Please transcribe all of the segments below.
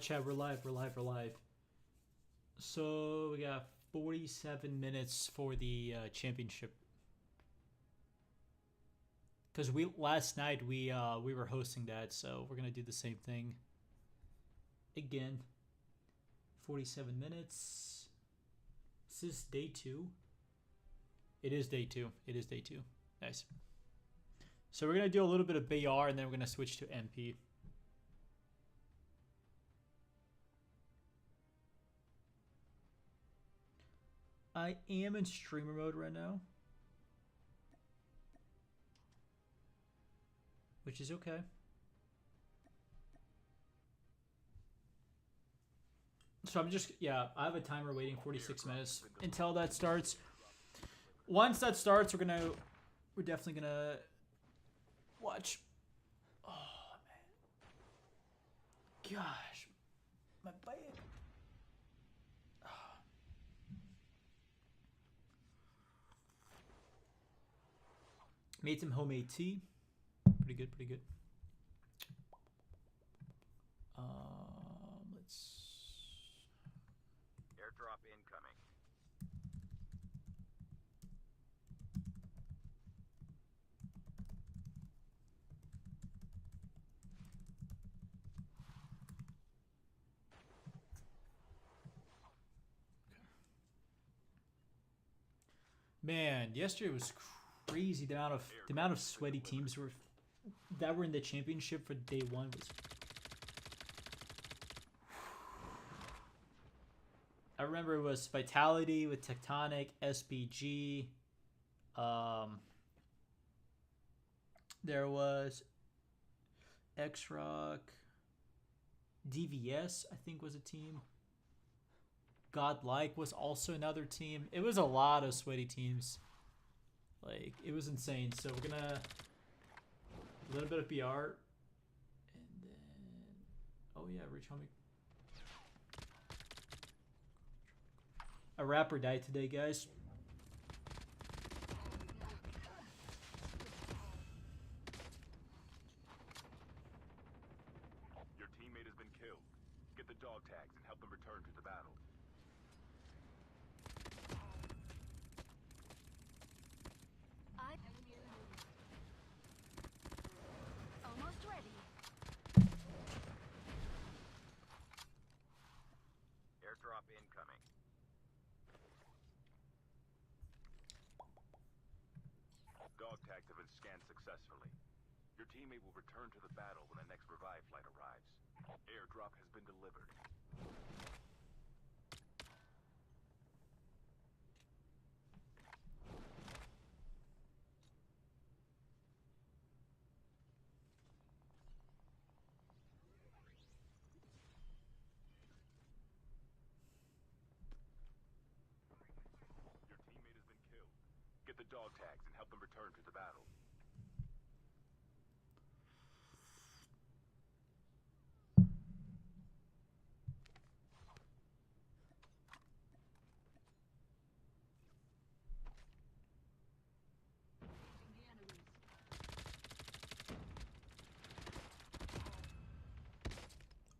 Chat, we're live, we're live, we're live. So we got 47 minutes for the championship. Because we last night we were hosting that, so we're gonna do the same thing again. 47 minutes. Is this day 2? It is day 2. It is day 2. Nice. So we're gonna do a little bit of BR and then we're gonna switch to MP. I am in streamer mode right now, which is okay. So I'm just, yeah, I have a timer waiting 46 minutes until that starts. Once that starts, we're definitely gonna watch. Oh man, gosh, my back. Made some homemade tea. Pretty good, pretty good. Let's. Airdrop incoming. Man, yesterday was crazy. The amount of sweaty teams that were in the championship for day 1 was. I remember it was Vitality with Tectonic, SBG. There was X-Rock, DVS, I think was a team. Godlike was also another team. It was a lot of sweaty teams. Like, it was insane. So we're gonna a little bit of BR, and then yeah, Rich Homie. A rapper died today, guys. Your teammate has been killed. Get the dog tags and help them return to the battle. Almost ready. Airdrop incoming. Dog tags have been scanned successfully. Your teammate will return to the battle when the next revive flight arrives. Airdrop has been delivered. Your teammate has been killed. Get the dog tags and help them return to the battle.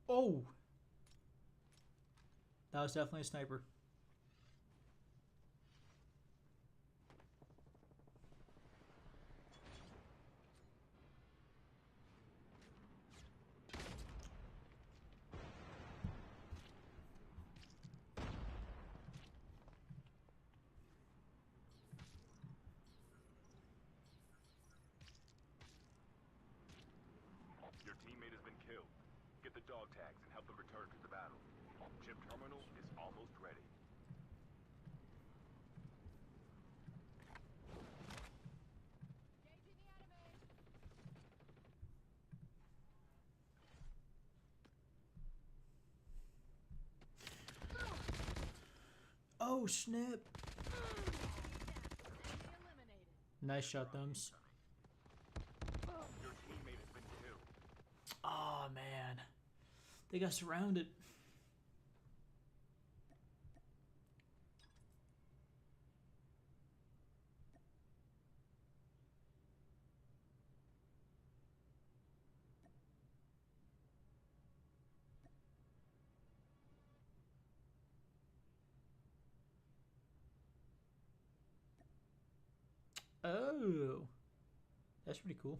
Oh, that was definitely a sniper. Your teammate has been killed. Get the dog tags and help them return to the battle. Chip terminal is almost ready. Oh snap! Nice shot, thumbs. Your teammate has been killed. Oh man, they got surrounded. Oh, that's pretty cool.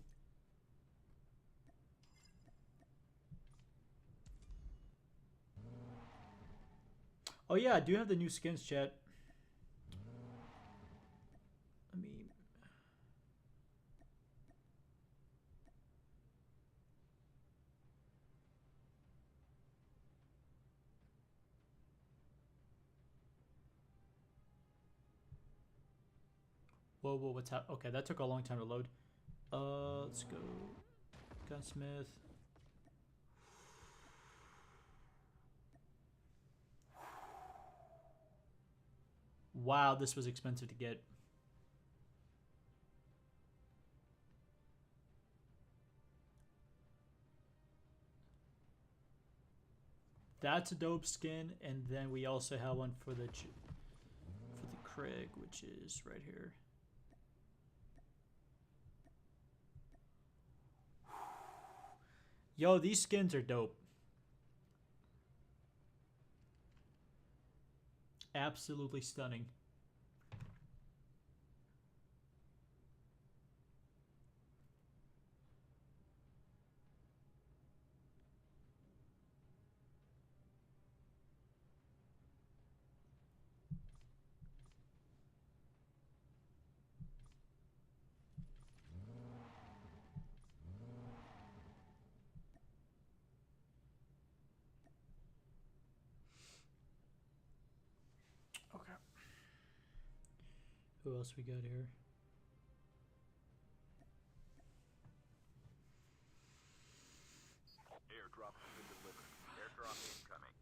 Oh yeah, I do have the new skins, chat. Let me. Whoa, whoa, what's happening? Okay, that took a long time to load. Let's go. Gunsmith. Wow, this was expensive to get. That's a dope skin, and then we also have one for the Craig, which is right here. Yo, these skins are dope. Absolutely stunning. Okay. Who else we got here? Airdrop has been delivered. Airdrop incoming.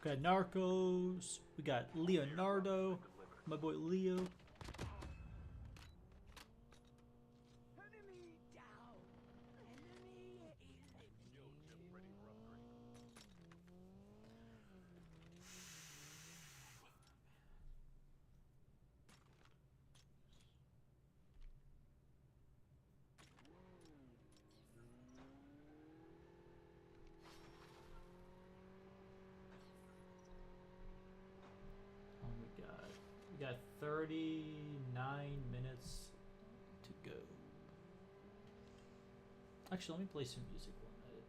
We got Narcos. We got Leonardo. My boy Leo. Enemy down. Enemy eliminated. Ready for upgrade. Oh my god. We got 39 minutes to go. Actually, let me play some music while I'm at it.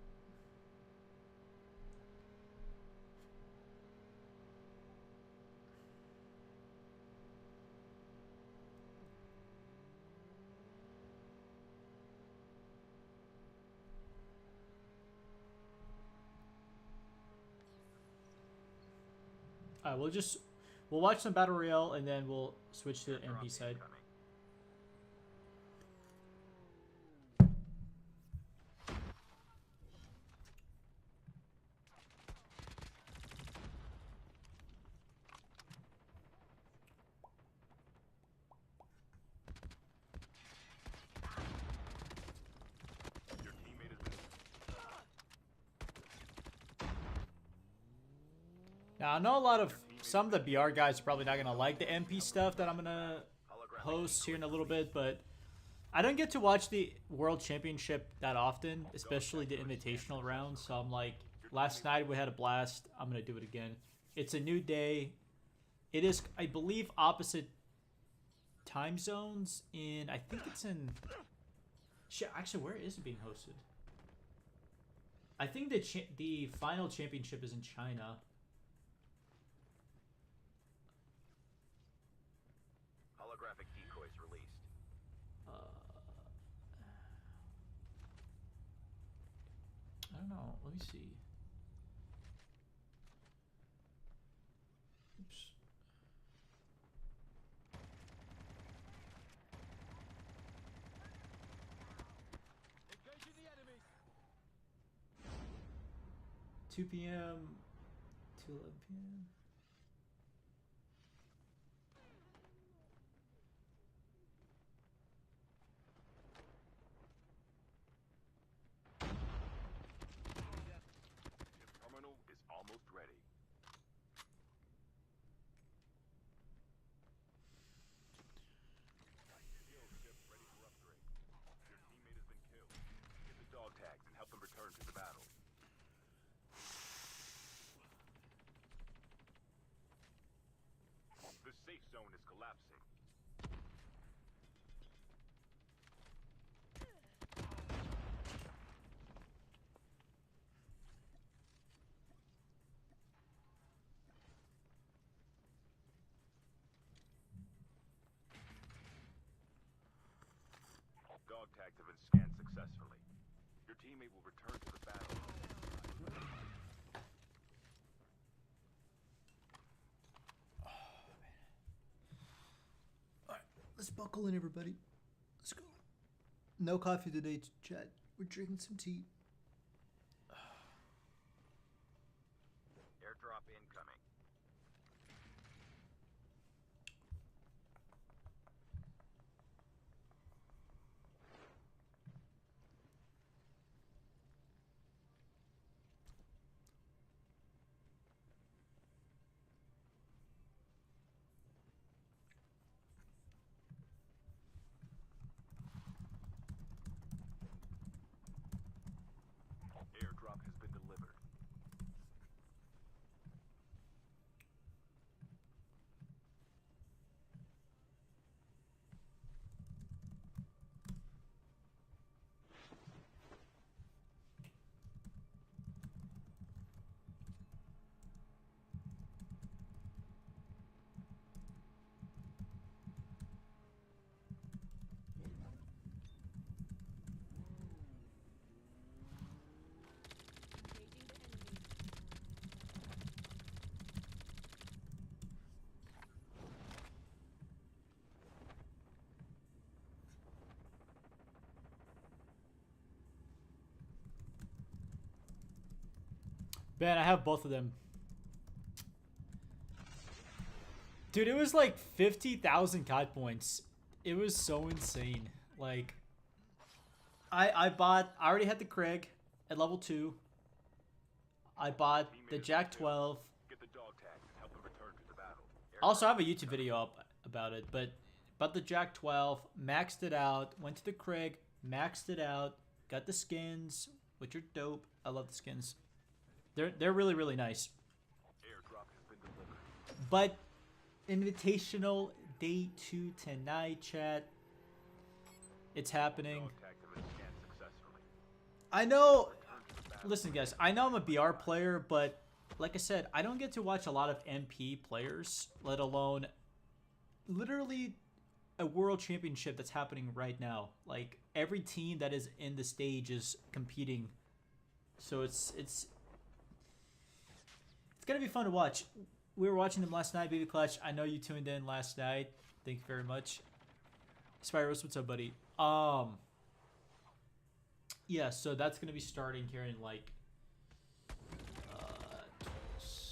Alright, we'll watch some Battle Royale and then we'll switch to the MP side. Incoming. Your teammate has been. Now, I know a lot of some of the BR guys are probably not gonna like the MP stuff that I'm gonna host here in a little bit, but I don't get to watch the World Championship that often, especially the invitational rounds. So I'm like, last night we had a blast. I'm gonna do it again. It's a new day. It is, I believe, opposite time zones in. I think it's in. Shit, actually, where is it being hosted? I think the final championship is in China. Holographic decoys released. I don't know. Let me see. Oops. Engaging the enemy. 2 p.m. to 11 p.m. Terminal is almost ready. zone is collapsing. Dog tags have been scanned successfully. Your teammate will return to the battle. Alright, let's buckle in, everybody. Let's go. No coffee today, chat. We're drinking some tea. Airdrop incoming. Airdrop has been delivered. Engaging the enemy. Man, I have both of them. Dude, it was like 50,000 COD points. It was so insane. Like, I already had the Craig at level 2. I bought the Jack 12. Get the dog tags and help them return to the battle. Also, I have a YouTube video up about it, but the Jack 12, maxed it out, went to the Craig, maxed it out, got the skins, which are dope. I love the skins. They're really, really nice. Airdrop has been delivered. But invitational day 2 tonight, chat. It's happening. Dog tags have been scanned successfully. I know. Return to the battle. Listen, guys. I know I'm a BR player, but like I said, I don't get to watch a lot of MP players, let alone literally a world championship that's happening right now. Like every team that is in the stage is competing, so it's gonna be fun to watch. We were watching them last night, Baby Clutch. I know you tuned in last night. Thank you very much. Spyros, what's up, buddy? Yeah, so that's gonna be starting here in like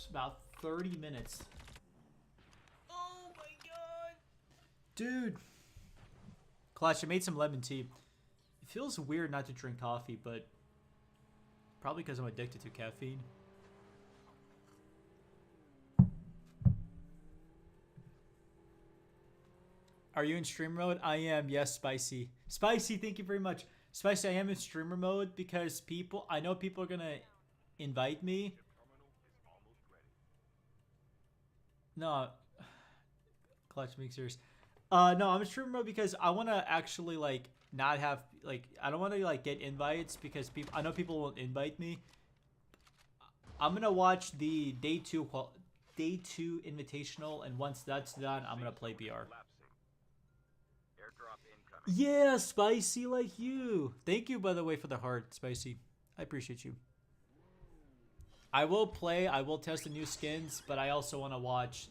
about 30 minutes. Oh my god, dude! Clutch, I made some lemon tea. It feels weird not to drink coffee, but probably because I'm addicted to caffeine. Are you in streamer mode? I am. Yes, Spicy. Spicy, thank you very much. Spicy, I am in streamer mode because I know people are gonna invite me. Terminal is almost ready. No, Clutch, make serious. No, I'm in streamer mode because I want to actually like not have like I don't want to like get invites because I know people won't invite me. I'm gonna watch the day 2 invitational, and once that's done, I'm gonna play BR. Collapsing. Airdrop incoming. Yeah, Spicy like you. Thank you, by the way, for the heart, Spicy. I appreciate you. I will test the new skins, but I also want to watch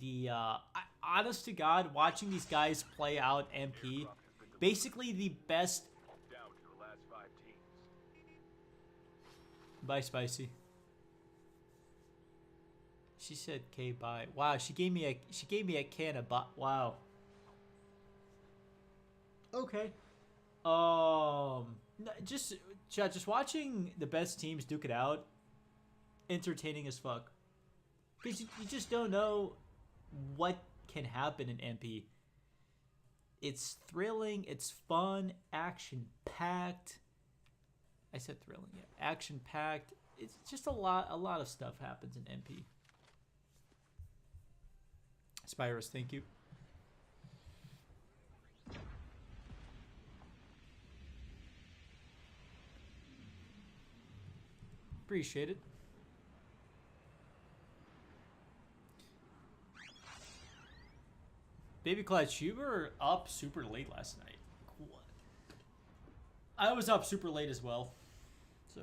the, honest to God, watching these guys play out MP, basically the best. Down to the last 5 teams. Bye, Spicy. She said K bye. Wow, she gave me a can of wow. Okay. Just watching the best teams duke it out, entertaining as fuck. Because you just don't know what can happen in MP. It's thrilling, it's fun, action-packed. I said thrilling, yeah. Action-packed. It's just a lot of stuff happens in MP. Spyros, thank you. Appreciate it. Baby Clutch, you were up super late last night. What? I was up super late as well. So.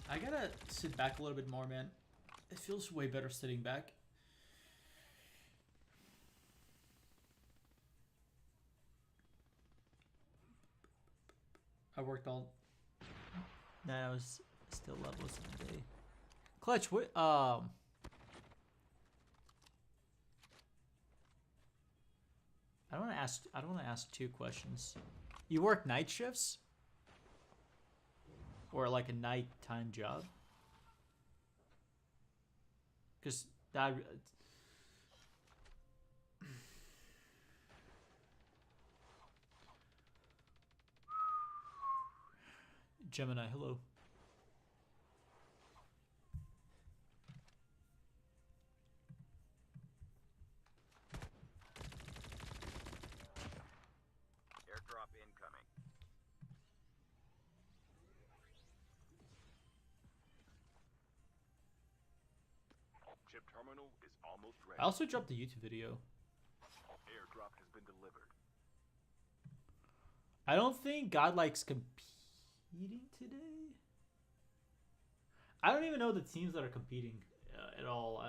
I gotta sit back a little bit more, man. It feels way better sitting back. I worked all. Nah, I was still level Sunday. Clutch, what? I don't want to ask. I don't want to ask two questions. You work night shifts, or like a nighttime job? Because that. Gemini, hello. Airdrop incoming. Chip terminal is almost ready. I also dropped a YouTube video. Airdrop has been delivered. I don't think God likes competing today. I don't even know the teams that are competing at all.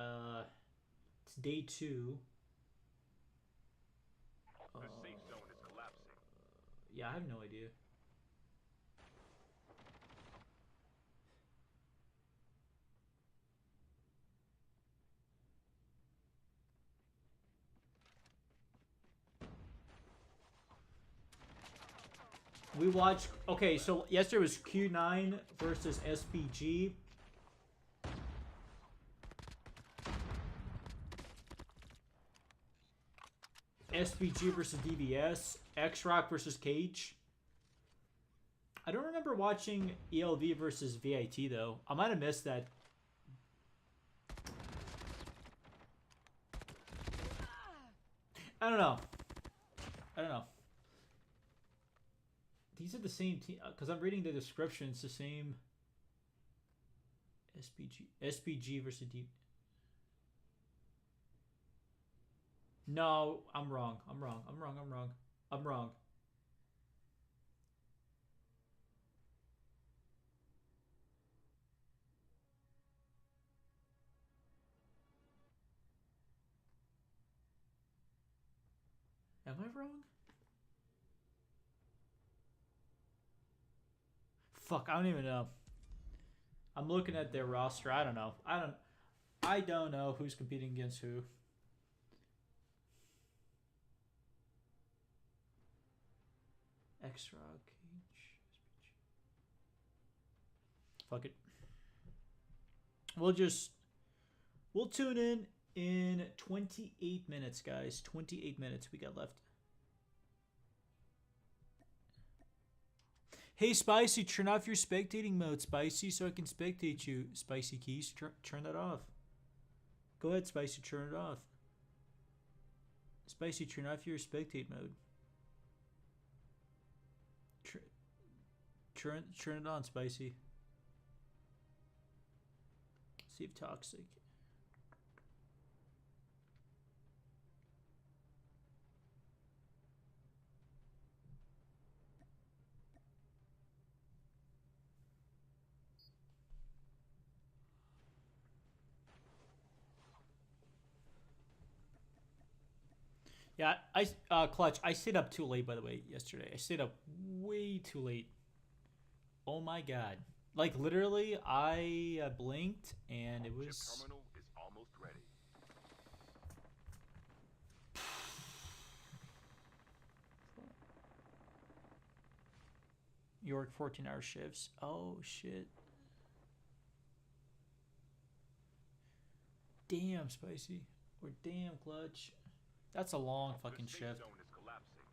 It's day 2. The safe zone is collapsing. Yeah, I have no idea. We watched. Okay, so yesterday was Q9 versus SPG. SPG versus DBS. X-Rock versus Cage. I don't remember watching ELV versus VIT though. I might have missed that. I don't know. I don't know. These are the same team because I'm reading the description. It's the same. SPG versus D. No, I'm wrong. I'm wrong. I'm wrong. I'm wrong. I'm wrong. Am I wrong? Fuck, I don't even know. I'm looking at their roster. I don't know. I don't know who's competing against who. X-Rock, Cage, fuck it. We'll tune in 28 minutes, guys. 28 minutes we got left. Hey, Spicy, turn off your spectating mode, Spicy, so I can spectate you. Spicy Keys, turn that off. Go ahead, Spicy, turn it off. Spicy, turn off your spectate mode. Turn it on, Spicy. See if toxic. Yeah, Clutch, I stayed up too late, by the way, yesterday. I stayed up way too late. Oh my god. Like, literally, I blinked, and it was... Chip terminal is almost ready. You work 14-hour shifts. Oh, shit. Damn, Spicy. Or damn, Clutch. That's a long fucking shift. Zone is collapsing.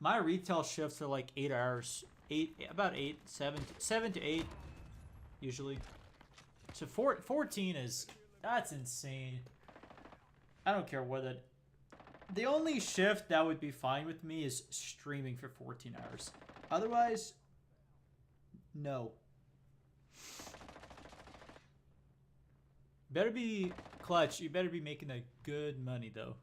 My retail shifts are like 8 hours. About 8, 7 to 8 usually. So 14 is, that's insane. I don't care what it. The only shift that would be fine with me is streaming for 14 hours. Otherwise, no. Better be clutch. You better be making a good money though.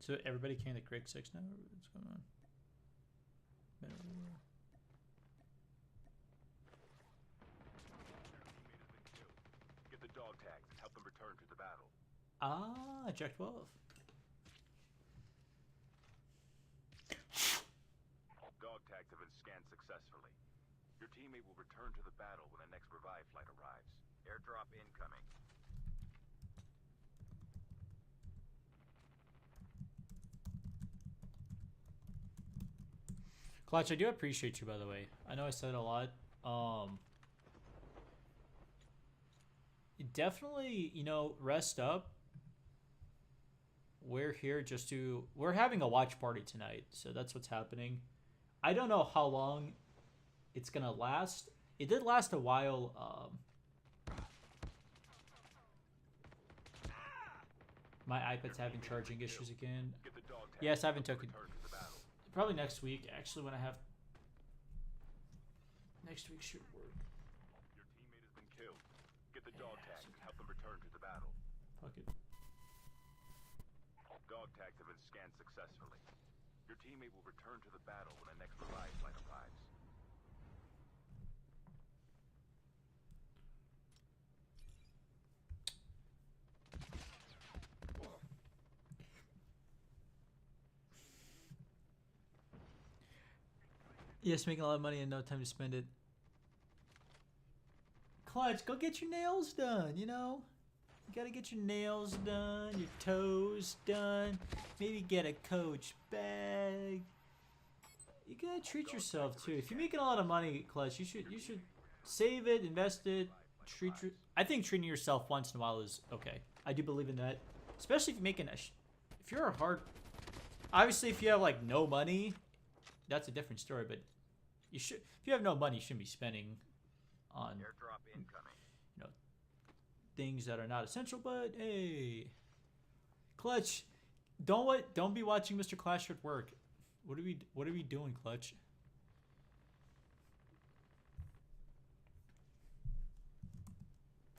So everybody came to Craig 6 now? What's going on? Get the dog tags and help them return to the battle. Ah, Jack 12. Dog tags have been scanned successfully. Your teammate will return to the battle when the next revive flight arrives. Airdrop incoming. Clutch, I do appreciate you, by the way. I know I said it a lot. Definitely, you know, rest up. We're here just to... We're having a watch party tonight, so that's what's happening. I don't know how long it's gonna last. It did last a while. My iPad's having charging issues again. Yes, I haven't taken... Probably next week, actually, when I have... Next week should work. Your teammate has been killed. Get the dog tags and help them return to the battle. Fuck it. Dog tags have been scanned successfully. Your teammate will return to the battle when the next revive flight arrives. Yes, making a lot of money and no time to spend it. Clutch, go get your nails done, you know? You gotta get your nails done, your toes done. Maybe get a Coach bag. You gotta treat yourself too. If you're making a lot of money, Clutch, you should save it, invest it. I think treating yourself once in a while is okay. I do believe in that, especially if you're making if you're a hard. Obviously, if you have like no money, that's a different story. But you should, if you have no money, you shouldn't be spending on Airdrop incoming. you know, things that are not essential. But hey, Clutch, don't be watching Mr. Clash at work. What are we doing, Clutch?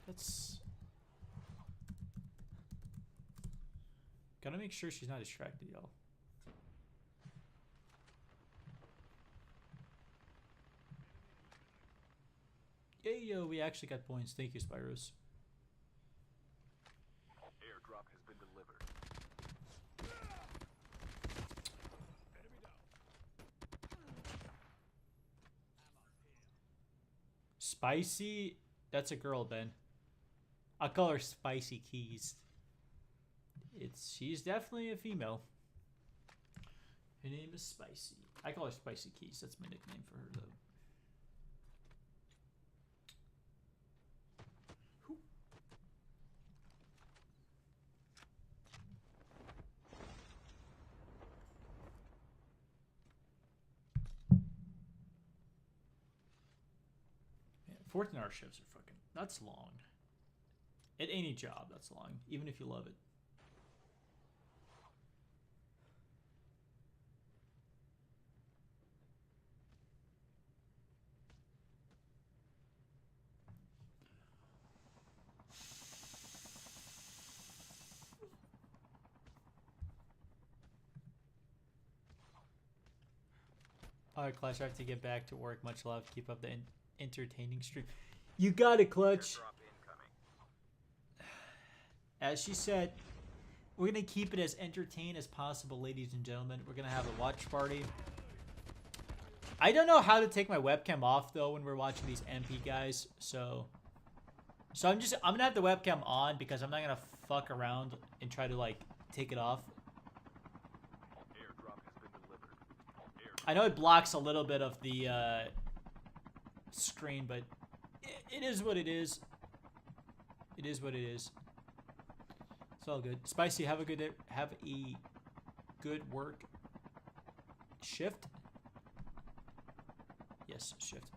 That's gotta make sure she's not distracted, y'all. Hey, yo, we actually got points. Thank you, Spyros. Airdrop has been delivered. Spicy? That's a girl, Ben. I'll call her Spicy Keys. She's definitely a female. Her name is Spicy. I call her Spicy Keys. That's my nickname for her, though. Yeah, 14-hour shifts are fucking... That's long. At any job, that's long. Even if you love it. Alright, Clutch, I have to get back to work. Much love. Keep up the entertaining stream. You got it, Clutch. Airdrop incoming. As she said, we're going to keep it as entertained as possible, ladies and gentlemen. We're going to have a watch party. I don't know how to take my webcam off, though, when we're watching these MP guys. So I'm going to have the webcam on because I'm not going to fuck around and try to, like, take it off. Airdrop has been delivered. I know it blocks a little bit of the screen, but it is what it is. It is what it is. It's all good. Spicy, have a good work shift. Yes, shift.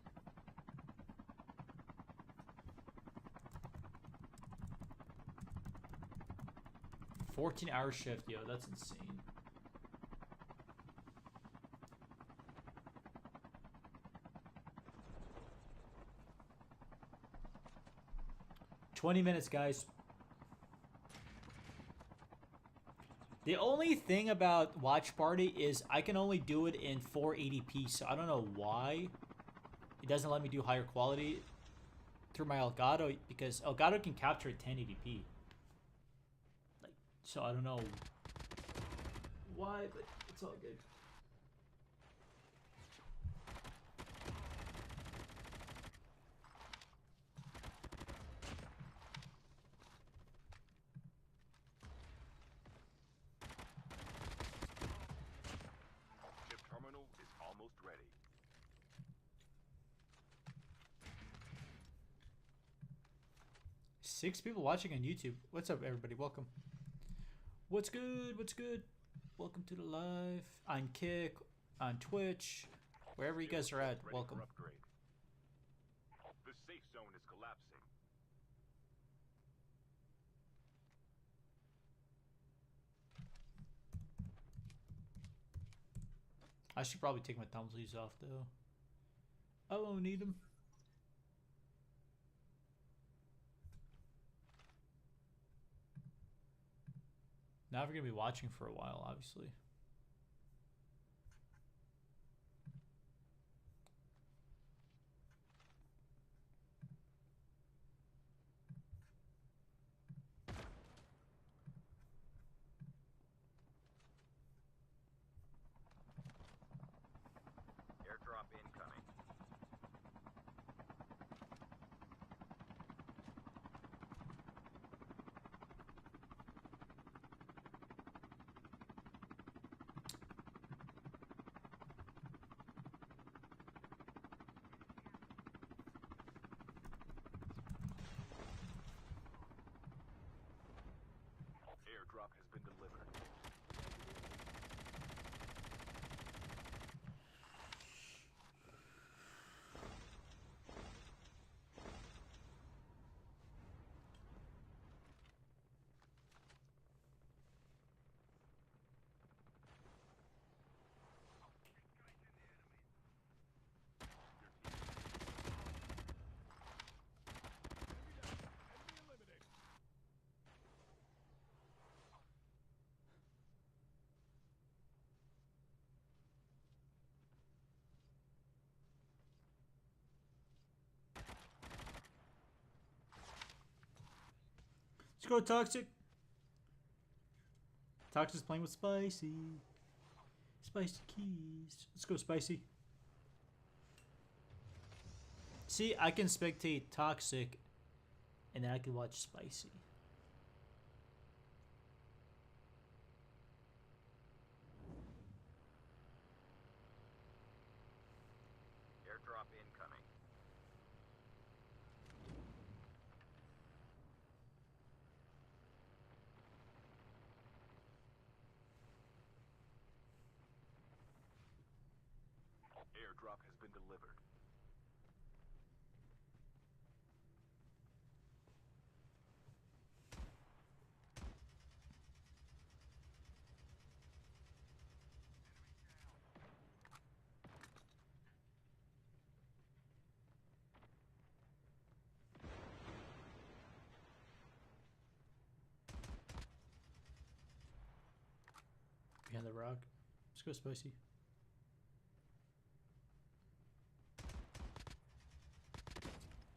$14-hour shift, yo, that's insane. $20 guys. The only thing about Watch Party is I can only do it in 480p, so I don't know why it doesn't let me do higher quality through my Elgato, because Elgato can capture 1080p. Like, so I don't know why, but it's all good. Chip terminal is almost ready. Six people watching on YouTube. What's up, everybody? Welcome. What's good? What's good? Welcome to the live on Kick, on Twitch, wherever you guys are at. Ready Welcome. for upgrade. The safe zone is collapsing. I should probably take my thumb sleeves off though. I won't need them. Now we're gonna be watching for a while, obviously. Airdrop incoming. Airdrop has been delivered. Let's go, Toxic. Toxic's playing with Spicy. Spicy keys. Let's go, Spicy. See, I can spectate Toxic, and then I can watch Spicy. Airdrop incoming. Airdrop has been delivered. Behind the rock. Let's go, Spicy.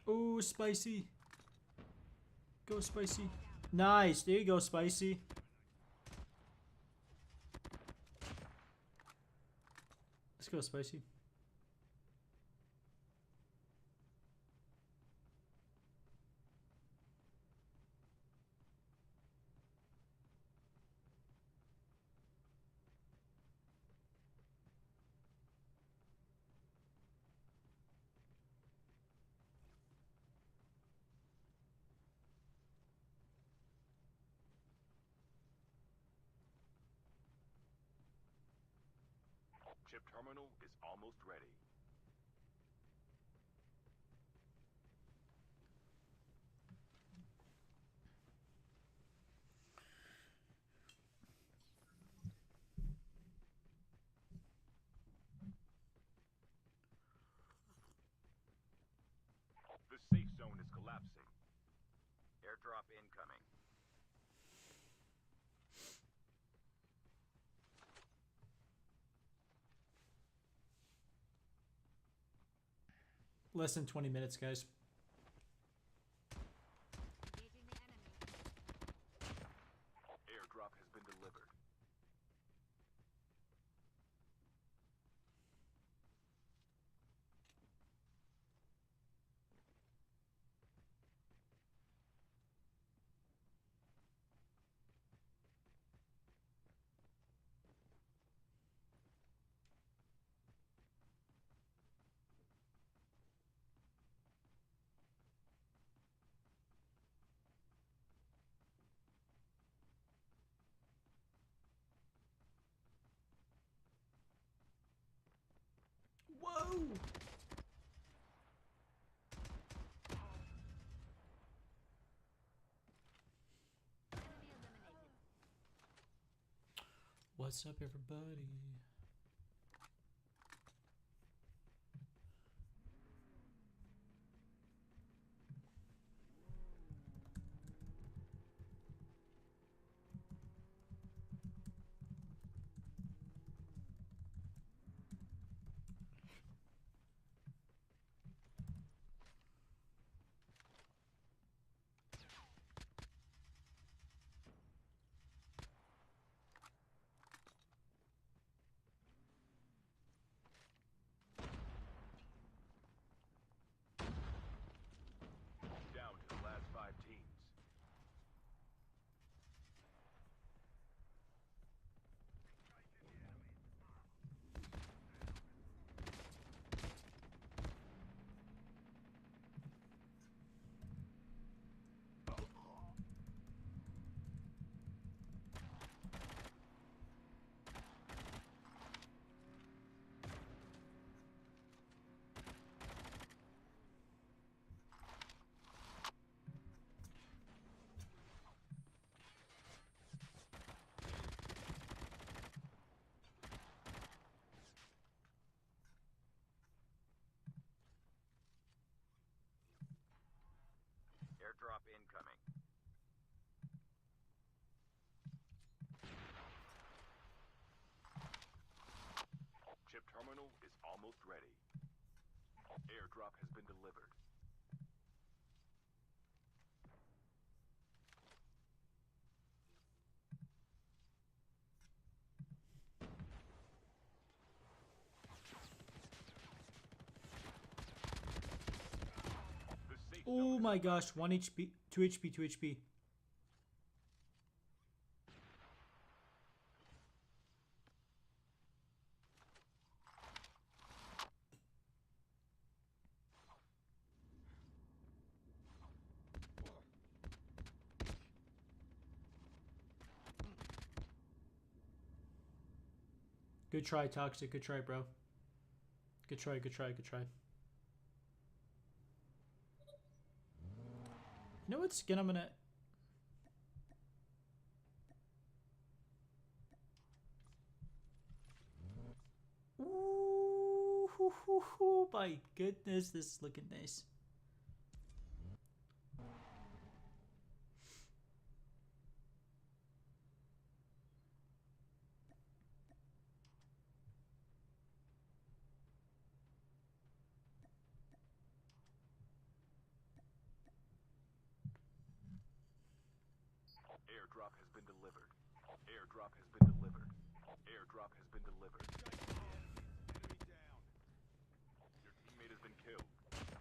Ooh, Spicy. Go, Spicy. Nice. There you go, Spicy. Let's go, Spicy. terminal is almost ready. The safe zone is collapsing. Airdrop incoming. Less than 20 minutes, guys. Engaging the enemy. Airdrop has been delivered. Whoa! Enemy eliminated. What's up, everybody? Down to the last 5 teams. Airdrop incoming. Chip terminal is almost ready. Airdrop has been delivered. The safe zone Oh is my gosh, 1 HP, 2 HP, 2 HP. Good try, Toxic. Good try, bro. Good try, good try, good try. You know what skin I'm gonna... Ooh, hoo, hoo, hoo. My goodness, this is looking nice. Airdrop has been delivered. Airdrop has been delivered. Airdrop has been delivered. Your teammate has been killed.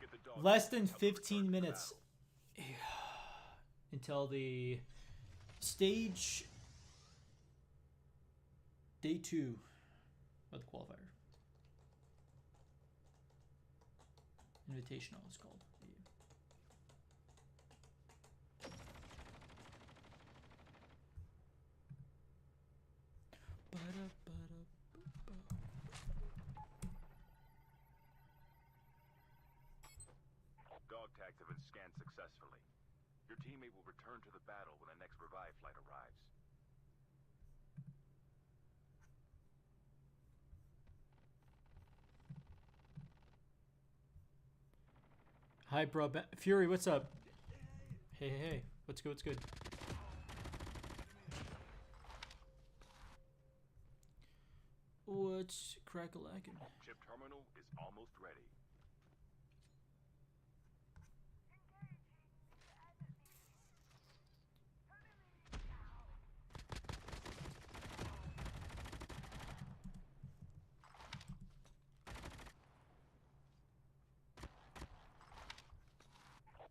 Get the dog. Less than Help them return 15 to the minutes battle. until the stage day 2 of the qualifier. Invitational is called. active and scanned successfully. Your teammate will return to the battle when the next revive flight arrives. Hi, bro. Fury, what's up? Hey, hey, hey. What's good? What's good? What's crack-a-lackin'? Chip terminal is almost ready.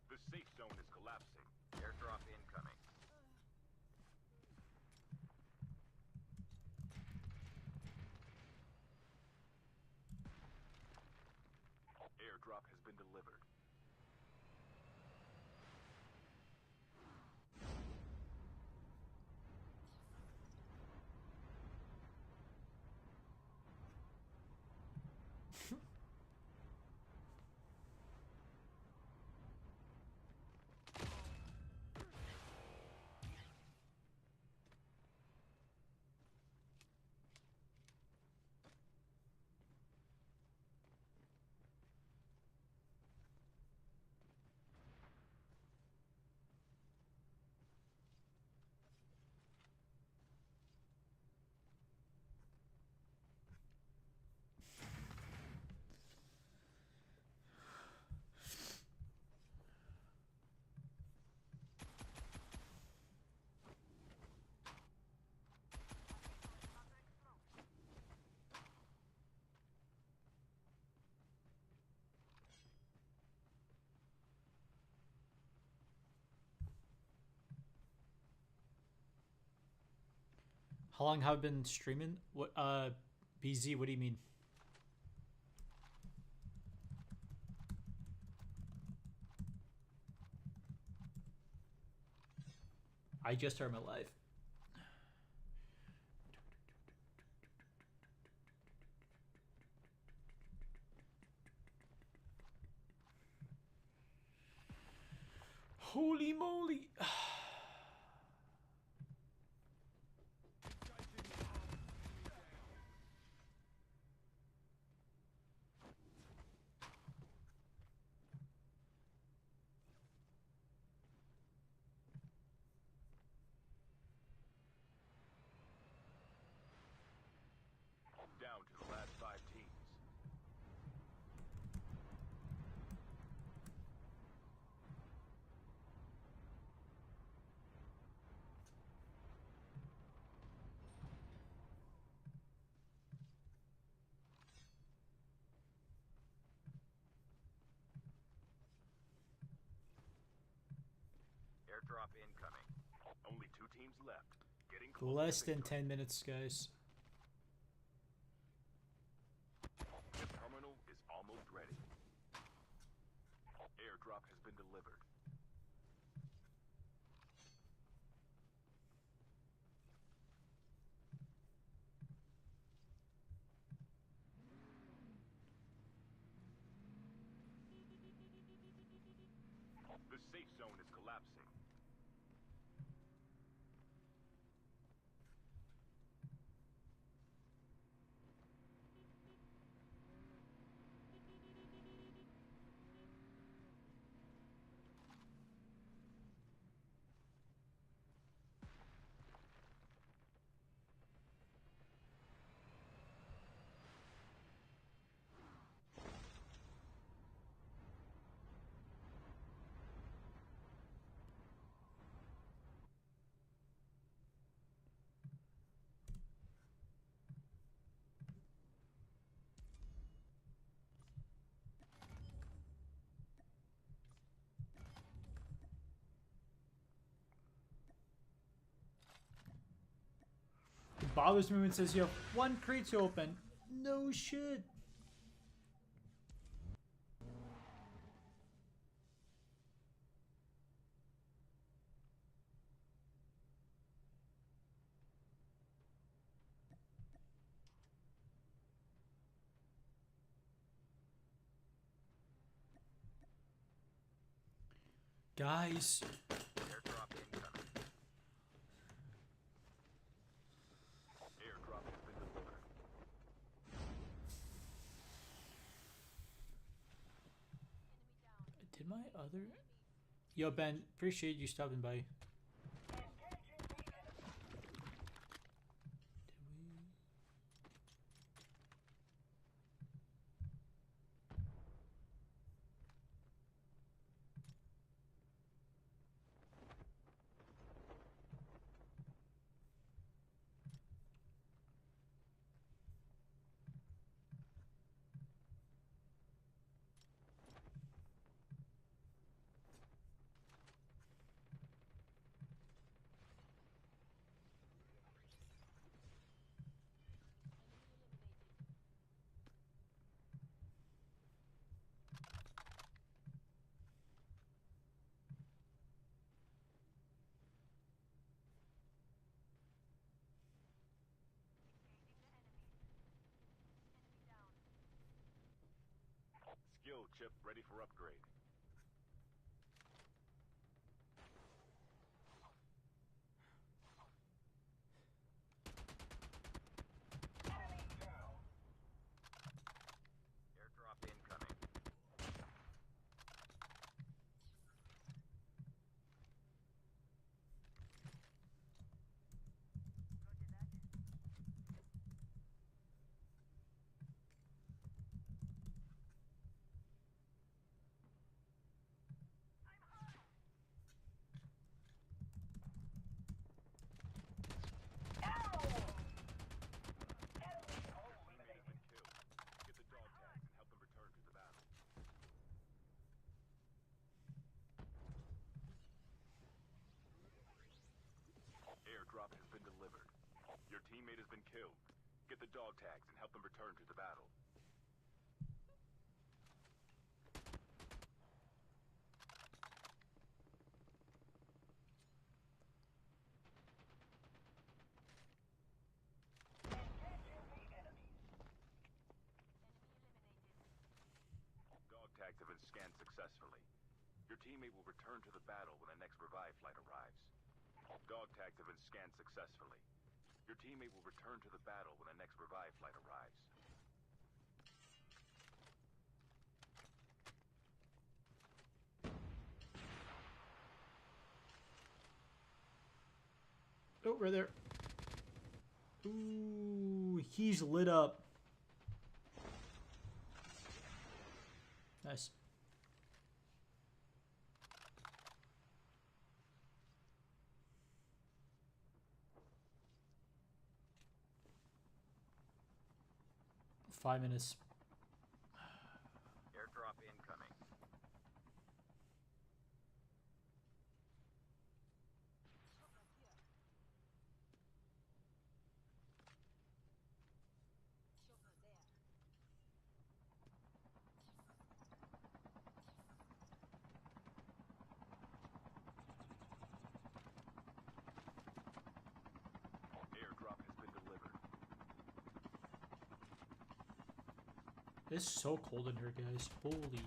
The safe zone is collapsing. Airdrop incoming. Airdrop has been delivered. How long have I been streaming? What? BZ, what do you mean? I just started my life. Holy moly! Down to the last 5 teams. Airdrop incoming. Only 2 teams left. Getting close. Less than 10 minutes, guys. The terminal is almost ready. Airdrop has been delivered. The safe zone is collapsing. It bothers me when it says you have 1 crate to open. No shit. Guys. Airdrop incoming. Airdrop has been delivered. Did my other... Yo, Ben, appreciate you stopping by. Did we... Skill chip ready for upgrade. Airdrop incoming. Airdrop has been delivered. Your teammate has been killed. Get the dog tags and help them return to the battle. Dog tags have been scanned successfully. Your teammate will return to the battle when the next revive flight arrives. Dog tags have been scanned successfully. Your teammate will return to the battle when the next revive flight arrives. Oh, right there. Ooh, he's lit up. Nice. Five minutes. Airdrop incoming. Airdrop has been delivered. It's so cold in here, guys. Holy.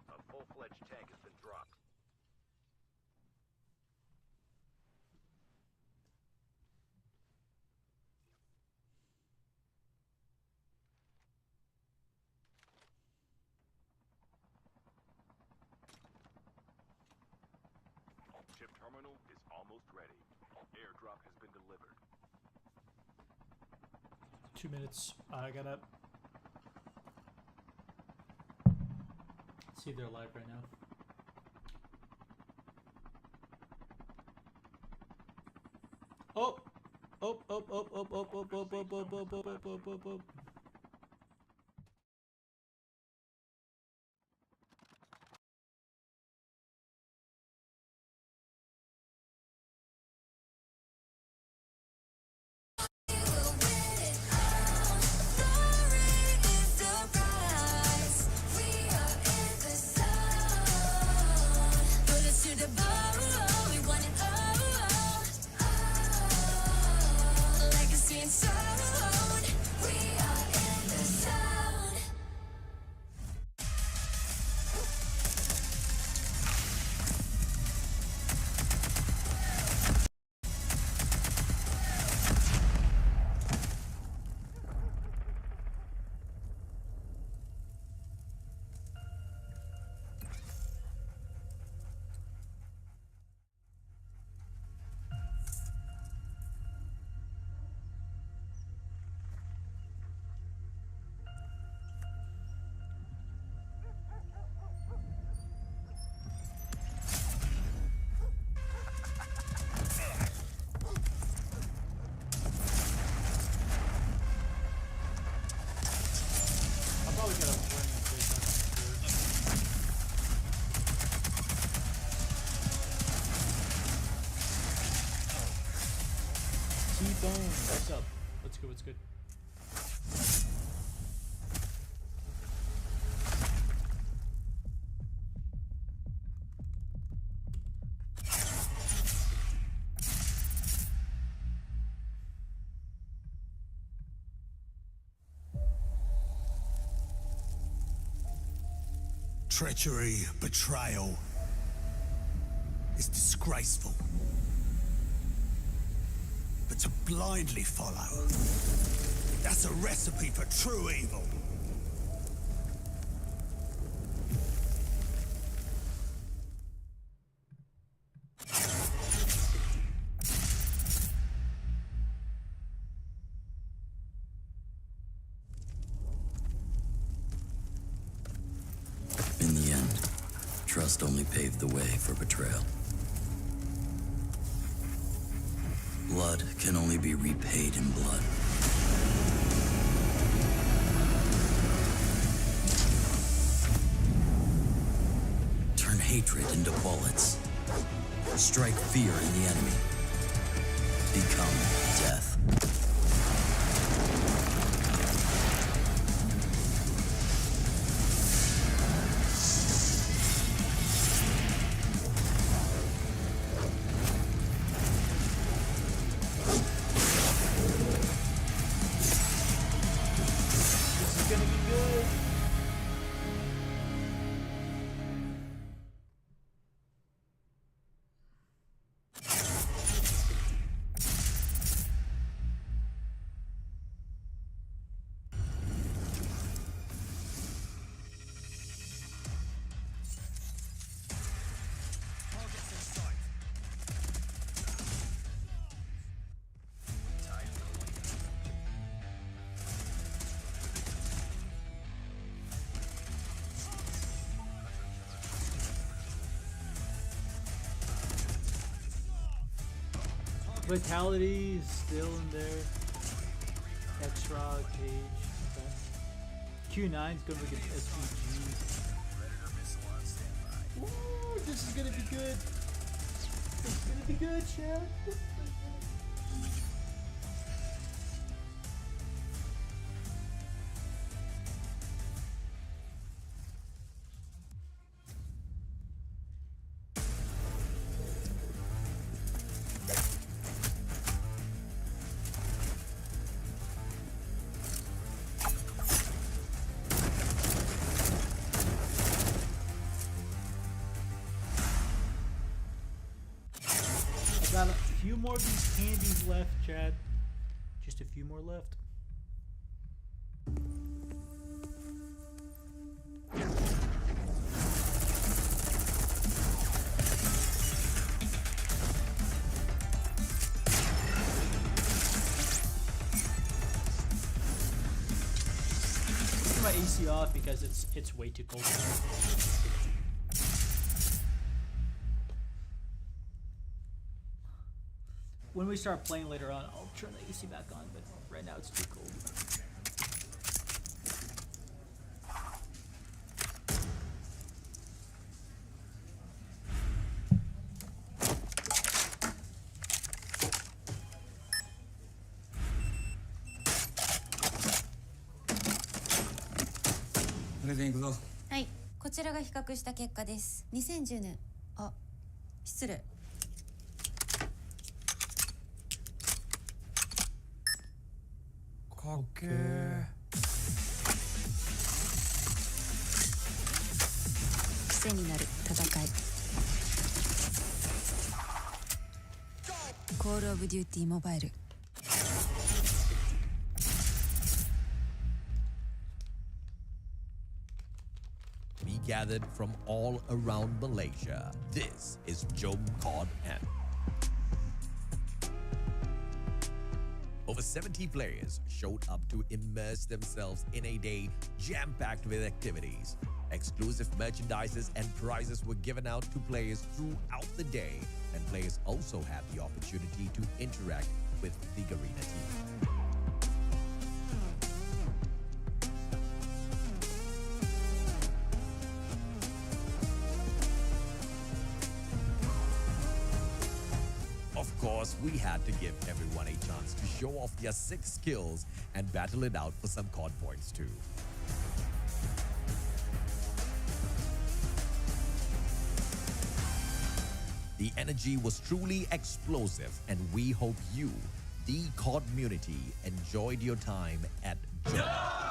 A full-fledged tank has been dropped. Chip terminal is almost ready. Airdrop has been delivered. 2 minutes. I gotta... See if they're live right now. Oh! Oh, oh, oh, oh, oh, oh, oh, oh, oh, oh, oh, oh, oh, oh. I'll probably get a warning on TikTok, I'm sure. T-Bone, what's up? What's good, what's good? Treachery, betrayal is disgraceful. But to blindly follow, that's a recipe for true evil. In the end, trust only paved the way for betrayal. Blood can only be repaid in blood. Turn hatred into bullets. Strike fear in the enemy. Become death. This is gonna be good. Vitality is still in there. Extra cage. Okay. Q9's gonna look at SVG. Ooh, this is gonna be good. This is gonna be good, Chad. Got a few more of these candies left, Chad. Just a few more left. Turn my AC off because it's way too cold. when we start playing later on, I'll turn the AC back on, but right now it's too cold. Everything はい、こちらが比較した結果です。2010年、あ、失礼。かっけー。癖になる戦い。コールオブデューティーモバイル。Gathered from all around Malaysia. This is Jom Kod M. Over 70 players showed up to immerse themselves in a day jam-packed with activities. Exclusive merchandises and prizes were given out to players throughout the day, and players also had the opportunity to interact with the Garena team. Of course, we had to give everyone a chance to show off their 6 skills and battle it out for some COD points too. The energy was truly explosive, and we hope you, the COD community, enjoyed your time at Jom COD.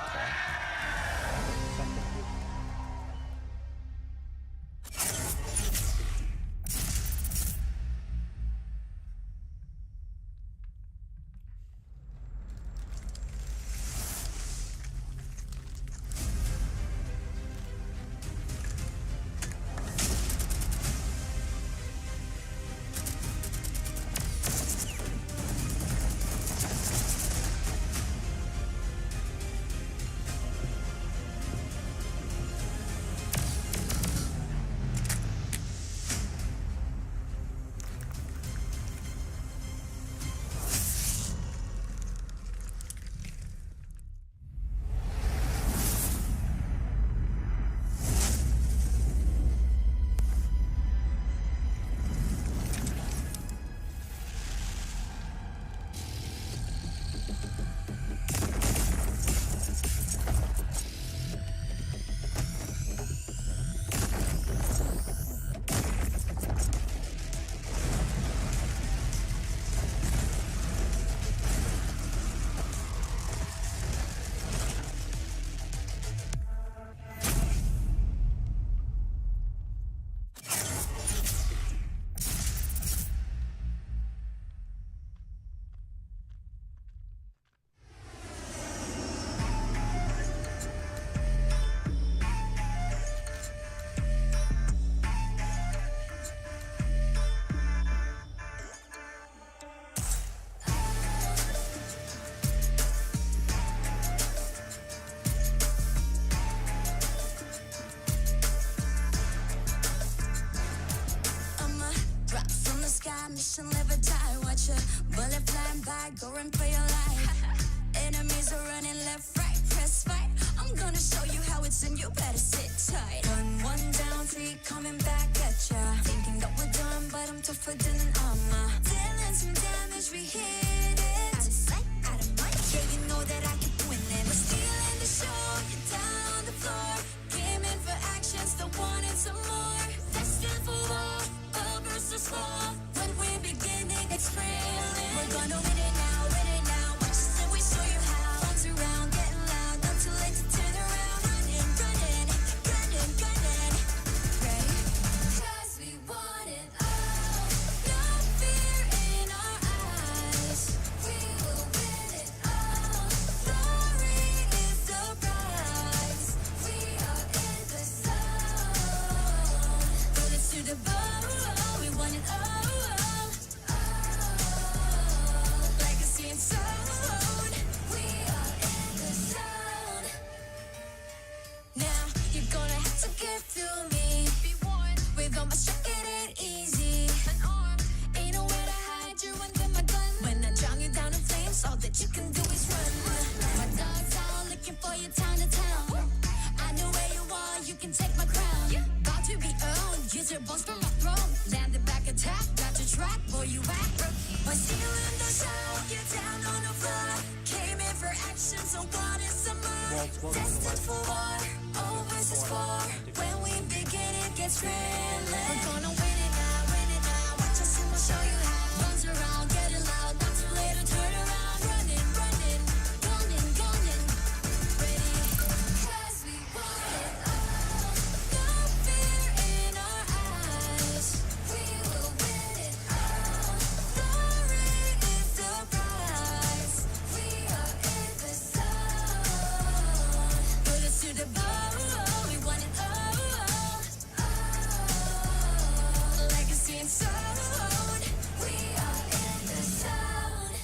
Mission live or die. Watch a bullet flying by, go run for your life. Enemies are running left, right, press fight. I'm gonna show you how it's in, you better sit tight. One down, 3 coming back at ya. Thinking that we're done, but I'm tougher than an armor. Dealing some damage, we hit it. Out of sight, out of mind. Yeah, you know that I keep winning. We're stealing the show, you're down on the floor. Gaming for action, still wanting some more. Destined for war, all versus fall. When we're beginning, it's thrilling. We're gonna win it now, win it now. Watch us and we show you how. Arms around, getting loud, not too late to turn around. Running, running, gunning, gunning. Ready? 'Cause we want it all. No Esports. Welcome to Destined Live. for war, all versus four. When we begin, it gets real. We're gonna win it now. Watch us and we'll show you how. Guns around, getting loud, not too late to turn around. Running, gunning, ready. 'Cause we want it all. No fear in our eyes. We will win it all. Glory is the prize. We are in the zone. Put us to the bone. We want it all. Legacy and soul. We are in the zone.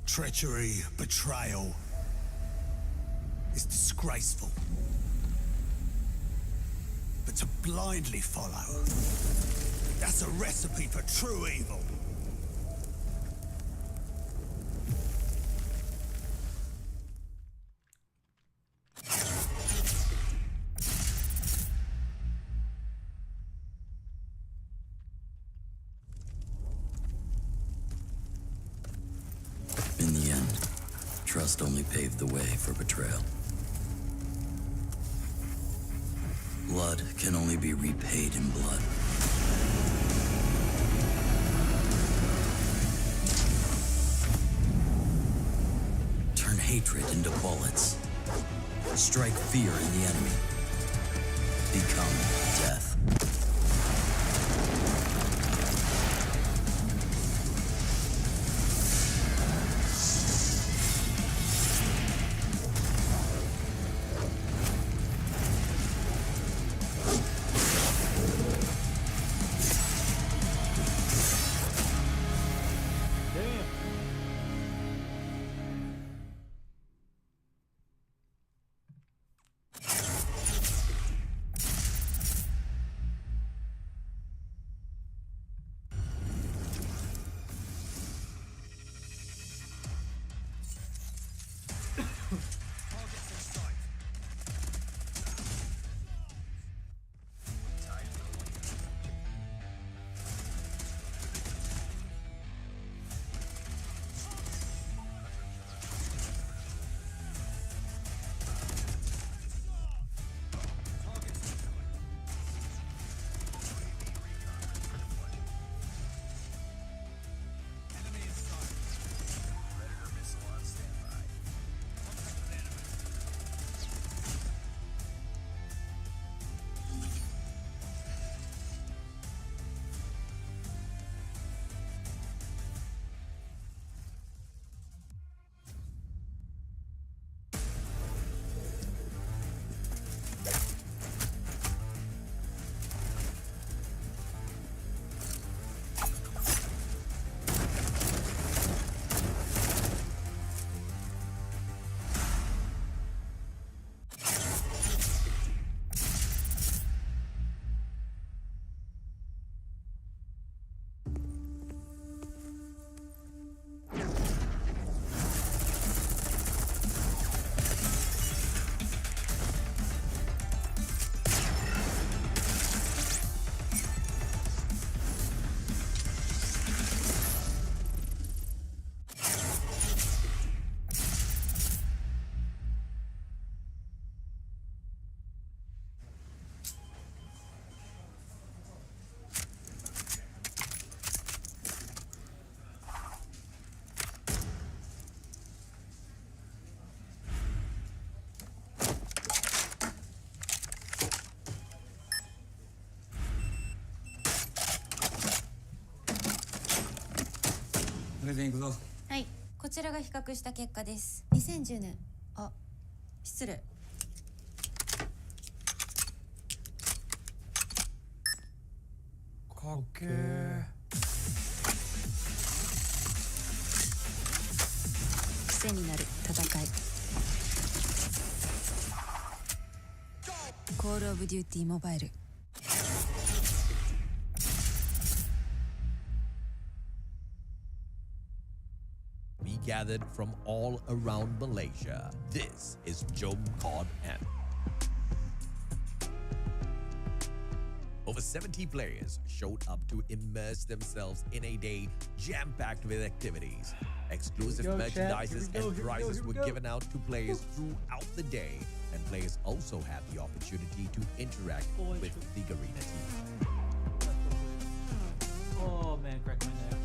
Treachery, betrayal is disgraceful. But to blindly follow, that's a recipe for true evil. In the end, trust only paved the way for betrayal. Blood can only be repaid in blood. Turn hatred into bullets. Strike fear in the enemy. Become death. Damn. Everything low. はい、こちらが比較した結果です。2010年。あ、失礼。かっけー。癖になる戦い。コールオブデューティーモバイル。We gathered from all around Malaysia. This is Jom Kod M. Over 70 players showed up to immerse themselves in a day jam-packed with activities. Exclusive merchandises and prizes were given out to players throughout the day, and players also had the opportunity to interact with the Garena team. Oh man, crack my neck.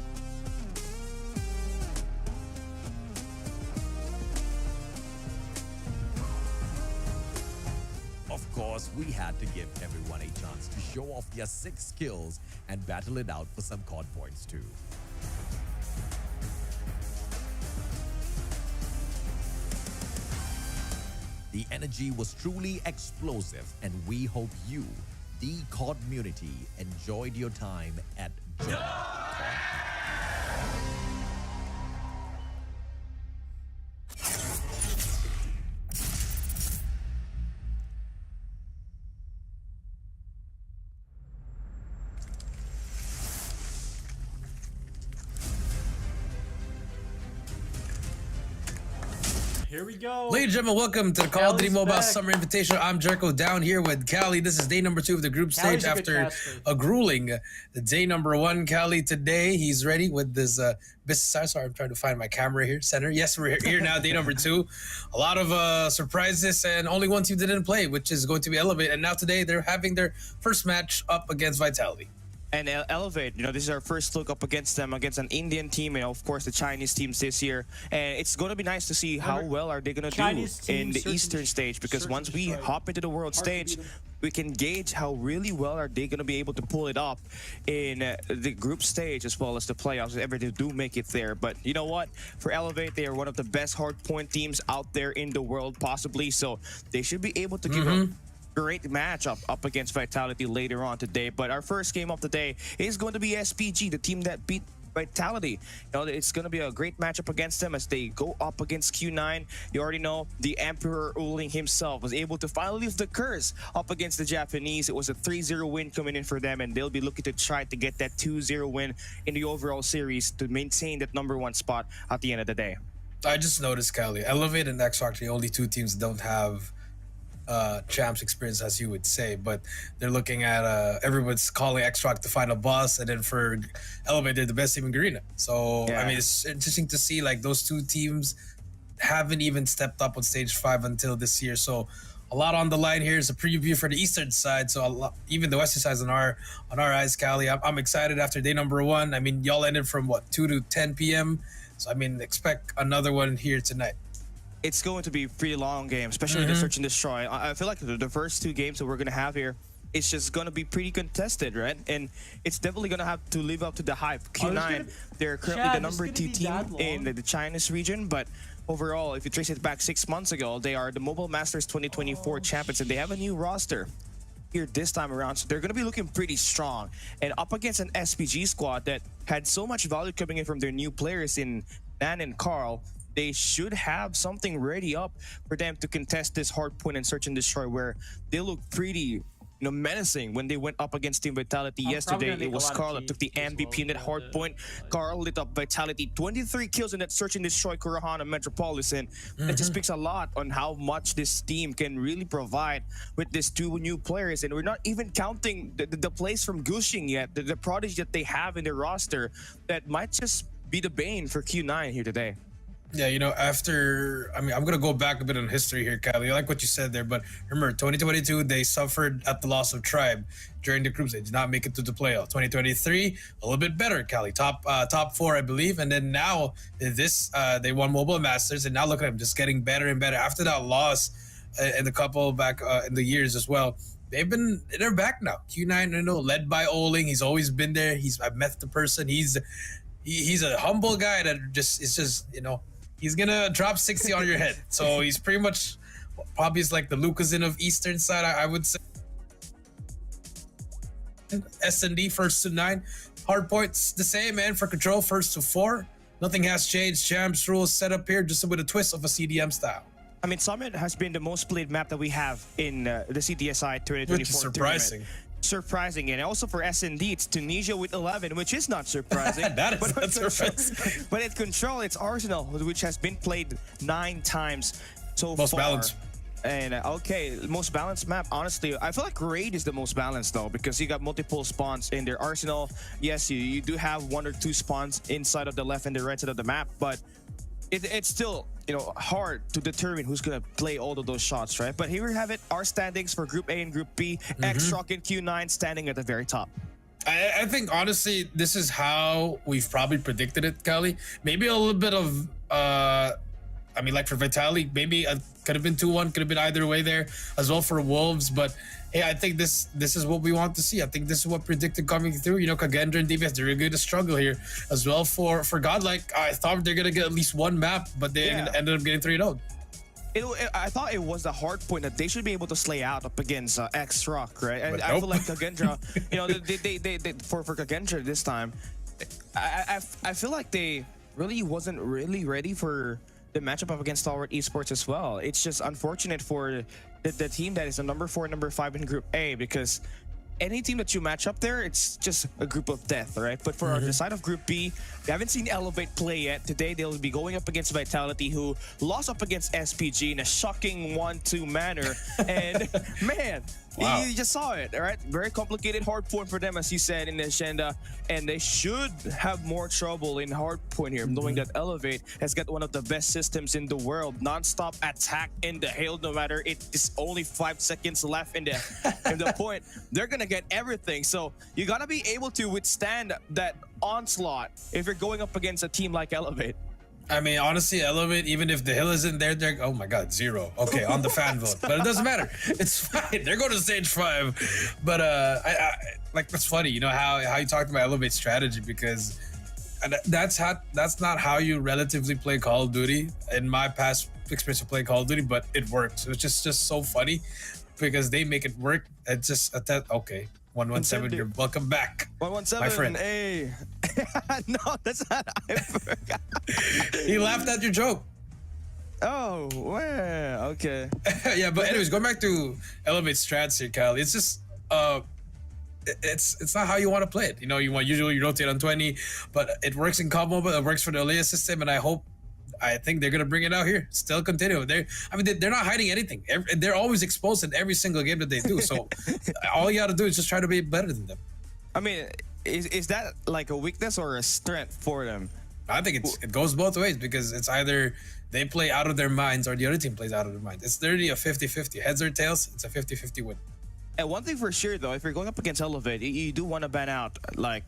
Of course, we had to give everyone a chance to show off their 6 skills and battle it out for some COD points too. The energy was truly explosive, and we hope you, the COD community, enjoyed your time at Jump COD. Here we go. Ladies and gentlemen, welcome to the Call of Duty Callie's Mobile back. Summer Invitational. I'm Jericho, down here with Callie. This is day number 2 of the group stage Callie's a good after caster. a grueling day number 1. Callie today, he's ready with this business. Sorry, I'm trying to find my camera here. Center. Yes, we're here now, day number 2. A lot of surprises, and only one team that didn't play, which is going to be Elevate. And now today, they're having their first match up against Vitality. And Elevate, this is our first look up against them, against an Indian team, and of course the Chinese teams this year. And it's going to be nice to see how well are they going to do in the Eastern stage, because once we hop into the world stage, we can gauge how really well are they going to be able to pull it up in the group stage as well as the playoffs, if they do make it there. But you know what? For Elevate, they are one of the best hardpoint teams out there in the world, possibly. So they should be able to give up great matchup up against Vitality later on today. But our first game of the day is going to be SPG, the team that beat Vitality. It's going to be a great matchup against them as they go up against Q9. You already know the Emperor Uling himself was able to finally lift the curse up against the Japanese. It was a 3-0 win coming in for them, and they'll be looking to try to get that 2-0 win in the overall series to maintain that number 1 spot at the end of the day. I just noticed, Callie, Elevate and X Factor, the only 2 teams that don't have champs experience, as you would say, but they're looking at everyone's calling X-Track the final boss, and then for Elevate, they're the best team in Garena. So I mean, it's interesting to see like those 2 teams haven't even stepped up on stage 5 until this year. So a lot on the line here. Is a preview for the Eastern side, so a lot, even the Western side on our eyes, Callie. I'm excited after day number 1. I mean, y'all ended from 2 to 10 p.m. So I mean, expect another one here tonight. It's going to be a pretty long game, especially the Search and Destroy. I feel like the first 2 games that we're going to have here, it's just going to be pretty contested, right? And it's definitely going to have to live up to the hype. Q9, they're currently the number 2 team in the Chinese region, but overall, if you trace it back 6 months ago, they are the Mobile Masters 2024 champions, and they have a new roster here this time around, so they're going to be looking pretty strong. And up against an SPG squad that had so much value coming in from their new players in Nan and Carl, they should have something ready up for them to contest this hardpoint and Search and Destroy, where they look pretty menacing when they went up against Team Vitality yesterday. It was Carl that took the MVP in that hardpoint. Carl lit up Vitality, 23 kills in that Search and Destroy Kurahana Metropolis, and that just speaks a lot on how much this team can really provide with these 2 new players. And we're not even counting the plays from Gushing yet, the prodigy that they have in their roster that might just be the bane for Q9 here today. Yeah, I'm going to go back a bit on history here, Callie. I like what you said there, but remember, 2022, they suffered at the loss of Tribe during the groups. They did not make it to the playoff. 2023, a little bit better, Callie. Top 4, I believe. And then now, they won Mobile Masters, and now look at them, just getting better and better. After that loss in the couple back in the years as well, they're back now. Q9, led by Oling. He's always been there. I've met the person. he's a humble guy that just is just, he's gonna drop 60 on your head. So he's pretty much probably is like the Lucas of Eastern side, I would say. S&D first to 9. Hard points the same, man. For control first to 4. Nothing has changed. Champs rules set up here just with a twist of a CDM style. I mean, Summit has been the most played map that we have in the CTSI 2024. Which is surprising. Surprising. And also for S&D, it's Tunisia with 11, which is not surprising. That is not surprising. But in control, it's Arsenal, which has been played 9 times so most far. Balanced. And okay, most balanced map. Honestly, I feel like Raid is the most balanced though, because you got multiple spawns in their Arsenal. Yes, you do have 1 or 2 spawns inside of the left and the right side of the map, but it's still hard to determine who's gonna play all of those shots, right? But here we have it. Our standings for Group A and Group B. X-Rock and Q9 standing at the very top. I think honestly, this is how we've probably predicted it, Kali. Maybe a little bit of like for Vitality, maybe could have been 2-1, could have been either way there as well for Wolves. But hey, I think this is what we want to see. I think this is what predicted coming through. Kagendra and DBS, they're going to struggle here as well. For Godlike, I thought they're going to get at least 1 map, but they ended up getting 3-0. I thought it was the hard point that they should be able to slay out up against X-Rock, right? And But I nope. feel like Kagendra, they for Kagendra this time, I feel like they really wasn't really ready for the matchup up against Stalwart Esports as well. It's just unfortunate for the team that is the number 4, number 5 in Group A, because any team that you match up there, it's just a group of death, right? But for the side of Group B, we haven't seen Elevate play yet. Today, they'll be going up against Vitality, who lost up against SPG in a shocking 1-2 manner. And man, wow. you just saw it, all right? Very complicated hard point for them, as you said in the agenda. And they should have more trouble in hard point here, knowing that Elevate has got one of the best systems in the world. Non-stop attack in the hail, no matter it is only 5 seconds left in the point. They're gonna get everything. So you gotta be able to withstand that onslaught if you're going up against a team like Elevate. I mean, honestly, Elevate, even if the hill isn't there, they're, oh my God, 0. Okay, on the fan vote. But it doesn't matter. It's fine. They're going to stage 5. But I that's funny, how you talked about Elevate strategy, because that's not how you relatively play Call of Duty in my past experience of playing Call of Duty, but it works. It's just so funny because they make it work. It's just okay. 117, you're welcome back. 117, my friend. Hey. No, that's not. I forgot. He laughed at your joke. Oh, well, okay. Yeah, but anyways, going back to Elevate strats here, Kyle. It's just it's not how you want to play it. You usually you rotate on 20, but it works in combo, but it works for the Alea system, and I think they're gonna bring it out here. Still continue. They're not hiding anything. They're always exposed in every single game that they do. So all you got to do is just try to be better than them. I mean, is that like a weakness or a strength for them? I think it goes both ways, because it's either they play out of their minds or the other team plays out of their minds. It's literally a 50-50. Heads or tails, it's a 50-50 win. And one thing for sure, though, if you're going up against Elevate, you do want to ban out like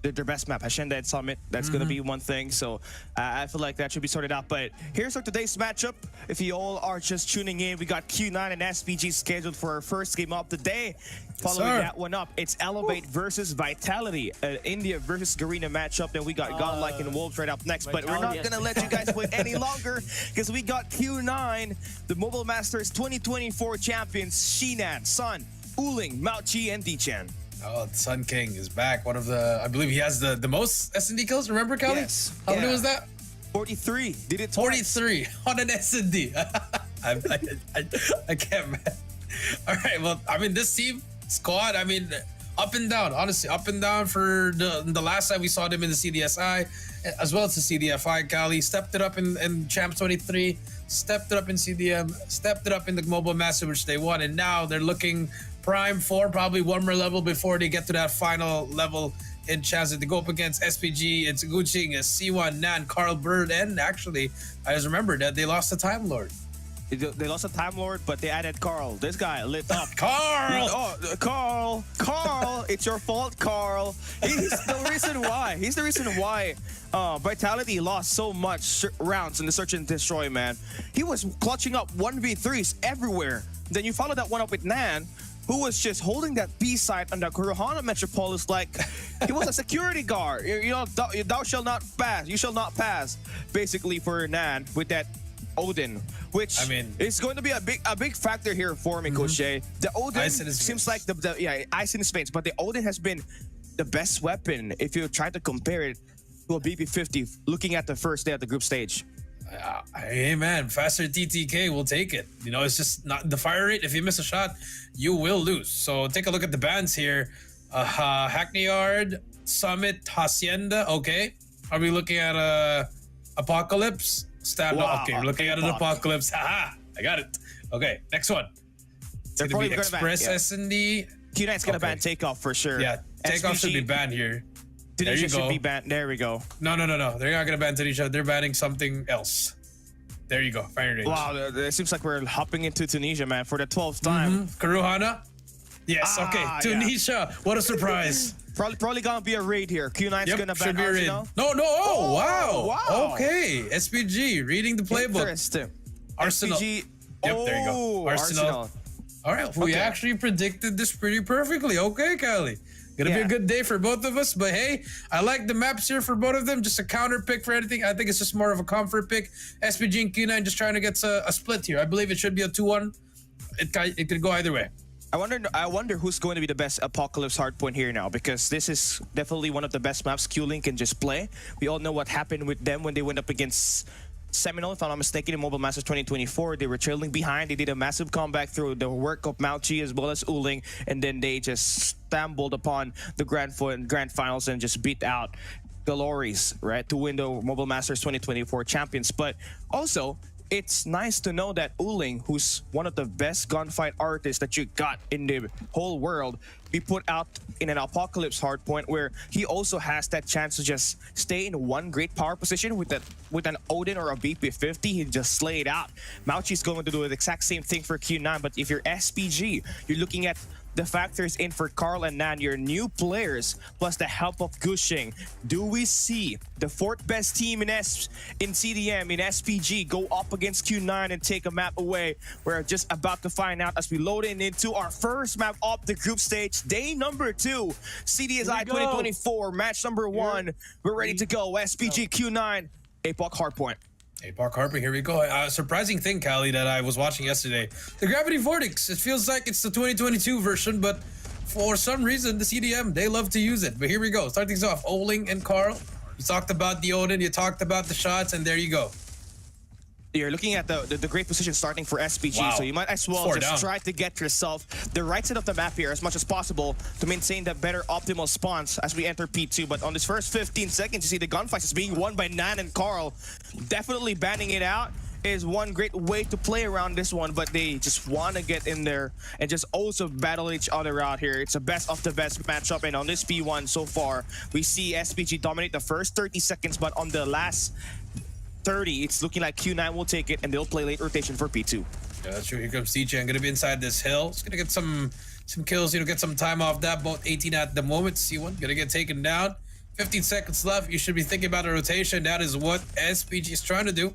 their best map, Hacienda and Summit. That's going to be one thing. So I feel like that should be sorted out. But here's our today's matchup. If you all are just tuning in, we got Q9 and SPG scheduled for our first game of the day. Following that one up, it's Elevate versus Vitality, India versus Garena matchup. Then we got Godlike and Wolves right up next. But we're not going to let you guys wait any longer, because we got Q9, the Mobile Masters 2024 champions, Shinan, Sun, Uling, Mao-Chi, and D-Chan. Oh, the Sun King is back. One of the, I believe he has the most S&D kills. Remember, Kelly? Yes. How many was that? 43. Did it 43 on an S&D. I can't, man. All right, well, I mean, this team, squad, I mean, up and down, honestly, up and down. For the last time we saw them in the CDSI, as well as the CDFI, Cali stepped it up in Champs 23, stepped it up in CDM, stepped it up in the Mobile Master, which they won, and now they're looking prime for probably one more level before they get to that final level in Champs. They go up against SPG, it's Gucci, C1, Nan, Carl Bird, and actually, I just remembered that they lost the Time Lord. They lost a Time Lord, but they added Carl. This guy lit up. Carl! Oh, Carl! It's your fault, Carl. He's the reason why. He's the reason why Vitality lost so much rounds in the Search and Destroy, man. He was clutching up 1v3s everywhere. Then you follow that one up with Nan. who was just holding that B site on the Kurohana Metropolis like he was a security guard. You know, thou shall not pass. You shall not pass. Basically for Nan with that Odin, which I mean, is going to be a big factor here for me, Coach Jay. The Odin Ice in his seems veins. like the ice in his veins, but the Odin has been the best weapon if you try to compare it to a BP50 looking at the first day of the group stage. Hey man, faster TTK will take it. You know, it's just not the fire rate. If you miss a shot, you will lose. So take a look at the bans here. Hackney Yard, Summit, Hacienda. Okay, are we looking at Apocalypse? Wow, Okay, we're looking at an Apocalypse. Haha, I got it. Okay, next one. It's They're gonna be probably gonna ban, Express yeah. S&D. Q9's gonna Okay. ban Takeoff for sure. Yeah, Takeoff should be SPG banned here. There Tunisia you should go. be banned. There we go. No. They're not gonna ban Tunisia. They're banning something else. There you go. Firing range. Wow, it seems like we're hopping into Tunisia, man, for the 12th time. Kuruhana. Yes. Okay. yeah. Tunisia. What a surprise. Probably gonna be a raid here. Q9's gonna ban should be a raid. Arsenal. No. Oh, wow. wow. Okay. SPG reading the playbook. Interesting. Arsenal. SPG. Yep. There you go. Oh, Arsenal. All right. We Okay. actually predicted this pretty perfectly. Okay, Kylie. Gonna be Yeah. a good day for both of us, but hey, I like the maps here for both of them. Just a counter pick for anything. I think it's just more of a comfort pick. SPG and Q9 just trying to get a split here. I believe it should be a 2-1. It could go either way. I wonder who's going to be the best Apocalypse hardpoint here now, because this is definitely one of the best maps Q-Link can just play. We all know what happened with them when they went up against Seminole, if I'm not mistaken, in Mobile Masters 2024. They were trailing behind. They did a massive comeback through the work of Mauchi as well as Uling, and then they just stumbled upon the grand finals and just beat out Glories, right, to win the Mobile Masters 2024 champions. But also, it's nice to know that Uling, who's one of the best gunfight artists that you got in the whole world, be put out in an Apocalypse hardpoint where he also has that chance to just stay in one great power position with an Odin or a BP50. He just slay it out. Mauchi's going to do the exact same thing for Q9, but if you're SPG, you're looking at the factors in for Carl and Nan, your new players, plus the help of Gushing. Do we see the fourth best team in CDM, in SPG, go up against Q9 and take a map away? We're just about to find out as we load in into our first map of the group stage, day number 2, CDSI 2024, match number 1. We're ready to go. SPG Q9, APOC hardpoint. Hey, Park Harper, here we go. Surprising thing, Callie, that I was watching yesterday. The Gravity Vortex. It feels like it's the 2022 version, but for some reason, the CDM, they love to use it. But here we go. Start things off. Oling and Carl. You talked about the Odin, you talked about the shots, and there you go. You're looking at the great position starting for SPG, Wow. so you might as well 4 just down. try to get yourself the right side of the map here as much as possible to maintain the better optimal spawns as we enter P2. But on this first 15 seconds, you see the gunfights is being won by Nan and Carl. Definitely banning it out is one great way to play around this one, but they just want to get in there and just also battle each other out here. It's a best of the best matchup, and on this P1 so far, we see SPG dominate the first 30 seconds, but on the last 30, it's looking like Q9 will take it and they'll play late rotation for P2. Yeah, that's true. Here comes DJ. I'm gonna be inside this hill. It's gonna get some kills, get some time off that. Both 18 at the moment. C1 gonna get taken down. 15 seconds left. You should be thinking about a rotation. That is what SPG is trying to do.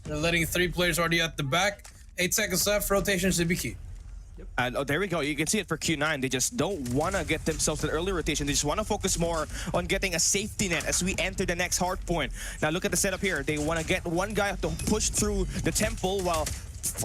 They're letting 3 players already at the back. 8 seconds left. Rotation should be key. And there we go. You can see it for Q9. They just don't want to get themselves an early rotation. They just want to focus more on getting a safety net as we enter the next hard point. Now look at the setup here. They want to get one guy to push through the temple while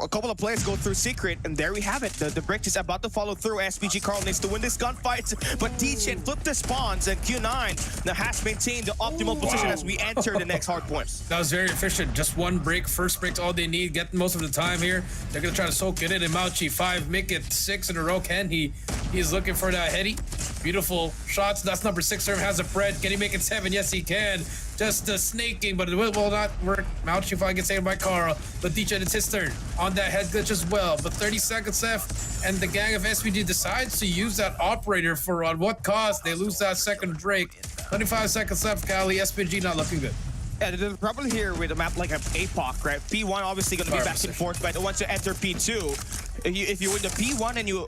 a couple of players go through secret, and there we have it. The brick is about to follow through. SPG Carl needs to win this gunfight, but DJ flipped the spawns, and Q9 now has maintained the optimal position as we enter the next hard point. That was very efficient. Just one break. First break's all they need. Get most of the time here. They're gonna try to soak it in. And Mauchi 5, make it 6 in a row. Can he? He's looking for that heady. Beautiful shots. That's number 6. Serve has a bread. Can he make it 7? Yes, he can. Just snaking, but it will not work. Mauchi 5 gets saved by Carl. But DJ, it's his turn on that head glitch as well. But 30 seconds left, and the gang of SPG decides to use that operator for on what cost? They lose that second break. 25 seconds left, Cali. SPG not looking good. Yeah, the problem here with a map like an APOC, right? P1 obviously going to be back and forth, but once you enter P2, if you win the P1 and you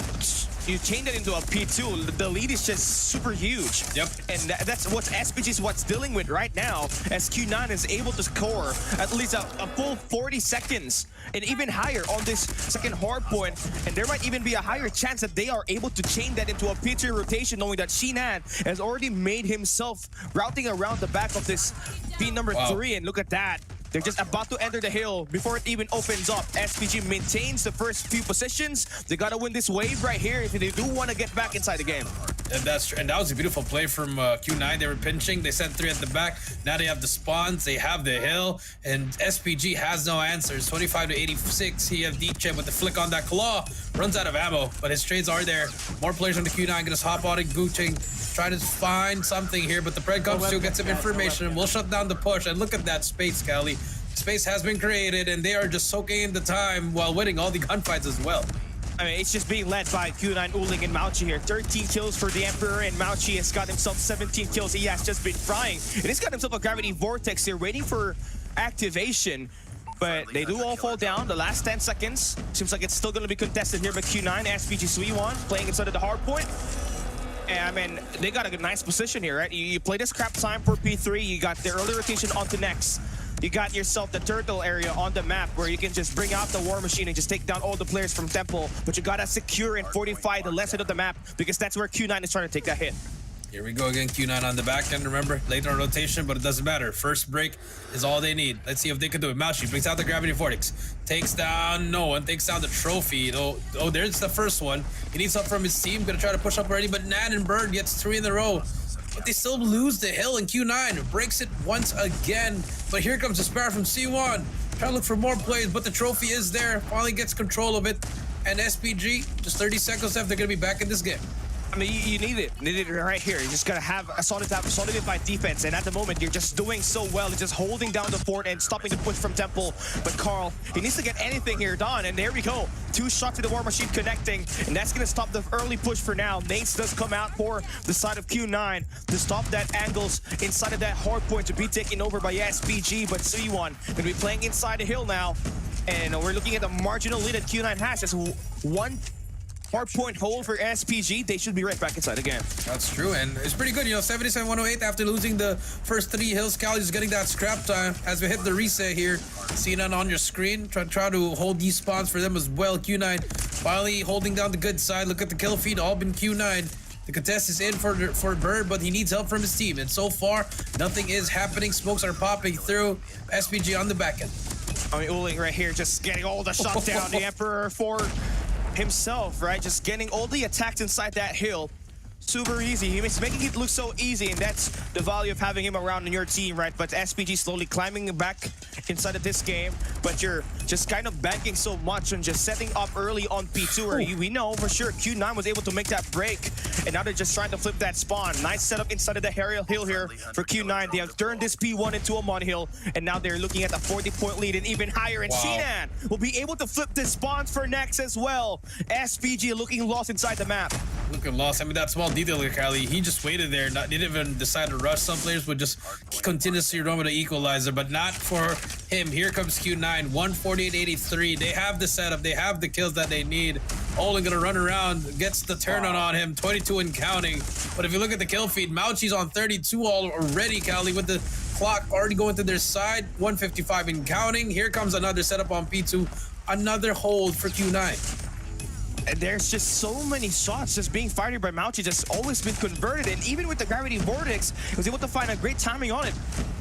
change that into a P2, the lead is just super huge. Yep. And that's what SPG is what's dealing with right now, as Q9 is able to score at least a full 40 seconds and even higher on this second hard point. And there might even be a higher chance that they are able to change that into a P2 rotation, knowing that Shinan has already made himself routing around the back of this P number 3. And look at that. They're just about to enter the hill before it even opens up. SPG maintains the first few positions. They gotta win this wave right here if they do want to get back inside the game. And that's true. And that was a beautiful play from Q9. They were pinching. They sent 3 at the back. Now they have the spawns. They have the hill. And SPG has no answers. 25 to 86. He has D-Chip with the flick on that claw. Runs out of ammo, but his trades are there. More players on the Q9 gonna hop on and gooching. Trying to find something here, but the Pred comes to get some information. We'll shut down the push. And look at that space, Cali. Space has been created, and they are just soaking in the time while winning all the gunfights as well. I mean, it's just being led by Q9, Uling, and Mauchi here. 13 kills for the Emperor, and Mauchi has got himself 17 kills. He has just been frying. And he's got himself a Gravity Vortex here, waiting for activation. But they do all fall down. The last 10 seconds. Seems like it's still going to be contested here by Q9. SPG Suiwon playing inside of the hard point. And I mean, they got a nice position here, right? You play this crap time for P3. You got the early rotation onto next. You got yourself the turtle area on the map where you can just bring out the war machine and just take down all the players from Temple. But you gotta secure and fortify the left side of the map because that's where Q9 is trying to take that hit. Here we go again, Q9 on the back end. Remember, later on rotation, but it doesn't matter. First break is all they need. Let's see if they can do it. Mauchi brings out the Gravity Vortex. Takes down no one. Takes down the trophy. Oh, there's the first one. He needs help from his team. Gonna try to push up already, but Nan and Bird gets 3 in a row. But they still lose the hill, and Q9 breaks it once again. But here comes the spare from C1. Trying to look for more plays, but the trophy is there. Finally gets control of it. And SPG, just 30 seconds left. They're going to be back in this game. I mean, you need it. You need it right here. You just gotta have a solidified defense. And at the moment, you're just doing so well. You're just holding down the fort and stopping the push from Temple. But Carl, he needs to get anything here done. And there we go. 2 shots to the war machine connecting. And that's gonna stop the early push for now. Nates does come out for the side of Q9 to stop that angles inside of that hard point to be taken over by SPG. But Suiwon gonna be playing inside the hill now. And we're looking at the marginal lead that Q9 has. Just 1 hard point hold for SPG. They should be right back inside the game. That's true, and it's pretty good. 77-108 after losing the first 3 hills. Cali is getting that scrap time as we hit the reset here. Seeing that on your screen. Try to hold these spawns for them as well. Q9 finally holding down the good side. Look at the kill feed, all been Q9. The contest is in for Bird, but he needs help from his team. And so far, nothing is happening. Smokes are popping through. SPG on the back end. I mean, Uling right here just getting all the shots down. The Emperor for himself, right? Just getting all the attacks inside that hill. Super easy. He's making it look so easy, and that's the value of having him around in your team, right? But SPG slowly climbing back inside of this game, but you're just kind of banking so much on just setting up early on P2, where we know for sure Q9 was able to make that break, and now they're just trying to flip that spawn. Nice setup inside of the hill here for Q9. They have turned this P1 into a mod hill, and now they're looking at a 40-point lead and even higher, and Shinan will be able to flip this spawns for next as well. SPG looking lost inside the map. Looking lost. I mean, that small detail here, Cali. He just waited there. Didn't even decide to rush. Some players would just continuously run with the equalizer, but not for him. Here comes Q9, 148-83. They have the setup. They have the kills that they need. Olin gonna run around, gets the turn on him, 22 and counting. But if you look at the kill feed, Mauchi's on 32 already, Cali, with the clock already going to their side, 155 and counting. Here comes another setup on P2. Another hold for Q9. And there's just so many shots just being fired by Mauchi, just always been converted. And even with the Gravity Vortex, he was able to find a great timing on it.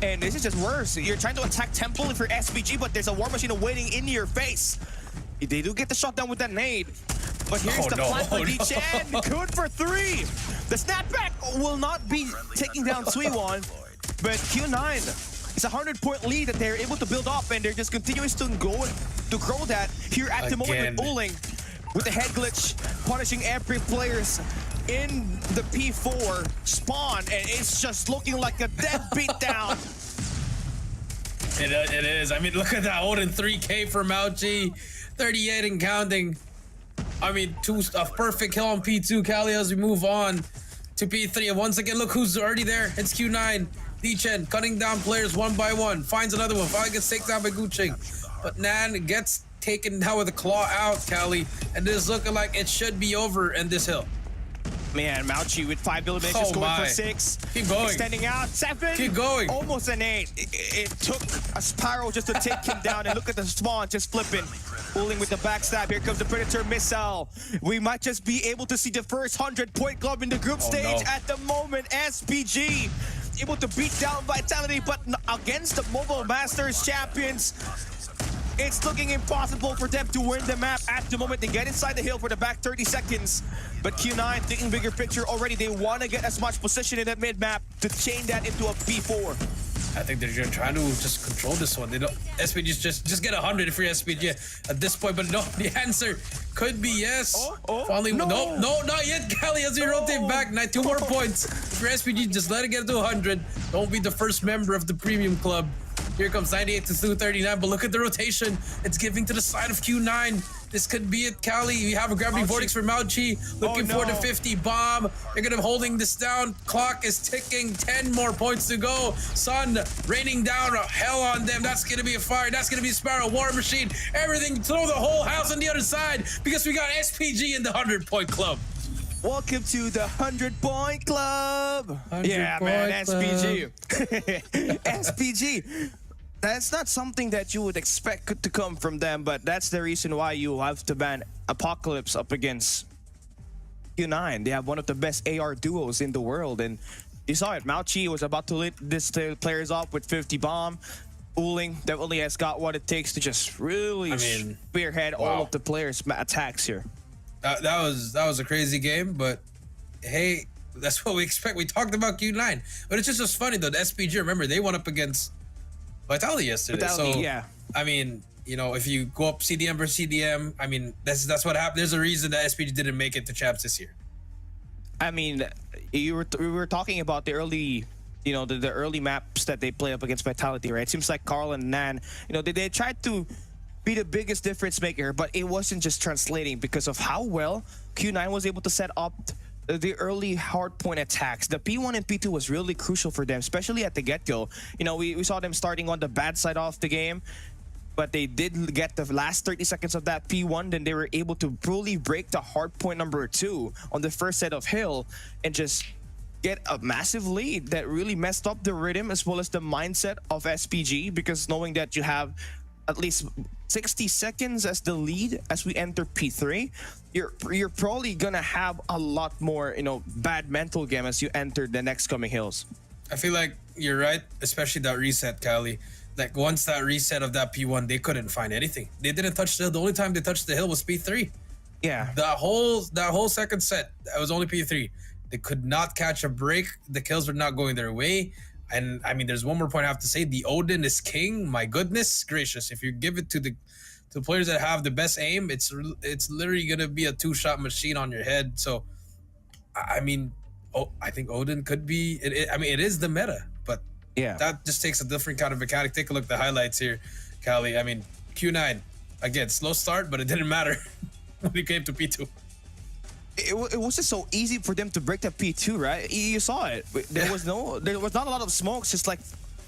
And this is just worse. You're trying to attack Temple for SPG, but there's a war machine waiting in your face. They do get the shot down with that nade. But here's the plan for D-Chan. Good for 3. The snapback will not be taking down Suiwon, but Q9, it's a 100-point lead that they're able to build up, and they're just continuing to grow that here at the moment with Uling. With the head glitch, punishing every players in the P4 spawn, and it's just looking like a dead beatdown. It is. I mean, look at that. Odin 3K for Mauchi, 38 and counting. I mean, a perfect kill on P2, Cali, as we move on to P3. And once again, look who's already there. It's Q9. D-Chen cutting down players one by one. Finds another one. Finally gets taken down by Guching. But Nan gets taken now with the claw out, Cali, and this is looking like it should be over in this hill. Man, Mauchi with 5 eliminations going for 6. Keep going. Extending out 7. Keep going. Almost an 8. It took a spiral just to take him down. And look at the spawn just flipping. Pulling with the backstab. Here comes the Predator missile. We might just be able to see the first 100-point club in the group stage at the moment. SPG able to beat down Vitality, but against the Mobile Masters champions, it's looking impossible for them to win the map at the moment. They get inside the hill for the back 30 seconds. But Q9 thinking bigger picture already. They want to get as much position in that mid-map to chain that into a P4. I think they're trying to just control this one. They don't. SPG just get 100 if you're SPG at this point. But no, the answer could be yes. Finally, no, not yet. Cali as we rotate back. 2 more points. If you're SPG, just let it get to 100. Don't be the first member of the premium club. Here comes 98 to 239, but look at the rotation. It's giving to the side of Q9. This could be it, Cali. You have a gravity vortex for Mauchi. Looking for the 50 bomb. They're gonna be holding this down. Clock is ticking. 10 more points to go. Sun raining down hell on them. That's gonna be a fire. That's gonna be a Sparrow. War Machine. Everything. Throw the whole house on the other side because we got SPG in the 100-point club. Welcome to the 100-point club. 100 yeah, man, SPG. SPG. That's not something that you would expect to come from them, but that's the reason why you have to ban Apocalypse up against Q9. They have one of the best AR duos in the world, and you saw it. Mauchi was about to lit this players off with 50 bomb. Uling definitely has got what it takes to just really spearhead all of the players' attacks here. That was a crazy game, but hey, that's what we expect. We talked about Q9, but it's just funny though. The SPG, remember, they went up against Vitality yesterday. Yeah. I mean, you know, if you go up CDM versus CDM, I mean, that's what happened. There's a reason that SPG didn't make it to champs this year. I mean, we were talking about the early, you know, the early maps that they play up against Vitality, right? It seems like Carl and Nan, you know, they tried to be the biggest difference maker, but it wasn't just translating because of how well Q9 was able to set up the early hardpoint attacks. The P1 and P2 was really crucial for them, especially at the get-go. You know, we saw them starting on the bad side of the game, but they did get the last 30 seconds of that P1, then they were able to really break the hardpoint number 2 on the first set of hill and just get a massive lead that really messed up the rhythm as well as the mindset of SPG, because knowing that you have at least 60 seconds as the lead as we enter P3, you're probably gonna have a lot more, you know, bad mental game as you enter the next coming hills. I feel like you're right, especially that reset, Cali. Like once that reset of that P1, they couldn't find anything. They didn't touch the hill. The only time they touched the hill was P3. Yeah. That whole second set, that was only P3. They could not catch a break. The kills were not going their way. And I mean, there's one more point I have to say. The Odin is king. My goodness gracious. If you give it to the players that have the best aim, it's literally going to be a 2-shot machine on your head. So, I mean, I think Odin could be, I mean, it is the meta, but yeah, that just takes a different kind of mechanic. Take a look at the highlights here, Cali. I mean, Q9, again, slow start, but it didn't matter when it came to P2. It was just so easy for them to break that P2, right? You saw it. There was not a lot of smokes. Just like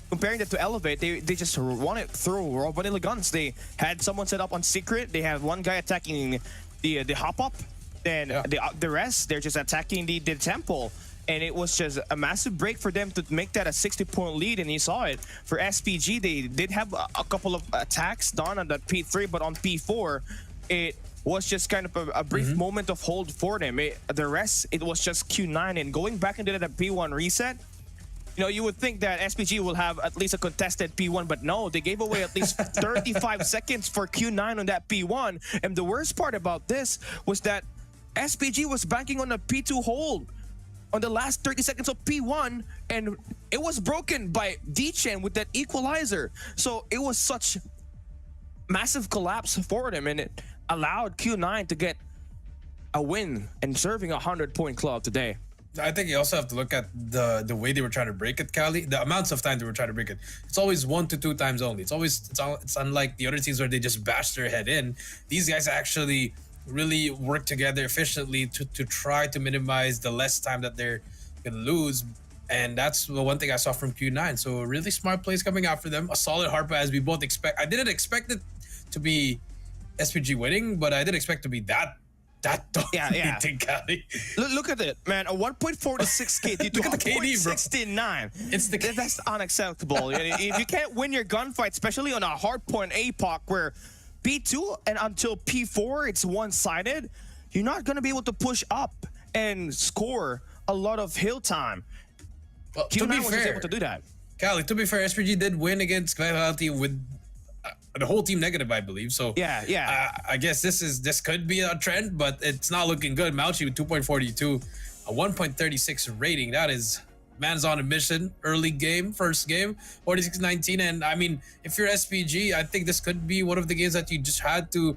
comparing that to Elevate, they just wanted through raw vanilla guns. They had someone set up on secret. They have one guy attacking the hop up. Then the rest, they're just attacking the temple. And it was just a massive break for them to make that a 60-point lead. And you saw it for SPG. They did have a couple of attacks done on that P3, but on P4, it was just kind of a brief moment of hold for them. The rest, it was just Q9. And going back into that P1 reset, you know, you would think that SPG will have at least a contested P1, but no, they gave away at least 35 seconds for Q9 on that P1. And the worst part about this was that SPG was banking on a P2 hold on the last 30 seconds of P1, and it was broken by D-Chen with that equalizer. So it was such massive collapse for them, and it allowed Q9 to get a win and serving a 100-point club today. I think you also have to look at the way they were trying to break it, Cali. The amounts of time they were trying to break it. It's always 1 to 2 times only. It's unlike the other teams where they just bash their head in. These guys actually really work together efficiently to try to minimize the less time that they're gonna lose. And that's the one thing I saw from Q9. So really smart plays coming out for them. A solid Harpa as we both expect. I didn't expect it to be SPG winning, but I didn't expect to be that dominating, Cali. Look at it, man. A 1.46 KD to Look at the KD, bro. 1.69. It's the That's unacceptable. If you can't win your gunfight, especially on a hardpoint APOC where P2 and until P4 it's one-sided, you're not going to be able to push up and score a lot of hill time. Well, Q9 to be was fair, able to do that. Cali, to be fair, SPG did win against Vitality with the whole team negative, I believe. So yeah. I guess this could be a trend, but it's not looking good. Mauchi with 2.42, a 1.36 rating. That is man's on a mission. Early game, first game, 46-19. And I mean, if you're SPG, I think this could be one of the games that you just had to,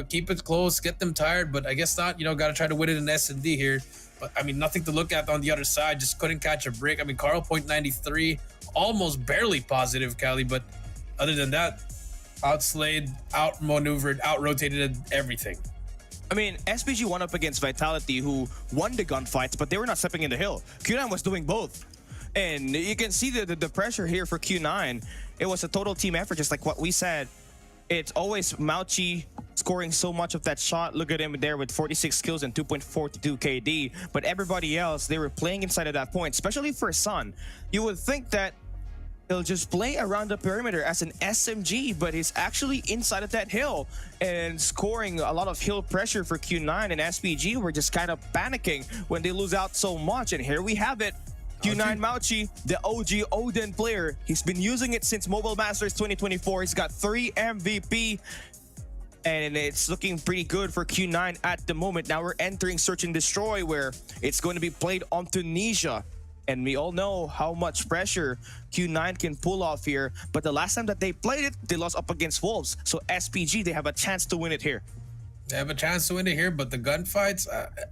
keep it close, get them tired. But I guess not. Got to try to win it in S&D here. But I mean, nothing to look at on the other side. Just couldn't catch a break. I mean, Carl 0.93, almost barely positive, Cali. But other than that, outslayed, outmaneuvered, outrotated everything. I mean, SPG won up against Vitality, who won the gunfights, but they were not stepping in the hill. Q9 was doing both. And you can see the pressure here for Q9. It was a total team effort, just like what we said. It's always Mauchi scoring so much of that shot. Look at him there with 46 kills and 2.42 KD. But everybody else, they were playing inside of that point, especially for Sun. You would think that he'll just play around the perimeter as an SMG, but he's actually inside of that hill and scoring a lot of hill pressure for Q9 and SPG. We're just kind of panicking when they lose out so much. And here we have it. Q9 Mauchi, the OG Odin player. He's been using it since Mobile Masters 2024. He's got 3 MVP. And it's looking pretty good for Q9 at the moment. Now we're entering Search and Destroy, where it's going to be played on Tunisia. And we all know how much pressure Q9 can pull off here. But the last time that they played it, they lost up against Wolves. So SPG, they have a chance to win it here. They have a chance to win it here, but the gunfights,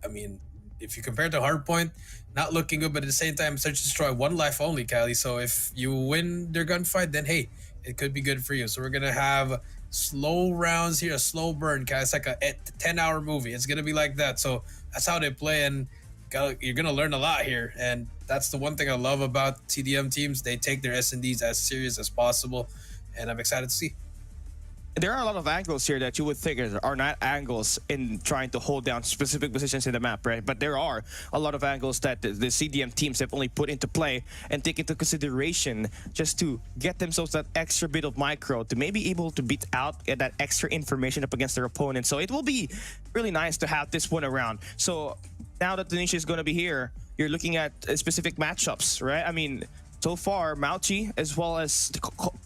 I mean, if you compare to Hardpoint, not looking good, but at the same time, Search and Destroy, 1 life only, Cali. So if you win their gunfight, then hey, it could be good for you. So we're going to have slow rounds here, a slow burn, Cali. It's like a 10-hour movie. It's going to be like that. So that's how they play, and you're going to learn a lot here. And that's the one thing I love about TDM teams. They take their S&Ds as serious as possible, and I'm excited to see. There are a lot of angles here that you would think are not angles in trying to hold down specific positions in the map, right? But there are a lot of angles that the CDM teams have only put into play and take into consideration just to get themselves that extra bit of micro to maybe able to beat out that extra information up against their opponent. So it will be really nice to have this one around. So now that Tunisia is going to be here, you're looking at specific matchups, right? I mean, so far, Mauchi as well as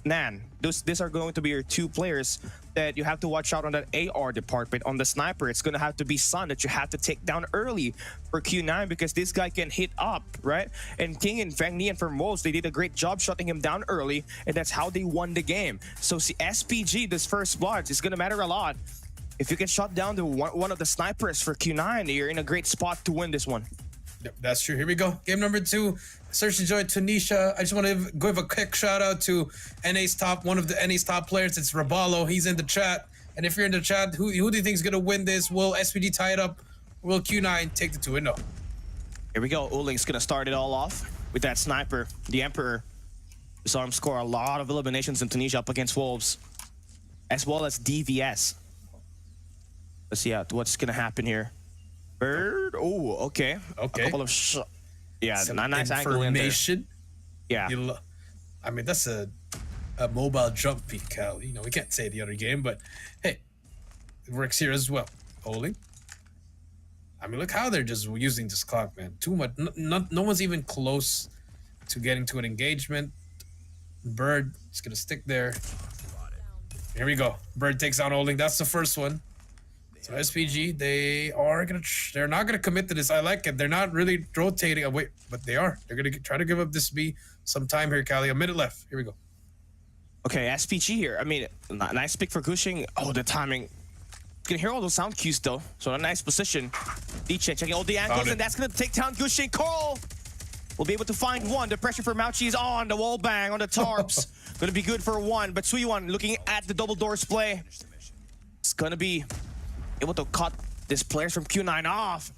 Nan, these are going to be your 2 players that you have to watch out on that AR department. On the sniper, it's going to have to be Sun that you have to take down early for Q9 because this guy can hit up, right? And King and Fang Nian from Wolves, they did a great job shutting him down early, and that's how they won the game. So see, SPG, this first blood, is going to matter a lot. If you can shut down one of the snipers for Q9, you're in a great spot to win this one. Yep, that's true. Here we go. Game number 2. Search and Destroy Tunisia. I just want to give a quick shout out to one of the NA's top players. It's Rabalo. He's in the chat. And if you're in the chat, who do you think is going to win this? Will SPG tie it up? Will Q9 take the 2-0? Here we go. Uling's going to start it all off with that sniper, the Emperor. We saw him score a lot of eliminations in Tunisia up against Wolves, as well as DVS. Let's see what's going to happen here. Bird. Oh, okay. A couple of some nice angle in there. Yeah. I mean, that's a mobile jump peek, Cal. We can't say the other game, but hey, it works here as well. Holding. I mean, look how they're just using this clock, man. Too much. No one's even close to getting to an engagement. Bird is going to stick there. Here we go. Bird takes out Holding. That's the first one. So SPG, they're not gonna commit to this. I like it. They're not really rotating away, but they are. They're gonna try to give up this B some time here, Cali. A minute left. Here we go. Okay, SPG here. I mean, nice pick for Gushing. Oh, the timing. You can hear all those sound cues though. So a nice position. DJ checking all the angles, and that's gonna take down Gushing. Carl will be able to find one. The pressure for Mauchi is on. The wall bang on the tarps. Gonna be good for 1. But Suiwon looking at the double doors play. It's gonna be able to cut this players from Q9 off.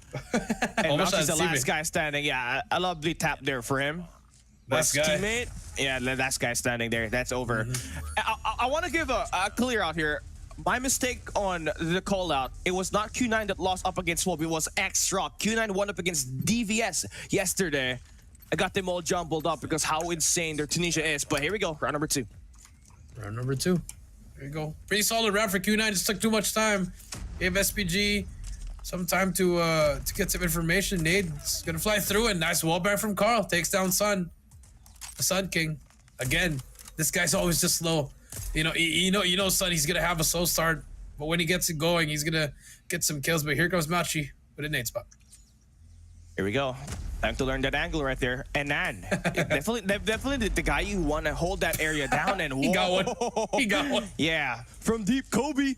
And Mauchi's the last guy standing. Yeah, a lovely tap there for him. Last guy. Teammate. Yeah, last guy standing there. That's over. I want to give a clear out here. my mistake on the call out. It was not Q9 that lost up against Swob. It was X-Rock. Q9 won up against DVS yesterday. I got them all jumbled up because how insane their Tunisia is. But here we go, round number 2. Round number 2. There you go. Pretty solid round for Q9. Just took too much time. Gave SPG some time to get some information. Nade's gonna fly through it. Nice wallbang from Carl. Takes down Sun. The Sun King. Again, this guy's always just slow. You know, Sun, he's gonna have a slow start, but when he gets it going, he's gonna get some kills. But here comes Machi with a nade spot. Here we go. Time to learn that angle right there. And Nan, definitely the guy you want to hold that area down and He got one. He got one. Yeah, from deep Kobe.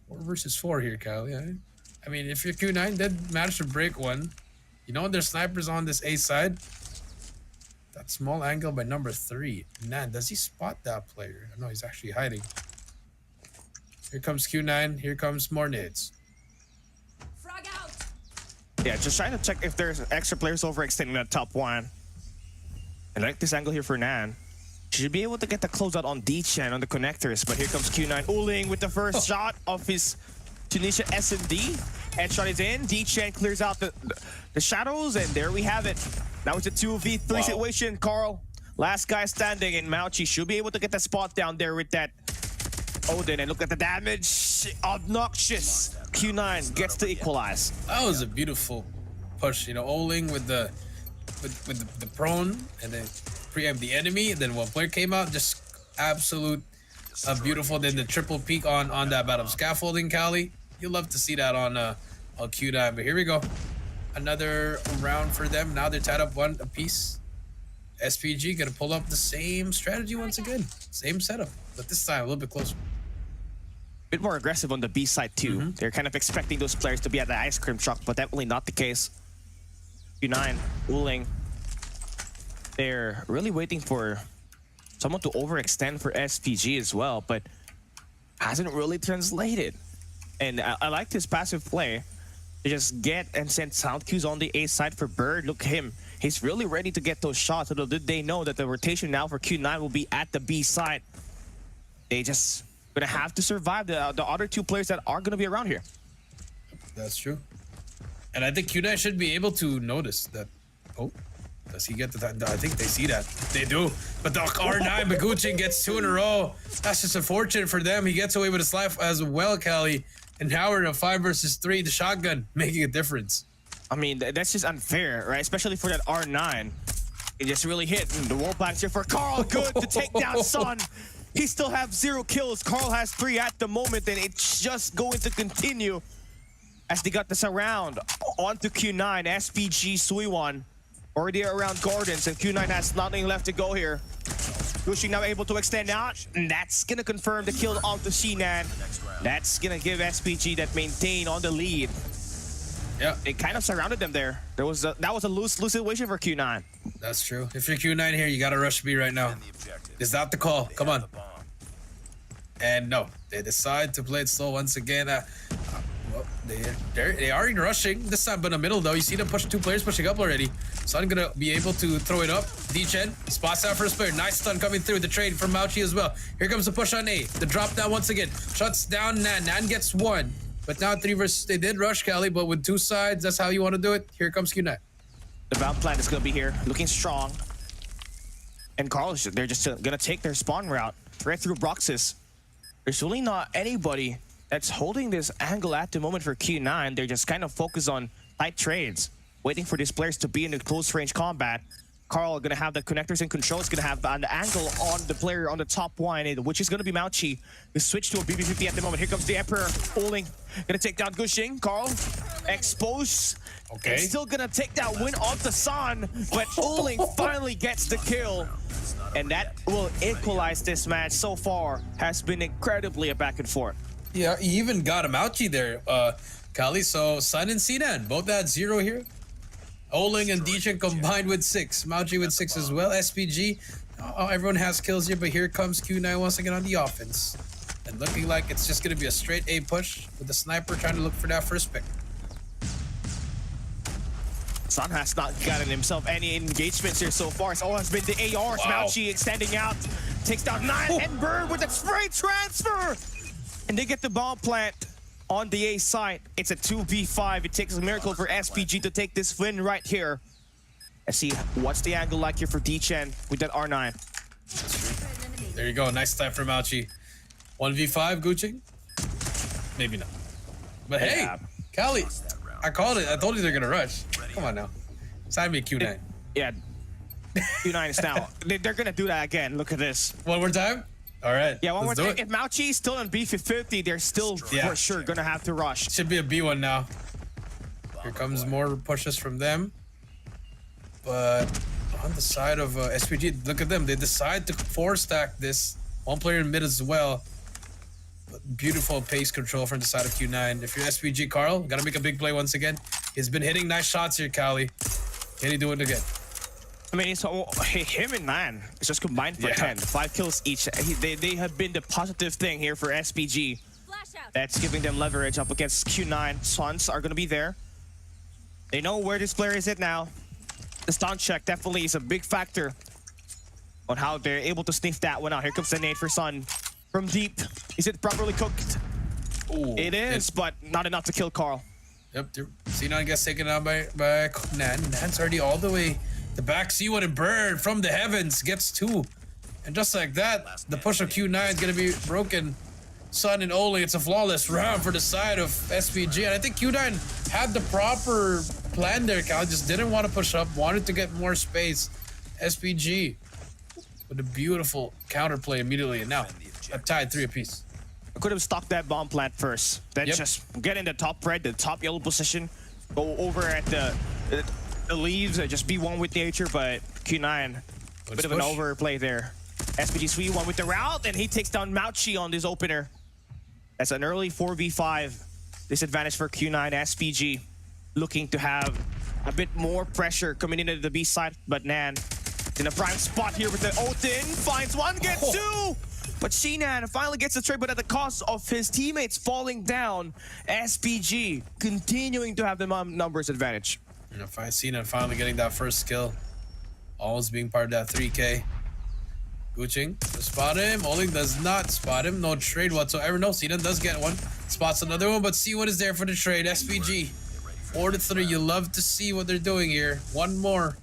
4 versus 4 here, Kyle. Yeah. I mean, if your Q9 did manage to break one, you know there's snipers on this A side. That small angle by number 3. Nan, does he spot that player? No, he's actually hiding. Here comes Q9. Here comes more nades. Frag out. Yeah, just trying to check if there's extra players overextending that top 1. I like this angle here for Nan. Should be able to get the closeout on D-Chan on the connectors, but here comes Q9 Uling with the first shot of his Tunisia SMD. Headshot is in. D-Chan clears out the shadows, and there we have it. Now it's a 2v3 situation. Carl, last guy standing, and Mauchi should be able to get the spot down there with that Odin. And look at the damage. Obnoxious. Q9 gets to equalize. That was a beautiful push. You know, Oling with the prone and then preempt the enemy. And then one player came out, just absolute beautiful. Then the triple peak on that bottom scaffolding, Cali. You'll love to see that on Q9. But here we go. Another round for them. Now they're tied up 1 apiece. SPG gonna pull up the same strategy once again. Same setup, but this time a little bit closer. Bit more aggressive on the B side too. They're kind of expecting those players to be at the ice cream truck, but definitely not the case. Q9, Uling. They're really waiting for someone to overextend for SPG as well, but hasn't really translated. And I like this passive play. To just get and send sound cues on the A side for Bird. Look at him. He's really ready to get those shots. Little did they know that the rotation now for Q9 will be at the B side. They just gonna have to survive the other 2 players that are gonna be around here. That's true. And I think Q9 should be able to notice that. Oh, does he get the time? I think they see that. They do. But the R9 Baguchin gets 2 in a row. That's just unfortunate for them. He gets away with his life as well, Kelly. And Howard, a 5 versus 3, the shotgun making a difference. I mean, that's just unfair, right? Especially for that R9. It just really hit. And the wall backs here for Carl. Good to take down Sun. He still has 0 kills. Carl has 3 at the moment, and it's just going to continue as they got this around onto Q9. SPG Suiwan already around Gardens, and Q9 has nothing left to go here. Gushing now able to extend out, and that's gonna confirm the kill onto Sinan. That's gonna give SPG that maintain on the lead. Yeah, they kind of surrounded them there. That was a lose situation for Q9. That's true. If you're Q9 here, you gotta rush B right now. Is that the call? Come on. And no, they decide to play it slow once again. Well, they are rushing this time, but in the middle though, you see them push 2 players pushing up already. Sun gonna be able to throw it up. D-Chen spots out first player. Nice stun coming through the trade from Mauchi as well. Here comes the push on A. The drop down once again. Shuts down Nan. Nan gets 1. But now 3 versus, they did rush Cali, but with 2 sides, that's how you want to do it. Here comes Q9. The bound plan is gonna be here, looking strong. And Carl, they're just gonna take their spawn route right through Broxus. There's really not anybody that's holding this angle at the moment for Q9. They're just kind of focused on tight trades, waiting for these players to be in a close range combat. Carl gonna have the connectors in control. He's gonna have an angle on the player on the top 1, which is gonna be Mauchi. The switch to a BB50 at the moment. Here comes the Emperor. Oling gonna take down Gushing. Carl expose. Okay. And still gonna take that win off the Sun, but Oling finally gets the kill. And that will equalize this match. So far has been incredibly a back and forth. Yeah, he even got a Mauchi there, Kali. So Sun and Sinan both at 0 here. Oling and D-Chen combined with 6. Mauchi with 6 as well. SPG, everyone has kills here, but here comes Q9 once again on the offense. And looking like it's just going to be a straight A push with the sniper trying to look for that first pick. Sun has not gotten himself any engagements here so far. It's all has been the ARs. Wow. Mauchi extending out. takes down 9 and Bird with a spray transfer. And they get the bomb plant on the A side. It's a 2v5. It takes a miracle for SPG to take this win right here. Let's see what's the angle like here for D-Chen with that R9. There you go. Nice time from Mauchi. 1v5, Gucci? Maybe not. But hey, Cali, I called it. I told you they're going to rush. Come on now. Sign me a Q9. Yeah. Q9 is now. They're going to do that again. Look at this. One more time? All right. Yeah, one more let's do time. it. If Mauchi is still on B50, they're still for sure going to have to rush. Should be a B1 now. Here comes more pushes from them. But on the side of SPG, look at them. They decide to 4-stack this. One player in mid as well. But beautiful pace control from the side of Q9. If you're SPG, Carl, gotta make a big play once again. He's been hitting nice shots here, Cali. Can he do it again? I mean, it's him and Man. It's just combined for 10. 5 kills each. They have been the positive thing here for SPG. That's giving them leverage up against Q9. Suns are going to be there. They know where this player is at now. The stun check definitely is a big factor on how they're able to sniff that one out. Here comes the nade for Sun from deep. Is it properly cooked? Ooh, it is, but not enough to kill Carl. Yep, C9 gets taken out by Nan. Nan's already all the way. The back C1 and Bird from the heavens gets 2. And just like that, the push of Q9 is going to be broken. Sun and Oli, it's a flawless round for the side of SPG. And I think Q9 had the proper plan there. Cal just didn't want to push up, wanted to get more space. SPG with a beautiful counterplay immediately. And now, a tied 3 apiece. I could have stocked that bomb plant first. Then just get in the top red, the top yellow position. Go over at the leaves, just be one with nature, but Q9, a bit of an overplay there. SPG Sweet one with the route, and he takes down Mauchi on this opener. That's an early 4v5 disadvantage for Q9. SPG looking to have a bit more pressure coming into the B side, but Nan in a prime spot here with the Oten, finds one, gets 2! But Shinan finally gets the trade, but at the cost of his teammates falling down. SPG continuing to have the numbers advantage. And if I see Shinan finally getting that first kill, always being part of that 3K. Guching to spot him. Oling does not spot him. No trade whatsoever. No, Shinan does get one. Spots another one, but C1 is there for the trade. SPG 4-3. You love to see what they're doing here. One more.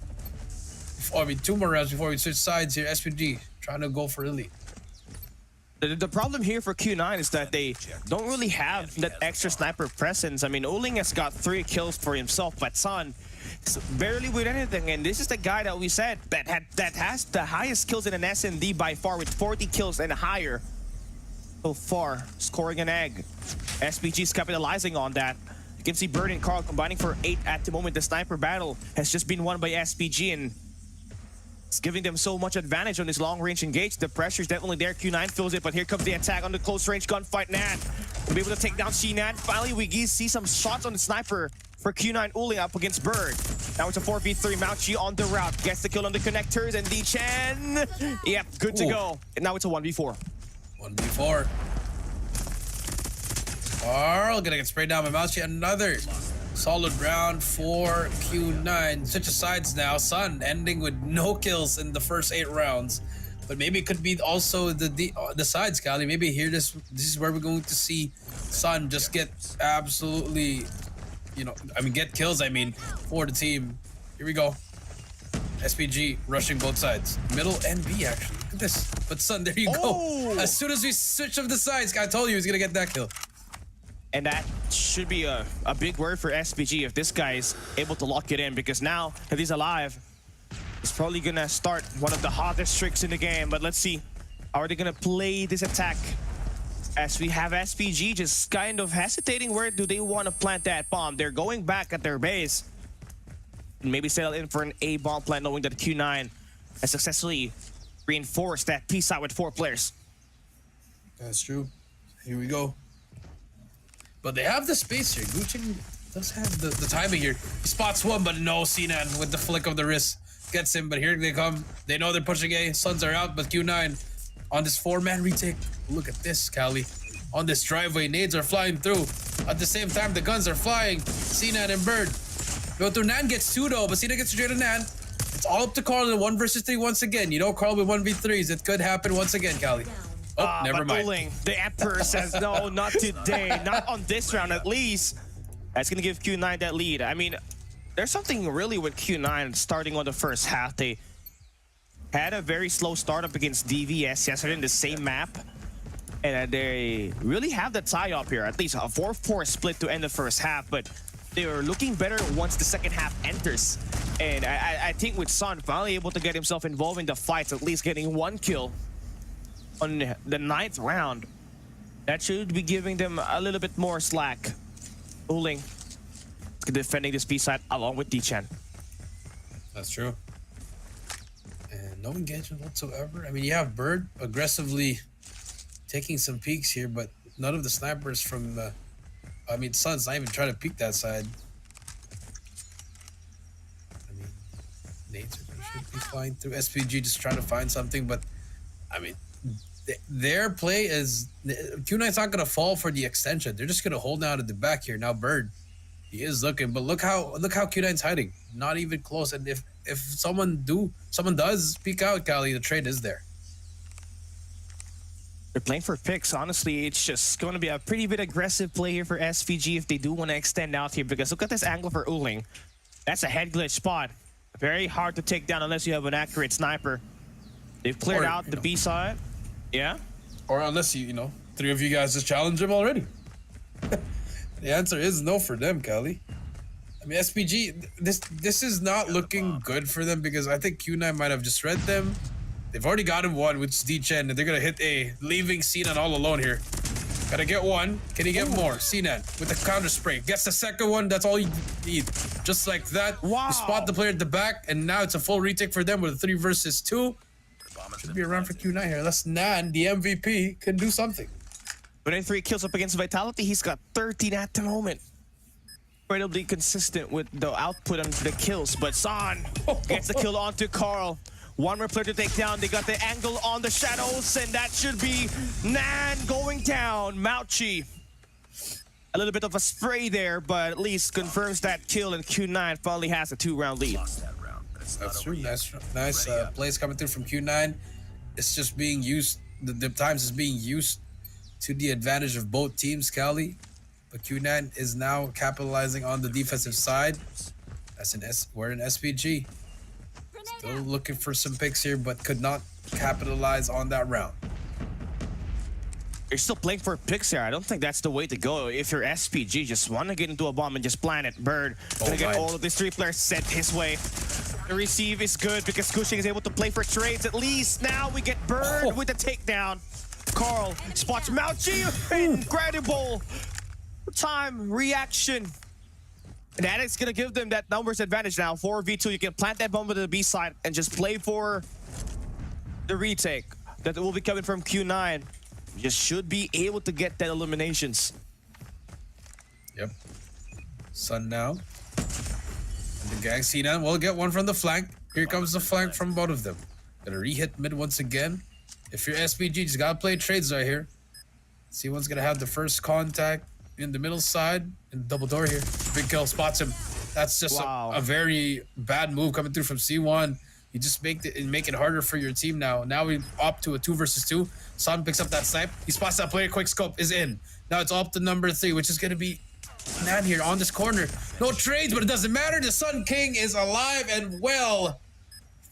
I mean, 2 more rounds before we switch sides here. SPG trying to go for elite. The problem here for Q9 is that they don't really have that extra sniper presence. I mean, Oling has got 3 kills for himself, but Sun is barely with anything. And this is the guy that we said that has the highest kills in an SND by far, with 40 kills and higher so far, scoring an egg. SPG's capitalizing on that. You can see Bird and Carl combining for 8 at the moment. The sniper battle has just been won by SPG, and it's giving them so much advantage on this long-range engage. The pressure's definitely there. Q9 feels it, but here comes the attack on the close-range gunfight. Nan will be able to take down Shinan. Finally, we see some shots on the sniper for Q9 Uli up against Bird. Now it's a 4v3. Mauchi on the route. Gets the kill on the connectors, and D-Chen. Yep, good to go. And now it's a 1v4. 1v4. Carl gonna get sprayed down by Mauchi. Another solid round for Q9. Switch sides now. Sun ending with no kills in the first 8 rounds. But maybe it could be also the sides, Cali. Maybe here this is where we're going to see Sun just get absolutely, get kills, for the team. Here we go. SPG rushing both sides. Middle and B, actually. Look at this. But Sun, there you go. As soon as we switch up the sides, I told you he's gonna get that kill. And that should be a big word for SPG if this guy is able to lock it in, because now that he's alive, he's probably gonna start one of the hottest tricks in the game. But let's see, how are they gonna play this attack? As we have SPG just kind of hesitating, where do they want to plant that bomb? They're going back at their base. Maybe settle in for an A bomb plant, knowing that Q9 has successfully reinforced that P side with 4 players. That's true. Here we go. But they have the space here. Gucci does have the timing here. He spots one, but no, Sinan with the flick of the wrist gets him. But here they come. They know they're pushing A. Suns are out, but Q9 on this 4-man retake. Look at this, Cali. On this driveway, nades are flying through. At the same time, the guns are flying. Sinan and Bird. Go to Nan gets 2 though, but Sinan gets straight to Nan. It's all up to Carl in 1 versus 3 once again. You know Carl with 1v3s. It could happen once again, Callie. Oh, never mind. Uling, the Emperor says no, not today. Not on this round at least. That's going to give Q9 that lead. I mean, there's something really with Q9 starting on the first half. They had a very slow start up against DVS yesterday in the same map. And they really have the tie up here. At least a 4-4 split to end the first half. But they are looking better once the second half enters. And I think with Sun finally able to get himself involved in the fights, at least getting 1 kill on the 9th round, that should be giving them a little bit more slack. Uling defending this B side along with D-Chan. That's true. And no engagement whatsoever. I mean, you have Bird aggressively taking some peeks here, but none of the snipers from I mean, Sun's not even trying to peek that side. I mean, nades should be flying through. SPG just trying to find something, but I mean, their play is Q9's not gonna fall for the extension. They're just gonna hold down at the back here. Now Bird, he is looking, but look how Q9's hiding. Not even close. And if someone does peek out, Callie, the trade is there. They're playing for picks. Honestly, it's just going to be a pretty bit aggressive play here for SVG if they do want to extend out here, because look at this angle for Uling. That's a head glitch spot. Very hard to take down unless you have an accurate sniper. They've cleared out the B side. Yeah? Or unless you know, 3 of you guys just challenge him already. The answer is no for them, Callie. I mean, SPG, this is not looking good for them because I think Q9 might have just read them. They've already got him 1, which is D-Chen, and they're going to hit A, leaving Sinan all alone here. Gotta get 1. Can he get more? Sinan with the counter spray. Gets the second one. That's all you need. Just like that. Wow. You spot the player at the back, and now it's a full retake for them with a 3 versus 2. Should be around for Q9 here. Unless Nan, the MVP, can do something. But in 3 kills up against Vitality, he's got 13 at the moment. Incredibly consistent with the output on the kills, but San gets the kill onto Carl. 1 more player to take down. They got the angle on the shadows, and that should be Nan going down. Mauchi. A little bit of a spray there, but at least confirms that kill, and Q9 finally has a 2-round lead. That's true. Nice plays coming through from Q9. It's just being used. The times is being used to the advantage of both teams, Callie. But Q9 is now capitalizing on the defensive side. We're in SPG. Still looking for some picks here, but could not capitalize on that round. You're still playing for picks here. I don't think that's the way to go. If you're SPG, just want to get into a bomb and just plant it. Bird gonna get all of these 3 players sent his way. The receive is good because Cushing is able to play for trades at least. Now we get Bird with the takedown. Carl spots Mauchi. Incredible time reaction. And that is going to give them that numbers advantage now. 4v2, you can plant that bomb to the B side and just play for the retake. That will be coming from Q9. You just should be able to get that eliminations. Yep. Sun now. And the gang Sinan will get 1 from the flank. Here comes the flank from both of them. Gonna re-hit mid once again. If you're SPG, just gotta play trades right here. C1's gonna have the first contact in the middle side and double door here. Big kill spots him. That's just a very bad move coming through from C1. You just make it harder for your team now. Now we opt to a 2 versus 2. Sun picks up that snipe. He spots that player. Quick scope is in. Now it's up to number 3, which is gonna be Nan here on this corner. No trades, but it doesn't matter. The Sun King is alive and well.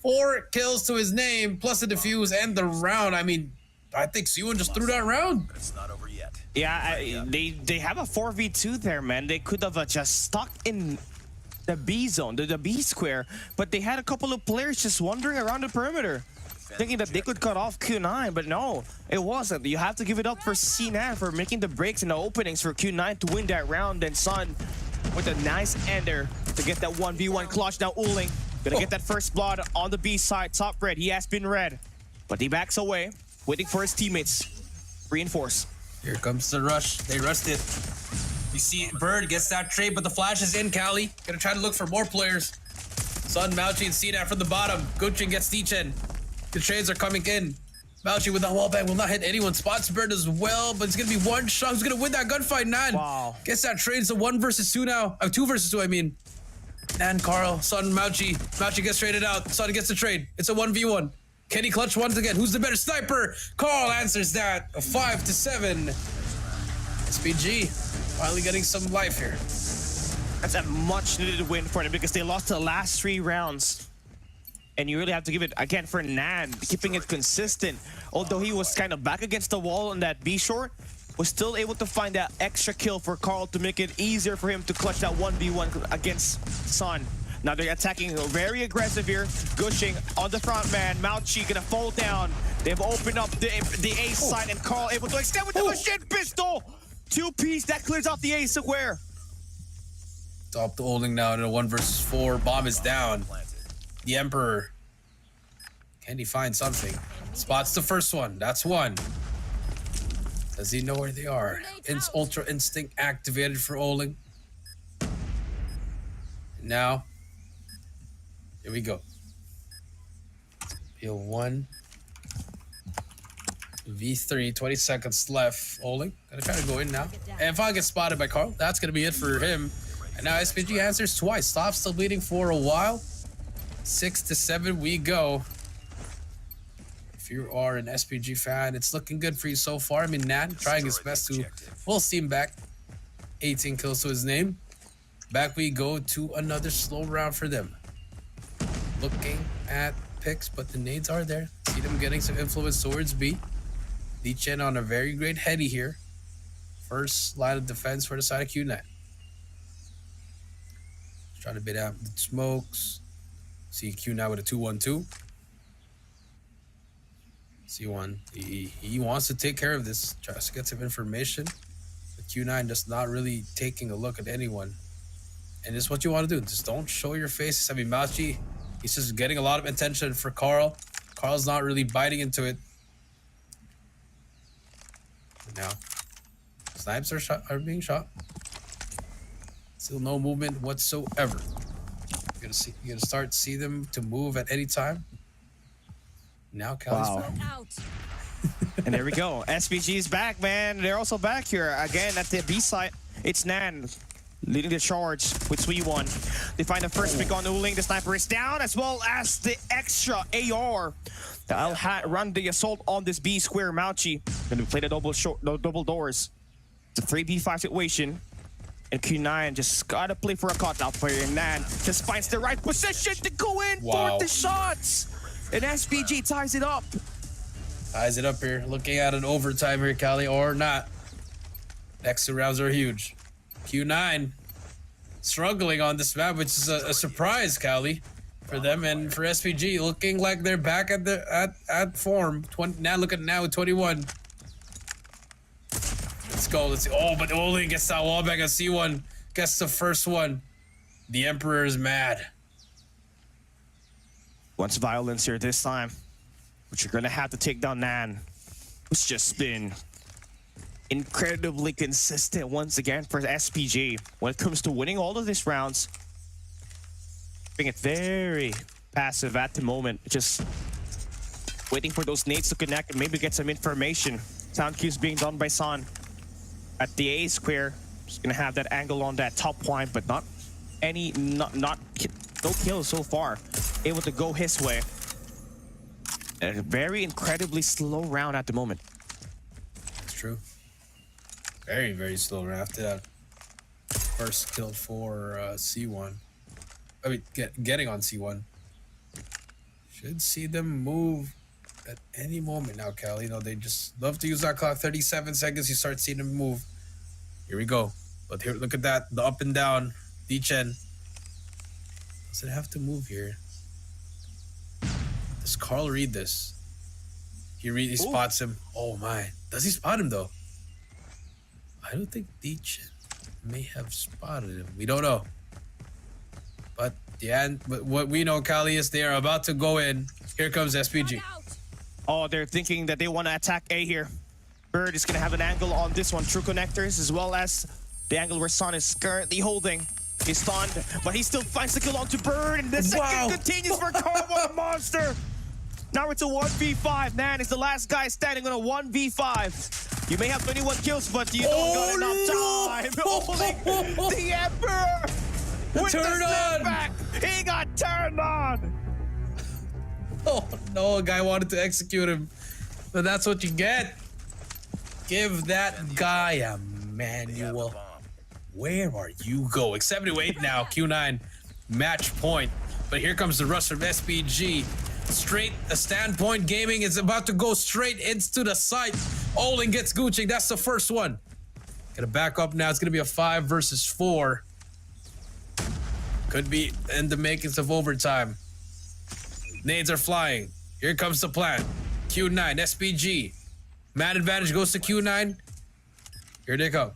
4 kills to his name, plus the defuse and the round. I mean, I think C1 just threw that round. It's not over yet. Yeah, they have a 4v2 there, man. They could have just stuck in the B zone, the B square, but they had a couple of players just wandering around the perimeter, thinking that they could cut off Q9, but no, it wasn't. You have to give it up for Sinan for making the breaks and the openings for Q9 to win that round. And Sun with a nice ender to get that 1v1 clutch. Now Uling gonna get that first blood on the B side. Top red, he has been red, but he backs away, waiting for his teammates. Reinforce. Here comes the rush. They rushed it. You see Bird gets that trade, but the flash is in, Callie. Gonna try to look for more players. Sun, Mauchi, and Sinan from the bottom. Guchin gets D-Chen. The trades are coming in. Mauchi with that wallbang will not hit anyone. Spots Bird as well, but it's gonna be 1 shot. Who's gonna win that gunfight? Nan. Wow. Gets that trade. It's a 1 versus 2 now. 2 versus 2, I mean. And Carl, Son, Mauchi. Mauchi gets traded out. Son gets the trade. It's a 1v1. Can he clutch once again? Who's the better sniper? Carl answers that. A 5-7. SPG finally getting some life here. That's a much needed win for them because they lost the last 3 rounds. And you really have to give it again for Nan, keeping it consistent. Although he was kind of back against the wall on that B short, was still able to find that extra kill for Carl to make it easier for him to clutch that 1v1 against Son. Now they're attacking very aggressive here. Gushing on the front man. Mauchi gonna fall down. They've opened up the A side and Carl able to extend with the machine pistol. 2-piece, that clears out the A square. Top to holding now in a 1 versus 4. Bomb is down. The Emperor. Can he find something? Spots the first one. That's one. Does he know where they are? Ultra Instinct activated for Oling. Now, here we go. PL1. V3, 20 seconds left. Oling, gonna try to go in now. And if I get spotted by Carl, that's gonna be it for him. And now SPG answers twice. Stop still bleeding for a while. 6-7 we go. If you are an SPG fan, it's looking good for you so far. I mean, Nan trying his best to full steam back. 18 kills to his name. Back we go to another slow round for them. Looking at picks, but the nades are there. See them getting some influence towards B. Lee Chen on a very great heady here. First line of defense for the side of Q9. Trying to bid out the smokes. See Q9 with a 2-1-2. C1, he wants to take care of this. Tries to get some information. But Q9 just not really taking a look at anyone. And this is what you want to do. Just don't show your faces. I mean, Mauchi, he's just getting a lot of attention for Carl. Carl's not really biting into it. But now, snipes are being shot. Still no movement whatsoever. You're gonna start see them to move at any time. Now Cali's back. And there we go. SPG is back, man. They're also back here again at the B side. It's Nan leading the charge with 3-1. They find the first pick on Uling. The sniper is down, as well as the extra AR. I'll run the assault on this B square. Mauchi gonna play the double doors. It's a 3v5 situation. And Q9 just gotta play for a cutout player. And Nan just finds the right position to go in for the shots. And SPG ties it up. Ties it up here. Looking at an overtime here, Cali, or not. Next 2 rounds are huge. Q9 struggling on this map, which is a surprise, Cali, for them. And for SPG, looking like they're back at form. Now look at now with 21. Let's go. Let's see. Oh, but Oli gets that wall back on C1. Gets the first one. The Emperor is mad. Wants violence here this time. But you're gonna have to take down Nan, who's just been incredibly consistent once again for SPG when it comes to winning all of these rounds. Being it very passive at the moment, just waiting for those nades to connect and maybe get some information. Sound cues being done by Son at the A square. Just gonna have that angle on that top point, but no kills so far. Able to go his way. A very incredibly slow round at the moment. It's true. Very, very slow round after that first kill for C1. I mean, getting on C1. Should see them move at any moment now, Cal. You know, they just love to use that clock. 37 seconds, you start seeing them move. Here we go. But here, look at that. The up and down. D-Chen. Does it have to move here? Does Carl read this? He spots him. Oh my. Does he spot him though? I don't think D-Chen may have spotted him. We don't know. But yeah, but what we know, Kali, is they are about to go in. Here comes SPG. Oh, they're thinking that they want to attack A here. Bird is going to have an angle on this one. True connectors, as well as the angle where Son is currently holding. He's stunned, but he still finds the kill onto Bird, and the second continues for Carl. What a monster! Now it's a 1v5. Nan is the last guy standing on a 1v5. You may have 21 kills, but you don't got enough time. The Emperor! With Turn the on! back, he got turned on. Oh no, a guy wanted to execute him. But that's what you get. Give that guy a manual. Where are you going? 7-8 now, Q9. Match point. But here comes the rush from SPG. Straight, a standpoint gaming is about to go straight into the site. Olin gets Gucci. That's the first one. Gonna back up now. It's gonna be a 5 versus 4. Could be in the makings of overtime. Nades are flying. Here comes the plan. Q9, SPG. Man advantage goes to Q9. Here they come.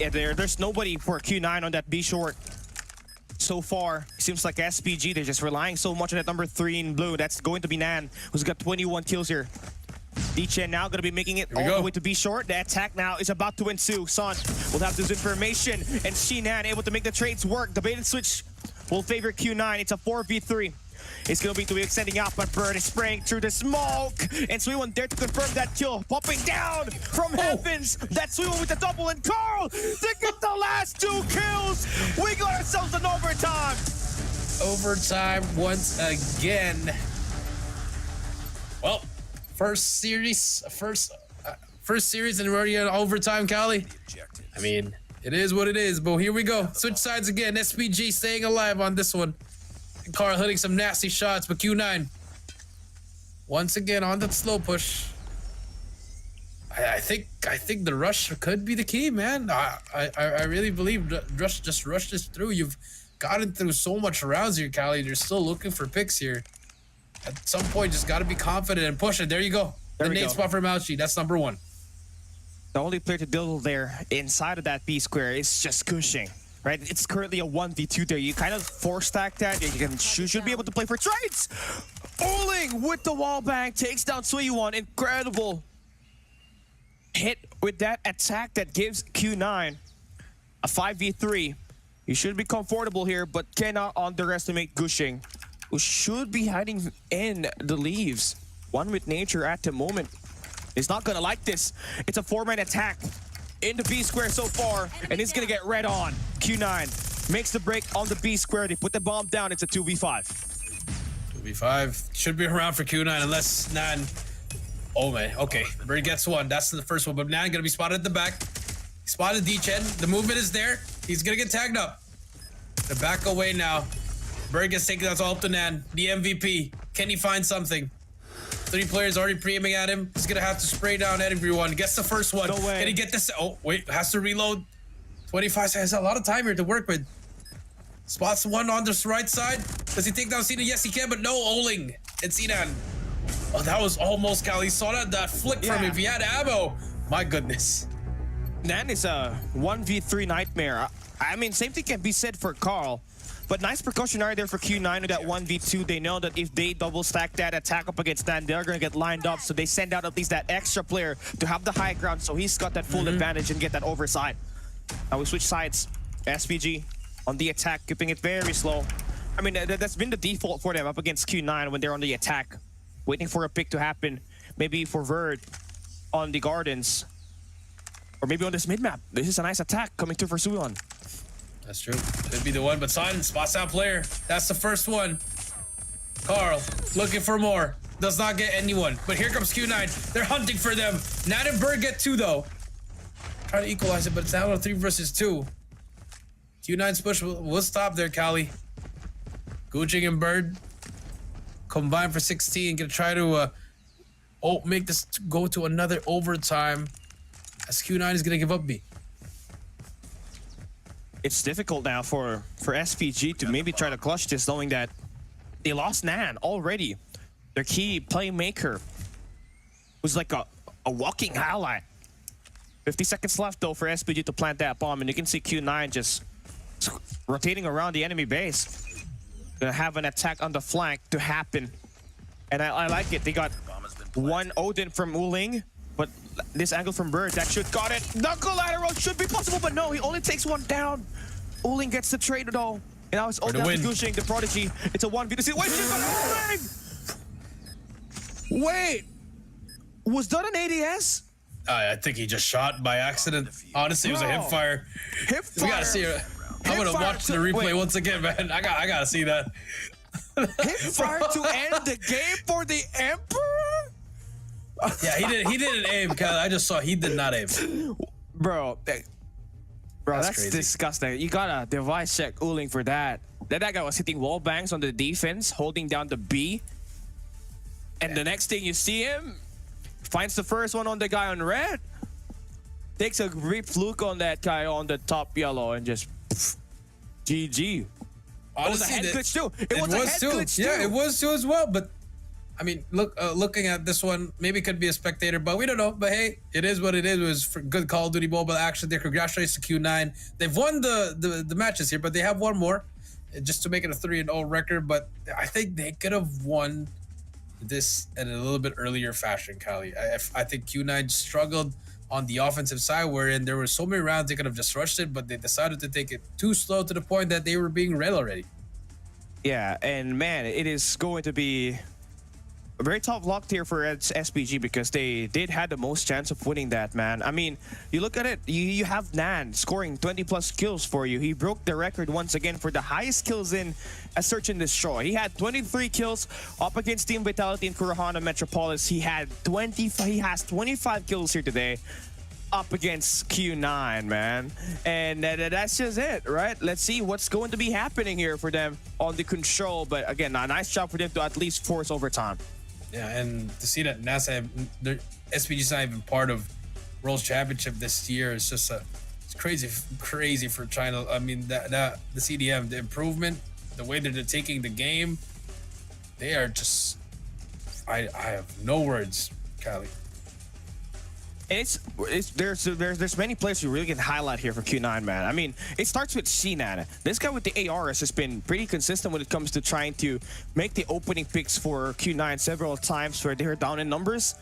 Yeah, there's nobody for Q9 on that B short. So far, seems like SPG, they're just relying so much on that number 3 in blue. That's going to be Nan, who's got 21 kills here. D-Chen now going to be making it all the way to B short. The attack now is about to ensue. Son will have this information, and Shinan able to make the trades work. The bait and switch will favor Q9. It's a 4v3. It's going to be extending out, but Bird is spraying through the smoke. And Suiwon there to confirm that kill. Popping down from heavens. That's Suiwon with the double, and Carl to get the last 2 kills. We got ourselves an overtime. Overtime once again. Well, first series and we're already in overtime, Callie. I mean, it is what it is, but here we go. Switch sides again. SPG staying alive on this one. And Carl hitting some nasty shots, but Q9 once again on that slow push. I think the rush could be the key, man. I really believe rush just rush this through. You've gotten through so much rounds here, Callie. You're still looking for picks here. At some point, just got to be confident and push it. There you go. The nade spot for Mauchi. That's number 1. The only player to deal there inside of that B square is just Cushing, right? It's currently a 1v2 there. You kind of force stack that. You should be able to play for trades. Oling with the wall bang takes down Suiwon. Incredible hit with that attack that gives Q9 a 5v3. You should be comfortable here, but cannot underestimate Gushing, who should be hiding in the leaves. One with nature at the moment. He's not gonna like this. It's a 4-man attack in the B square so far, and he's gonna get red on. Q9 makes the break on the B square. They put the bomb down. It's a 2v5. 2v5 should be around for Q9 unless Nan. Oh man, okay. Bird gets 1. That's the first one, but Nan gonna be spotted at the back. Spotted D-Chen. The movement is there. He's gonna get tagged up. The back away now. Bird gets taken out to help the Nan. The MVP. Can he find something? 3 players already pre-aiming at him. He's gonna have to spray down at everyone. Gets the first one. No way. Can he get this? Oh, wait. Has to reload. 25 seconds. A lot of time here to work with. Spots 1 on this right side. Does he take down Cena? Yes, he can, but no. Oling and Cena. Oh, that was almost Cal. He saw that flick from him. If he had ammo. My goodness. Nan is a 1v3 nightmare. I mean, same thing can be said for Carl. But nice precautionary there for Q9 with that 1v2. They know that if they double stack that attack up against Nan, they're going to get lined up. So they send out at least that extra player to have the high ground. So he's got that full advantage and get that overside. Now we switch sides. SPG on the attack, keeping it very slow. I mean, that's been the default for them up against Q9 when they're on the attack. Waiting for a pick to happen. Maybe for Verd on the gardens. Or maybe on this mid-map. This is a nice attack coming through for Suiwon. That's true. Should be the one, but Son spots that player. That's the first one. Carl looking for more. Does not get anyone. But here comes Q9. They're hunting for them. Nan and Bird get 2 though. Trying to equalize it, but it's now a 3 versus 2. Q9's push will stop there, Callie. Gucci and Bird combine for 16. Gonna try to make this go to another overtime. As Q9 is gonna give up B. It's difficult now for SPG to maybe try to clutch this, knowing that they lost Nan already. Their key playmaker was like a walking highlight. 50 seconds left though for SPG to plant that bomb, and you can see Q9 just rotating around the enemy base. Gonna have an attack on the flank to happen. And I like it. They got 1 Odin from Uling, but this angle from Bird, that should got it. Knuckle lateral should be possible, but no, he only takes 1 down. Uling gets the trade though. And now it's Odin Gushing, the prodigy. It's a 1v2 situation, but Uling! Wait, was that an ADS? I think he just shot by accident. Honestly, it was a hip fire. Hip fire. We gotta see it. I'm gonna Hipfire watch the to- replay wait. once again, man. I gotta see that. Hipfire to end the game for the Emperor? Yeah, he didn't aim, cuz I just saw he did not aim. Bro, that's crazy. disgusting. You gotta device check Uling for that. That guy was hitting wall bangs on the defense, holding down the B. And the next thing you see him, finds the first one on the guy on red. Takes a brief fluke on that guy on the top yellow and just GG. It was a head glitch too. It was a head glitch too. Yeah, it was too as well. But I mean, looking at this one, maybe it could be a spectator, but we don't know. But hey, it is what it is. It was for good Call of Duty mobile action there. Congratulations to Q9. They've won the matches here, but they have one more just to make it a 3-0 record. But I think they could have won this in a little bit earlier fashion, Kali. I think Q9 struggled on the offensive side, wherein there were so many rounds they could have just rushed it, but they decided to take it too slow to the point that they were being red already. Yeah, and man, it is going to be a very tough luck here for SPG because they did have the most chance of winning that, man. I mean, you look at it, you have Nan scoring 20 plus kills for you. He broke the record once again for the highest kills in a Search and Destroy. He had 23 kills up against Team Vitality in Kurahana Metropolis. He has 25 kills here today up against Q9, man. And that's just it, right? Let's see what's going to be happening here for them on the control. But again, a nice job for them to at least force overtime. Yeah, and to see that NASA, SPG's not even part of World Championship this year, it's just it's crazy for China. I mean, the CDM, the improvement, the way that they're taking the game, they are just, I have no words, Kali. It's there's many players you really can highlight here for Q9, man. I mean, it starts with Shinan. This guy with the ARs has been pretty consistent when it comes to trying to make the opening picks for Q9 several times where they're down in numbers.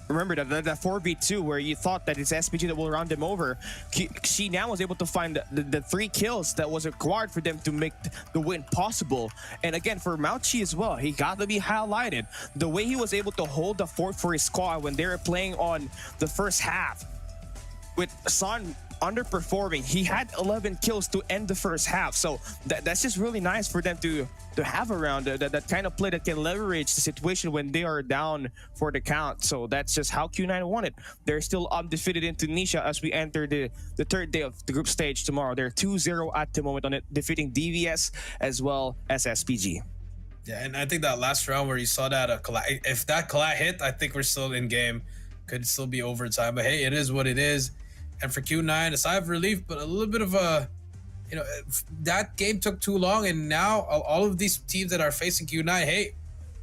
Remember that 4v2 where you thought that it's SPG that will round them over. Shinan was able to find the 3 kills that was required for them to make the win possible. And again, for Mauchi as well, he got to be highlighted. The way he was able to hold the fort for his squad when they were playing on the first half with Son underperforming. He had 11 kills to end the first half, so that's just really nice for them to have around that kind of play that can leverage the situation when they are down for the count. So that's just how Q9 won it. They're still undefeated in Tunisia as we enter the third day of the group stage tomorrow. They're 2-0 at the moment on it, defeating DVS as well as SPG. Yeah, and I think that last round where you saw that if that collat hit, I think we're still in game. Could still be overtime, but hey, it is what it is. And for Q9, a sigh of relief, but a little bit of a, that game took too long, and now all of these teams that are facing Q9, hey,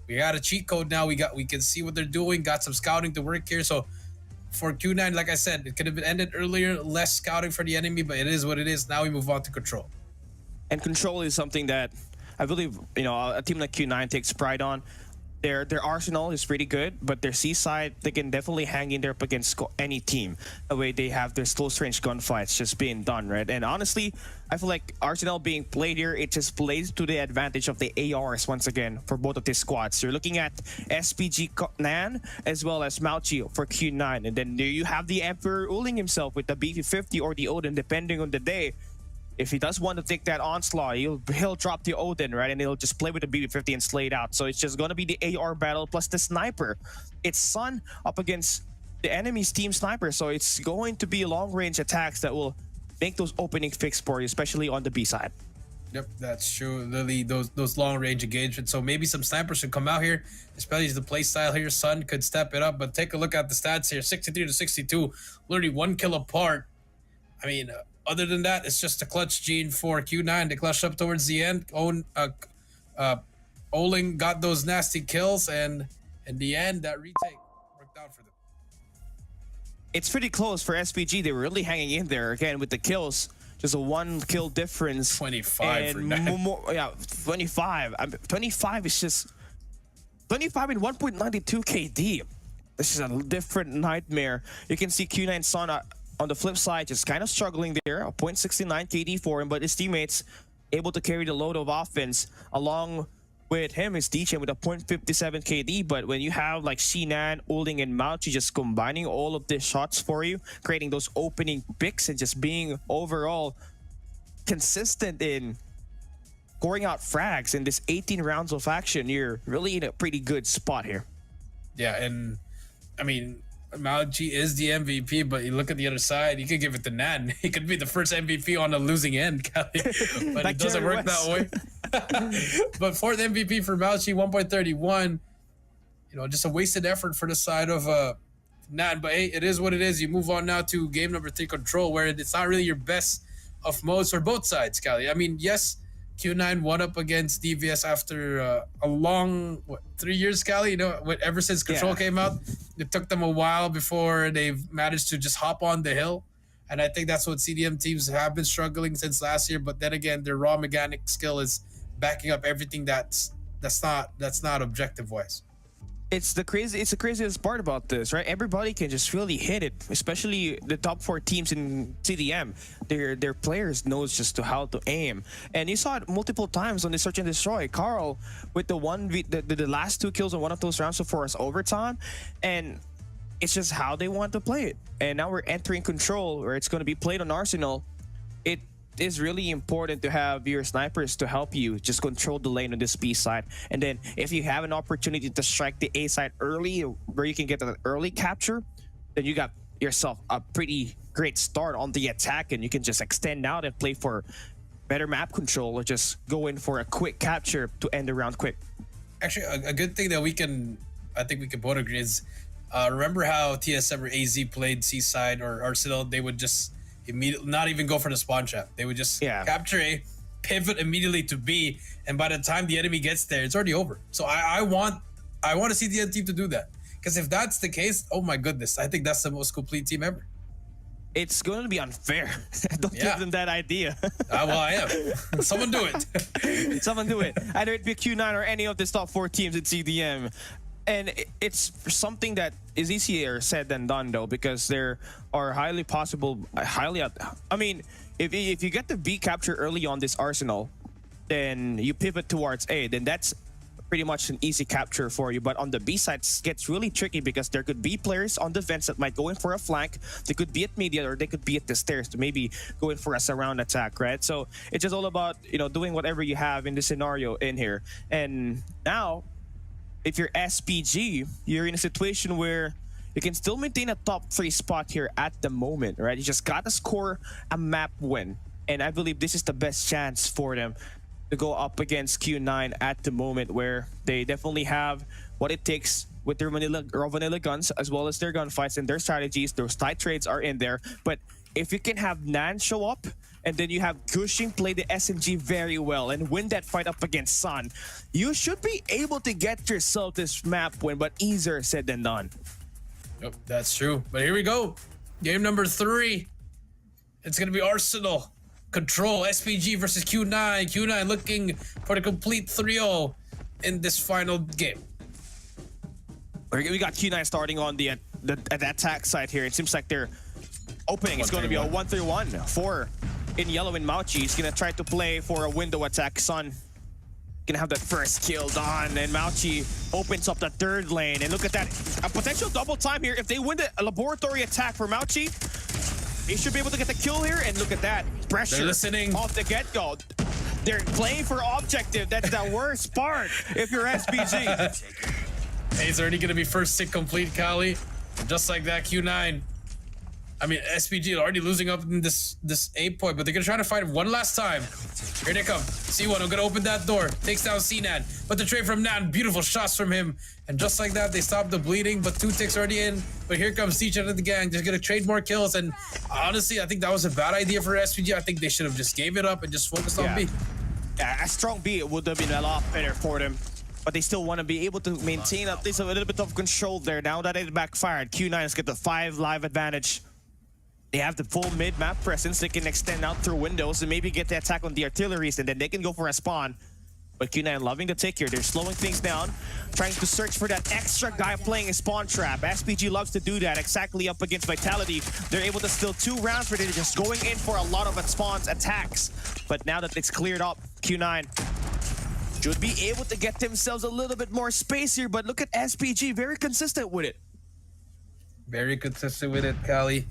we got a cheat code now. We can see what they're doing. Got some scouting to work here. So for Q9, like I said, it could have been ended earlier. Less scouting for the enemy, but it is what it is. Now we move on to control. And control is something that I believe a team like Q9 takes pride on. Their arsenal is pretty good, but their seaside, they can definitely hang in there up against any team. The way they have their close range gunfights just being done, right? And honestly, I feel like Arsenal being played here, it just plays to the advantage of the ARs once again for both of these squads. You're looking at SPG Nan as well as Mauchi for Q9. And then there you have the Emperor Uling himself with the BP50 or the Odin, depending on the day. If he does want to take that onslaught, he'll drop the Odin, right? And he'll just play with the BB-50 and slay it out. So it's just going to be the AR battle plus the sniper. It's Sun up against the enemy's team sniper. So it's going to be long-range attacks that will make those opening picks for you, especially on the B side. Yep, that's true. Literally, those long-range engagements. So maybe some snipers should come out here, especially the play style here. Sun could step it up, but take a look at the stats here. 63 to 62, literally 1 kill apart. I mean... other than that, it's just a clutch gene for Q9. They clutched up towards the end. Oling got those nasty kills, and in the end, that retake worked out for them. It's pretty close for SPG. They were really hanging in there again with the kills. Just a 1 kill difference. 25 for 9. Yeah, 25. 25 is just 25 in 1.92 KD. This is a different nightmare. You can see Q9 Sana on the flip side, just kind of struggling there. A 0.69 KD for him, but his teammates able to carry the load of offense along with him is DJ with a 0.57 KD. But when you have like Shinan, Uling, and Mauchi just combining all of these shots for you, creating those opening picks and just being overall consistent in scoring out frags in this 18 rounds of action, you're really in a pretty good spot here. Yeah, and I mean, Malji is the MVP, but you look at the other side, you could give it to Nan. He could be the first MVP on the losing end, Kelly. But Like it doesn't Jerry work West. that way. But fourth MVP for Malji, 1.31. You know, just a wasted effort for the side of Nan. But hey, it is what it is. You move on now to game number 3, Control, where it's not really your best of modes for both sides, Kelly. I mean, yes, Q9 won up against DVS after a long 3 years, Cali. You know, ever since Control came out, it took them a while before they've managed to just hop on the hill. And I think that's what CDM teams have been struggling since last year. But then again, their raw mechanic skill is backing up everything that's not objective wise. It's the craziest part about this, right? Everybody can just really hit it, especially the top 4 teams in CDM. Their players knows just how to aim, and you saw it multiple times on the Search and Destroy. Carl with the last 2 kills on one of those rounds before us overtime, and it's just how they want to play it. And now we're entering Control, where it's going to be played on Arsenal. It is really important to have your snipers to help you just control the lane on this B side. And then if you have an opportunity to strike the A side early, where you can get an early capture, then you got yourself a pretty great start on the attack, and you can just extend out and play for better map control, or just go in for a quick capture to end the round quick. Actually, a good thing that I think we can both agree is, remember how TSM or AZ played Seaside or Arsenal? They would just immediately not even go for the spawn trap. They would just capture A, pivot immediately to B, and by the time the enemy gets there, it's already over. So I want to see the team to do that, because if that's the case, oh my goodness, I think that's the most complete team ever. It's going to be unfair. Don't give them that idea. Well, I am. Someone do it. Someone do it. Either it be Q9 or any of the top 4 teams in CDM. And it's something that is easier said than done, though, because there are I mean, if you get the B capture early on this Arsenal, then you pivot towards A, then that's pretty much an easy capture for you. But on the B side, it gets really tricky, because there could be players on defense that might go in for a flank. They could be at media, or they could be at the stairs to maybe go in for a surround attack, right? So it's just all about, you know, doing whatever you have in the scenario in here. And now, if you're SPG, you're in a situation where you can still maintain a top 3 spot here at the moment, right? You just gotta score a map win. And I believe this is the best chance for them to go up against Q9 at the moment, where they definitely have what it takes with their raw vanilla guns, as well as their gunfights and their strategies. Those tight trades are in there. But if you can have Nan show up, and then you have Gushing play the SMG very well and win that fight up against Sun, you should be able to get yourself this map win, but easier said than done. Yep, that's true. But here we go. Game number 3. It's going to be Arsenal. Control, SPG versus Q9. Q9 looking for the complete 3-0 in this final game. We got Q9 starting on the attack side here. It seems like they're opening. It's going to be a 1-3-1 for in yellow and Mauchi. He's gonna try to play for a window attack. Sun gonna have that first kill done, and Mauchi opens up the 3rd lane. And look at that, a potential double time here. If they win the laboratory attack for Mauchi, he should be able to get the kill here. And look at that pressure. They're listening off the get-go. They're playing for objective. That's the worst part if you're SPG. Hey, he's already gonna be first stick complete, Kali. Just like that, Q9. I mean, SPG already losing up in this 8 point, but they're gonna try to fight him one last time. Here they come. C1, I'm gonna open that door. Takes down C-Nan. But the trade from Nan, beautiful shots from him. And just like that, they stop the bleeding, but 2 ticks already in. But here comes Teach out of the gang. Just gonna trade more kills. And honestly, I think that was a bad idea for SPG. I think they should have just gave it up and just focused on B. Yeah, a strong B would have been a lot better for them. But they still want to be able to maintain at least a little bit of control there. Now that it backfired, Q9 has got the 5 live advantage. They have the full mid-map presence. They can extend out through windows and maybe get the attack on the artilleries, and then they can go for a spawn. But Q9 loving the tick here. They're slowing things down, trying to search for that extra guy playing a spawn trap. SPG loves to do that, exactly up against Vitality. They're able to steal 2 rounds where they're just going in for a lot of spawns attacks. But now that it's cleared up, Q9 should be able to get themselves a little bit more space here. But look at SPG, very consistent with it. Very consistent with it, Kali.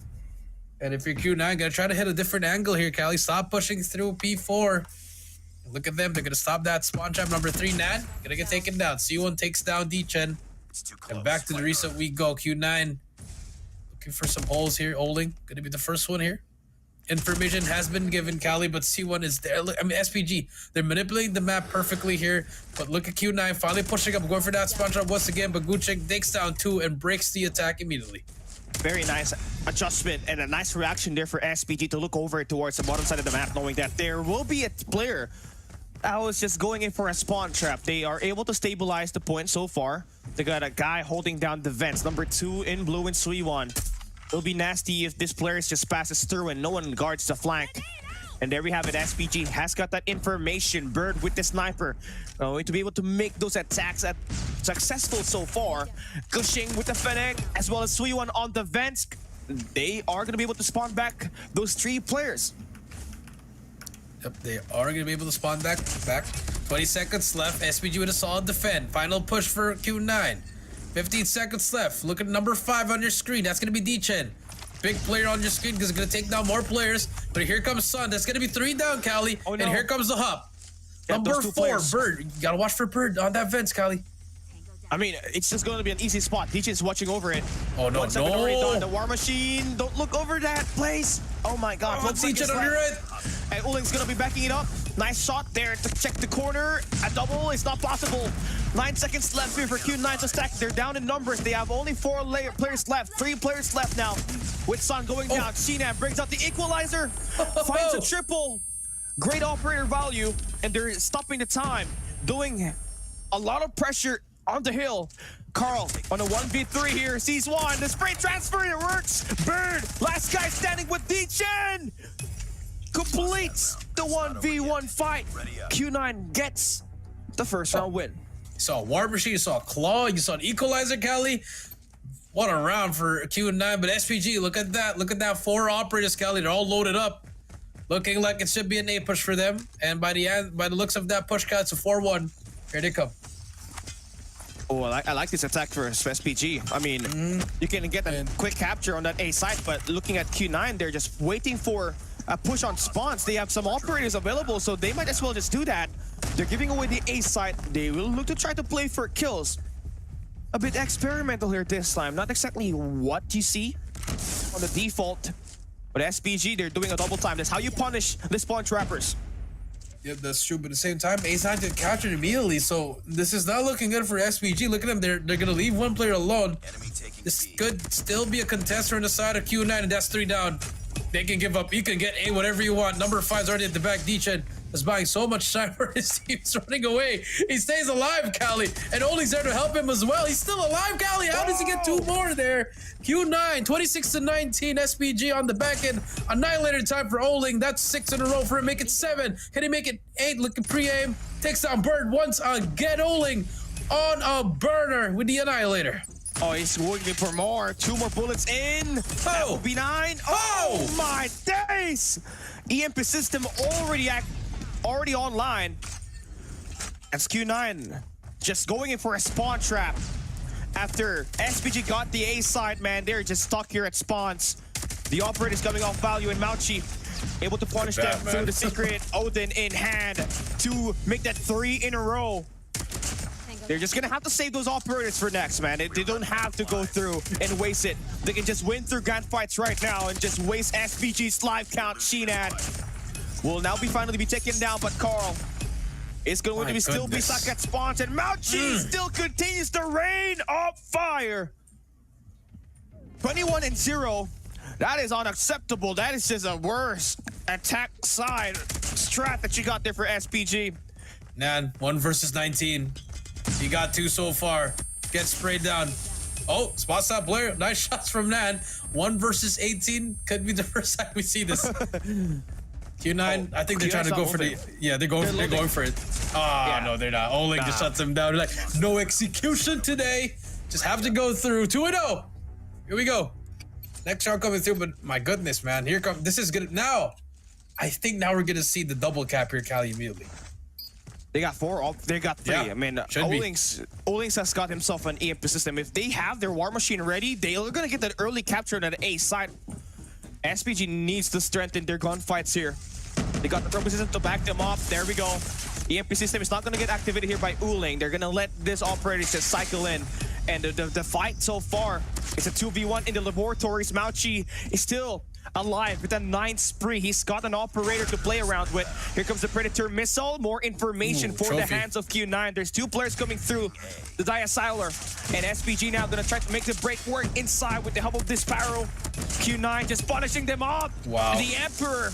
And if you're Q9, gonna try to hit a different angle here, Cali. Stop pushing through P4. Look at them. They're gonna stop that spawn trap. Number 3, Nan. Gonna get taken down. C1 takes down D-Chen. And back to the reset we go. Q9 looking for some holes here. Oling gonna be the first one here. Information has been given, Cali, but C1 is there. I mean, SPG, they're manipulating the map perfectly here. But look at Q9 finally pushing up, going for that spawn trap once again. But Gucci takes down 2 and breaks the attack immediately. Very nice adjustment and a nice reaction there for SPG to look over towards the bottom side of the map, knowing that there will be a player that was just going in for a spawn trap. They are able to stabilize the point so far. They got a guy holding down the vents. Number 2 in blue and Suiwon. It'll be nasty if this player just passes through and no one guards the flank. And there we have it. SPG has got that information. Bird with the sniper. Going to be able to make those attacks successful so far. Gushing with the Fennec, as well as Suiwon on the vents. They are going to be able to spawn back those 3 players. Yep, they are going to be able to spawn back. 20 seconds left. SPG with a solid defend. Final push for Q9. 15 seconds left. Look at number 5 on your screen. That's going to be D-Chen. Big player on your screen because it's going to take down more players. But here comes Sun. That's going to be 3 down, Cali. Oh, no. And here comes the hub. Yeah, number 4, players. Bird. You got to watch for Bird on that vents, Cali. I mean, it's just going to be an easy spot. D-Chen's watching over it. Oh, no, no. The War Machine. Don't look over that place. Oh, my God. Let's see D-Chen on your right. And Uling's going to be backing it up. Nice shot there to check the corner. A double is not possible. 9 seconds left here for Q9 to stack. They're down in numbers. They have only 4 players left. 3 players left now. With Sun going down. Shinan brings out the equalizer. Finds a triple. Great operator value. And they're stopping the time. Doing a lot of pressure on the hill. Carl on a 1v3 here. Sees one. The spray transfer. It works. Bird. Last guy standing with D-Chen. Completes the 1v1 fight. Q9 gets the first round win. You saw a War Machine, you saw a Claw, you saw an Equalizer, Cali. What a round for Q9, but SPG, look at that. Look at that 4 operators, Cali. They're all loaded up. Looking like it should be an A push for them. And by the end, by the looks of that push cut, it's a 4-1. Here they come. Oh, I like this attack for SPG. I mean, you can get a quick capture on that A site, but looking at Q9, they're just waiting for a push on spawns. They have some operators available, so they might as well just do that. They're giving away the A site. They will look to try to play for kills. A bit experimental here this time. Not exactly what you see on the default. But SPG, they're doing a double time. That's how you punish the spawn trappers. Yeah, that's true. But at the same time, A side get captured immediately. So this is not looking good for SPG. Look at them. They're going to leave 1 player alone. This could still be a contester on the side of Q9, and that's 3 down. They can give up. You can get A whatever you want. Number 5's already at the back. D-Chen is buying so much time for his team's running away. He stays alive, Cali. And Oli's there to help him as well. He's still alive, Cali. How does he get 2 more there? Q9, 26-19. SPG on the back end. Annihilator time for Oling. That's 6 in a row for him. Make it 7. Can he make it 8? Look at pre-aim. Takes down Bird once again. Oling on a burner with the Annihilator. Oh, he's looking for more. 2 more bullets in. That will be 9. Oh my days! EMP system already online. That's Q9 just going in for a spawn trap. After SPG got the A side, man, they're just stuck here at spawns. The operator's coming off value, and Mauchi able to punish them through the secret Odin in hand to make that 3 in a row. They're just gonna have to save those operators for next, man. They don't have to go through and waste it. They can just win through gunfights right now and just waste SPG's live count. Shinan will now finally be taken down, but Carl is going to still be stuck at spawns, and Mauchi still continues to rain of fire. 21-0. That is unacceptable. That is just a worse attack side strat that you got there for SPG. Nan, 1 versus 19. He got 2 so far. Gets sprayed down. Oh, spots that player. Nice shots from Nan. 1 versus 18. Could be the first time we see this. Q9, I think they're trying to go for the... Yeah, they're going for it. No, they're not. Oling just shuts them down. They're like, no execution today. Just have to go through. 2-0. Here we go. Next round coming through, but my goodness, man. Here comes... This is good. Now, I think now we're going to see the double cap here, Cali, immediately. They got 4. They got 3. Yeah, I mean, Olings has got himself an EMP system. If they have their War Machine ready, they are going to get that early capture on that A side. SPG needs to strengthen their gunfights here. They got the trophy system to back them up. There we go. EMP system is not going to get activated here by Uling. They're going to let this operator just cycle in. And the fight so far is a 2v1 in the laboratories. Mauchi is still alive with a 9 spree. He's got an operator to play around with. Here comes the Predator missile. More information for the hands of Q9. There's 2 players coming through the Diasiler. And SPG now going to try to make the break work inside with the help of this Sparrow. Q9 just punishing them up. Wow. The Emperor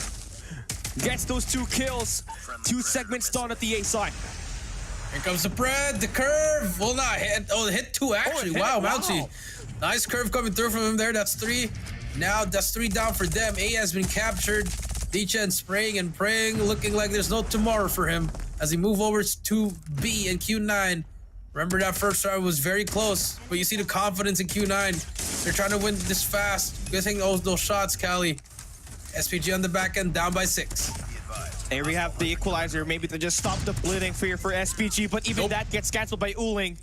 gets those 2 kills. 2 segments done at the A side. Here comes the Pred, the curve. Well, not hit. Oh, hit 2 actually. Wow, Mauchi. Nice curve coming through from him there. That's 3. Now that's 3 down for them. A has been captured. Dichen spraying and praying, looking like there's no tomorrow for him as he move over to B and Q9. Remember that first round was very close, but you see the confidence in Q9. They're trying to win this fast. Getting those shots, Cali. SPG on the back end, down by 6. Here we have the equalizer, maybe to just stop the bleeding for SPG, but even that gets cancelled by Uling.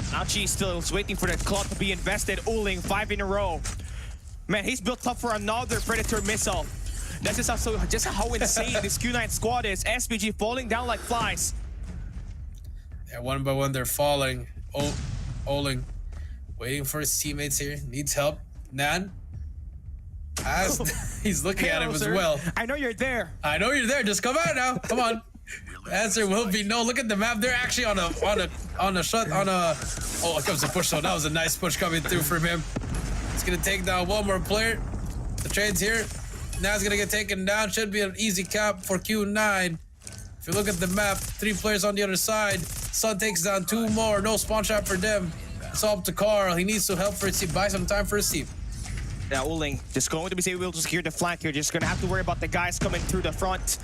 Mauchi still is waiting for that clock to be invested. Uling, 5 in a row. Man, he's built up for another Predator missile. That's just how insane this Q9 squad is. SPG falling down like flies. Yeah, one by one they're falling. Uling waiting for his teammates here. Needs help. Nan. He's looking at him as well. I know you're there. I know you're there. Just come out now. Come on. The answer will be no. Look at the map. They're actually on a shot. Oh, it comes a push. So that was a nice push coming through from him. It's gonna take down one more player. The trade's here. Now it's gonna get taken down. Should be an easy cap for Q9. If you look at the map, 3 players on the other side. Sun takes down 2 more. No spawn trap for them. It's all up to Carl. He needs to help for his team. Buy some time for his team. Now Uling just going to be able to secure the flank here. Just gonna have to worry about the guys coming through the front.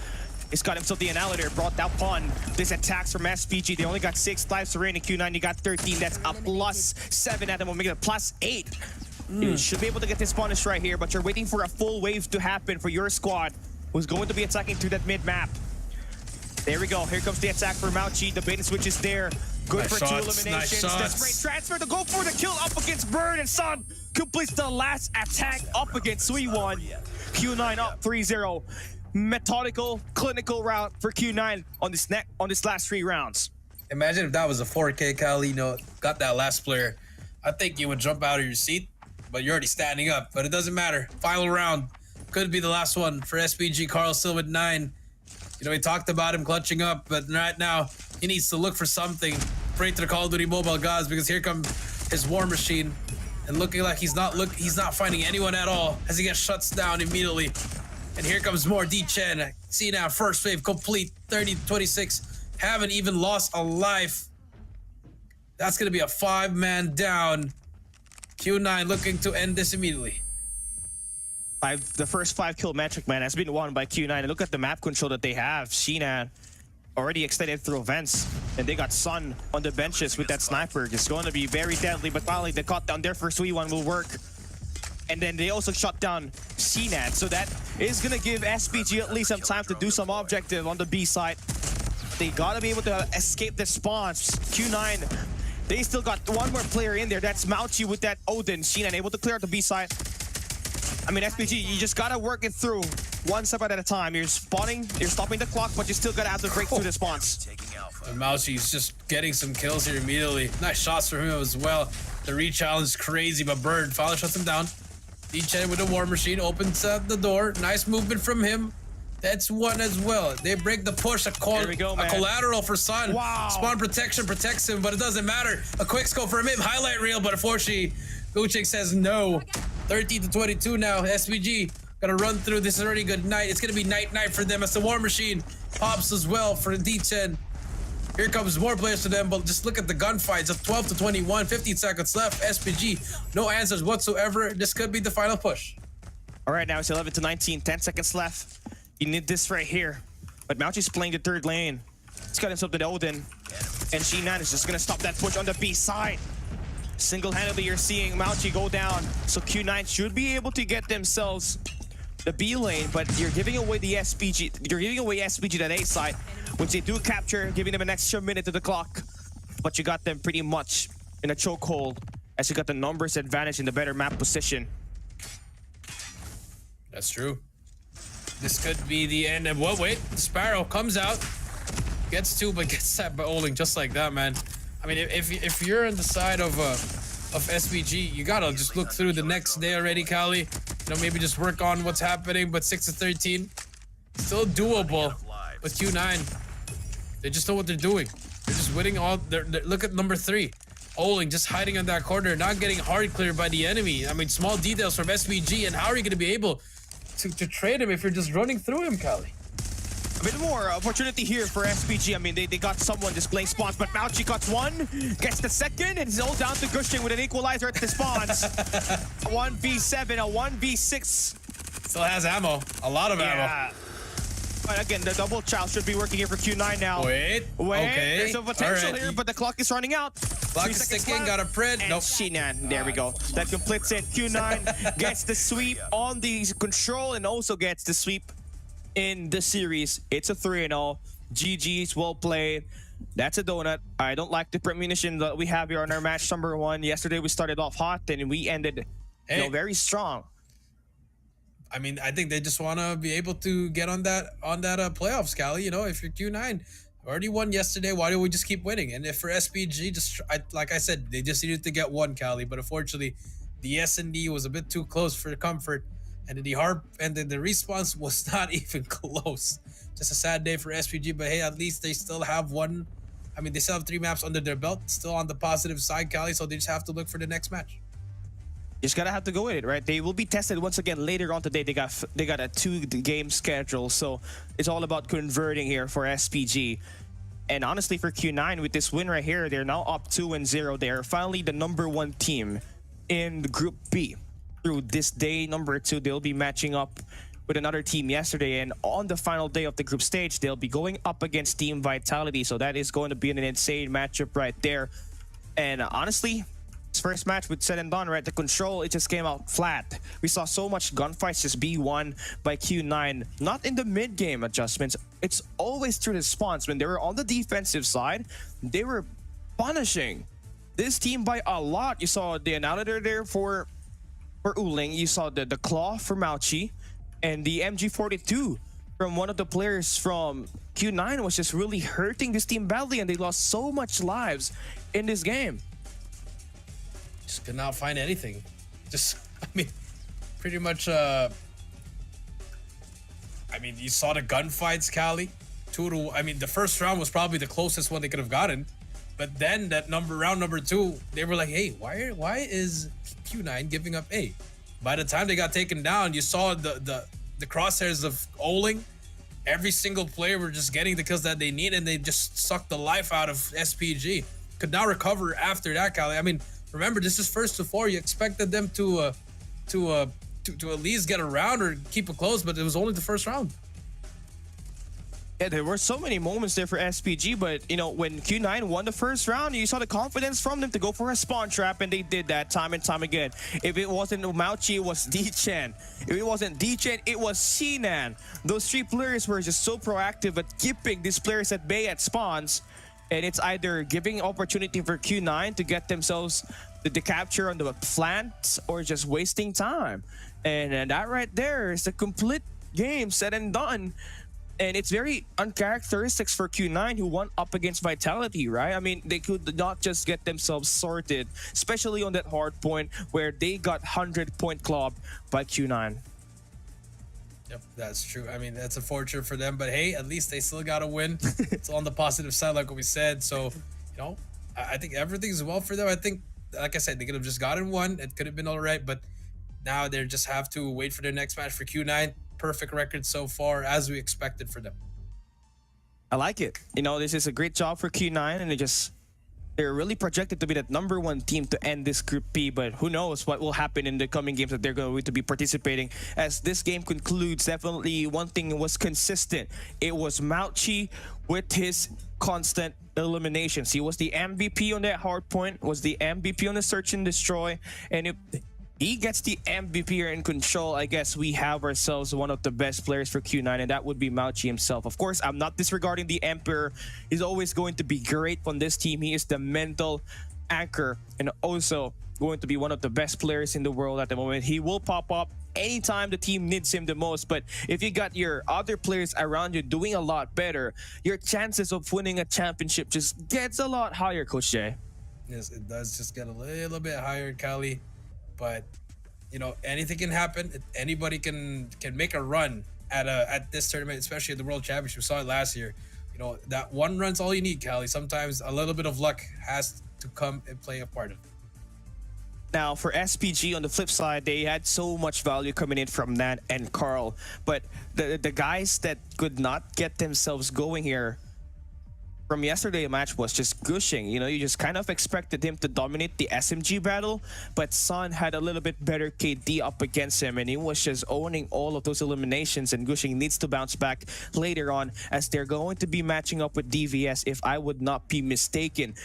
He's got himself the Annihilator, brought that pun. This attacks from SPG. They only got 6 lives remaining. Q9, you got 13. That's a +7 at the moment, making it +8. You should be able to get this punish right here, but you're waiting for a full wave to happen for your squad, who's going to be attacking through that mid-map. There we go. Here comes the attack for Mauchi. The bait and switch is there. Good nice for shots, 2 eliminations. Nice Desperate transfer to go for the kill up against Bird, and Sun completes the last attack up against Suiwon. Q9 up 3-0. Methodical, clinical route for Q9 on this last 3 rounds. Imagine if that was a 4K, Cali, got that last player. I think you would jump out of your seat, but you're already standing up. But it doesn't matter. Final round. Could be the last one for SPG. Carl still with 9. We talked about him clutching up, but right now he needs to look for something. Pray to the Call of Duty mobile gods, because here comes his war machine, and looking like he's not finding anyone at all as he gets shuts down immediately. And here comes more D-Chen. See now, first wave complete, 30-26. Haven't even lost a life. That's gonna be a 5-man down. Q9 looking to end this immediately. The first 5 kill metric, man, has been won by Q9. And look at the map control that they have. Sheena already extended through vents, and they got Sun on the benches with that sniper. It's going to be very deadly, but finally the cut down there for Suiwon will work. And then they also shut down CNAT, so that is going to give SPG at least some time to do some objective on the B side. They got to be able to escape the spawns. Q9, they still got 1 more player in there. That's Mauchi with that Odin. CNAT able to clear out the B side. I mean, SPG, you just gotta work it through 1 step at a time. You're spawning, you're stopping the clock, but you still gotta have to break through the spawns. And Mauchi's just getting some kills here immediately. Nice shots from him as well. The re-challenge is crazy, but Bird finally shuts him down. D-Chen with the war machine opens the door. Nice movement from him. That's 1 as well. They break the push. A collateral for Sun. Wow. Spawn protection protects him, but it doesn't matter. A quick scope from him. Highlight reel, but unfortunately, Gucci says no. 13-22 now. SPG gonna run through. This is already good night. It's gonna be night for them as the war machine pops as well for D10. Here comes more players to them, but just look at the gunfights of 12-21, 15 seconds left. SPG, no answers whatsoever. This could be the final push. All right, now it's 11-19, 10 seconds left. You need this right here. But Mauchi's playing the 3rd lane. He's got himself to the Odin. And G9 is just gonna stop that push on the B side. Single-handedly, you're seeing Mauchi go down. So Q9 should be able to get themselves the B lane, but you're giving away the SPG. You're giving away SPG that A side, which they do capture, giving them an extra minute to the clock. But you got them pretty much in a chokehold, as you got the numbers advantage in the better map position. That's true. This could be the end. And well, wait, Sparrow comes out, gets two, but gets that by Oling just like that, man. I mean, if you're on the side of SBG, you gotta just look through the next day already, Kali. You know, maybe just work on what's happening. But 6-13, still doable with Q9. They just know what they're doing. They're just winning all. Look at number 3. Oling just hiding on that corner, not getting hard cleared by the enemy. I mean, small details from SBG, and how are you going to be able to trade him if you're just running through him, Kali? A bit more opportunity here for SPG. I mean, they got someone displaying spawns, but Mauchi got one, gets the second, and it's all down to Gushing with an equalizer at the spawns. A 1v7, a 1v6. Still has ammo, a lot of ammo. But again, the double chow should be working here for Q9 now. Wait. Okay. There's some potential here, but the clock is running out. Clock is ticking, got a print. And Nope. Shinan, there we go. That completes it. Q9 gets the sweep on the control and also gets the sweep in the series. It's a 3-0. GG's, well played. That's a donut. I don't like the premonition that we have here on our match number 1. Yesterday we started off hot and we ended very strong. I mean, I think they just want to be able to get on that playoffs, Kali. You know, if you're Q9, already won yesterday, why don't we just keep winning? And if for SPG, like I said, they just needed to get one, Kali. But unfortunately, the S&D was a bit too close for comfort, and the response was not even close. Just a sad day for SPG, but hey, at least they still have one. I mean, they still have 3 maps under their belt, still on the positive side, Kali. So they just have to look for the next match. Just gotta have to go with it, right? They will be tested once again later on today. They got a 2-game schedule, so it's all about converting here for SPG. And honestly, for Q9, with this win right here, they're now up 2-0. They are finally the number 1 team in Group B. Through this day number 2, they'll be matching up with another team yesterday, and on the final day of the group stage, they'll be going up against Team Vitality. So that is going to be an insane matchup right there. And honestly, first match with said and done, right? The control, it just came out flat. We saw so much gunfights just be won by Q9, not in the mid-game adjustments. It's always through the spawns. When they were on the defensive side, they were punishing this team by a lot. You saw the annihilator there for Uling. You saw the claw for Mauchi, and the MG42 from one of the players from Q9 was just really hurting this team badly, and they lost so much lives in this game. Just could not find anything. Just, I mean, pretty much, I mean, you saw the gunfights, Kali. I mean, the first round was probably the closest one they could have gotten. But then round number 2, they were like, hey, why is Q9 giving up A? By the time they got taken down, you saw the crosshairs of Oling. Every single player were just getting the kills that they need, and they just sucked the life out of SPG. Could not recover after that, Kali. I mean, remember, this is first to 4. You expected them to at least get around or keep it close, but it was only the first round. Yeah, there were so many moments there for SPG, but you know, when Q9 won the first round, you saw the confidence from them to go for a spawn trap, and they did that time and time again. If it wasn't Mauchi, it was D-Chen. If it wasn't D-Chen, it was Sinan. Those 3 players were just so proactive at keeping these players at bay at spawns, and it's either giving opportunity for Q9 to get themselves the capture on the plant, or just wasting time. And that right there is the complete game said and done. And it's very uncharacteristic for Q9, who won up against Vitality, right? I mean, they could not just get themselves sorted, especially on that hard point where they got 100-point club by Q9. Yep, that's true. I mean, that's unfortunate for them, but hey, at least they still got to win. It's on the positive side, like we said. So, you know, I think everything's well for them. I think, like I said, they could have just gotten one. It could have been all right, but now they just have to wait for their next match for Q9. Perfect record so far, as we expected for them. I like it. You know, this is a great job for Q9, and they're really projected to be that number 1 team to end this Group B, but who knows what will happen in the coming games that they're going to be participating. As this game concludes, definitely one thing was consistent. It was Mauchi with his constant eliminations. He was the MVP on that hard point, was the MVP on the search and destroy, and if he gets the MVP here in control, I guess we have ourselves one of the best players for Q9, and that would be Mauchi himself. Of course, I'm not disregarding the Emperor. He's always going to be great on this team. He is the mental anchor and also going to be one of the best players in the world at the moment. He will pop up anytime the team needs him the most. But if you got your other players around you doing a lot better, your chances of winning a championship just gets a lot higher, Coach Jay. Yes, it does just get a little bit higher, Cali. But you know, anything can happen. Anybody can make a run at this tournament, especially at the World Championship. We saw it last year. You know, that one run's all you need, Cali. Sometimes a little bit of luck has to come and play a part of it. Now, for SPG, on the flip side, they had so much value coming in from Nan and Carl. But the guys that could not get themselves going here from yesterday's match was just gushing. You know, you just kind of expected him to dominate the SMG battle, but Son had a little bit better KD up against him, and he was just owning all of those eliminations, and gushing needs to bounce back later on as they're going to be matching up with DVS, if I would not be mistaken.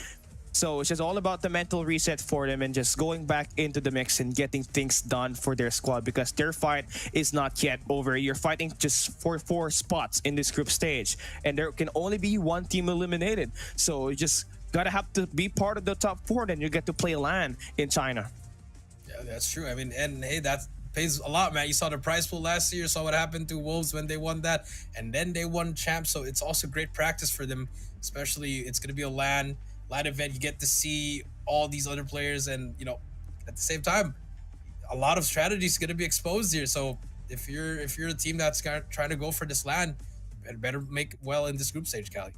So it's just all about the mental reset for them and just going back into the mix and getting things done for their squad, because their fight is not yet over. You're fighting just for 4 spots in this group stage, and there can only be one team eliminated. So you just gotta have to be part of the top 4, then you get to play LAN in China. Yeah, that's true. I mean, and hey, that pays a lot, man. You saw the prize pool last year, saw what happened to Wolves when they won that, and then they won champs. So it's also great practice for them, especially it's gonna be a LAN event. You get to see all these other players, and you know, at the same time, a lot of strategies going to be exposed here. So if you're a team that's trying to go for this LAN, you better make well in this group stage, Cali.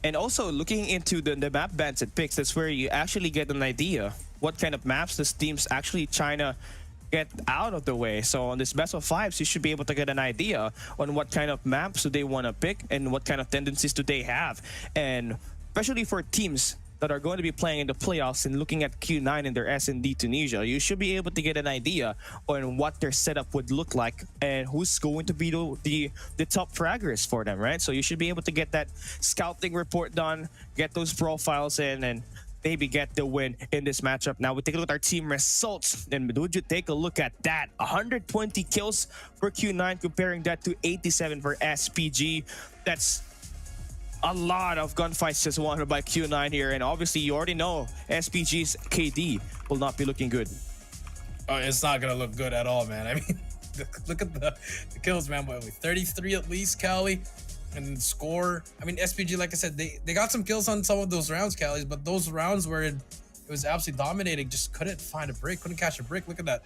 And also looking into the map bans and picks, that's where you actually get an idea what kind of maps this team's actually trying to get out of the way. So on this best of 5s, you should be able to get an idea on what kind of maps do they want to pick and what kind of tendencies do they have. And especially for teams that are going to be playing in the playoffs and looking at Q9 in their S&D Tunisia, you should be able to get an idea on what their setup would look like and who's going to be the top fraggers for them, right? So you should be able to get that scouting report done, get those profiles in, and maybe get the win in this matchup. Now we take a look at our team results, and would you take a look at that? 120 kills for Q9, comparing that to 87 for SPG. That's a lot of gunfights just won by Q9 here, and obviously you already know SPG's KD will not be looking good. Oh, it's not gonna look good at all, man. I mean, look at the kills, man. What, 33 at least, Cali, and score. I mean, SPG, like I said, they got some kills on some of those rounds, Cali, but those rounds where it was absolutely dominating, just couldn't find a break, couldn't catch a break. Look at that,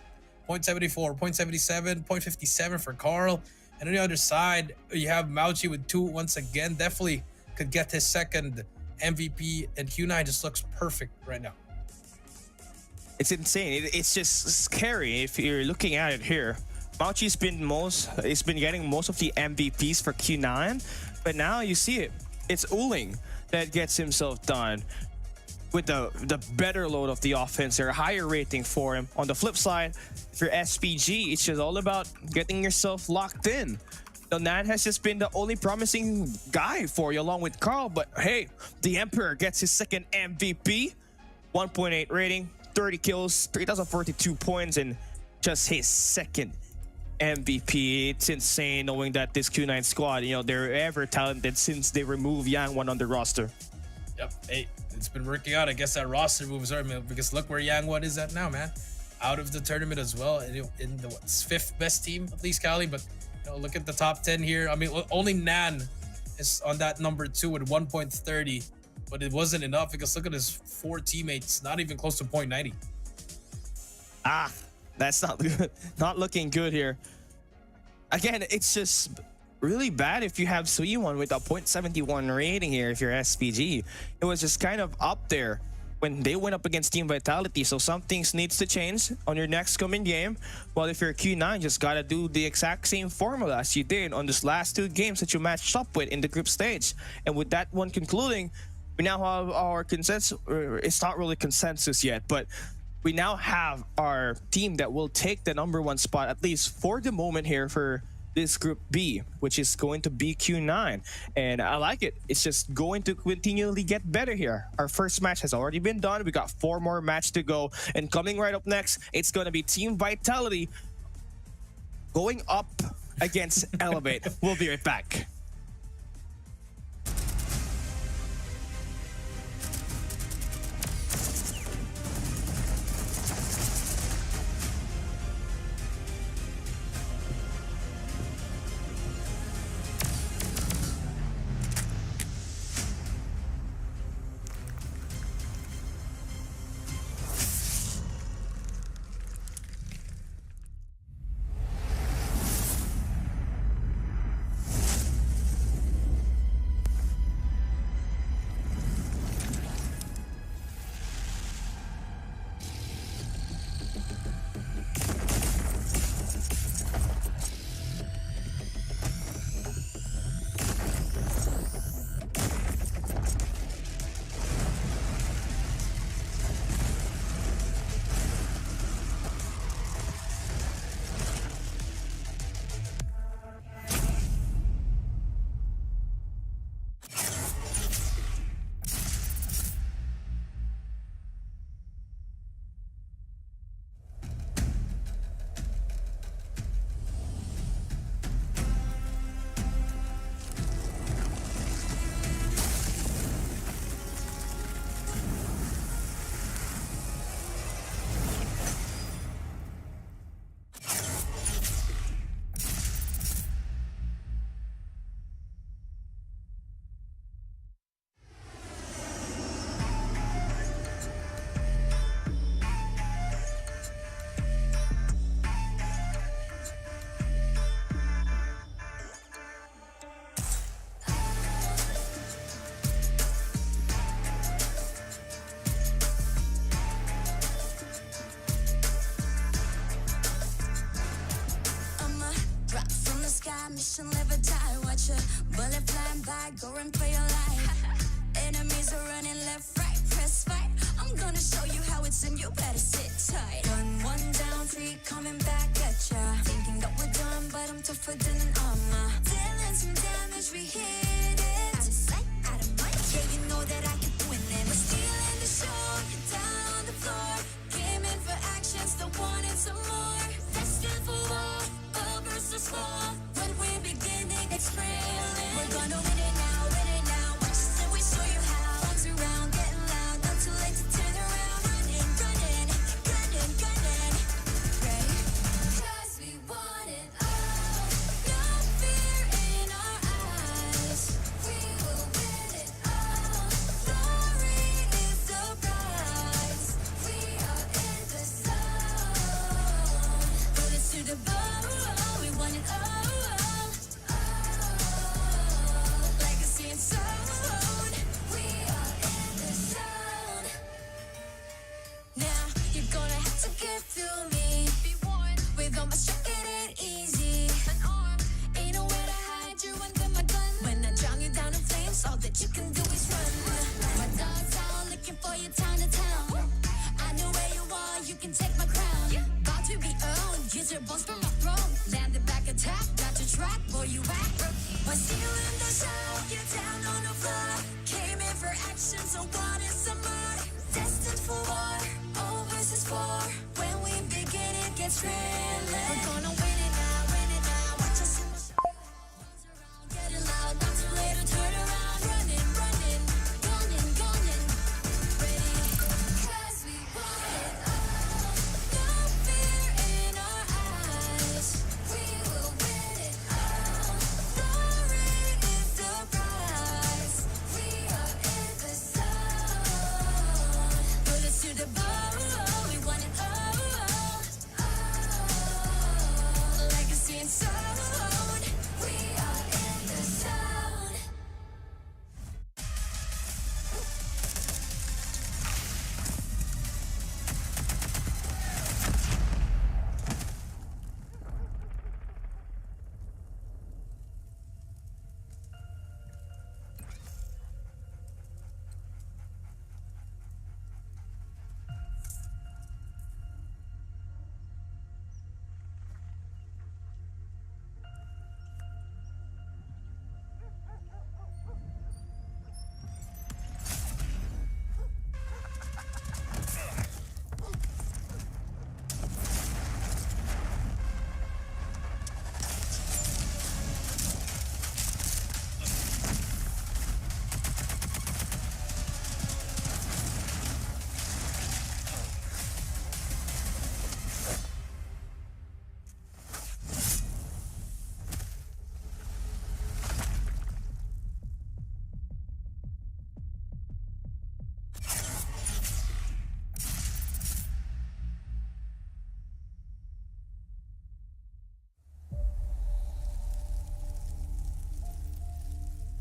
0.74, 0.77, 0.57 for Carl. And on the other side, you have Mauchi with 2 once again. Definitely could get his second MVP, and Q9 just looks perfect right now. It's insane. It's just scary if you're looking at it here. Mauchi's been getting most of the MVPs for Q9, but now you see it. It's Uling that gets himself done with the better load of the offense. There, a higher rating for him. On the flip side, for SPG, it's just all about getting yourself locked in. The Nan has just been the only promising guy for you, along with Carl. But hey, the Emperor gets his second MVP, 1.8 rating, 30 kills, 3,042 points, and just his second MVP. It's insane knowing that this Q9 squad, you know, they're ever talented since they removed Yang1 on the roster. Yep, hey, it's been working out. I guess that roster move is hard, man, because look where Yang1 is at now, man. Out of the tournament as well, in the 5th best team, at least, Cali, but you know, look at the top 10 here. I mean, only Nan is on that number 2 with 1.30, but it wasn't enough because look at his 4 teammates, not even close to 0.90. That's not good. Not looking good here. Again, it's just really bad if you have Suiwon with a 0.71 rating here if you're SPG. It was just kind of up there when they went up against Team Vitality, so some things needs to change on your next coming game. Well, if you're Q9, just gotta do the exact same formula as you did on this last 2 games that you matched up with in the group stage. And with that one concluding, we now have our consensus. It's not really consensus yet, but we now have our team that will take the number 1 spot, at least for the moment here, for this group B, which is going to be Q9. And I like it. It's just going to continually get better here. Our first match has already been done. We got 4 more matches to go. And coming right up next, it's going to be Team Vitality going up against Elevate. We'll be right back. tight. Gun one down, three coming back at ya. Thinking that we're done, but I'm tougher than an armor. Dealing some damage, we hit it. Out of sight, out of mind. Yeah, you know that I can win it. We're stealing the show, you're down on the floor. Came in for action, still wanting some more. Destined for war, all versus four. When we beginning, it's thrilling. We're gonna win it now, win it now. Watch us and we show you how. Arms around, getting loud, not too late to turn around. Running, running, gunning, gunning. Ready? 'Cause we want it all. No fear in our eyes. We will win it all. Glory is the prize. We are in the zone. Put us to the bone. We want it all. Legacy and soul. We are in the zone. Now you're gonna have to get through me. Be one with all my strength, it ain't easy. An arm ain't nowhere to hide. You're under my gun. When I drown you down in flames, all that you can do is run. My dog's out looking for you town to town. I know where you are. You can take my crown. About to be owned. Use your bones from my throne. Landed back attack. Got your track. Boy, you act. We're stealing the show. You're down on the floor. Came in for action, so what is some more? Destined for war, all versus four. When we begin, it gets thrilling. We're gonna win it now, win it now. Watch us in the show. Arms around, getting loud, not too late to turn around. Running, running, gunning, gunning. Ready? 'Cause we want it all. No fear in our eyes. We will win it all. Glory is the prize. We are in the zone. Put us to the bone. We want it all. Legacy and soul. We are in the zone.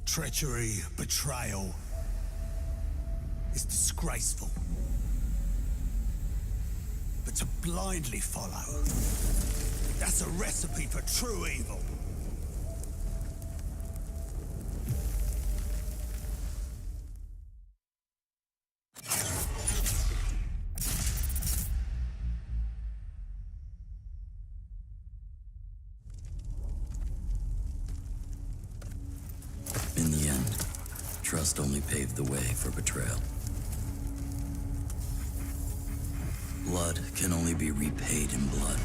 Treachery, betrayal is disgraceful. But to blindly follow, that's a recipe for true evil. In the end, trust only paved the way for betrayal. Blood can only be repaid in blood.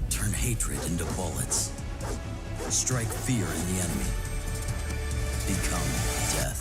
Turn hatred into bullets. Strike fear in the enemy. Become death.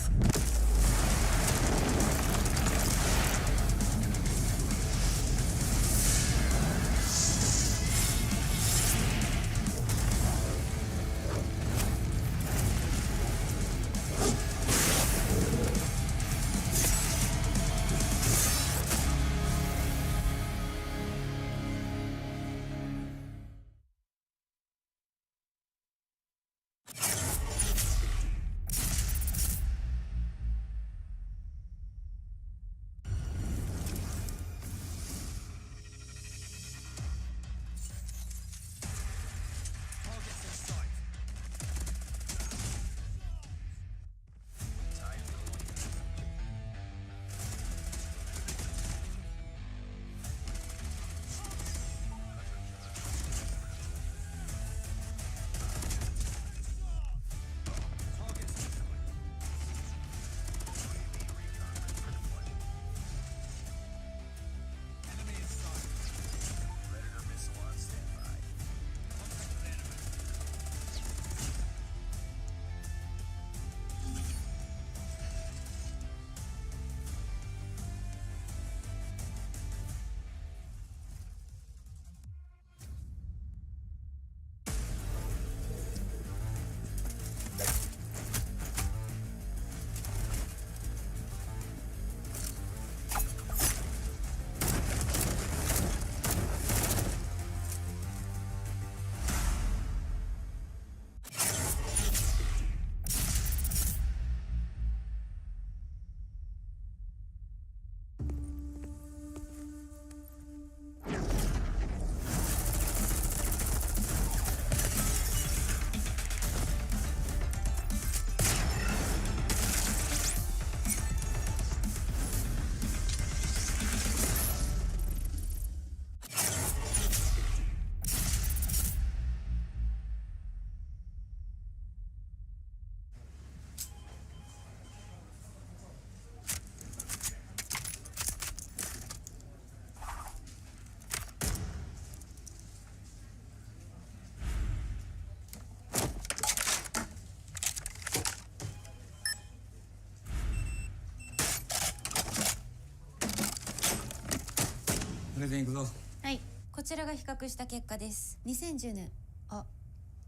think, though? はい、こちらが比較した結果です。2010年。あ、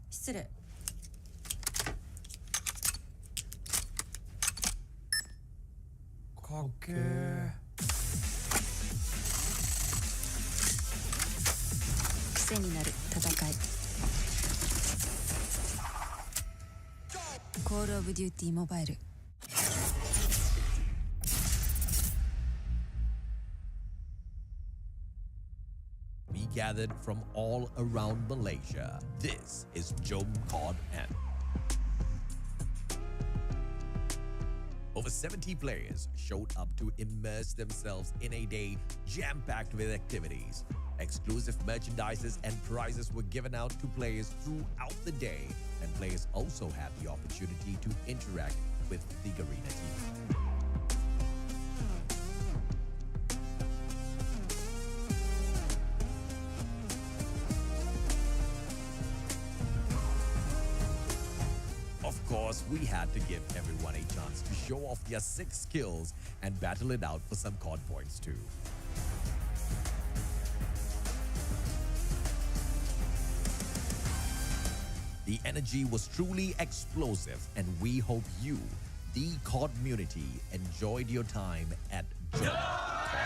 失礼。かっけー。癖になる戦い。コールオブデューティーモバイル。We gathered from all around Malaysia. This is Jom Cod N. Over 70 players showed up to immerse themselves in a day jam-packed with activities. Exclusive merchandises and prizes were given out to players throughout the day, and players also had the opportunity to interact with the Garena team. Of course, we had to give everyone a chance to show off their 6 skills and battle it out for some COD points too. The energy was truly explosive, and we hope you, the COD community, enjoyed your time at Jom COD.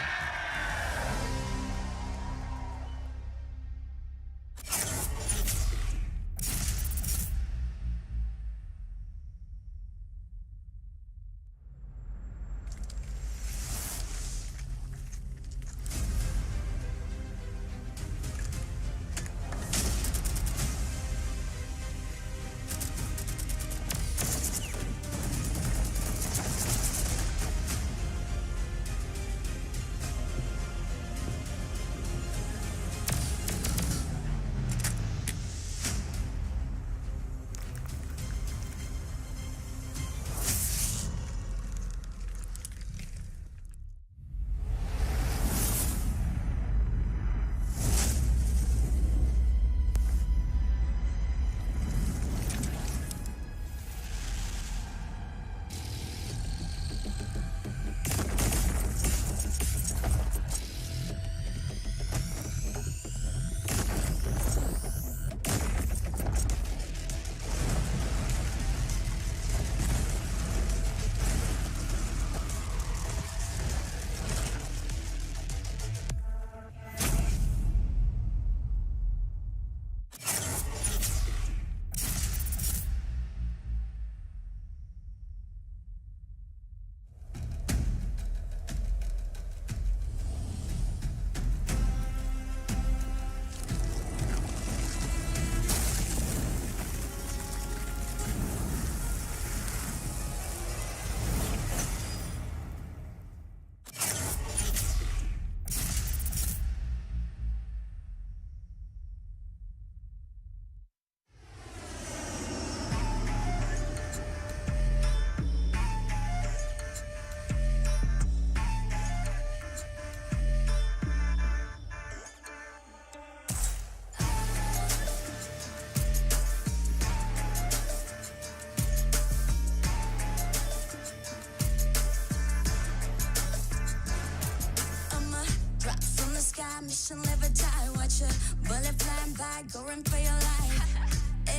Mission live or die, watch a bullet flying by, go run for your life.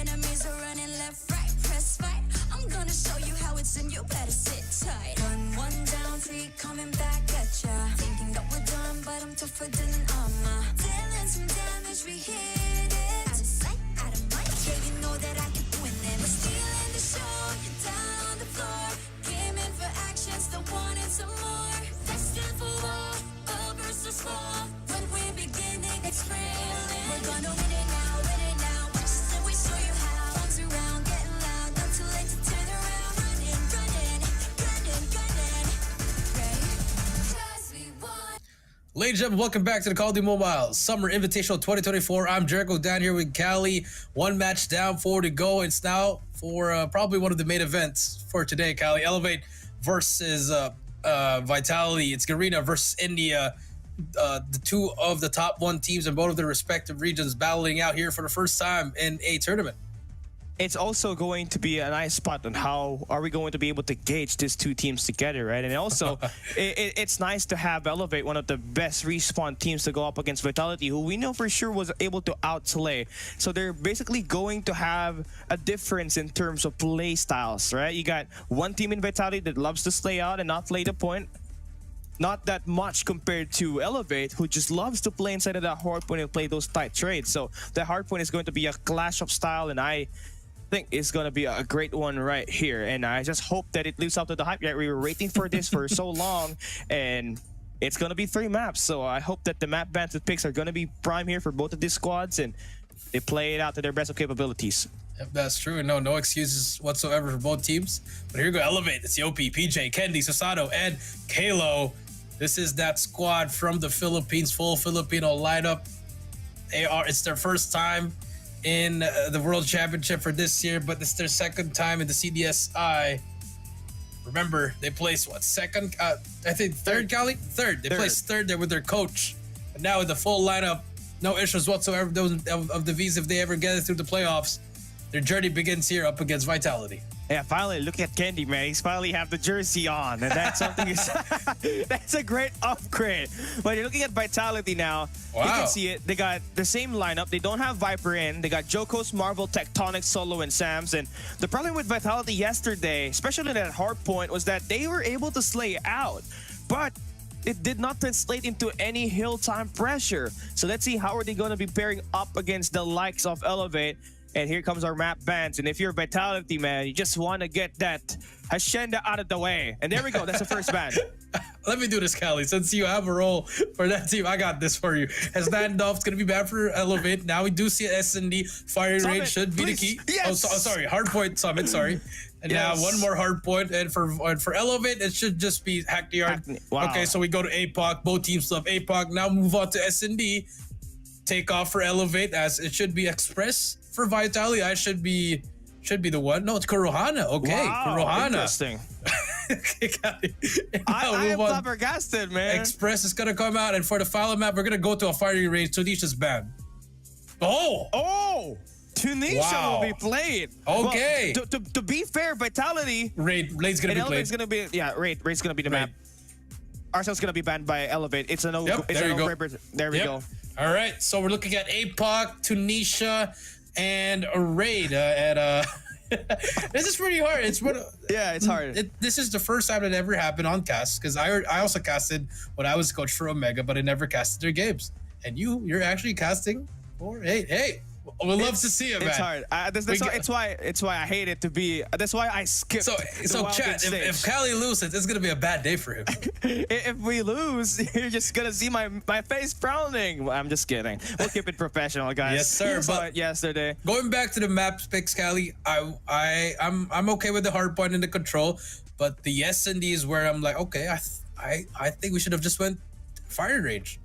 Enemies are running left, right, press fight. I'm gonna show you how it's in, you better sit tight. One down, 3 coming back at ya. Thinking that we're done, but I'm tougher than an armor. Dealing some damage, we hit it. Out of sight, out of mind, yeah, you know that I can win it. We're stealing the show, you're down on the floor. Came in for action, still wanting some more. Destined for war, all versus 4. When we're beginning, it's thrilling. We're gonna win it now, win it now. Watch us and we show you how. Bounce around, getting loud, not too late to turn around. Running, running, gunning, gunning. Ready? 'Cause we won. Ladies and gentlemen, welcome back to the Call of Duty Mobile Summer Invitational 2024. I'm Jericho down here with Callie. 1 match down, 4 to go. It's now for probably one of the main events for today, Callie. Elevate versus Vitality. It's Garena versus India. The 2 of the top 1 teams in both of their respective regions battling out here for the first time in a tournament. it's also going to be a nice spot on how are we going to be able to gauge these two teams together, right? And also, it's nice to have Elevate, one of the best respawn teams to go up against Vitality, who we know for sure was able to outslay. So they're basically going to have a difference in terms of play styles, right? You got one team in Vitality that loves to slay out and not play the point. Not that much compared to Elevate, who just loves to play inside of that hard point and play those tight trades. So the hard point is going to be a clash of style, and I think it's going to be a great one right here. And I just hope that it lives up to the hype. Yeah, we were waiting for this for so long, and it's going to be 3 maps. So I hope that the map bans and picks are going to be prime here for both of these squads, and they play it out to their best of capabilities. Yep, that's true. No excuses whatsoever for both teams. But here we go. Elevate. It's Yopi, PJ, Kendi, Susano, and Kalo. This is that squad from the Philippines, full Filipino lineup. It's their first time in the World Championship for this year, but it's their second time in the CDSI. Remember, they placed second? I think third, Cali? Third. They placed third there with their coach. And now with the full lineup, no issues whatsoever of the Vs if they ever get it through the playoffs. Their journey begins here up against Vitality. Yeah, finally, look at Kendi, man. He's finally have the jersey on, and that's something. That's a great upgrade. But you're looking at Vitality now. Wow. You can see it. They got the same lineup. They don't have Viper in. They got Jokos, Marvel, Tectonic, Solo, and Sams. And the problem with Vitality yesterday, especially that hard point, was that they were able to slay out, but it did not translate into any hill time pressure. So let's see how are they going to be pairing up against the likes of Elevate. And here comes our map bans. And if you're Vitality, man, you just want to get that Hacienda out of the way. And there we go. That's the first ban. Let me do this, Callie. Since you have a role for that team, I got this for you. As standoff's going to be bad for Elevate. Now we do see S&D. Firing Summit, range should be please. the key. Yes. Oh, sorry. Hard point, Summit. Sorry. And Yes. now one more hard point. And for Elevate, it should just be Hack the Yard. Wow. Okay, so we go to APOC. Both teams love APOC. Now move on to S&D. Take off for Elevate, as it should be Express. For Vitality, I should be the one. No, it's Kurohana. Okay, Wow, Kurohana. interesting. Okay, I am flabbergasted, man. Express is gonna come out, and for the final map, we're gonna go to a firing range. Tunisia's ban. Oh, Tunisia Wow. will be played. Okay. Well, to be fair, Vitality. Raid's gonna be played. Elevate's gonna be Raid's gonna be the map. Arsenal's gonna be banned by Elevate. It's a no. Yep, it's there a you no go. brainer. There we go. All right, so we're looking at APOC, Tunisia, and a Raid this is pretty hard. It's hard. This is the first time it ever happened on cast, because I also casted when I was coach for Omega, but I never casted their games. And you're actually casting for hey. We'd love to see it, man. It's hard. It's why I hate it to be. That's why I skip. So chat. If Callie loses, it's gonna be a bad day for him. If we lose, you're just gonna see my face frowning. Well, I'm just kidding. We'll keep it professional, guys. Yes, sir. You saw But it yesterday. Going back to the map picks, Callie, I'm okay with the hard point and the control, but the S&D is where I'm like, okay, I think we should have just went firing range.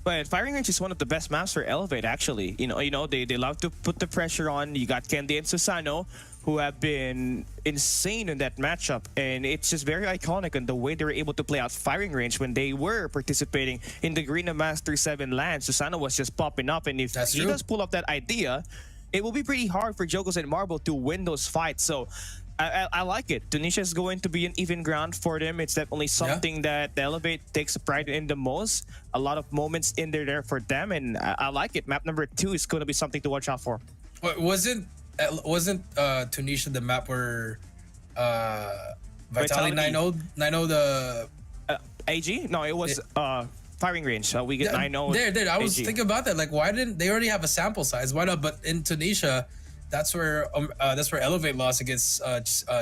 But firing range is one of the best maps for Elevate, actually. You know, they love to put the pressure on. You got Kendi and Susano, who have been insane in that matchup, and it's just very iconic in the way they were able to play out firing range when they were participating in the Green Master 7 LAN. Susano was just popping up, and if he does pull up that idea, it will be pretty hard for Jokos and Marble to win those fights. So I like it. Tunisia is going to be an even ground for them. It's definitely something that Elevate takes pride in the most. A lot of moments in there for them, and I like it. Map number 2 is going to be something to watch out for. Wasn't Tunisia the map where Vitality 9-0 the AG? No, it was firing range. So we get 9-0. There. I was AG. thinking about that. Like, why didn't they already have a sample size? Why not? But in Tunisia, that's where Elevate lost against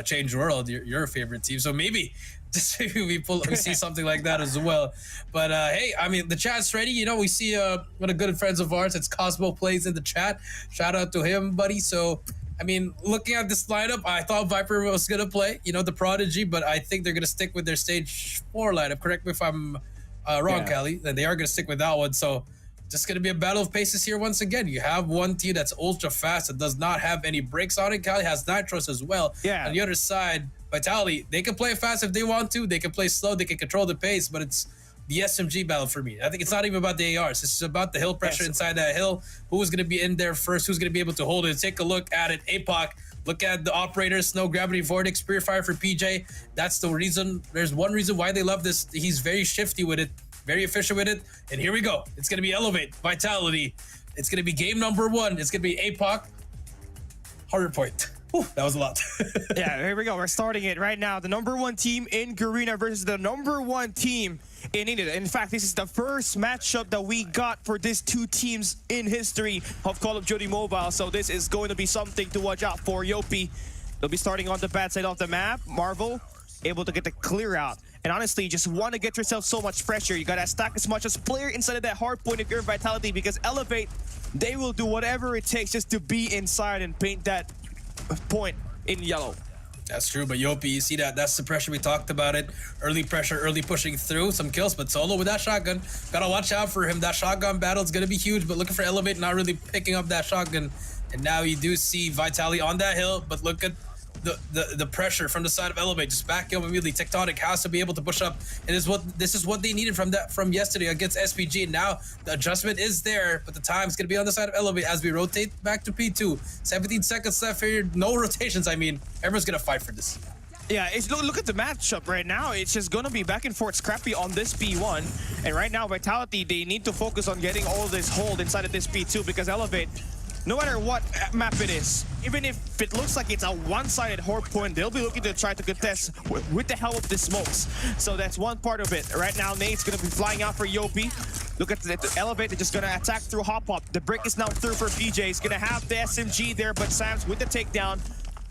Change World, your favorite team. So maybe we see something like that as well. But hey, I mean, the chat's ready. You know, we see one of good friends of ours. It's Cosmo Plays in the chat. Shout out to him, buddy. So I mean, looking at this lineup, I thought Viper was gonna play, the Prodigy, but I think they're gonna stick with their stage 4 lineup. Correct me if I'm wrong, Callie. They are gonna stick with that one. So just going to be a battle of paces here once again. You have one team that's ultra fast that does not have any brakes on it. Cali has Nitros as well. Yeah. On the other side, Vitality, they can play fast if they want to. They can play slow. They can control the pace, but it's the SMG battle for me. I think it's not even about the ARs. It's about the hill pressure inside that hill. Who is going to be in there first? Who's going to be able to hold it? Take a look at it. APOC, look at the operators. Snow Gravity Vortex, Purifier for PJ. That's the reason. There's one reason why they love this. He's very shifty with it, very efficient with it. And here we go. It's going to be Elevate, Vitality. It's going to be game number 1. It's going to be APOC. 100 point. Whew, that was a lot. Yeah, here we go. We're starting it right now. The number 1 team in Garena versus the number 1 team in India. In fact, this is the first matchup that we got for these 2 teams in history of Call of Duty Mobile. So this is going to be something to watch out for. Yopi, they'll be starting on the bad side of the map. Marvel, able to get the clear out. And honestly, you just want to get yourself so much pressure. You got to stack as much as player inside of that hard point if you're Vitality, because Elevate, they will do whatever it takes just to be inside and paint that point in yellow. That's true, but Yopi, you see that's the pressure we talked about it. Early pressure, early pushing through, some kills, but Solo with that shotgun. Gotta watch out for him. That shotgun battle is gonna be huge, but looking for Elevate, not really picking up that shotgun. And now you do see Vitality on that hill, but look at the pressure from the side of Elevate. Just back up immediately. Tectonic has to be able to push up. And this is what they needed from yesterday against SPG. Now the adjustment is there, but the time's gonna be on the side of Elevate as we rotate back to P2. 17 seconds left here. No rotations. I mean, everyone's gonna fight for this. Yeah, look at the matchup right now. It's just going to be back and forth scrappy on this P1. And right now, Vitality, they need to focus on getting all this hold inside of this P2, because Elevate, no matter what map it is, even if it looks like it's a one-sided hard point, they'll be looking to try to contest with the help of the smokes. So that's one part of it. Right now, Nate's going to be flying out for Yopi. Look at the Elevate, they're just going to attack through Hop-Hop. The brick is now through for PJ. He's going to have the SMG there, but Sam's with the takedown.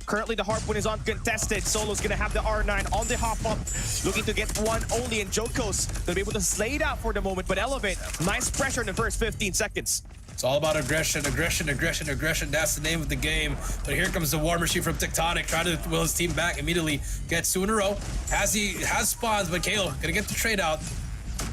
Currently, the hard point is uncontested. Solo's going to have the R9 on the Hop-Up, looking to get one only, and Joko's going to be able to slay it out for the moment, but Elevate, nice pressure in the first 15 seconds. It's all about aggression, aggression, aggression, aggression. That's the name of the game. But here comes the War Machine from Tectonic, trying to will his team back immediately. Gets 2 in a row. Has spawns, but Kalo gonna get the trade out.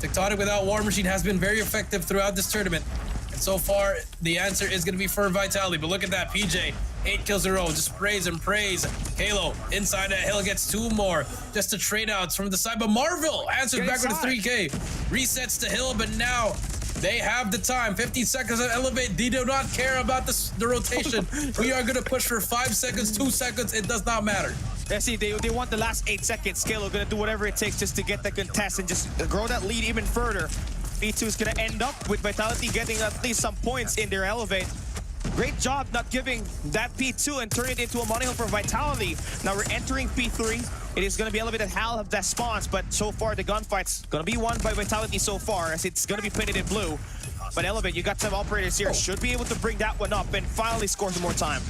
Tectonic without War Machine has been very effective throughout this tournament. And so far, the answer is gonna be for Vitality. But look at that, PJ. 8 kills in a row, just praise and praise. Halo inside that hill gets 2 more. Just the trade outs from the side. But Marvel answers back with a 3K. Resets the hill, but now they have the time. 15 seconds to Elevate. They do not care about the rotation. We are going to push for 5 seconds, 2 seconds. It does not matter. Yeah, see, they want the last 8 seconds. Scalo going to do whatever it takes just to get the contest and just grow that lead even further. P2 is going to end up with Vitality getting at least some points in their Elevate. Great job not giving that P2 and turn it into a money hill for Vitality. Now we're entering P3. It is going to be Elevated Hal of that spawns, but so far the gunfight's going to be won by Vitality so far, as it's going to be painted in blue. But Elevate, you got some operators here. Should be able to bring that one up and finally score some more time.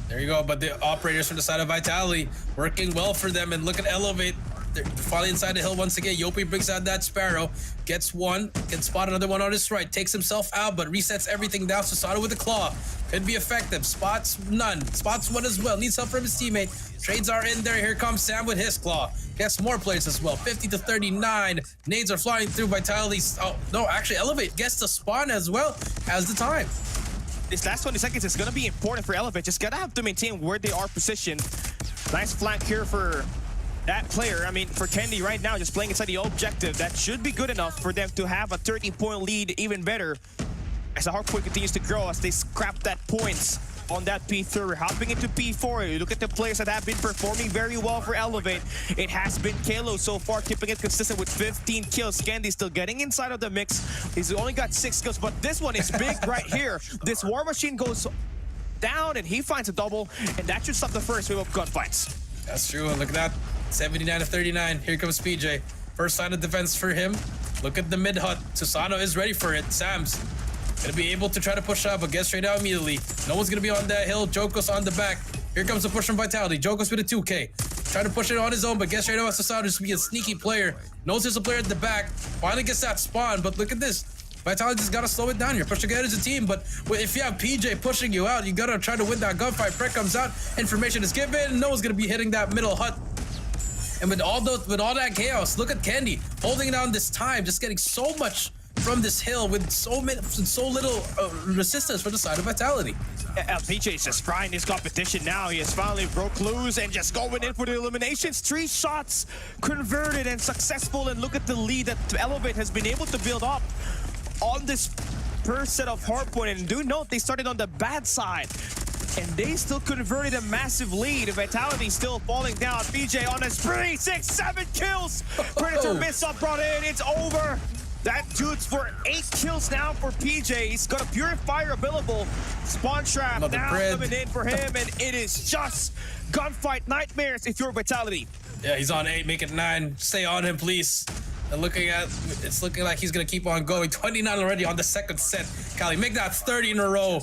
There you go, but the operators from the side of Vitality working well for them, and look at Elevate. They're finally inside the hill once again. Yopi brings out that Sparrow, gets one, can spot another one on his right, takes himself out, but resets everything down. Susato with the claw, could be effective. Spots none, spots one as well. Needs help from his teammate. Trades are in there. Here comes Sam with his claw. Gets more players as well. 50 to 39. Nades are flying through Vitality. Oh no, actually Elevate gets the spawn as well as the time. This last 20 seconds is going to be important for Elevate. Just gotta have to maintain where they are positioned. Nice flank here for that player. I mean, for Kendi right now, just playing inside the objective, that should be good enough for them to have a 30-point lead, even better, as the hard point continues to grow, as they scrap that points on that P3. Hopping into P4, you look at the players that have been performing very well for Elevate. It has been Kalo so far, keeping it consistent with 15 kills. Candy still getting inside of the mix. He's only got 6 kills, but this one is big right here. This War Machine goes down, and he finds a double, and that should stop the first wave of gunfights. That's true, and look at that. 79 to 39. Here comes PJ. First line of defense for him. Look at the mid hut. Susano is ready for it. Sam's gonna be able to try to push up, but get straight out immediately. No one's gonna be on that hill. Joko's on the back. Here comes the push from Vitality. Joko's with a 2K. Trying to push it on his own, but gets straight out. Susano just be a sneaky player. Knows there's a player at the back. Finally gets that spawn, but look at this. Vitality just gotta slow it down. You're pushing ahead as a team, but if you have PJ pushing you out, you gotta try to win that gunfight. Prek comes out. Information is given. No one's gonna be hitting that middle hut. And with all that chaos, look at Candy holding it on this time, just getting so much from this hill with so little resistance from the side of Vitality. PJ is just frying his competition now. He has finally broke loose and just going in for the eliminations. 3 shots converted and successful. And look at the lead that Elevate has been able to build up on this first set of hardpoint. And do note, they started on the bad side. And they still converted a massive lead. Vitality still falling down. PJ on a spree. 6, 7 kills. Predator missile brought in. It's over. That dude's for 8 kills now for PJ. He's got a Purifier available. Spawn Trap now coming in for him. And it is just gunfight nightmares if you're Vitality. Yeah, he's on 8. Make it 9. Stay on him, please. And it's looking like he's going to keep on going. 29 already on the second set. Kali, make that 30 in a row.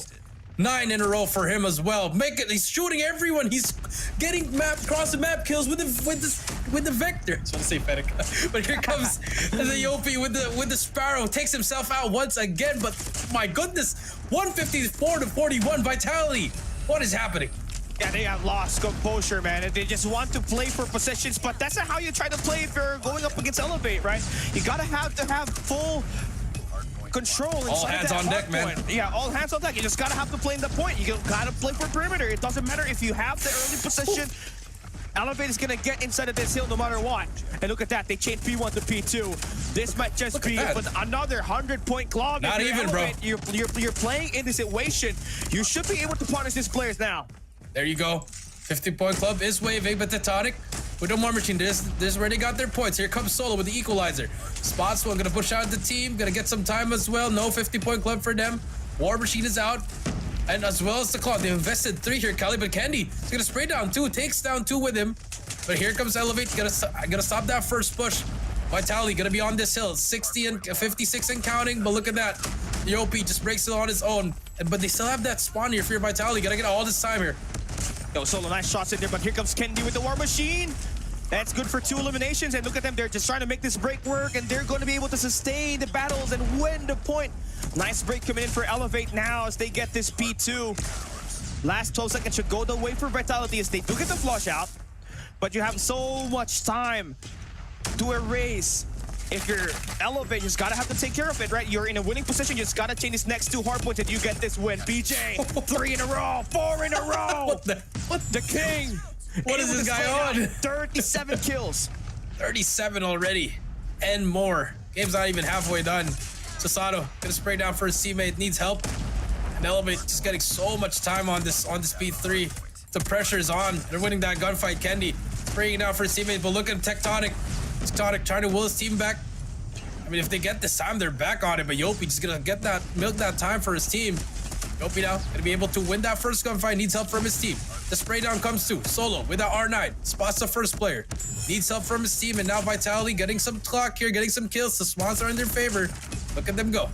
9 in a row for him as well. Make it. He's shooting everyone. He's getting cross the map kills with the Vector. I was going to say Fennec. But here comes the Yopi with the Sparrow. Takes himself out once again. But my goodness, 154 to 41 Vitality. What is happening? Yeah, they have lost composure, man. They just want to play for possessions, but that's not how you try to play if you're going up against Elevate, right? You gotta have full control inside all hands on deck, man. Yeah, all hands on deck. You just gotta have to play in the point. You gotta play for perimeter. It doesn't matter if you have the early possession. Elevate is gonna get inside of this hill no matter what. And look at that, they changed P1 to P2. This might just be another 100-point clog. Not even, bro. You're playing in this situation. You should be able to punish these players now. There you go. 50-point club is waving, but Tectonic with the War Machine. This is where they got their points. Here comes Solo with the equalizer. Spots one, gonna push out the team, gonna get some time as well. No 50-point club for them. War Machine is out. And as well as the clock. They invested 3 here, Kali, but Candy is gonna spray down 2, takes down 2 with him. But here comes Elevate, gonna stop that first push. Vitality gonna be on this hill, 60 and 56 and counting, but look at that. The OP just breaks it on his own. But they still have that spawn here for your Vitality. Gotta get all this time here. Yo, Solo, nice shots in there, but here comes Kendi with the War Machine. That's good for 2 eliminations, and look at them. They're just trying to make this break work, and they're going to be able to sustain the battles and win the point. Nice break coming in for Elevate now as they get this P2. Last 12 seconds should go the way for Vitality as they do get the flush out, but you have so much time to erase. If you're Elevate, you just gotta have to take care of it, right? You're in a winning position, you just gotta change this next 2 hard points and you get this win. BJ, 3 in a row, 4 in a row. What the king? What is this guy on? 37 kills. 37 already and more. Game's not even halfway done. Sasato gonna spray down for his teammate, needs help. And Elevate just getting so much time on this P3. The pressure is on. They're winning that gunfight. Kendi spraying down for his teammate, but look at Tectonic. Tectonic trying to will his team back. I mean, if they get this time, they're back on it. But Yopi just gonna milk that time for his team. Yopi now gonna be able to win that first gunfight. Needs help from his team. The spray down comes to Solo with that R9. Spots the first player. Needs help from his team, and now Vitality getting some clock here, getting some kills. The Swans are in their favor. Look at them go.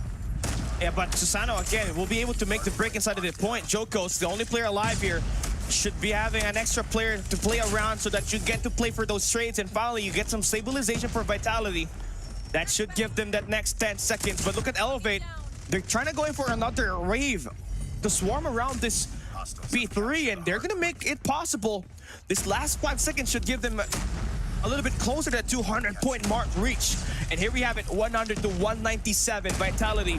Yeah, but Susano again will be able to make the break inside of the point. Joko's the only player alive here. Should be having an extra player to play around so that you get to play for those trades, and finally you get some stabilization for Vitality. That should give them that next 10 seconds. But look at Elevate. They're trying to go in for another rave to swarm around this P3, and they're going to make it possible. This last 5 seconds should give them a little bit closer to that 200-point mark reach. And here we have it, 100 to 197. Vitality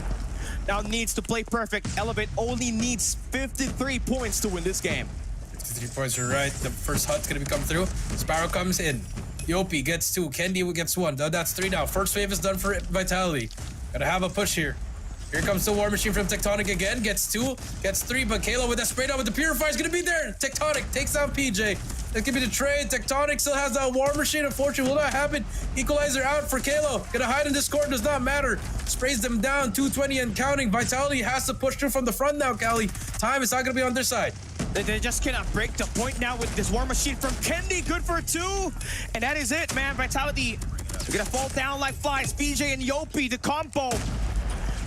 now needs to play perfect. Elevate only needs 53 points to win this game. 53 points, you're right. The first hut's gonna come through. Sparrow comes in. Yopi gets 2. Kendi gets 1. That's 3 now. First wave is done for Vitality. Gotta have a push here. Here comes the War Machine from Tectonic again. Gets 2, gets 3, but Kalo with that spray down with the Purifier is gonna be there. Tectonic takes down PJ. That could be the trade. Tectonic still has that War Machine. Unfortunately, will not happen. Equalizer out for Kalo. Gonna hide in this corner, does not matter. Sprays them down, 220 and counting. Vitality has to push through from the front now, Kali. Time is not gonna be on their side. They just cannot break the point now with this War Machine from Kendi. Good for 2. And that is it, man. Vitality, they're gonna fall down like flies. BJ and Yopi, the combo.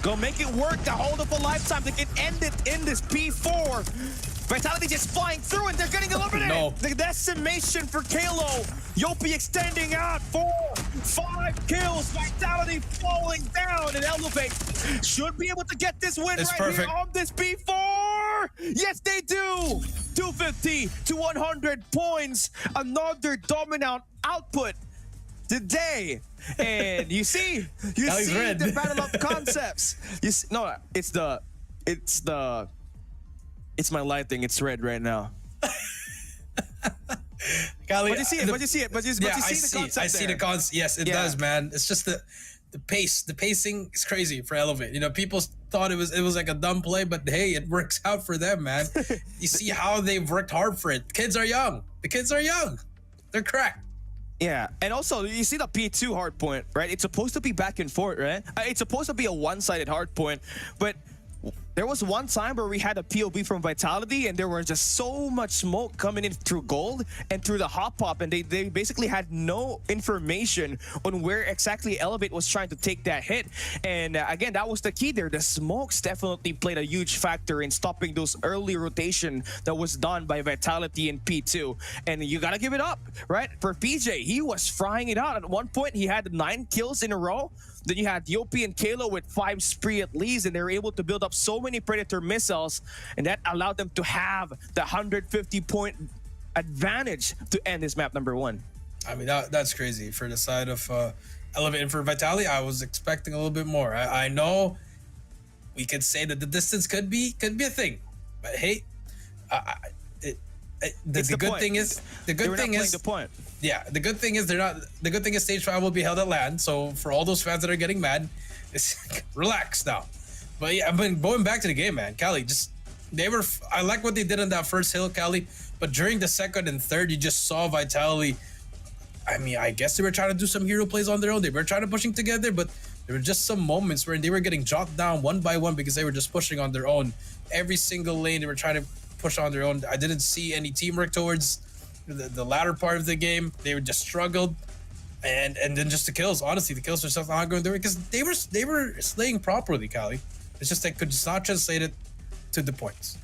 Go make it work to hold up a lifetime. They can end it in this P4. Vitality just flying through and they're getting eliminated. No. The decimation for Kalo. Yopi extending out. 4, 5 kills. Vitality falling down, and Elevate should be able to get this win here on this P4. Yes, they do. 250 to 100 points. Another dominant output today. And you see the battle of concepts. You see, no, it's the It's my lighting. It's red right now. Cali, But you see it. But you see it. But you see the concept I see the there. concept. Yes, it Yeah. does, man. It's just the pace. The pacing is crazy for Elevate. You know, people thought it was like a dumb play, but hey, it works out for them, man. You see how they've worked hard for it. Kids are young. The kids are young. They're cracked. Yeah, and also you see the P2 hard point, right? It's supposed to be back and forth, right? It's supposed to be a one-sided hard point, but there was one time where we had a POV from Vitality and there was just so much smoke coming in through gold and through the hot pop, and they basically had no information on where exactly Elevate was trying to take that hit. And again, that was the key there. The smokes definitely played a huge factor in stopping those early rotation that was done by Vitality and P2. And you gotta give it up, right? For PJ, he was frying it out. At one point, he had 9 kills in a row. Then you had Yopi and Kalo with 5 spree at least, and they were able to build up so many Predator missiles, and that allowed them to have the 150-point advantage to end this map number 1. I mean, that's crazy for the side of Elevate. And for Vitality, I was expecting a little bit more. I know we could say that the distance could be a thing, but hey, the good thing is the point. Yeah, the good thing is the good thing is stage 5 will be held at LAN. So for all those fans that are getting mad, it's relax now. But yeah, I mean, going back to the game, man, Cali, I like what they did on that first hill, Cali, but during the second and third, you just saw Vitality. I mean, I guess they were trying to do some hero plays on their own. They were trying to pushing together, but there were just some moments where they were getting dropped down one by one because they were just pushing on their own. Every single lane, they were trying to push on their own. I didn't see any teamwork towards the latter part of the game. They were just struggled, and then just the kills. Honestly, the kills were stuff not going through because they were slaying properly, Cali. It's just they could just not translate it to the points.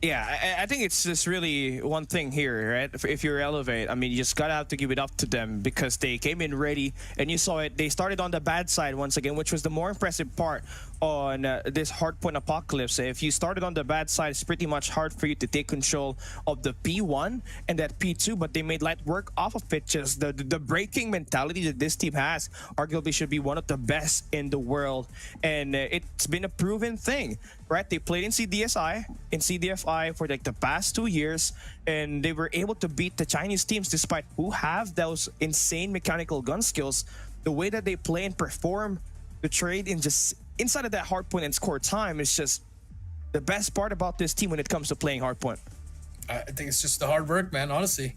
Yeah, I think it's just really one thing here, right? If you're Elevate, I mean, you just gotta have to give it up to them because they came in ready, and you saw it. They started on the bad side once again, which was the more impressive part on this hardpoint apocalypse. If you started on the bad side, it's pretty much hard for you to take control of the P1 and that P2, but they made light work off of it. Just the breaking mentality that this team has arguably should be one of the best in the world, and it's been a proven thing, right? They played in CDSI, in CDFI for like the past 2 years, and they were able to beat the Chinese teams despite who have those insane mechanical gun skills. The way that they play and perform the trade in just inside of that hardpoint and score time is just the best part about this team when it comes to playing hardpoint. I think it's just the hard work, man. Honestly,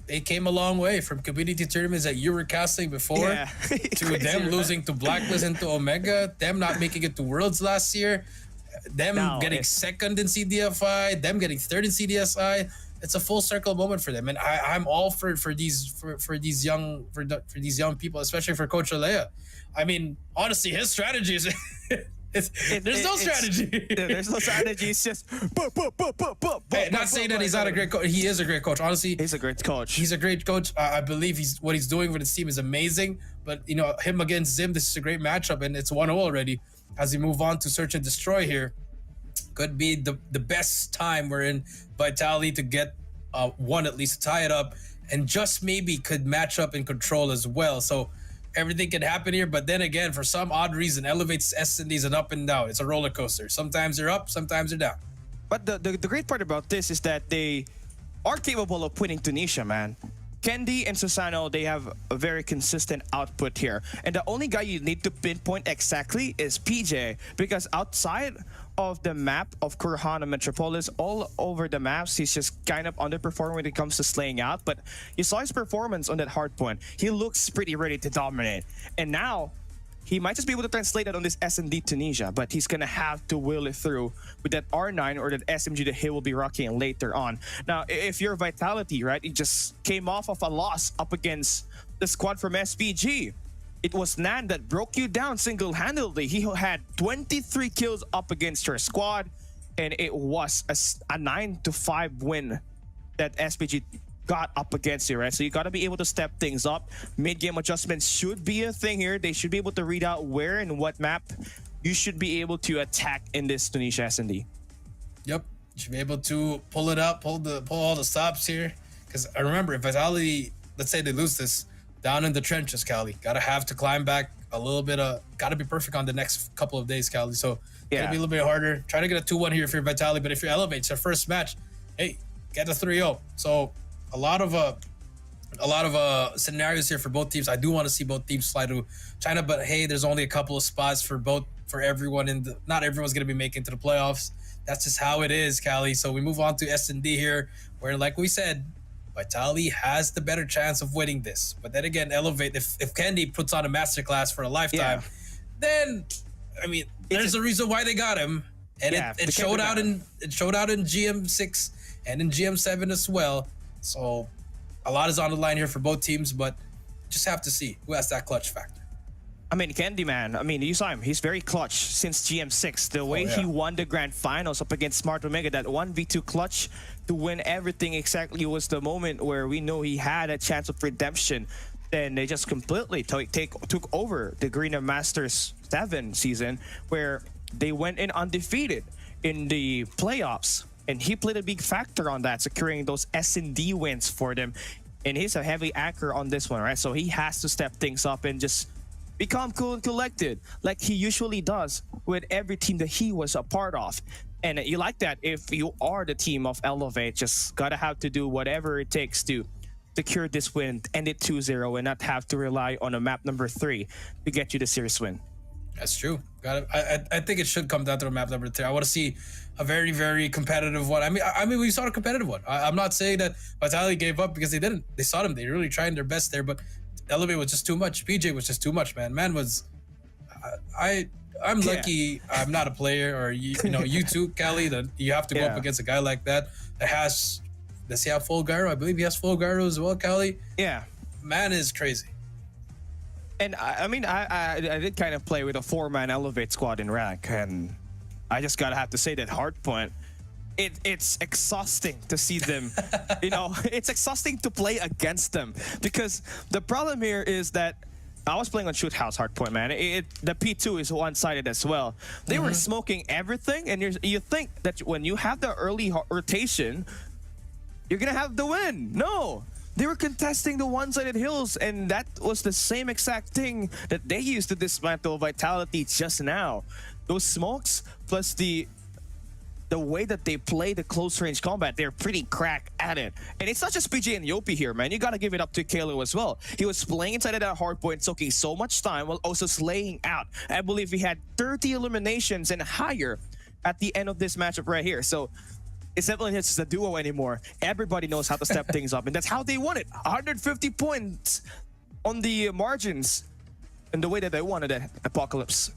they came a long way from community tournaments that you were casting before to them losing to Blacklist and to Omega, them not making it to Worlds last year, them getting second in CDFI, them getting third in CDSI. It's a full circle moment for them, and I'm all for these young people, especially for Coach Alea. I mean, honestly, his strategy is there's no strategy. There's no strategy. It's just hey, not saying that he's not a great coach. He is a great coach. Honestly, he's a great coach. He's a great coach. I believe what he's doing with his team is amazing. But you know, him against Zim, this is a great matchup, and it's 1-0 already. As we move on to Search and Destroy here, could be the best time we're in Vitality to get one at least to tie it up, and just maybe could match up in Control as well. So everything can happen here, but then again, for some odd reason, Elevate's S&D is an up and down. It's a roller coaster. Sometimes they're up, sometimes they're down. But the great part about this is that they are capable of winning Tunisia, man. Kendi and Susano, they have a very consistent output here. And the only guy you need to pinpoint exactly is PJ, because outside of the map of Kurhan and Metropolis, all over the maps, he's just kind of underperforming when it comes to slaying out. But you saw his performance on that hard point. He looks pretty ready to dominate. And now, he might just be able to translate that on this S&D Tunisia, but he's gonna have to will it through with that R9 or that SMG that he will be rocking later on. Now, if you're Vitality, right, he just came off of a loss up against the squad from SPG. It was Nan that broke you down single-handedly. He had 23 kills up against your squad, and it was a 9-5 win that SPG got up against you, right? So you got to be able to step things up. Mid-game adjustments should be a thing here. They should be able to read out where and what map you should be able to attack in this Tunisia S&D. Yep, you should be able to pull it up, pull all the stops here. Because I remember, if Vitality, let's say they lose this, down in the trenches, Cali, gotta have to climb back a little bit of got to be perfect on the next couple of days, Cali. So Yeah. gonna be a little bit harder. Try to get a 2-1 here if you're Vitality, but if you Elevate, it's your first match. Hey, get a 3-0. So a lot of scenarios here for both teams. I do want to see both teams fly to China, but hey, there's only a couple of spots for everyone in the. Not everyone's gonna be making to the playoffs. That's just how it is, Cali. So we move on to S&D here, where like we said, Vitality has the better chance of winning this. But then again, Elevate, if Candy puts on a masterclass for a lifetime, then I mean, there's a reason why they got him. And it showed out in GM6 and in GM7 as well. So a lot is on the line here for both teams, but just have to see who has that clutch factor. I mean, Candyman, I mean, you saw him. He's very clutch since GM6. The way he won the grand finals up against Smart Omega, that 1v2 clutch to win everything exactly was the moment where we know he had a chance of redemption. Then they just completely took over the Greener Masters 7 season, where they went in undefeated in the playoffs. And he played a big factor on that, securing those S&D wins for them. And he's a heavy anchor on this one, right? So he has to step things up and just become cool and collected like he usually does with every team that he was a part of. And you like that if you are the team of Elevate, just gotta have to do whatever it takes to secure this win, end it 2-0, and not have to rely on a map number 3 to get you the series win. That's true. I think it should come down to a map number 3. I want to see a very, very competitive one. I mean, we saw a competitive one. I'm not saying that Vitality gave up because they didn't. They saw them. They really tried their best there, but Elevate was just too much. PJ was just too much, man. Man was, I'm lucky I'm not a player, or you know, you too, Cali, that you have to go up against a guy like that has. Does he have full gyro? I believe he has full gyro as well, Cali. Yeah, man is crazy. And I mean, I did kind of play with a 4-man Elevate squad in rank, and I just gotta have to say that Hardpoint, it's exhausting to see them. You know, it's exhausting to play against them, because the problem here is that I was playing on Shoot House Hardpoint, man. The P2 is one-sided as well. They were smoking everything, and you think that when you have the early rotation, you're gonna have the win. No, they were contesting the one-sided hills, and that was the same exact thing that they used to dismantle Vitality just now. Those smokes plus the way that they play the close-range combat, they're pretty crack at it. And it's not just PJ and Yopi here, man. You gotta give it up to Kalo as well. He was playing inside of that hardpoint, soaking so much time while also slaying out. I believe he had 30 eliminations and higher at the end of this matchup right here. So it's definitely not just a duo anymore. Everybody knows how to step things up, and that's how they won it. 150 points on the margins and the way that they wanted it. Apocalypse.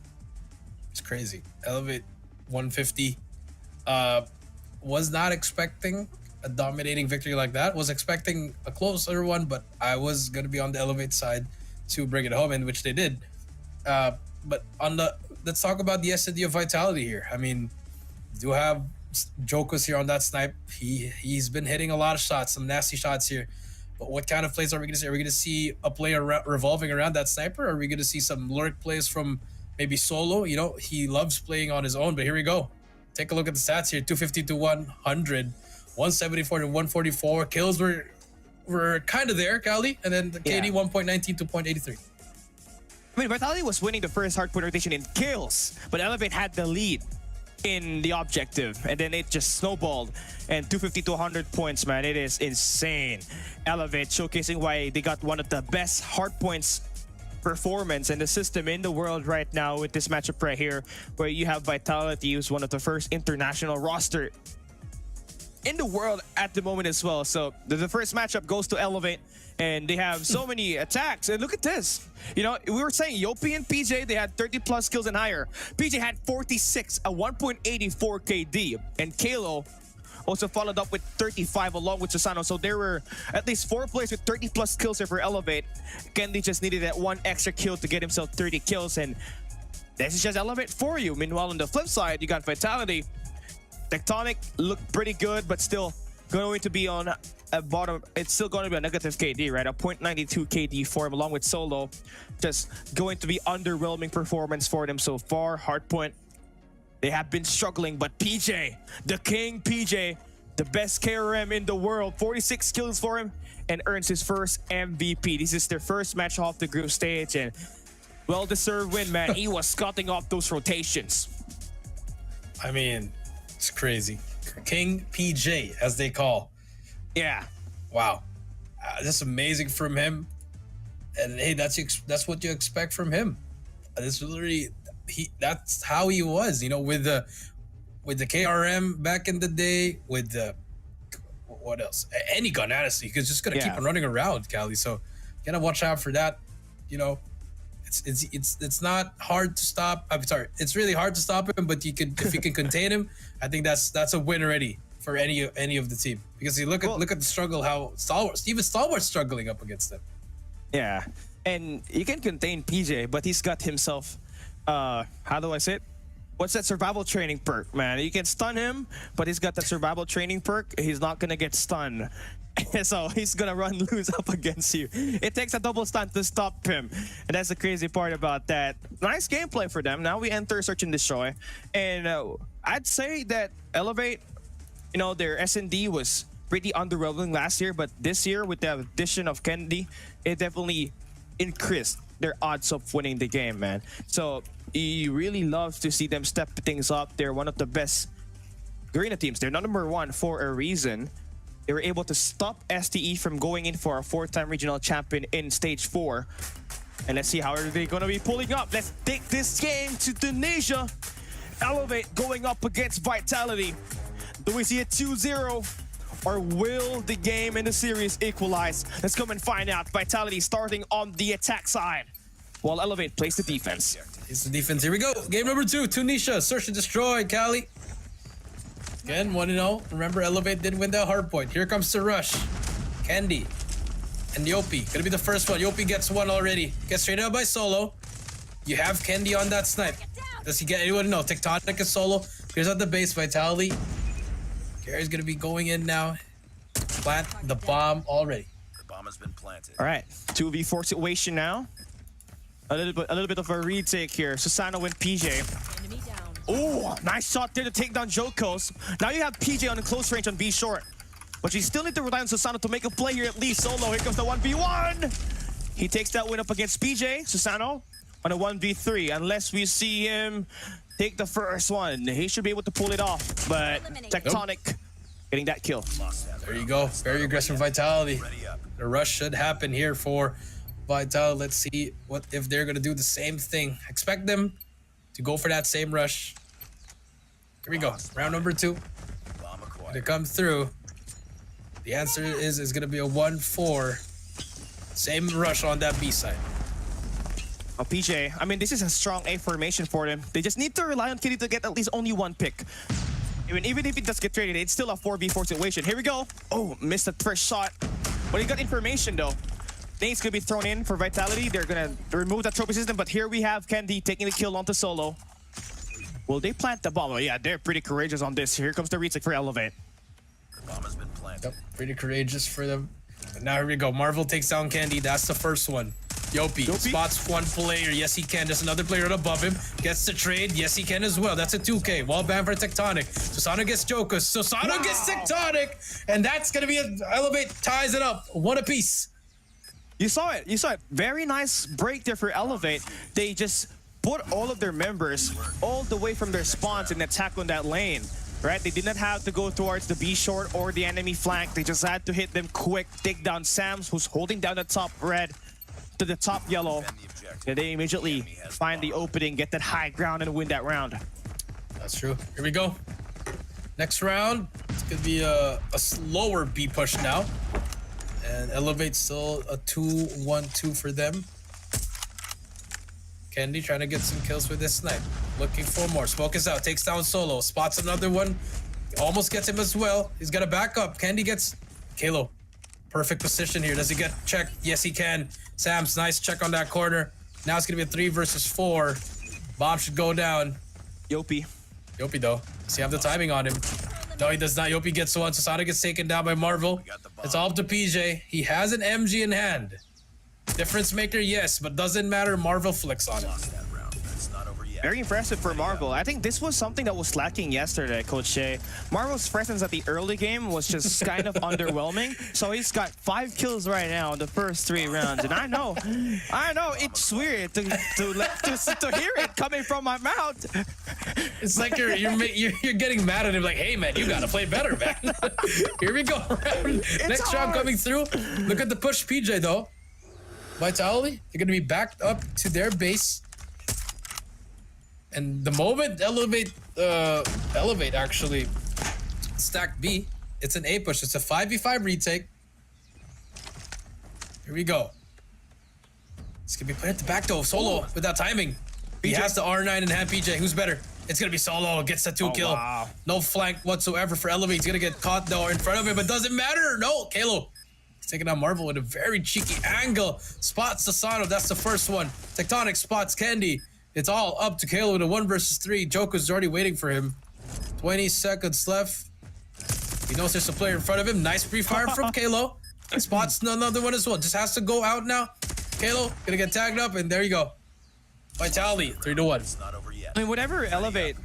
It's crazy. Elevate 150. Was not expecting a dominating victory like that. Was expecting a closer one, but I was going to be on the Elevate side to bring it home, in which they did. But let's talk about the SD of Vitality here. I mean, do have Jokos here on that snipe. He's been hitting a lot of shots, some nasty shots here. But what kind of plays are we going to see? Are we going to see a player revolving around that sniper? Are we going to see some lurk plays from maybe Solo? You know, he loves playing on his own, but here we go. Take a look at the stats here. 250 to 100, 174 to 144. Kills were kind of there, Cali. And then the KD 1.19 to 0.83. I mean, Vitality was winning the first hardpoint rotation in kills, but Elevate had the lead in the objective, and then it just snowballed. And 250 to 100 points, man, it is insane. Elevate showcasing why they got one of the best hardpoints performance in the system in the world right now with this matchup right here, where you have Vitality, who's one of the first international roster in the world at the moment as well. So the first matchup goes to Elevate, and they have so many attacks. And look at this. You know, we were saying Yopi and PJ, they had 30 plus kills and higher. PJ had 46, a 1.84 KD, and Kalo also followed up with 35 along with Susano. So there were at least 4 players with 30 plus kills here for Elevate. Kendi just needed that one extra kill to get himself 30 kills, and this is just Elevate for you. Meanwhile, on the flip side, you got Vitality. Tectonic looked pretty good, but still going to be on a bottom. It's still going to be a negative KD, right? A 0.92 KD for him along with Solo. Just going to be underwhelming performance for them so far. Hardpoint, they have been struggling, but PJ, the king PJ, the best KRM in the world, 46 kills for him and earns his first MVP. This is their first match off the group stage, and Well-deserved win, man. He was cutting off those rotations. I mean, it's crazy. King PJ, as they call. Yeah. Wow. That's amazing from him. And hey, that's what you expect from him. This literally, that's how he was, you know, with the KRM back in the day, with the what else? Any gun, honestly, because just gonna keep on running around, Cali. So you gotta watch out for that. You know, it's not hard to stop. I'm sorry, it's really hard to stop him, but you could if you can contain him, I think that's a win already for any of the team. Because you look at the struggle, how Steven Stalwart's struggling up against them. Yeah, and you can contain PJ, but he's got himself. How do I say it? What's that survival training perk, man? You can stun him, but he's got that survival training perk. He's not gonna get stunned. So he's gonna run loose up against you. It takes a double stun to stop him. And that's the crazy part about that. Nice gameplay for them. Now we enter Search and Destroy. And I'd say that Elevate, you know, their S&D was pretty underwhelming last year, but this year with the addition of Kennedy, it definitely increased their odds of winning the game, man. So you really love to see them step things up. They're one of the best Garena teams. They're number one for a reason. They were able to stop STE from going in for a 4-time regional champion in stage 4. And let's see how are they going to be pulling up. Let's take this game to Tunisia. Elevate going up against Vitality. Do we see a 2-0? Or will the game in the series equalize? Let's come and find out. Vitality starting on the attack side, while Elevate plays the defense. It's the defense. Here we go. Game number 2, Tunisia. Search and Destroy, Cali. Again, 1-0. Remember, Elevate did win that hard point. Here comes the rush. Candy and Yopi. Gonna be the first one. Yopi gets one already. Gets straight out by Solo. You have Candy on that snipe. Does he get anyone? No. Tectonic is Solo. Here's at the base. Vitality. Gary's gonna be going in now. Plant the bomb already. The bomb has been planted. All right, 2v4 situation now. A little bit of a retake here. Susano and PJ. Oh, nice shot there to take down Jokos. Now you have PJ on the close range on B short, but you still need to rely on Susano to make a play here at least. Solo, here comes the 1v1. He takes that win up against PJ. Susano on a 1v3, unless we see him take the first one. He should be able to pull it off, but Tectonic getting that kill. There you go. Very aggressive Vitality. The rush should happen here for Vitality. Let's see what if they're gonna do the same thing. Expect them to go for that same rush. Here we go. Round number 2. When it comes through, the answer is gonna be a 1-4. Same rush on that B side. Oh, PJ, I mean, this is a strong A formation for them. They just need to rely on Kitty to get at least only one pick. Even if it does get traded, it's still a 4v4 situation. Here we go. Oh, missed the first shot. But he got information, though. Nate's going to be thrown in for Vitality. They're going to remove that trophy system, but here we have Candy taking the kill onto Solo. Will they plant the bomb? Oh, yeah, they're pretty courageous on this. Here comes the retake for Elevate. The bomb has been planted. Yep, pretty courageous for them. And now here we go. Marvel takes down Candy. That's the first one. Yopi spots one player. Yes, he can. There's another player above him. Gets the trade. Yes, he can as well. That's a 2K. Wall ban for Tectonic. Susano gets Jokus. Susano gets Tectonic. And that's going to be Elevate ties it up. One apiece. You saw it. You saw it. Very nice break there for Elevate. They just put all of their members all the way from their spawns and attack on that lane. Right? They did not have to go towards the B short or the enemy flank. They just had to hit them quick. Take down Sams, who's holding down the top red to the top yellow. And they immediately find the opening, get that high ground, and win that round. That's true. Here we go. Next round, it's going to be a slower B push now. And Elevate still a 2-1-2 for them. Candy trying to get some kills with this snipe. Looking for more. Smoke is out. Takes down Solo. Spots another one. Almost gets him as well. He's got to back up. Candy gets Kalo. Perfect position here. Does he get checked? Yes, he can. Sam's nice check on that corner. Now it's going to be a 3 versus 4. Bomb should go down. Yopi though. Does he have the timing on him? No, he does not. Yopi gets one. Susano gets taken down by Marvel. It's all up to PJ. He has an MG in hand. Difference maker, yes, but doesn't matter. Marvel flicks on him. Very impressive for Marvel. I think this was something that was lacking yesterday, Coach Shea. Marvel's presence at the early game was just kind of underwhelming. So he's got 5 kills right now in the first 3 rounds. And I know, it's weird to hear it coming from my mouth. It's like you're getting mad at him, like, hey man, you gotta play better, man. Here we go. Next round coming through. Look at the push, PJ though. Vitality, they're gonna be backed up to their base. And the moment Elevate actually stacked B, it's an A push. It's a 5v5 retake. Here we go. It's gonna be played at the back though. Solo without timing. He has the R9 in hand. PJ, who's better? It's gonna be Solo. Gets the 2 kill. Wow. No flank whatsoever for Elevate. He's gonna get caught though in front of him, but doesn't matter. No, Kalo. He's taking out Marvel with a very cheeky angle. Spots Sasano. That's the first one. Tectonic spots Candy. It's all up to Kalo in a 1 versus 3. Joker's already waiting for him. 20 seconds left. He knows there's a player in front of him. Nice pre-fire from Kalo. Spots another one as well. Just has to go out now. Kalo gonna get tagged up, and there you go. Vitality 3-1. I mean, whenever Elevate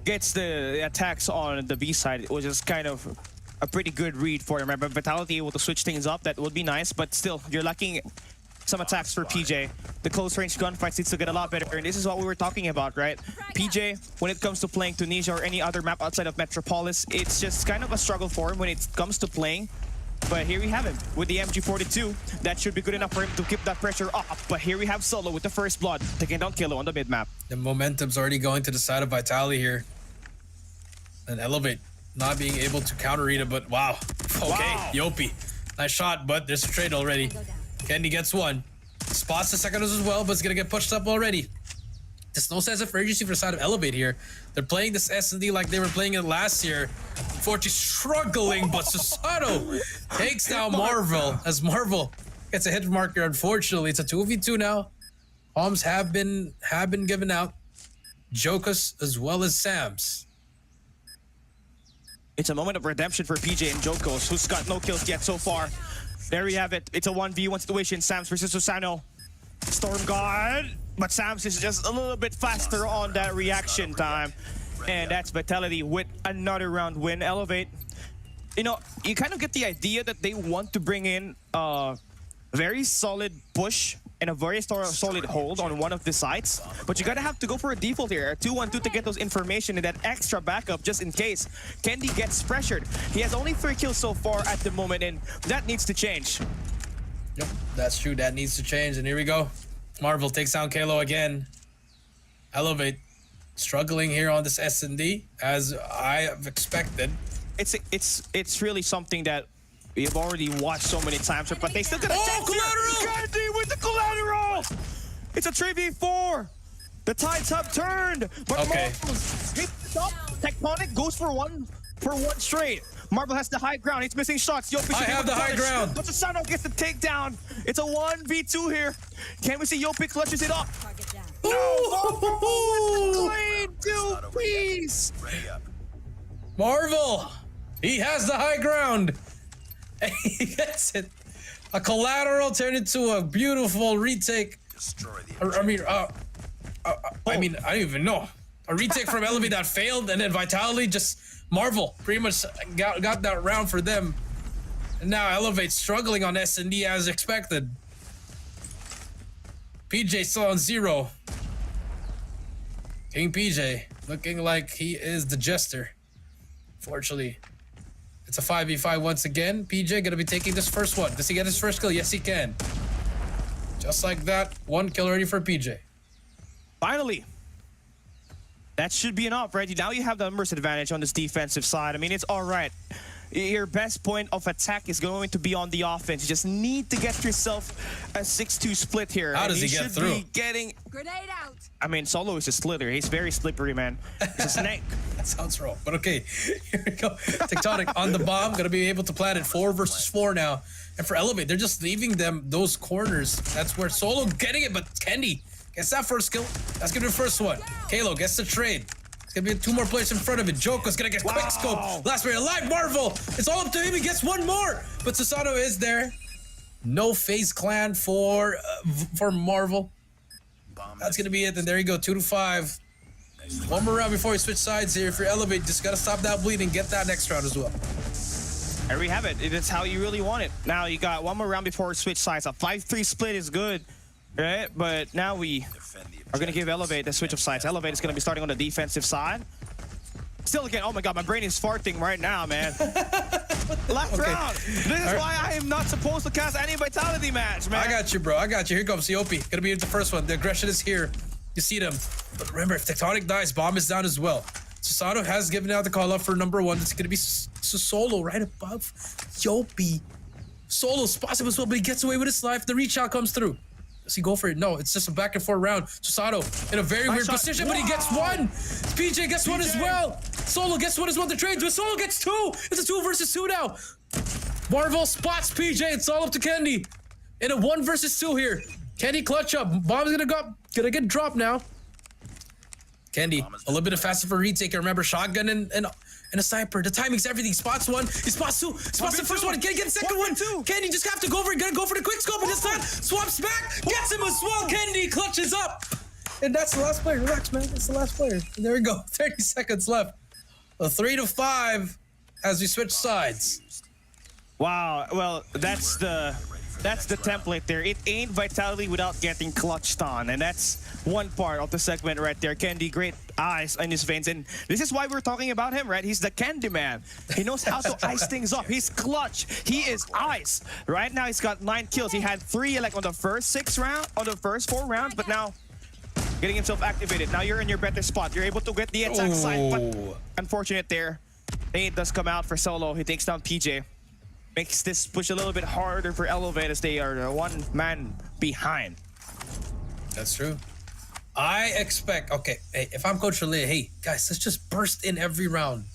gets the attacks on the B side, it was just kind of a pretty good read for him. Remember, Vitality able to switch things up, that would be nice, but still, you're lacking some attacks for PJ. The close range gunfights needs to get a lot better, and this is what we were talking about, right? PJ, when it comes to playing Tunisia or any other map outside of Metropolis, it's just kind of a struggle for him when it comes to playing. But here we have him with the MG42. That should be good enough for him to keep that pressure up. But here we have Solo with the first blood, taking down Kilo on the mid map. The momentum's already going to the side of Vitality here. And Elevate not being able to counter read it, but wow. Okay, Wow. Yopi. Nice shot, but there's a trade already. Candy gets 1. Spots the second as well, but it's gonna get pushed up already. There's no sense of urgency for the side of Elevate here. They're playing this S&D like they were playing it last year. Forty struggling, but Susato takes down Marvel as Marvel gets a hit marker. Unfortunately, it's a 2v2 now. Bombs have been given out. Jokus as well as Sam's. It's a moment of redemption for PJ and Jokos, who's got no kills yet so far. There we have it. It's a 1v1 situation. Sam's versus Susano. Storm God. But Sam's is just a little bit faster on that reaction time. And that's Vitality with another round win. Elevate. You know, you kind of get the idea that they want to bring in a very solid push and a very solid hold on one of the sides. But you gotta have to go for a default here. A 2-1-2 to get those information and that extra backup just in case Candy gets pressured. He has only 3 kills so far at the moment, and that needs to change. Yep, that's true. That needs to change. And here we go. Marvel takes down Kalo again. Elevate struggling here on this S&D as I have expected. It's really something that we've already watched so many times, but they still got a chance here. Candy with the collateral! It's a 3v4. The tides have turned, but Okay. Marvel's hit up. Tectonic goes for one straight. Marvel has the high ground. He's missing shots. Yopi I have the high ground. But Susano gets the takedown. It's a 1v2 here. Can we see Yopi clutches it up? No! Clean 2-piece! Marvel, he has the high ground. And he gets it. A collateral turned into a beautiful retake. I mean, I don't even know. A retake from Elevate that failed, and then Vitality just Marvel pretty much got that round for them. And now Elevate struggling on S&D as expected. PJ still on 0. King PJ looking like he is the jester. Fortunately, it's a 5v5 once again. PJ gonna be taking this first one. Does he get his first kill? Yes, he can. Just like that, 1 kill already for PJ. Finally. That should be enough, right? Now you have the numbers advantage on this defensive side. I mean, it's all right. Your best point of attack is going to be on the offense. You just need to get yourself a 6-2 split here. How does he get through? Be getting... Grenade out. I mean, Solo is a slitter. He's very slippery, man. He's a snake. That sounds wrong, but okay. Here we go. Tectonic on the bomb. Gonna be able to plant it 4 versus 4 now. And for Elevate, they're just leaving them those corners. That's where Solo getting it, but Candy gets that first kill. That's gonna be the first one. Kalo gets the trade. It's gonna be 2 more players in front of it. Joko's gonna get quick scope. Last player alive, Marvel. It's all up to him. He gets 1 more. But Susano is there. No FaZe clan for Marvel. That's going to be it. Then there you go, 2-5. One more round before we switch sides here. If you're Elevate, just got to stop that bleeding. Get that next round as well. There we have it. It is how you really want it. Now you got one more round before we switch sides. A 5-3 split is good, right? But now we are going to give Elevate the switch of sides. Elevate is going to be starting on the defensive side. Still again, oh my god, my brain is farting right now, man. Last round. This is why I am not supposed to cast any Vitality match, man. I got you, bro. I got you. Here comes Yopi. Gonna be the first one. The aggression is here. You see them. But remember, if Tectonic dies, Bomb is down as well. Susato has given out the call up for number 1. It's gonna be Solo right above Yopi. Solo spots him as well, but he gets away with his life. The reach out comes through. Does he go for it? No, it's just a back and forth round. Susato in a very weird position, but he gets one. PJ gets one as well. Solo gets one as well. The trades, but Solo gets 2. It's a 2 versus 2 now. Marvel spots PJ. It's all up to Candy. In a 1 versus 2 here. Candy clutch up. Bomb's gonna get dropped now. Candy, a little bit of faster for retake. Remember, shotgun and a sniper. The timing's everything. Spots 1. He spots 2. Spots the first one. Can't get the second one. Candy just have to go for it. Gotta go for the quick scope. And this time, swaps back. Gets him as well. Candy clutches up. And that's the last player. Relax, man. That's the last player. And there we go. 30 seconds left. A 3-5 as we switch sides. Wow. Well, that's the template there. It ain't Vitality without getting clutched on, and that's one part of the segment right there. Candy, great eyes in his veins, and this is why we're talking about him, right? He's the Candy man. He knows how to ice things up. He's clutch. He is ice. Right now, he's got 9 kills. He had 3 like on the first 4 rounds, but now getting himself activated. Now you're in your better spot. You're able to get the attack side, but unfortunate there. Nade does come out for Solo. He takes down PJ. Makes this push a little bit harder for Elevate as they are 1 man behind. That's true. I expect, okay, hey, if I'm Coach Lee, hey, guys, let's just burst in every round.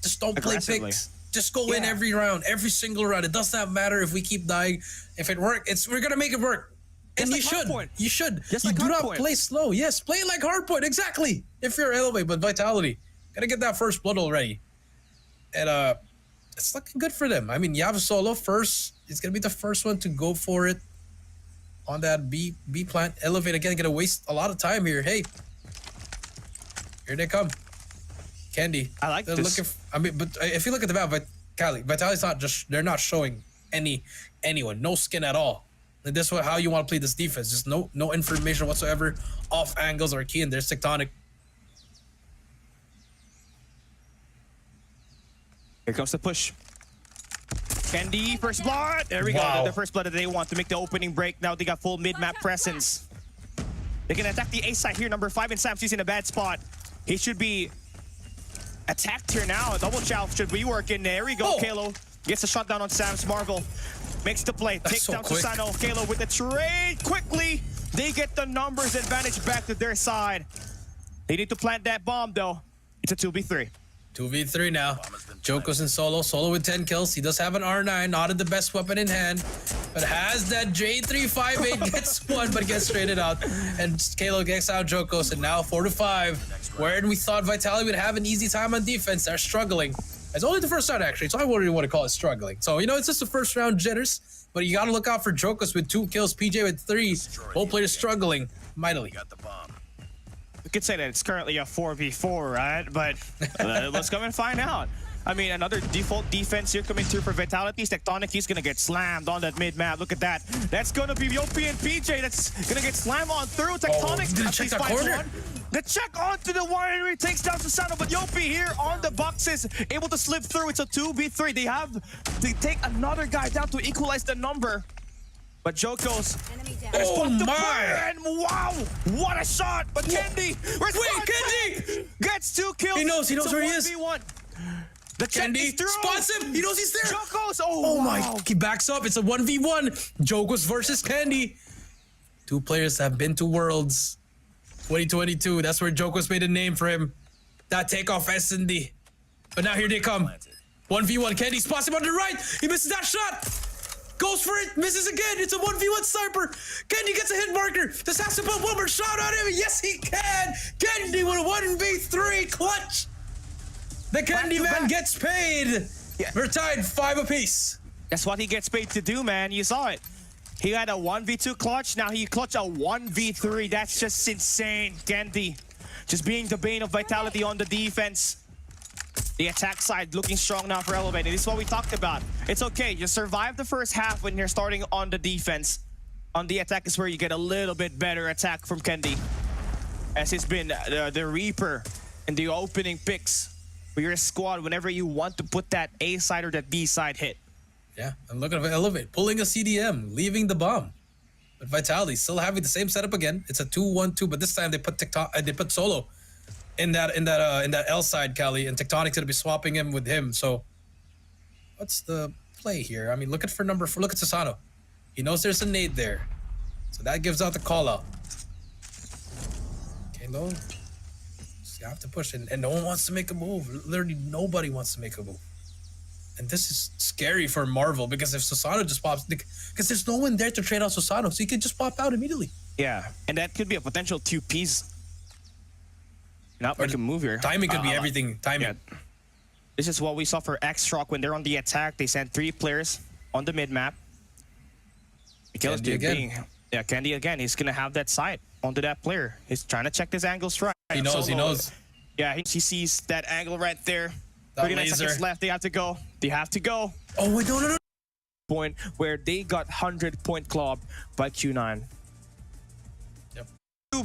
Just don't play picks. Just go in every round, every single round. It does not matter if we keep dying. If it works, we're going to make it work. And you should. You should. You do not play slow. Yes, play it like Hardpoint. Exactly. If you're Elevate, but Vitality. Got to get that first blood already. And, it's looking good for them. I mean, you have a Solo first. He's going to be the first one to go for it on that B plant. Elevate again, going to waste a lot of time here. Hey, here they come. Candy. I like this. But if you look at the map, Vitality's not just, they're not showing anyone, no skin at all. And this is how you want to play this defense. Just no information whatsoever, off angles or key, and there's Tectonic. Here comes the push. Candy, first blood. There we go. The first blood that they want to make the opening break. Now they got full mid-map presence. They can attack the A side here. Number 5 and Sam's in a bad spot. He should be attacked here now. A double chow should be working. There we go. Kalo gets a shot down on Sam's. Marvel makes the play. Takes down Susano. Kalo with the trade quickly. They get the numbers advantage back to their side. They need to plant that bomb though. It's a 2v3. 2v3 now. Jokos and Solo. Solo with 10 kills. He does have an R9. Not the best weapon in hand. But has that J358. Gets one, but gets traded out. And Kalo gets out Jokos. And now 4-5. Where we thought Vitality would have an easy time on defense. They're struggling. It's only the first round, actually. So I wouldn't even want to call it struggling. So, you know, it's just the first round jitters. But you got to look out for Jokos with 2 kills. PJ with 3. Both players struggling mightily. We could say that it's currently a 4v4, right? But let's come and find out. I mean, another default defense here coming through for Vitality. Tectonic, he's going to get slammed on that mid-map. Look at that. That's going to be Yopi and PJ. That's going to get slammed on through. Tectonic. Did check that corner? The check onto the wire. He takes down Susano, but Yopi here on the boxes, able to slip through. It's a 2v3. They have to take another guy down to equalize the number. But Jokos, oh my! And wow, what a shot! But Candy, Candy gets 2 kills. He knows where he is. The Candy spots him. He knows he's there. Jokos, oh my! He backs up. It's a 1v1. Jokos versus Candy. 2 players have been to Worlds 2022. That's where Jokos made a name for him. That takeoff S&D. But now here they come. 1v1. Candy spots him on the right. He misses that shot. Goes for it, misses again. It's a 1v1 sniper. Candy gets a hit marker. Just has to put one more shot on him. Yes, he can. Candy with a 1v3 clutch. The Candy man gets paid. We're tied 5 apiece. That's what he gets paid to do, man. You saw it. He had a 1v2 clutch. Now he clutched a 1v3. That's just insane. Candy just being the bane of Vitality on the defense. The attack side looking strong now for Elevate. And this is what we talked about. It's okay. You survive the first half when you're starting on the defense. On the attack is where you get a little bit better attack from Candy. As he's been the Reaper in the opening picks for your squad whenever you want to put that A side or that B side hit. Yeah, and look at Elevate pulling a CDM, leaving the bomb. But Vitality still having the same setup again. It's a 2-1-2, but this time they put Solo in that L side, Cali, and Tectonic's gonna be swapping him with him. So what's the play here? I mean, look at Susano. He knows there's a nade there, so that gives out the call out. Okay, low. So you have to push, and no one wants to make a move. Literally nobody wants to make a move. And this is scary for Marvel, because if Susano just pops, because there's no one there to trade out Susano, so he could just pop out immediately. Yeah, and that could be a potential 2Ps. Not make a move here. Timing could be everything. Timing. Yeah. This is what we saw for X-Rock when they're on the attack. They sent 3 players on the mid map. Candy again. Yeah, Candy again. He's gonna have that sight onto that player. He's trying to check his angles right. He knows. He knows. Yeah, he sees that angle right there. That 39 laser. seconds left. They have to go. Oh wait, no. Point where they got 100-point club by Q9. Yep.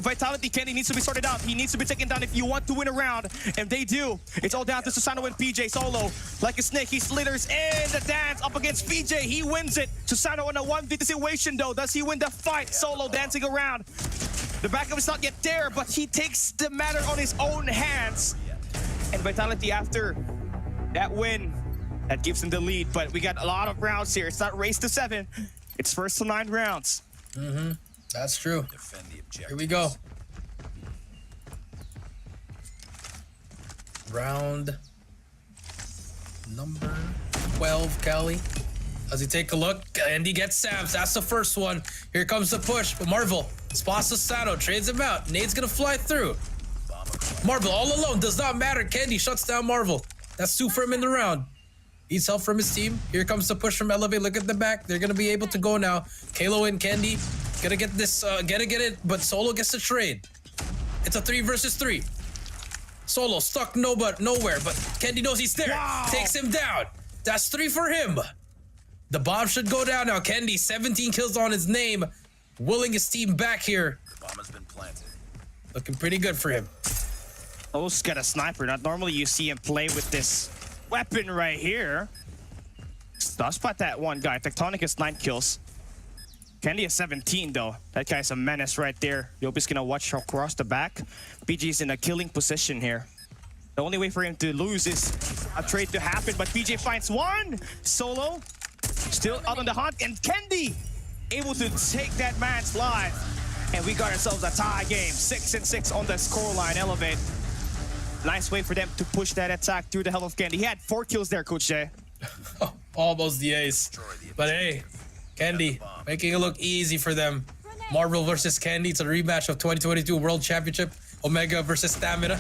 Vitality Candy needs to be sorted out. He needs to be taken down if you want to win a round, and they do. It's all down to Susano and PJ. Solo, like a snake, he slithers in the dance up against PJ. He wins it. Susano in a 1v situation though. Does he win the fight? Solo dancing around. The backup is not yet there, but he takes the matter on his own hands. And Vitality, after that win, that gives him the lead. But we got a lot of rounds here. It's not race to 7. It's first to 9 rounds. That's true. Here we go. Round number 12, Cali. As you take a look, Andy gets Sams. That's the first one. Here comes the push. But Marvel spots Susano, trades him out. Nade's gonna fly through. Marvel all alone, does not matter. Candy shuts down Marvel. That's 2 for him in the round. Needs help from his team. Here comes the push from Elevate. Look at the back. They're gonna be able to go now. Kalo and Candy gonna get this. Gonna get it, but Solo gets the trade. It's a 3 versus 3. Solo stuck nowhere, but Candy knows he's there. Wow. Takes him down. That's 3 for him. The bomb should go down now. Candy, 17 kills on his name, willing his team back here. The bomb has been planted. Looking pretty good for him. Solo's got a sniper. Not normally you see him play with this weapon right here. Does spot that one guy. Tectonic is 9 kills. Candy is 17 though. That guy's a menace right there. Yopi's gonna watch across the back. PG's in a killing position here. The only way for him to lose is a trade to happen, but PJ finds one. Solo still out on the hunt, and Candy able to take that man's life. And we got ourselves a tie game. 6-6 on the scoreline. Elevate. Nice way for them to push that attack through the hell of Candy. He had 4 kills there, Coach Jay. Almost the ace. But hey, Candy making it look easy for them. Marvel versus Candy. It's a rematch of 2022 World Championship. Omega versus Stamina.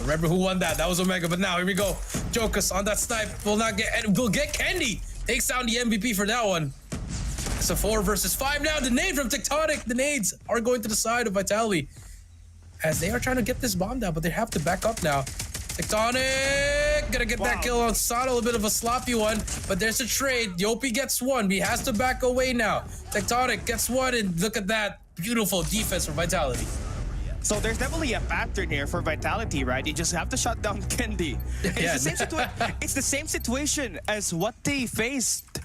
Remember who won that? That was Omega. But now here we go. Jokus on that snipe will not get, and will get Candy. Takes down the MVP for that one. It's a 4 versus 5 now. The nade from Tectonic. The nades are going to the side of Vitality as they are trying to get this bomb down, but they have to back up now. Tectonic gonna get that kill on Sada. A little bit of a sloppy one, but there's a trade. Yopi gets one. He has to back away now. Tectonic gets one, and look at that beautiful defense from Vitality. So there's definitely a pattern here for Vitality, right? You just have to shut down Candy. It's the same situation as what they faced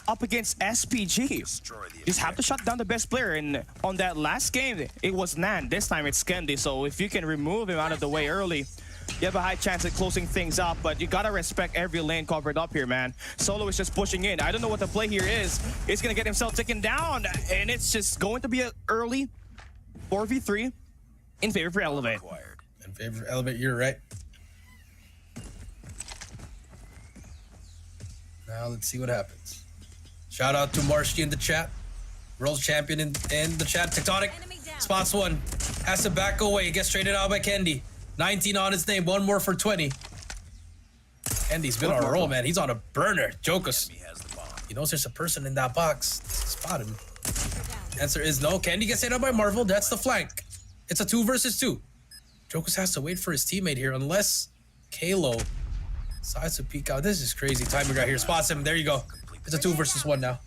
up against SPG. You just have to shut down the best player. And on that last game, it was Nan. This time it's Candy. So if you can remove him out of the way early, you have a high chance at closing things up. But you gotta respect every lane covered up here, man. Solo is just pushing in. I don't know what the play here is. He's gonna get himself taken down, and it's just going to be an early 4v3 in favor for Elevate. In favor of Elevate, you're right. Now let's see what happens. Shout out to Marshy in the chat. World champion in the chat. Tectonic spots one. Has to back away. Gets traded out by Candy. 19 on his name. One more for 20. Candy's been on a roll, man. He's on a burner. Jokus. He knows there's a person in that box. Spot him. Answer is no. Candy gets hit up by Marvel. That's the flank. It's a 2 versus 2. Jokers has to wait for his teammate here unless Kalo decides to peek out. This is crazy timing right here. Spots him. There you go. It's a 2 versus 1 now.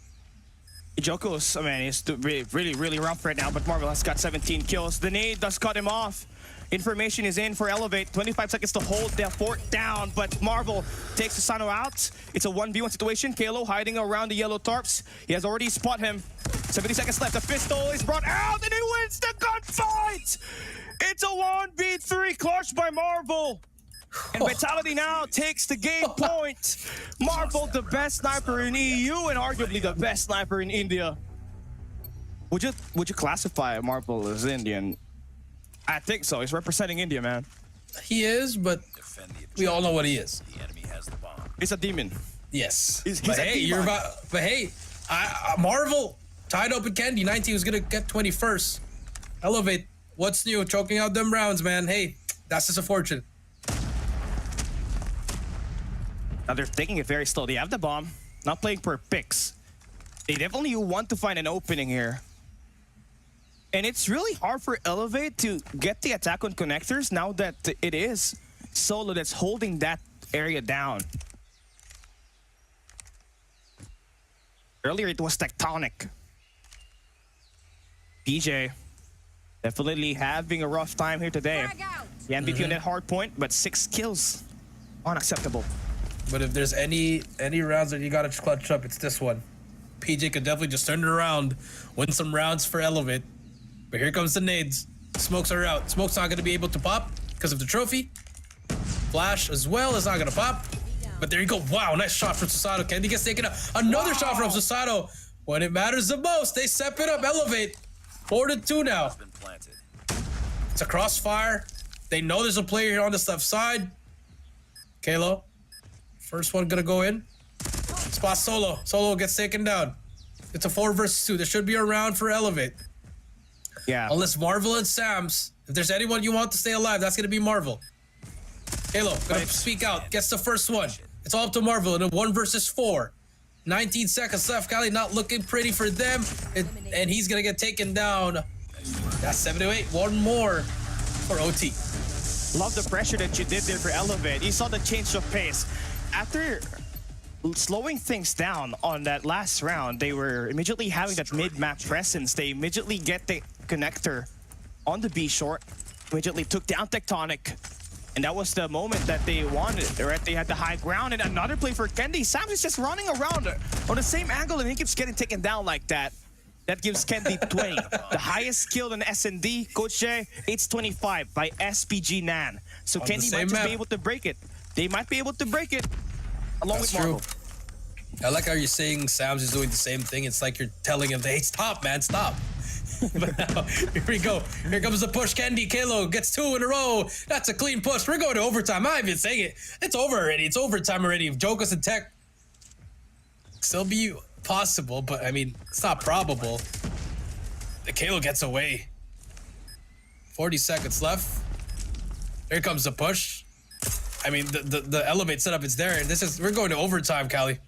Joko's, I mean, he's really rough right now, but Marvel has got 17 kills. The nade does cut him off. Information is in for Elevate. 25 seconds to hold their fort down, but Marvel takes Susano out. It's a 1v1 situation. Kalo hiding around the yellow tarps. He has already spot him. 70 seconds left. The pistol is brought out, and he wins the gunfight! It's a 1v3 clutch by Marvel. And Vitality now takes the game point. Marvel, the best sniper in EU and arguably the best sniper in India. Would you classify Marvel as Indian? I think so. He's representing India, man. He is, but we all know what he is. The enemy has the bomb. He's a demon. Yes. He's but a hey, demon. Marvel tied up with Candy. 19 was gonna get 21st. Elevate. What's new? Choking out them rounds, man. Hey, that's just a fortune. Now they're taking it very slow. They have the bomb. Not playing per picks. They definitely want to find an opening here. And it's really hard for Elevate to get the attack on connectors now that it is Solo that's holding that area down. Earlier it was Tectonic. PJ definitely having a rough time here today. The MVP on that hard point, but 6 kills. Unacceptable. But if there's any rounds that you gotta clutch up, it's this one. PJ could definitely just turn it around, win some rounds for Elevate. But here comes the nades. Smokes are out. Smoke's not gonna be able to pop because of the trophy. Flash as well is not gonna pop. But there you go. Wow, nice shot from Susato. Candy gets taken out. Another shot from Susato. When it matters the most, they step it up. Elevate. 4-2 now. It's a crossfire. They know there's a player here on this left side. Kalo. First one gonna go in. Spot Solo. Solo gets taken down. It's a 4 versus 2. There should be a round for Elevate. Yeah. Unless Marvel and Sams. If there's anyone you want to stay alive, that's gonna be Marvel. Halo, gonna speak out. Gets the first one. It's all up to Marvel in a 1 versus 4. 19 seconds left. Kali not looking pretty for them. And he's gonna get taken down. That's 7-8. One more for OT. Love the pressure that you did there for Elevate. You saw the change of pace. After slowing things down on that last round, they were immediately having that mid-map presence. They immediately get the connector on the B short, immediately took down Tectonic. And that was the moment that they wanted, right? They had the high ground, and another play for Kendi. Sam is just running around on the same angle, and he keeps getting taken down like that. That gives Kendi 20. The highest kill in S&D, Coach Jay, it's 25 by SPG Nan. So On Kendi might just be able to break it. They might be able to break it along with Marvel. I like how you're saying Sam's is doing the same thing. It's like you're telling him, hey, stop, man, stop. But now, here we go. Here comes the push. Candy, Kalo gets 2 in a row. That's a clean push. We're going to overtime. I'm not even saying it. It's over already. It's overtime already. If Jokas and Tech still be possible, but I mean, it's not probable. The Kalo gets away. 40 seconds left. Here comes the push. I mean, the elevate setup is there, and we're going to overtime, Cali.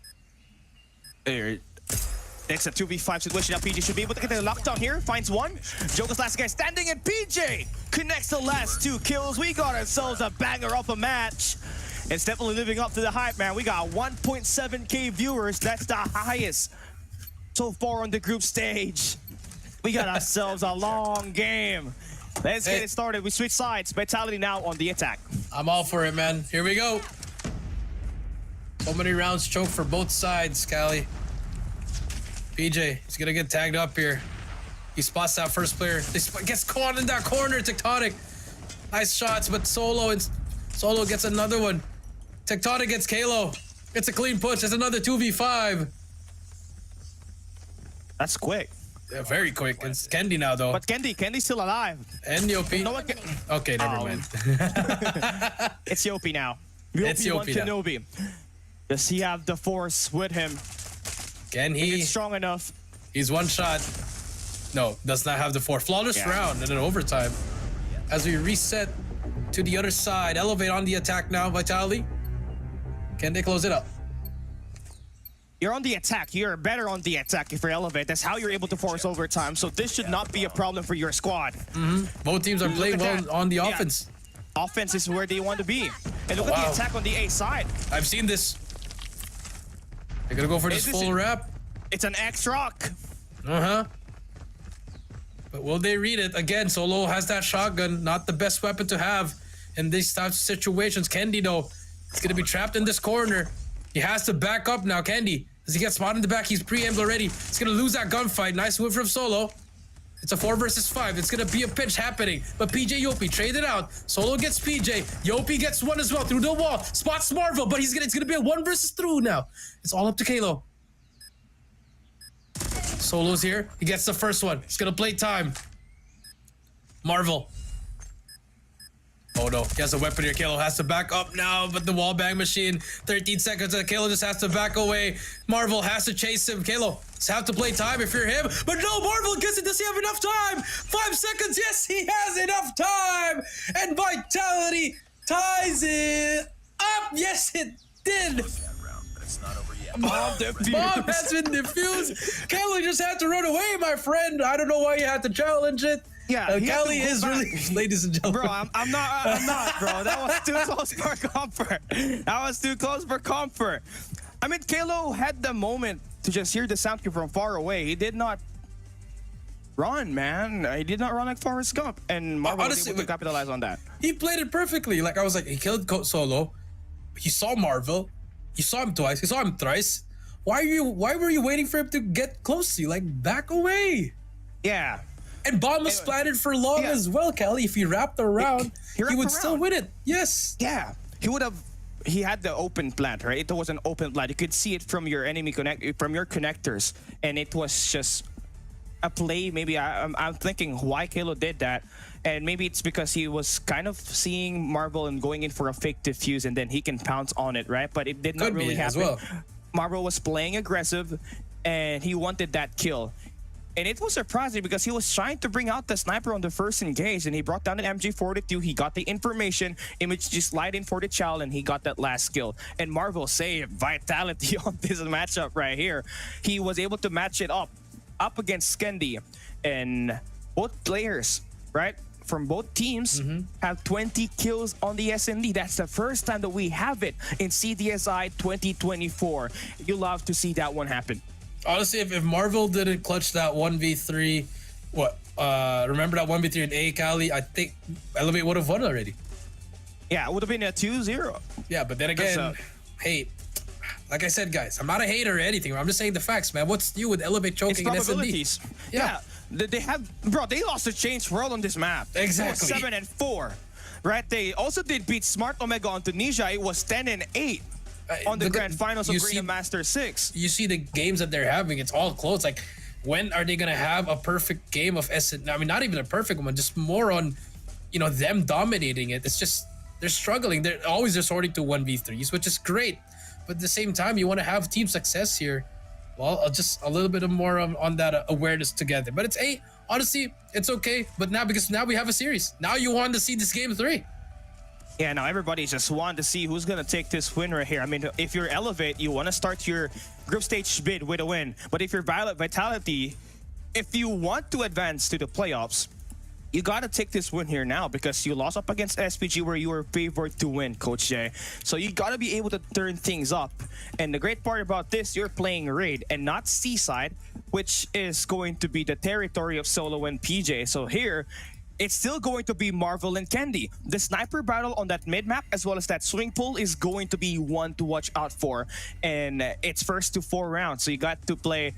It's a 2v5 situation. Now PJ should be able to get the lockdown here. Finds one. Joker's last guy standing, and PJ connects the last 2 kills. We got ourselves a banger of a match. It's definitely living up to the hype, man. We got 1.7k viewers. That's the highest so far on the group stage. We got ourselves a long game. Let's get it started. We switch sides. Vitality now on the attack. I'm all for it, man. Here we go. So many rounds choked for both sides, Cali. PJ, he's gonna get tagged up here. He spots that first player. Gets caught in that corner, Tectonic. Nice shots, but Solo gets another one. Tectonic gets Kalo. It's a clean push. It's another 2v5. That's quick. Yeah, very quick. It's Kendi now, though. But Kendi's still alive. And Yopi. No one can... Okay, never mind. It's Yopi now. It's Yopi now. Kenobi. Does he have the force with him? Can he? He's strong enough. He's one shot. No, does not have the 4. Flawless round and then overtime. As we reset to the other side. Elevate on the attack now, Vitality. Can they close it up? You're on the attack. You're better on the attack if you're Elevate. That's how you're able to force overtime. So this should not be a problem for your squad. Both teams are playing well on the offense. Offense is where they want to be. And look at the attack on the A side. I've seen this. They're gonna go for this full wrap. It's an X-Rock. But will they read it? Again, Solo has that shotgun. Not the best weapon to have in these types of situations. Kendi, though, he's gonna be trapped in this corner. He has to back up now. Kendi, does he get spotted in the back? He's pre-aimed already. He's gonna lose that gunfight. Nice move from Solo. It's a 4 versus 5. It's gonna be a pinch happening. But PJ Yopi traded out. Solo gets PJ. Yopi gets one as well through the wall. Spots Marvel, but it's gonna be a 1 versus 2 now. It's all up to Kalo. Solo's here. He gets the first one. He's gonna play time. Marvel. Oh no, he has a weapon here. Kalo has to back up now, but the wall bang machine. 13 seconds, and Kalo just has to back away. Marvel has to chase him. Kalo just have to play time if you're him. But no, Marvel gets it. Does he have enough time? 5 seconds. Yes, he has enough time. And Vitality ties it up. Yes, it did. Bomb has been defused. Kelly just had to run away, my friend. I don't know why you had to challenge it. Yeah, Kelly is really, ladies and gentlemen. Bro, I'm not, bro. That was too close for comfort. That was too close for comfort. I mean, Kalo had the moment to just hear the sound cue from far away. He did not run, man. He did not run like Forrest Gump, and Marvel was able to capitalize on that. He played it perfectly. Like I was like, he killed Solo. He saw Marvel. He saw him twice. He saw him thrice. Why were you waiting for him to get close to you? Like, back away. Yeah. And bomb was planted for long as well, Kelly. If he wrapped around, he would still win it. Yes. Yeah. He had the open plant, right? It was an open plant. You could see it from your from your connectors, and it was just a play. Maybe I'm thinking why Kalo did that, and maybe it's because he was kind of seeing Marvel and going in for a fake defuse, and then he can pounce on it, right? But it did not really happen. Well. Marvel was playing aggressive, and he wanted that kill. And it was surprising because he was trying to bring out the sniper on the first engage, and he brought down an MG42. He got the information, Image just slide in for the chow, and he got that last kill. And Marvel saved Vitality on this matchup right here. He was able to match it up against Skendi, and both players, right, from both teams have 20 kills on the SND. That's the first time that we have it in CDSI 2024. You love to see that one happen. Honestly, if Marvel didn't clutch that 1v3, remember that 1v3 in A, Cali, I think Elevate would have won already. Yeah, it would have been a 2-0. Yeah, but then again, hey, like I said, guys, I'm not a hater or anything. I'm just saying the facts, man. What's new with Elevate choking in SND? Yeah. They have, bro, they lost to Change World on this map. Exactly. 7-4, right? They also did beat Smart Omega on Tunisia. It was 10-8. On the grand finals of Green Master 6. You see the games that they're having, it's all close. Like, when are they gonna have a perfect game of SN? I mean, not even a perfect one, just more on, them dominating it. It's just, they're struggling. They're always resorting to 1v3s, which is great. But at the same time, you want to have team success here. Well, just a little bit more on that awareness together. But it's 8. Honestly, it's okay. But because now we have a series. Now you want to see this game 3. Yeah, now everybody just wants to see who's going to take this win right here. I mean, if you're Elevate, you want to start your group stage bid with a win. But if you're Vitality, if you want to advance to the playoffs, you got to take this win here now because you lost up against SPG where you were favored to win, Coach Jay. So you got to be able to turn things up. And the great part about this, you're playing Raid and not Seaside, which is going to be the territory of Solo and PJ. So here, it's still going to be Marvel and Kendi. The sniper battle on that mid-map as well as that swing pull is going to be one to watch out for. And it's first to 4 rounds. So you got to play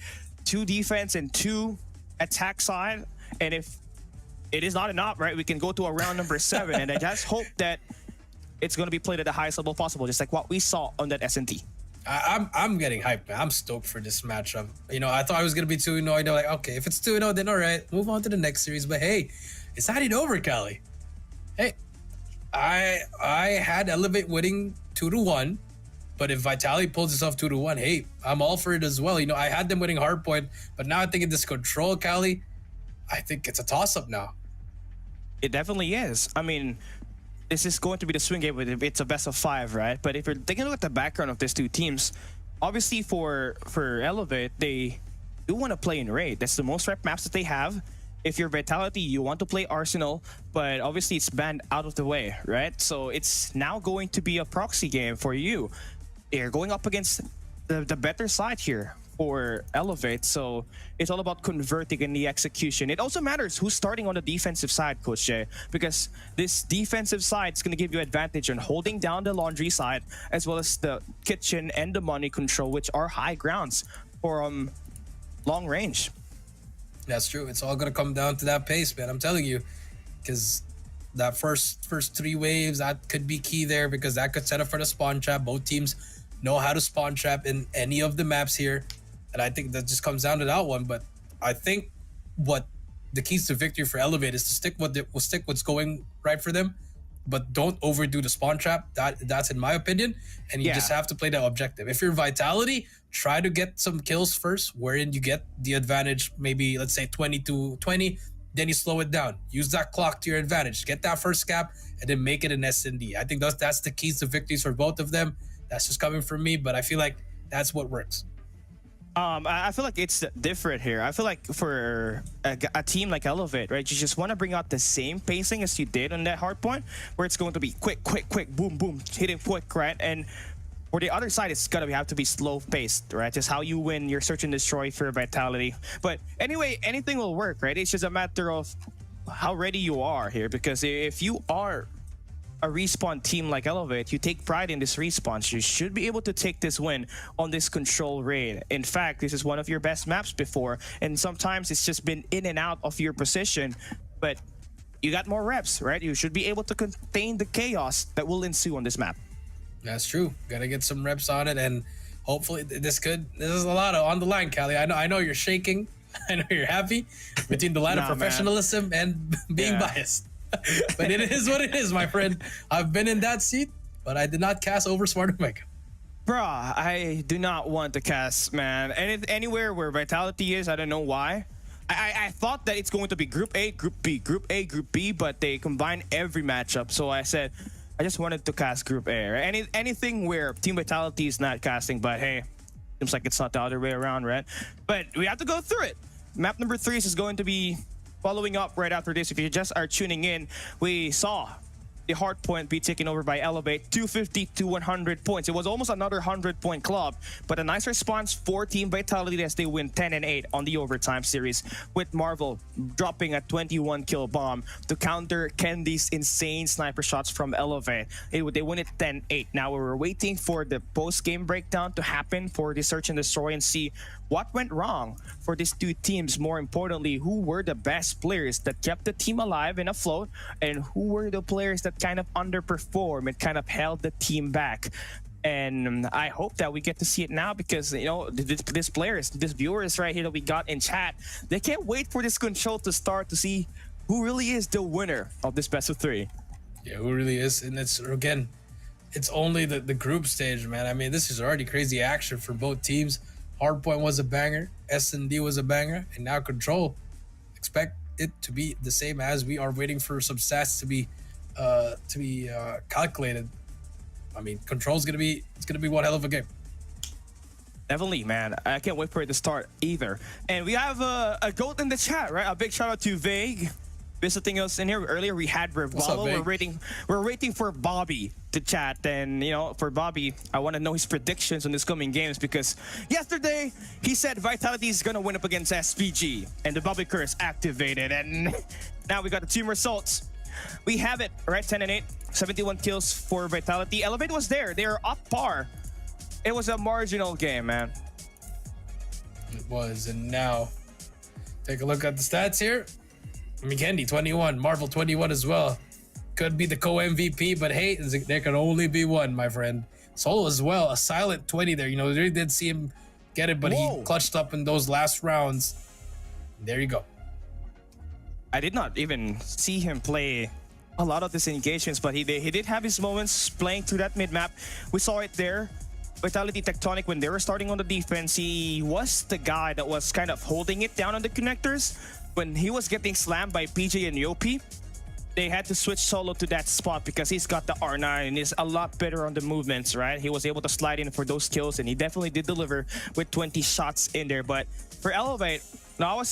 2 defense and 2 attack side. And if it is not enough, right, we can go to a round number 7. And I just hope that it's going to be played at the highest level possible, just like what we saw on that SNT. I'm getting hyped, man. I'm stoked for this matchup. I thought I was going to be 2-0. Like, okay, if it's 2-0, then all right, move on to the next series. But hey, it's not even over, Cali. Hey, I had Elevate winning 2-1, but if Vitality pulls itself 2-1, hey, I'm all for it as well. I had them winning hardpoint, but now I think in this control, Cali, I think it's a toss-up now. It definitely is. I mean, this is going to be the swing game. It's a best of 5, right? But if you're taking a look at the background of these two teams, obviously for Elevate, they do want to play in Raid. That's the most rep maps that they have. If you're Vitality, you want to play Arsenal, but obviously it's banned out of the way, right? So it's now going to be a proxy game for you. You're going up against the better side here for Elevate, so it's all about converting in the execution. It also matters who's starting on the defensive side, Coach Jay, because this defensive side is going to give you advantage on holding down the laundry side, as well as the kitchen and the money control, which are high grounds for long range. That's true. It's all gonna come down to that pace, man. I'm telling you, because that first three waves, that could be key there, because that could set up for the spawn trap. Both teams know how to spawn trap in any of the maps here, and I think that just comes down to that one. But I think what the keys to victory for Elevate is to stick what's going right for them, but don't overdo the spawn trap. That's in my opinion, and you just have to play that objective. If you're Vitality, try to get some kills first, wherein you get the advantage, maybe let's say 20 to 20, then you slow it down. Use that clock to your advantage. Get that first cap, and then make it an S&D. I think that's the keys to victories for both of them. That's just coming from me, but I feel like that's what works. I feel like it's different here. I feel like for a team like Elevate, right, you just want to bring out the same pacing as you did on that hard point, where it's going to be quick, boom, boom, hitting quick, right? And for the other side, it's gonna have to be slow paced, right? Just how you win your search and destroy for Vitality. But anyway, anything will work, right? It's just a matter of how ready you are here, because if you are a respawn team like Elevate, you take pride in this respawn. You should be able to take this win on this control raid. In fact, this is one of your best maps before, and sometimes it's just been in and out of your position, but you got more reps, right? You should be able to contain the chaos that will ensue on this map. That's true. Gotta get some reps on it, and hopefully this is a lot on the line, Callie. I know you're shaking. I know you're happy between the line of professionalism and being biased. But it is what it is, my friend. I've been in that seat, but I did not cast over Smart Omega. Bruh, I do not want to cast, man. Anywhere where Vitality is, I don't know why. I thought that it's going to be Group A, Group B, Group A, Group B, but they combine every matchup. So I said, I just wanted to cast Group A. Right? Anything where Team Vitality is not casting, but hey, seems like it's not the other way around, right? But we have to go through it. Map number 3 is going to be following up right after this. If you just are tuning in, we saw the hard point be taken over by Elevate, 250 to 100 points. It was almost another 100-point club, but a nice response for Team Vitality as they win 10-8 on the overtime series, with Marvel dropping a 21-kill bomb to counter Candy's insane sniper shots from Elevate. They win it 10-8. Now we're waiting for the post-game breakdown to happen for the search and destroy and see what went wrong for these two teams. More importantly, who were the best players that kept the team alive and afloat, and who were the players that kind of underperformed and kind of held the team back. And I hope that we get to see it now, because you know these players, these viewers right here that we got in chat, they can't wait for this control to start to see who really is the winner of this best of 3. Yeah, who really is. And it's only the group stage, man. I mean, this is already crazy action for both teams. Hardpoint was a banger, S&D was a banger, and now Control. Expect it to be the same, as we are waiting for some stats to be calculated. I mean, Control's gonna be one hell of a game. Definitely, man. I can't wait for it to start either. And we have a goat in the chat, right? A big shout out to Vague visiting us in here. Earlier we had Rivalo. We're waiting for Bobby to chat, and you know, for Bobby, I want to know his predictions on this coming games, because yesterday he said Vitality is gonna win up against SPG, and the Bobby curse activated, and now we got the team results. We have it right, 10-8, 71 kills for Vitality. Elevate was there; they are up par. It was a marginal game, man. It was, and now take a look at the stats here. McKendy 21, Marvel 21 as well. Could be the co-MVP, but hey, there can only be one, my friend. Solo as well, a silent 20 there. You know, they did see him get it, but he clutched up in those last rounds. There you go. I did not even see him play a lot of these engagements, but he did have his moments playing through that mid-map. We saw it there. Vitality Tectonic, when they were starting on the defense, he was the guy that was kind of holding it down on the connectors. When he was getting slammed by PJ and Yopi, they had to switch solo to that spot because he's got the R9 and is a lot better on the movements, right? He was able to slide in for those kills, and he definitely did deliver with 20 shots in there. But for Elevate, now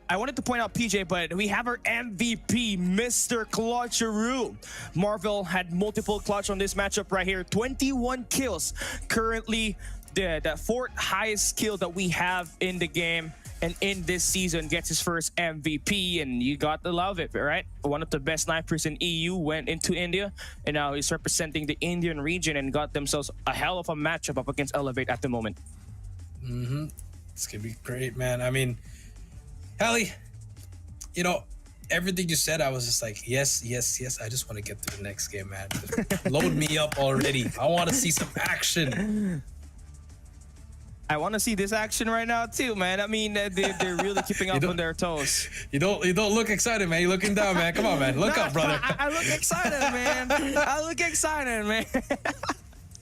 I wanted to point out PJ, but we have our MVP, Mr. Clutcheroo. Marvel had multiple clutch on this matchup right here. 21 kills. Currently, the fourth highest kill that we have in the game. And in this season, gets his first MVP, and you got to love it, right? One of the best snipers in EU went into India, and now he's representing the Indian region and got themselves a hell of a matchup up against Elevate at the moment. It's gonna be great, man. I mean, Hallie, you know, everything you said, I was just like, yes. I just want to get to the next game, man. Load me up already. I want to see some action. I want to see this action right now too, man. I mean, they're really keeping up on their toes. You don't look excited, man. You're looking down, man. Come on, man. Look up, brother. I look excited, man. I look excited, man.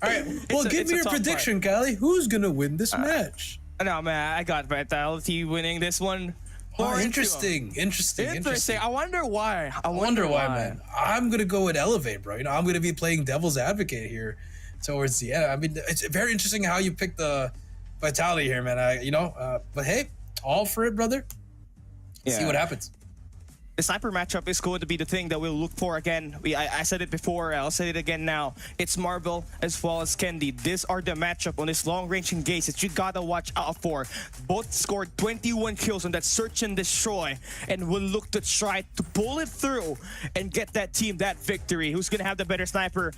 All right. Well, give me your prediction, Callie. Who's gonna win this match? No, man. I got Vitality winning this one. Oh, interesting. I wonder why. I wonder why, man. I'm gonna go with Elevate, bro. You know, I'm gonna be playing devil's advocate here towards the end. I mean, it's very interesting how you pick the Vitality here, man. But hey, all for it, brother. See what happens. The sniper matchup is going to be the thing that we'll look for again. I said it before, I'll say it again now. It's Marvel as well as Kendi. These are the matchup on this long-range engage that you gotta watch out for. Both scored 21 kills on that search and destroy, and will look to try to pull it through and get that team that victory. Who's gonna have the better sniper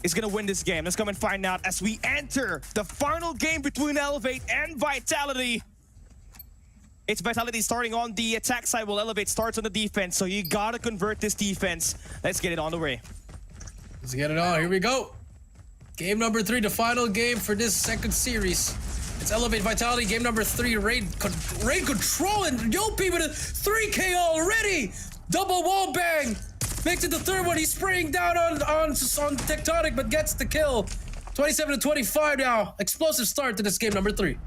is gonna win this game? Let's come and find out as we enter the final game between Elevate and Vitality. It's Vitality starting on the attack side while Elevate starts on the defense, so you gotta convert this defense. Let's get it on the way. Let's get it on. Here we go. Game number 3, the final game for this second series. It's Elevate Vitality, game number 3, Raid Control, and Yopi with a 3K already! Double wall bang! Makes it the third one. He's spraying down on Tectonic, but gets the kill. 27-25 now. Explosive start to this game number 3.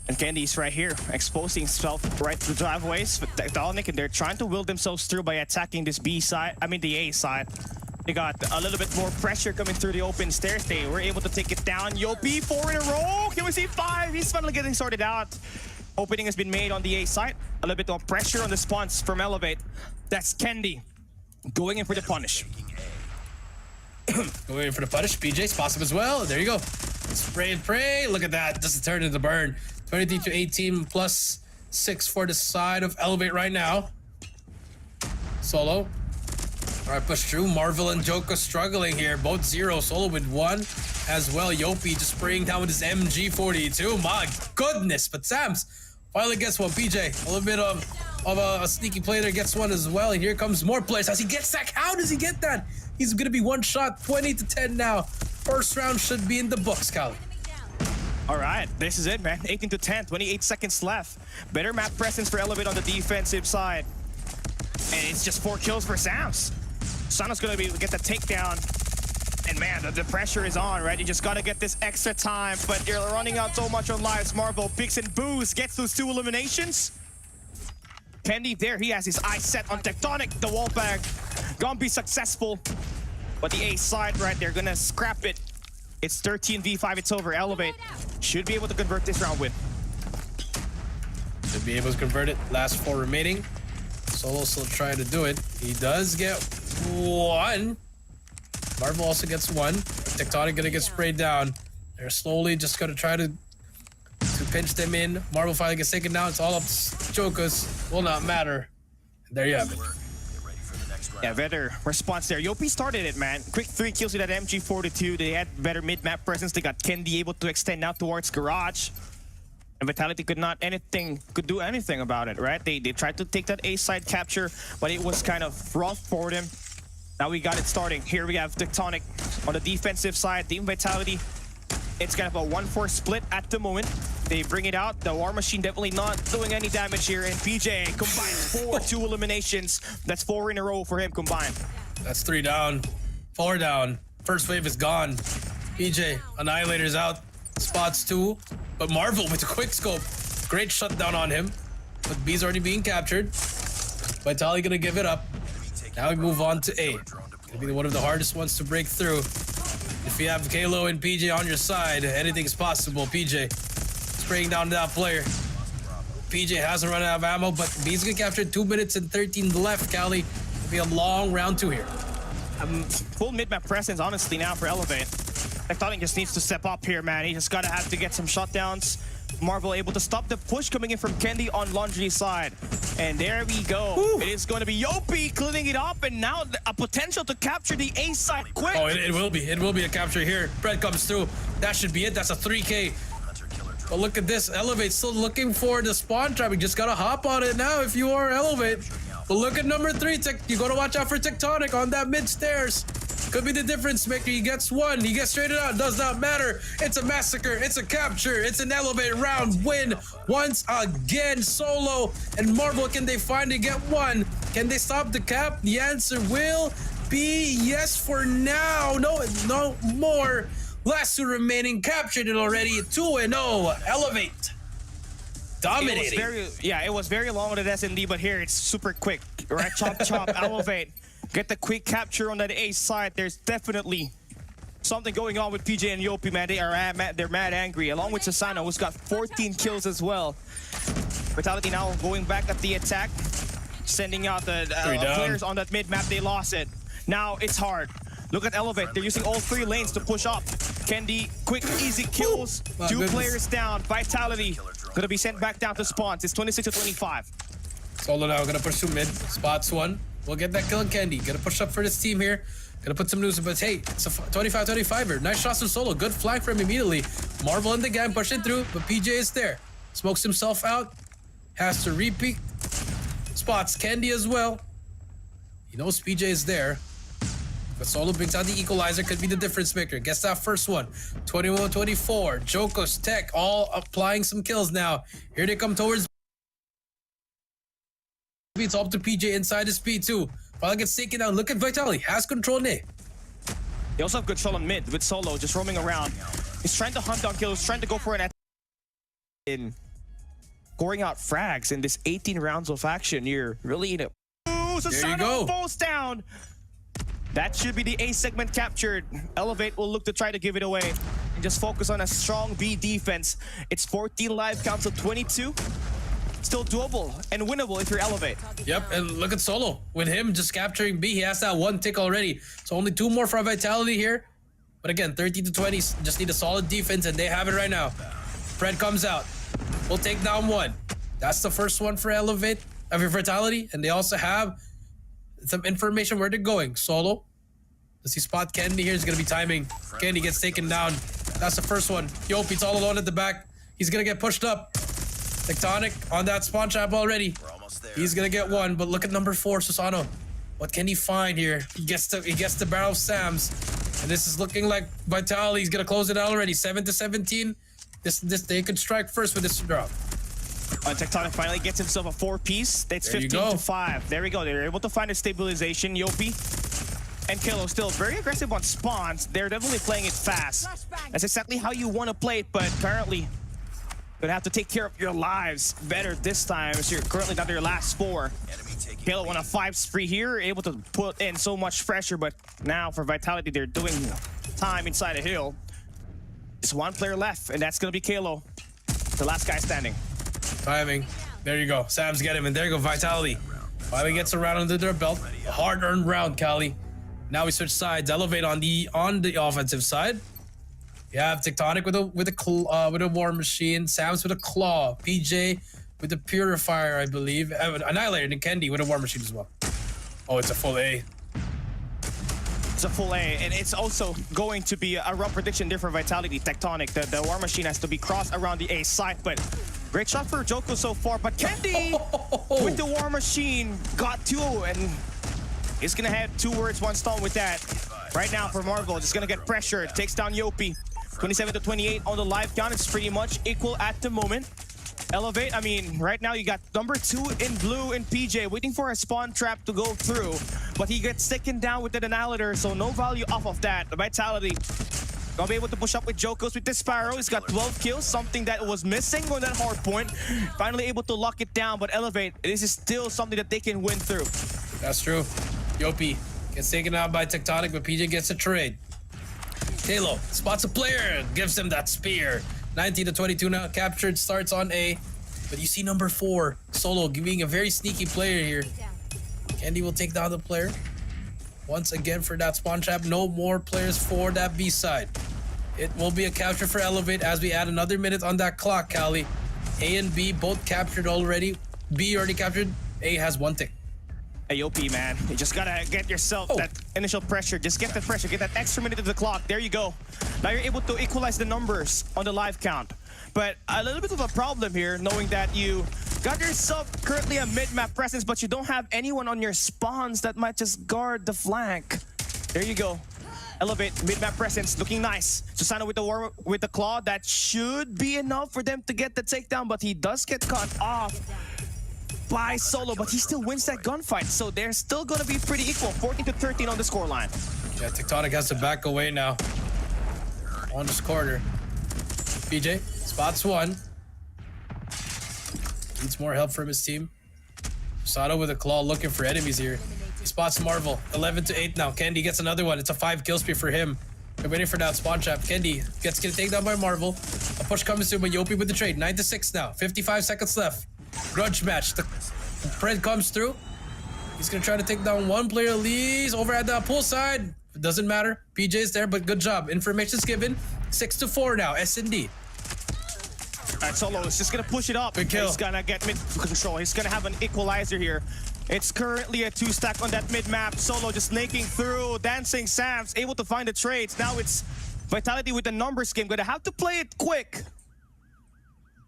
And Kendi's right here, exposing himself right to the driveways with Tectonic, and they're trying to will themselves through by attacking this B side, the A side. They got a little bit more pressure coming through the open stairs. They were able to take it down. Yopi, 4 in a row. Can we see 5? He's finally getting sorted out. Opening has been made on the A side. A little bit more pressure on the spawns from Elevate. That's Kendi going in for the punish. Going in for the punish. PJ's possible as well. There you go. Spray and pray. Look at that. Just a turn into burn. 23-18 plus 6 for the side of Elevate right now. Solo. All right, push through. Marvel and Joko struggling here. Both 0. Solo with 1 as well. Yopi just spraying down with his MG42. My goodness. But Sams finally gets one. PJ, a little bit of a sneaky play there, gets one as well. And here comes more players. As he gets that, how does he get that? He's gonna be one shot, 20-10 now. First round should be in the books, Callie. All right, this is it, man. 18-10, 28 seconds left. Better map presence for Elevate on the defensive side. And it's just 4 kills for Sams. Sano's gonna be able to get the takedown. And man, the pressure is on, right? You just gotta get this extra time, but you're running out so much on lives. Marvel picks and boost, gets those 2 eliminations. Kendi there, he has his eyes set on Tectonic. The wall bag gonna be successful. But the A side, right, they're gonna scrap it. It's 13v5, it's over. Elevate should be able to convert this round win. Should be able to convert it. Last 4 remaining. Solo still trying to do it. He does get 1. Marvel also gets 1. Tectonic gonna get sprayed down. They're slowly just gonna try to pinch them in. Marvel finally gets taken down. It's all up to Jokas. Will not matter. And there you have it. Yeah, better response there. Yopi started it, man. Quick 3 kills with that MG42. They had better mid-map presence. They got Kendi able to extend out towards Garage. And Vitality could do anything about it, right? They tried to take that A side capture, but it was kind of rough for them. Now we got it starting. Here we have Tectonic on the defensive side. Team Vitality, it's kind of a 1-4 split at the moment. They bring it out. The War Machine definitely not doing any damage here. And PJ combines 2 eliminations. That's 4 in a row for him combined. That's 3 down, 4 down. First wave is gone. PJ, Annihilator's out. Spots 2. But Marvel with a quick scope. Great shutdown on him. But B's already being captured. Vitality gonna give it up. Now we move on to A. Gonna be one of the hardest ones to break through. If you have Kalo and PJ on your side, anything's possible. PJ spraying down that player. PJ hasn't run out of ammo, but B's gonna capture 2 minutes and 13 left, Cali. It'll be a long round 2 here. Full mid-map presence, honestly, now for Elevate. Tectonic just needs to step up here, man. He just gotta have to get some shutdowns. Marvel able to stop the push coming in from Kendi on Laundry's side. And there we go. Woo. It is going to be Yopi cleaning it up, and now a potential to capture the A side quick. Oh, it will be. It will be a capture here. Fred comes through. That should be it. That's a 3K. But look at this. Elevate still looking for the spawn trap. You just gotta hop on it now if you are Elevate. But look at number 3. You gotta watch out for Tectonic on that mid stairs. Could be the difference maker. He gets one. He gets traded out. Does not matter. It's a massacre. It's a capture. It's an Elevate round win once again. Solo and Marvel, can they finally get one? Can they stop the cap? The answer will be yes for now. No more. Last 2 remaining. Captured it already. 2-0. Elevate. Dominating. It was very long on the S&D, but here it's super quick. Right, chop, chop, Elevate. Get the quick capture on that A side. There's definitely something going on with PJ and Yopi, man. They're mad angry. Along with Sasano, who's got 14 kills as well. Vitality now going back at the attack, sending out the players on that mid map. They lost it. Now it's hard. Look at Elevate. They're using all 3 lanes to push up. Kendi, quick, easy kills. 2 players down. Vitality gonna be sent back down to spawns. It's 26-25. Solo now gonna pursue mid. Spots one. We'll get that kill on Kendi. Gonna push up for this team here. Gonna put some news, but hey, it's a 25-25er. Nice shots from Solo. Good flag for him immediately. Marvel and the gang pushing through, but PJ is there. Smokes himself out. Has to repeat. Spots Kendi as well. He knows PJ is there. But Solo brings out the equalizer. Could be the difference maker. Gets that first one. 21-24. Jokos, Tech, all applying some kills now. Here they come towards. It's up to PJ inside his P2. Probably gets taken down. Look at Vitality. Has control Nay. They also have control on mid with Solo just roaming around. He's trying to hunt down kills, trying to go for an attack. In scoring out frags in this 18 rounds of action, you're really in it. Ooh, Sasano falls down. That should be the A segment captured. Elevate will look to try to give it away and just focus on a strong B defense. It's 14 live counts of 22. Still doable and winnable if you're Elevate. Yep, and look at Solo. With him just capturing B, he has that 1 tick already. So only 2 more for Vitality here. But again, 30-20, just need a solid defense, and they have it right now. Fred comes out. We'll take down 1. That's the first one for Elevate, of your Vitality. And they also have some information where they're going. Solo. Does he spot Kendi here? He's going to be timing. Kendi gets taken down. That's the first one. Yopi's all alone at the back. He's going to get pushed up. Tectonic on that spawn trap already. He's gonna get 1, but look at number 4, Susano. What can he find here? He gets the barrel of Sam's, and this is looking like Vitality's gonna close it out already. 7-17. This they could strike first with this drop. Tectonic finally gets himself a 4-piece. That's 15-5. There we go. They're able to find a stabilization. Yopi and Kilo still very aggressive on spawns. They're definitely playing it fast. That's exactly how you want to play it, but currently gonna have to take care of your lives better this time as you're currently down to your last 4. Halo on a 5 spree here, able to put in so much pressure, but now for Vitality, they're doing time inside a hill. Just 1 player left, and that's gonna be Kalo, the last guy standing. Timing. There you go. Sam's get him, and there you go, Vitality. Finally gets a round under their belt. A hard-earned round, Cali. Now we switch sides. Elevate on the offensive side. You have Tectonic with a War Machine, Sam's with a Claw, PJ with a Purifier, I believe, Annihilator and Kendi with a War Machine as well. Oh, it's a full A. It's a full A, and it's also going to be a rough prediction there for Vitality. Tectonic, the War Machine has to be crossed around the A side, but great shot for Joko so far. But Kendi with the War Machine got 2, and he's gonna have 2 words, 1 stone with that. Right now for Marvel, just gonna get pressure. Takes down Yopi. 27-28 on the live count. It's pretty much equal at the moment. Elevate, I mean, right now you got number 2 in blue and PJ waiting for a spawn trap to go through, but he gets taken down with the Annihilator, so no value off of that. The Vitality gonna be able to push up with Jokos with this Sparrow. He's got 12 kills, something that was missing on that hard point. Finally able to lock it down, but Elevate, this is still something that they can win through. That's true. Yopi gets taken out by Tectonic, but PJ gets a trade. Halo spots a player, gives him that spear. 19 to 22 now. Captured, starts on A. But you see number 4, Solo, being a very sneaky player here. Candy will take down the player. Once again for that spawn trap. No more players for that B side. It will be a capture for Elevate as we add another minute on that clock, Callie. A and B both captured already. B already captured. A has one tick. Hey, OP, man. You just gotta get yourself that initial pressure. Just get the pressure. Get that extra minute of the clock. There you go. Now you're able to equalize the numbers on the live count. But a little bit of a problem here, knowing that you got yourself currently a mid-map presence, but you don't have anyone on your spawns that might just guard the flank. There you go. Elevate, mid-map presence, looking nice. Susano with the claw. That should be enough for them to get the takedown, but he does get cut off by Solo, but he still wins that gunfight. So they're still going to be pretty equal, 14 to 13 on the scoreline. Yeah, Tectonic has to back away now. On this corner. PJ spots one. Needs more help from his team. Sato with a claw looking for enemies here. He spots Marvel. 11 to 8 now. Candy gets another one. It's a 5 kill spree for him. They're waiting for that spawn trap. Candy gets taken down by Marvel. A push comes through by Yopi with the trade. 9 to 6 now. 55 seconds left. Grudge match. The Pred comes through. He's gonna try to take down one player. Lee's over at the pool side. It doesn't matter. PJ's there, but good job. Information's given. 6 to 4 now. S&D. All right, Solo is just gonna push it up. Good kill. He's gonna get mid control. He's gonna have an equalizer here. It's currently a 2-stack on that mid-map. Solo just snaking through. Dancing Sam's able to find the trades. Now it's Vitality with the numbers game. Gonna have to play it quick.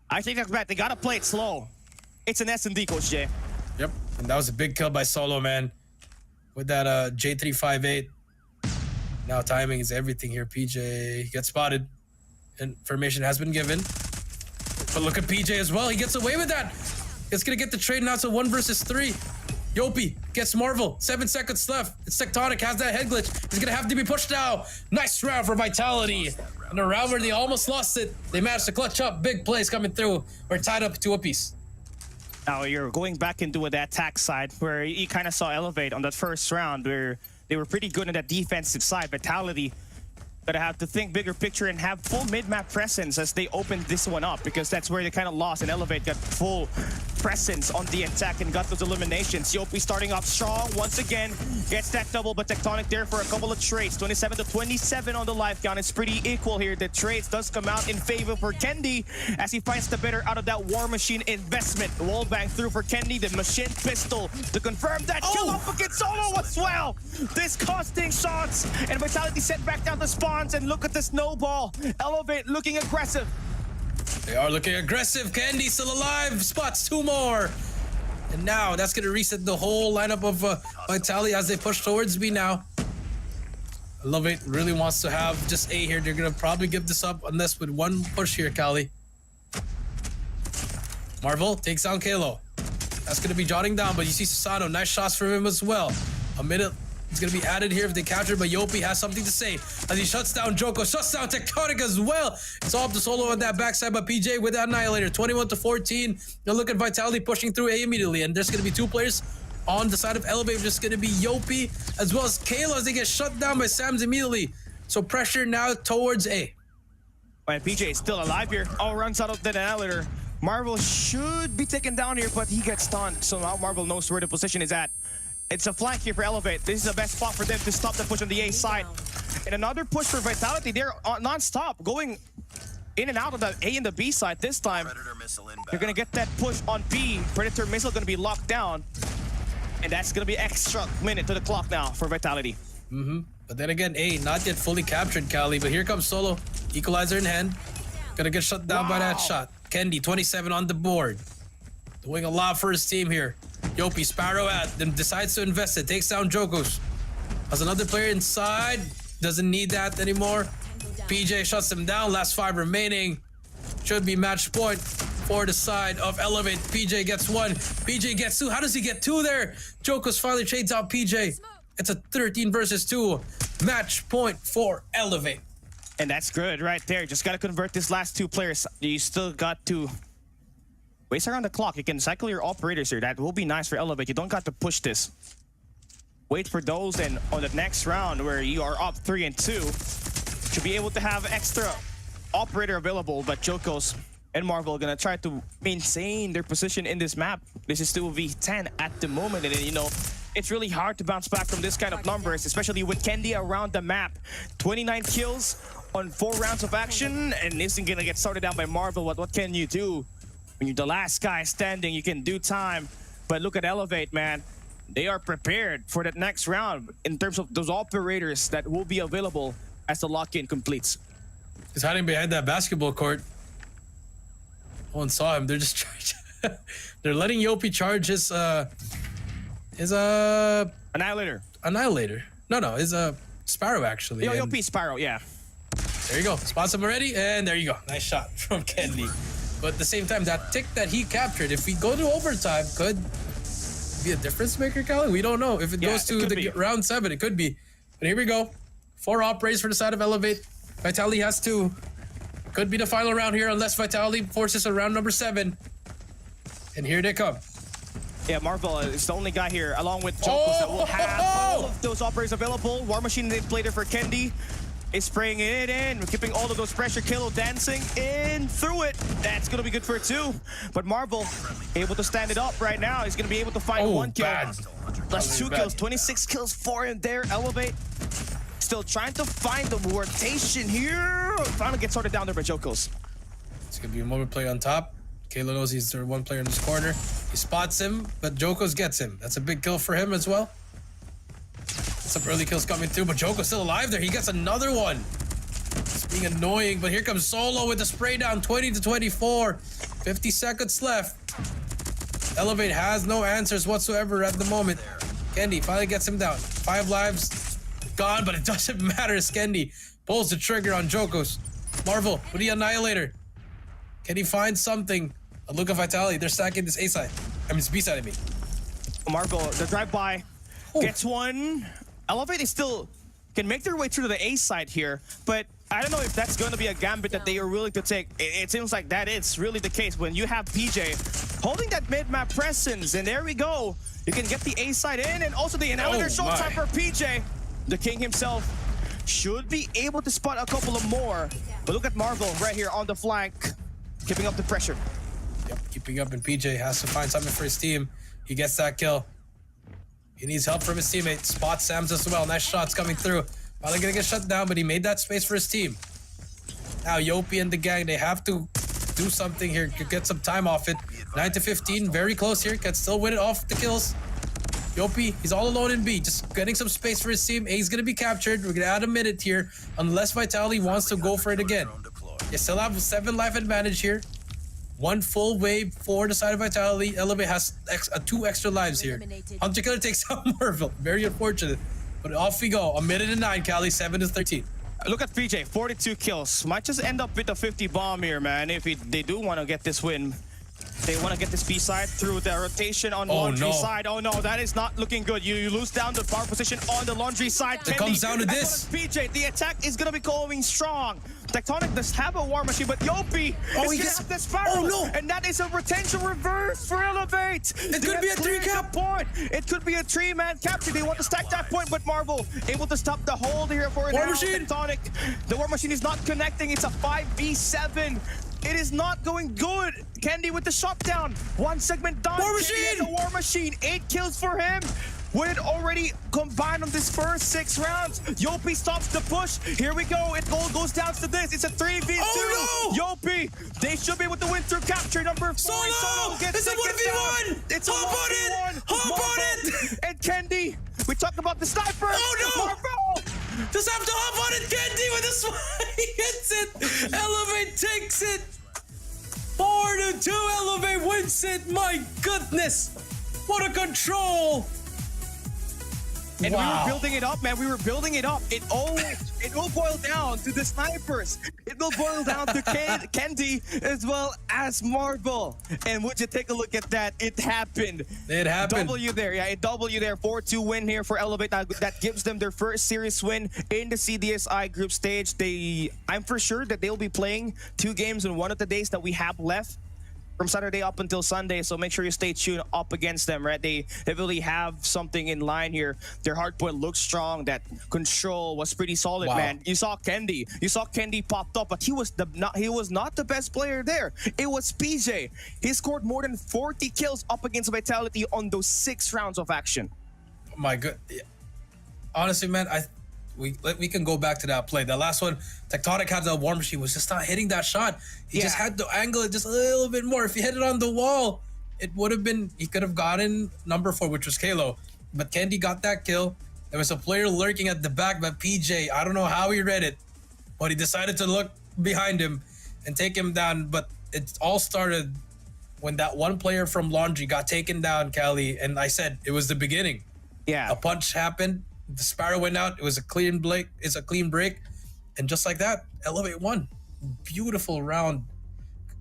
I think that's bad. They gotta play it slow. It's an S&D, Coach Jay. Yep, and that was a big kill by Solo, man. With that J358. Now timing is everything here. PJ gets spotted. Information has been given. But look at PJ as well. He gets away with that. It's gonna get the trade now to 1 versus 3. Yopi gets Marvel. 7 seconds left. It's Tectonic, has that head glitch. He's gonna have to be pushed now. Nice round for Vitality. In a round where they almost lost it, they managed to clutch up. Big plays coming through. We're tied up to a piece. Now you're going back into the attack side where you kind of saw Elevate on that first round where they were pretty good on that defensive side. Vitality gonna have to think bigger picture and have full mid-map presence as they open this one up, because that's where they kind of lost, and Elevate got full presence on the attack and got those eliminations. Yopi starting off strong once again, gets that double, but Tectonic there for a couple of trades. 27 to 27 on the live count. It's pretty equal here. The trades does come out in favor for Kendi as he finds the better out of that War Machine investment. Wallbang through for Kendi, the machine pistol to confirm that kill off against Solo as well. This costing shots, and Vitality sent back down the spawns, and look at the snowball. Elevate looking aggressive. They are looking aggressive. Candy still alive. Spots 2 more. And now that's going to reset the whole lineup of Vitality as they push towards B now. I love it. Really wants to have just A here. They're going to probably give this up unless with one push here, Kali. Marvel takes down Kalo. That's going to be jotting down, but you see Susano. Nice shots from him as well. A minute is going to be added here if they capture, but Yopi has something to say as he shuts down Joko, shuts down Tectonic as well. It's all up to Solo on that backside, but PJ with the Annihilator, 21 to 14. Now look at Vitality pushing through A immediately, and there's going to be 2 players on the side of Elevate. Just going to be Yopi as well as Kayla as they get shut down by Sams immediately. So pressure now towards A. And PJ is still alive here. Oh, runs out of the Annihilator. Marvel should be taken down here, but he gets stunned. So now Marvel knows where the position is at. It's a flank here for Elevate. This is the best spot for them to stop the push on the A side. And another push for Vitality. They're non-stop, going in and out of the A and the B side this time. They're going to get that push on B. Predator Missile going to be locked down. And that's going to be extra minute to the clock now for Vitality. But then again, A not yet fully captured, Kali. But here comes Solo. Equalizer in hand. Gonna get shut down by that shot. Kendi, 27 on the board. Doing a lot for his team here. Yopi, Sparrow then decides to invest it. Takes down Jokos. Has another player inside. Doesn't need that anymore. PJ shuts him down. Last 5 remaining. Should be match point for the side of Elevate. PJ gets 1. PJ gets 2. How does he get 2 there? Jokos finally trades out PJ. It's a 13 versus 2. Match point for Elevate. And that's good right there. Just got to convert this last 2 players. You still got to waste around the clock. You can cycle your operators here. That will be nice for Elevate. You don't got to push this. wait for those, and on the next round where you are up 3-2, to be able to have extra operator available. But Jokos and Marvel are gonna try to maintain their position in this map. This is 2v10 at the moment, and you know, it's really hard to bounce back from this kind of numbers, especially with Kendi around the map. 29 kills on 4 rounds of action, and isn't gonna get started down by Marvel. What can you do? When you're the last guy standing, you can do time. But look at Elevate, man. They are prepared for that next round in terms of those operators that will be available as the lock-in completes. He's hiding behind that basketball court. No one saw him. They're just trying to they're letting Yopi charge his Annihilator. No, his Sparrow actually. Yopi Sparrow, yeah. There you go. Spots him already, and there you go. Nice shot from Kendi. But at the same time, that tick that he captured, if we go to overtime, could be a difference maker, Callie. We don't know. If it goes to the round 7, it could be. But here we go. 4 operators for the side of Elevate. Vitality has 2. Could be the final round here unless Vitality forces a round number 7. And here they come. Yeah, Marvel is the only guy here, along with Jokos, that will have all of those operators available. War Machine they played it for Kendi. Is spraying it in, keeping all of those pressure. Kilo dancing in through it. That's gonna be good for 2. But Marvel able to stand it up right now. He's gonna be able to find 1 kill. Plus 2 kills, 26 kills for him there. Elevate. Still trying to find the rotation here. Finally gets sorted down there by Jokos. It's gonna be a moment play on top. Kalo knows he's the 1 player in this corner. He spots him, but Jokos gets him. That's a big kill for him as well. Some early kills coming through, but Joko's still alive there. He gets another one. It's being annoying, but here comes Solo with the spray down, 20-24. 50 seconds left. Elevate has no answers whatsoever at the moment. Kendi finally gets him down. 5 lives gone, but it doesn't matter as Kendi pulls the trigger on Jokos. Marvel with the Annihilator. Can he find something? A look of Vitality. They're stacking this A side. I mean, it's B side of me. Marvel, the drive-by gets one. Elevate is still can make their way through to the A side here, but I don't know if that's going to be a gambit that they are willing to take. It seems like that is really the case when you have PJ holding that mid-map presence, and there we go. You can get the A side in, and also the Annihilator showtime for PJ. The King himself should be able to spot a couple of more, but look at Marvel right here on the flank, keeping up the pressure. Yep, keeping up, and PJ has to find something for his team. He gets that kill. He needs help from his teammates. Spots Sam's as well. Nice shots coming through. Probably gonna get shut down, but he made that space for his team. Now Yopi and the gang, they have to do something here to get some time off it. 9-15, very close here. Can still win it off the kills. Yopi, he's all alone in B, just getting some space for his team. A's gonna be captured. We're gonna add a minute here, unless Vitality wants to go for it again. You still have 7 life advantage here. 1 full wave for the side of Vitality. Elevate has 2 extra lives here. Hunter Killer takes out Marvel. Very unfortunate. But off we go. 1:09, Cali. 7-13. Look at PJ, 42 kills. Might just end up with a 50 bomb here, man. If they do want to get this win. They want to get this B side through the rotation on laundry side. Oh no, that is not looking good. You lose down the power position on the laundry side. It comes down to this. PJ, the attack is going to be going strong. Tectonic does have a war machine, but Yopi is gonna have this Sparrow. Oh no! And that is a retention reverse for Elevate. It could be a 3-cap point. It could be a 3-man capture. They want to stack that point, but Marvel able to stop the hold here for War Machine. Tectonic. The war machine is not connecting. It's a 5v7. It is not going good. Kendi with the shutdown. 1 segment done. War Machine! The war machine. 8 kills for him. With it already combined on this first 6 rounds. Yopi stops the push. Here we go. It all goes down to this. It's a 3v2. Oh no! Yopi, they should be able to win through capture number 4. Solo gets it's a 1v1. It's a 1v1. Hop on it. And Kendi, we talk about the sniper. Oh no! Marvel. Just have to hop on it. Kendi with a swipe. He hits it. Elevate takes it. 4-2. Elevate wins it. My goodness. What a control. And we were building it up, man. We were building it up. It all boiled down to the snipers. It will boil down to Kendi as well as Marvel. And would you take a look at that? It happened. It happened. W there. Yeah, a W there. 4-2 win here for Elevate. That gives them their first series win in the CDSI group stage. I'm for sure that they'll be playing 2 games on one of the days that we have left from Saturday up until Sunday. So make sure you stay tuned up against them, right? They really have something in line here. Their hardpoint looks strong. That control was pretty solid, Wow. man. You saw Kendi popped up, but he was not the best player there. It was PJ. He scored more than 40 kills up against Vitality on those 6 rounds of action. My good. Honestly, man, we can go back to that play. The last one, Tectonic had the War Machine, was just not hitting that shot. He just had to angle it just a little bit more. If he hit it on the wall, it would have been, he could have gotten number 4, which was Kalo. But Kendi got that kill. There was a player lurking at the back, but PJ, I don't know how he read it, but he decided to look behind him and take him down. But it all started when that one player from Laundry got taken down, Cali, and I said it was the beginning. Yeah. A punch happened. The Sparrow went out. It was a clean break. It's a clean break. And just like that, Elevate won. Beautiful round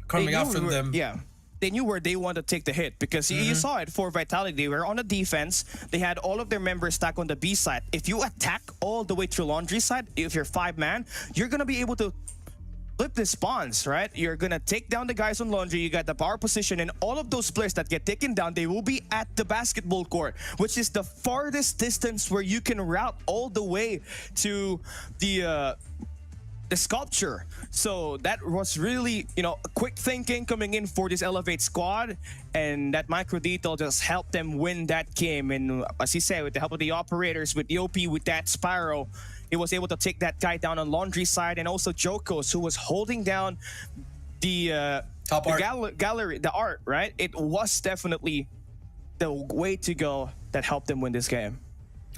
coming out from them. Yeah. They knew where they wanted to take the hit because you saw it for Vitality. They were on the defense. They had all of their members stacked on the B side. If you attack all the way through Laundry side, if you're 5-man, you're going to be able to flip the spawns, right? You're gonna take down the guys on Laundry. You got the power position, and all of those players that get taken down, they will be at the basketball court, which is the farthest distance where you can route all the way to the sculpture. So that was really, quick thinking coming in for this Elevate squad, and that micro detail just helped them win that game. And as he said, with the help of the operators, with the OP, with that Spyro, he was able to take that guy down on Laundry side, and also Jokos, who was holding down the top art gallery, the art, right? It was definitely the way to go that helped them win this game.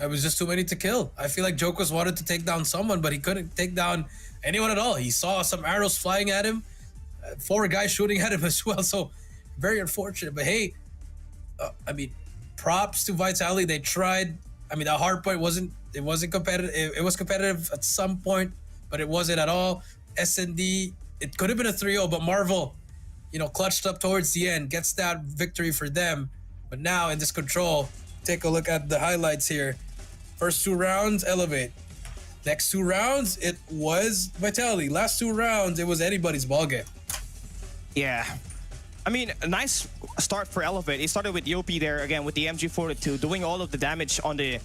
It was just too many to kill. I feel like Jokos wanted to take down someone, but he couldn't take down anyone at all. He saw some arrows flying at him, 4 guys shooting at him as well. So very unfortunate. But hey, props to Vitality. They tried. The hard point wasn't competitive. It was competitive at some point, but it wasn't at all. SND, it could have been a 3-0, but Marvel, clutched up towards the end, gets that victory for them. But now in this control, take a look at the highlights here. First 2 rounds, Elevate. Next 2 rounds, it was Vitality. Last 2 rounds, it was anybody's ballgame. Yeah. A nice start for Elevate. He started with OP there again with the MG42, doing all of the damage on the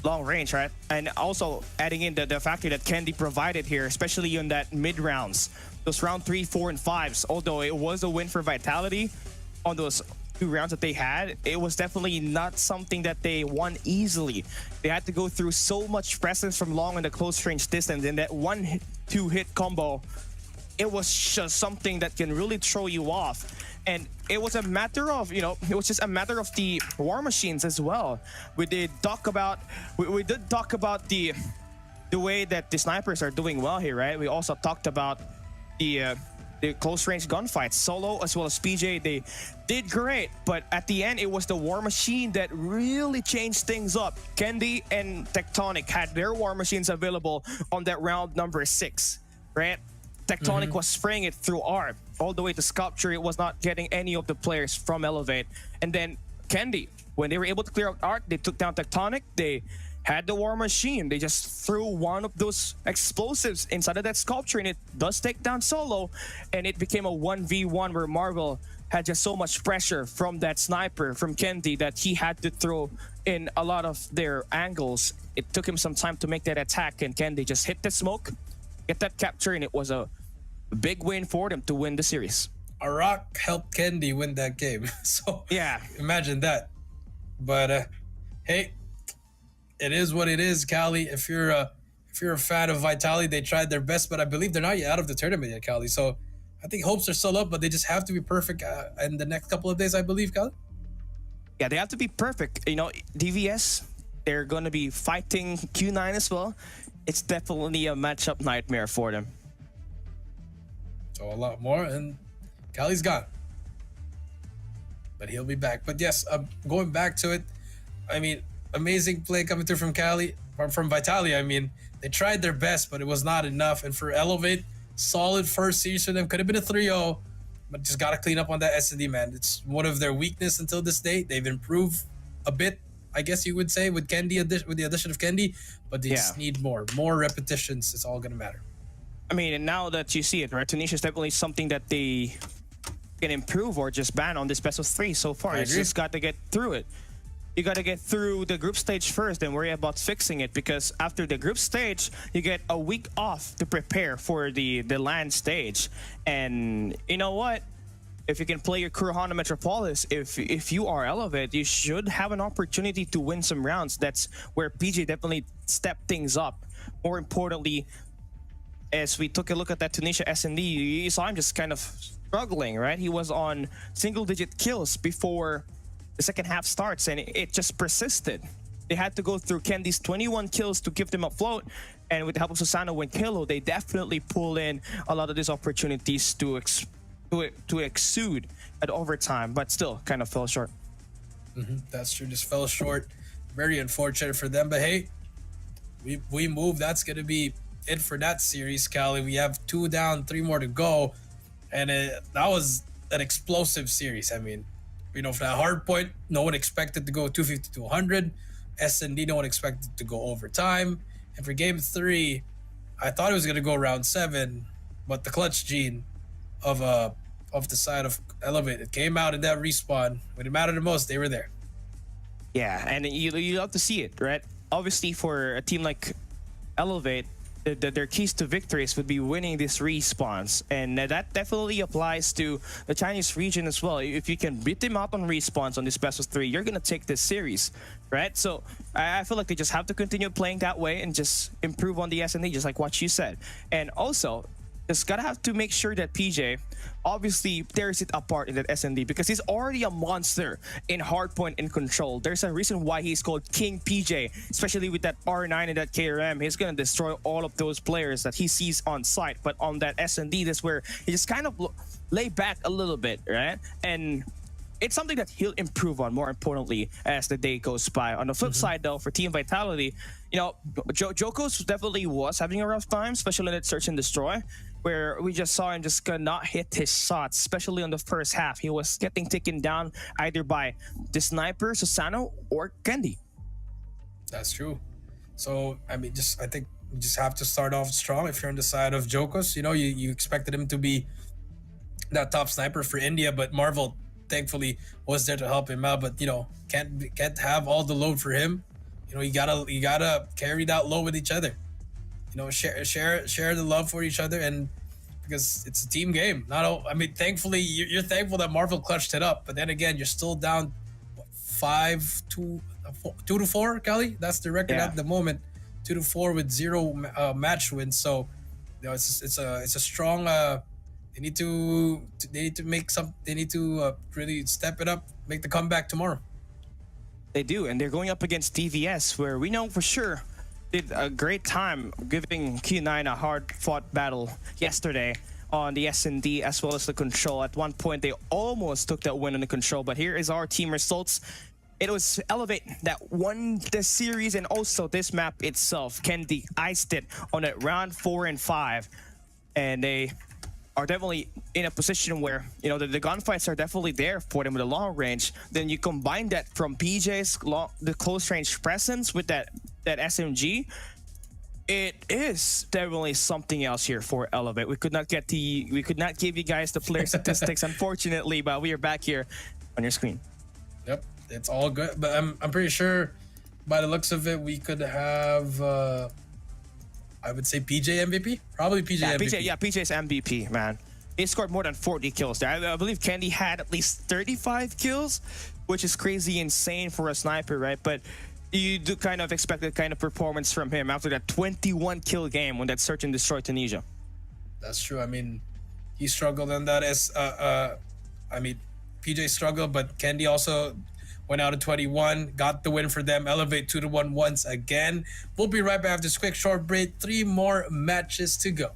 long range, right? And also adding in the factor that Kendi provided here, especially in that mid rounds, those round 3, 4, and 5s. Although it was a win for Vitality on those 2 rounds that they had, it was definitely not something that they won easily. They had to go through so much presence from long and the close range distance, and that 1-2 hit combo, it was just something that can really throw you off. And it was a matter of, it was just a matter of the war machines as well. We did talk about the way that the snipers are doing well here, right? We also talked about the close range gunfights. Solo as well as PJ, they did great, but at the end it was the war machine that really changed things up. Kendi and Tectonic had their war machines available on that round number 6, right? Tectonic was spraying it through ARP all the way to Sculpture. It was not getting any of the players from Elevate. And then Kendi, when they were able to clear out ARC, they took down Tectonic. They had the war machine. They just threw one of those explosives inside of that Sculpture, and it does take down Solo. And it became a 1v1 where Marvel had just so much pressure from that sniper, from Kendi, that he had to throw in a lot of their angles. It took him some time to make that attack, and Kendi just hit the smoke, get that capture, and it was a big win for them to win the series. A rock helped Kendi win that game. So yeah, imagine that. But hey, it is what it is, Cali. If you're a fan of Vitality, they tried their best, but I believe they're not yet out of the tournament yet, Cali. So I think hopes are still up, but they just have to be perfect in the next couple of days, I believe, Cali. Yeah, they have to be perfect. DVS, they're going to be fighting Q9 as well. It's definitely a matchup nightmare for them. So a lot more, and Cali's gone, but he'll be back. But yes, going back to it, amazing play coming through from Cali, from Vitality. They tried their best, but it was not enough. And for Elevate, solid first series for them. Could have been a 3-0, but just got to clean up on that S&D, man. It's one of their weakness until this day. They've improved a bit, I guess you would say, with Kendi, with the addition of Kendi, but they just need more repetitions. It's all going to matter. And now that you see it, right, Tunisia is definitely something that they can improve or just ban on this best of 3 so far. I You agree. just got to get through it. You got to get through the group stage first and worry about fixing it, because after the group stage, you get a week off to prepare for the land stage. And you know what? If you can play your Kurohana Metropolis, if you are Elevate, you should have an opportunity to win some rounds. That's where PJ definitely stepped things up. More importantly, as we took a look at that Tunisia S&D, you saw him just kind of struggling, right? He was on single-digit kills before the second half starts, and it just persisted. They had to go through Kendi's 21 kills to keep them afloat, and with the help of Susano and Kilo, they definitely pull in a lot of these opportunities to exude at overtime, but still kind of fell short. That's true. Just fell short. Very unfortunate for them. But hey, we move. That's gonna be it for that series, Callie. We have 2 down, 3 more to go, and that was an explosive series. I mean, you know, for that hard point, no one expected to go 250 to 100. S&D, no one expected to go overtime. And for game 3, I thought it was gonna go round 7, but the clutch gene of the side of Elevate, it came out in that respawn when it mattered the most. They were there. Yeah, and you love to see it, right? Obviously, for a team like Elevate, their keys to victories would be winning these respawns, and that definitely applies to the Chinese region as well. If you can beat them out on respawns on this best of 3, you're gonna take this series, right? So I feel like they just have to continue playing that way and just improve on the S&D, just like what you said. And also, just gotta have to make sure that PJ obviously tears it apart in that S&D, because he's already a monster in hardpoint and control. There's a reason why he's called King PJ, especially with that R9 and that KRM. He's gonna destroy all of those players that he sees on site. But on that S&D, that's where he just kind of lay back a little bit, right? And it's something that he'll improve on, more importantly, as the day goes by. On the flip side, though, for Team Vitality, you know, Joko's definitely was having a rough time, especially in that Search and Destroy, where we just saw him just not hit his shots, especially on the first half. He was getting taken down either by the sniper, Susano, or Kendi. That's true. So, I mean, I think you just have to start off strong if you're on the side of Jokos. You know, you expected him to be that top sniper for India, but Marvel thankfully was there to help him out. But, you know, can't have all the load for him. You know, you gotta carry that load with each other. You know, share the love for each other, and because it's a team game. I mean, thankfully you're thankful that Marvel clutched it up, but then again, you're still down 2 to 4, Kelly. That's the record at the moment. 2 to 4 with 0 match wins. So, you know, it's a strong. They need to make some. They need to really step it up, make the comeback tomorrow. They do, and they're going up against DVS, where we know for sure did a great time giving Q9 a hard-fought battle yesterday on the S&D as well as the control. At one point, they almost took that win on the control, but here is our team results. It was Elevate that won the series, and also this map itself. Kendi iced it on it round 4 and 5, and they are definitely in a position where, you know, the gunfights are definitely there for them with a long range. Then you combine that from PJ's the close range presence with that SMG. It is definitely something else here for Elevate. We could not give you guys the player statistics, unfortunately, but we are back here on your screen. Yep, it's all good. But I'm pretty sure, by the looks of it, we could have. I would say PJ MVP. Probably PJ MVP. PJ's MVP, man. He scored more than 40 kills there. I believe Kendi had at least 35 kills, which is crazy insane for a sniper, right? But you do kind of expect that kind of performance from him after that 21 kill game when that Search and Destroy Tunisia. That's true. I mean, he struggled on that. I mean, PJ struggled, but Kendi also went out at 21, got the win for them. Elevate 2 to 1 once again. We'll be right back after this quick short break. 3 more matches to go.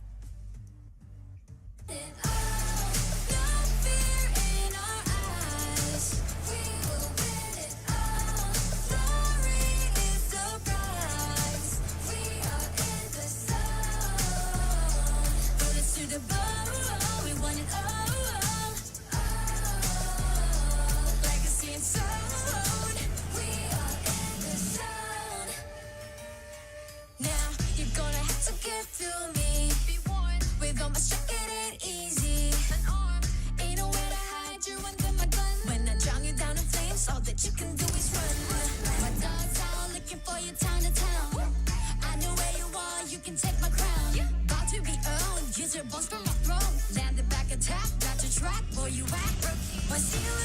Now you're gonna have to get through me.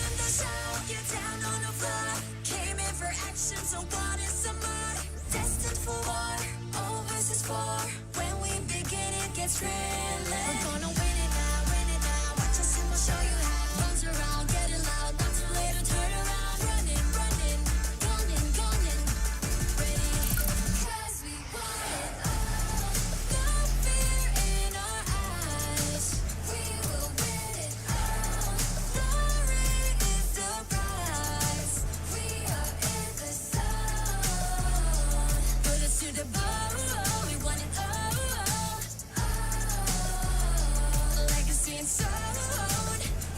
in the zone, you're down on the floor. Came in for action, so what is some more? Destined for war, all versus four. When we begin, it gets real. We're gonna win it now. Watch us and we'll show you how. Runs around, getting loud, not too late to turn around. Running, gunning, ready. 'Cause we want it all. No fear in our eyes. We will win it all. Glory is the prize. We are in the zone. Put us to the bone. We want it all. Legacy and soul.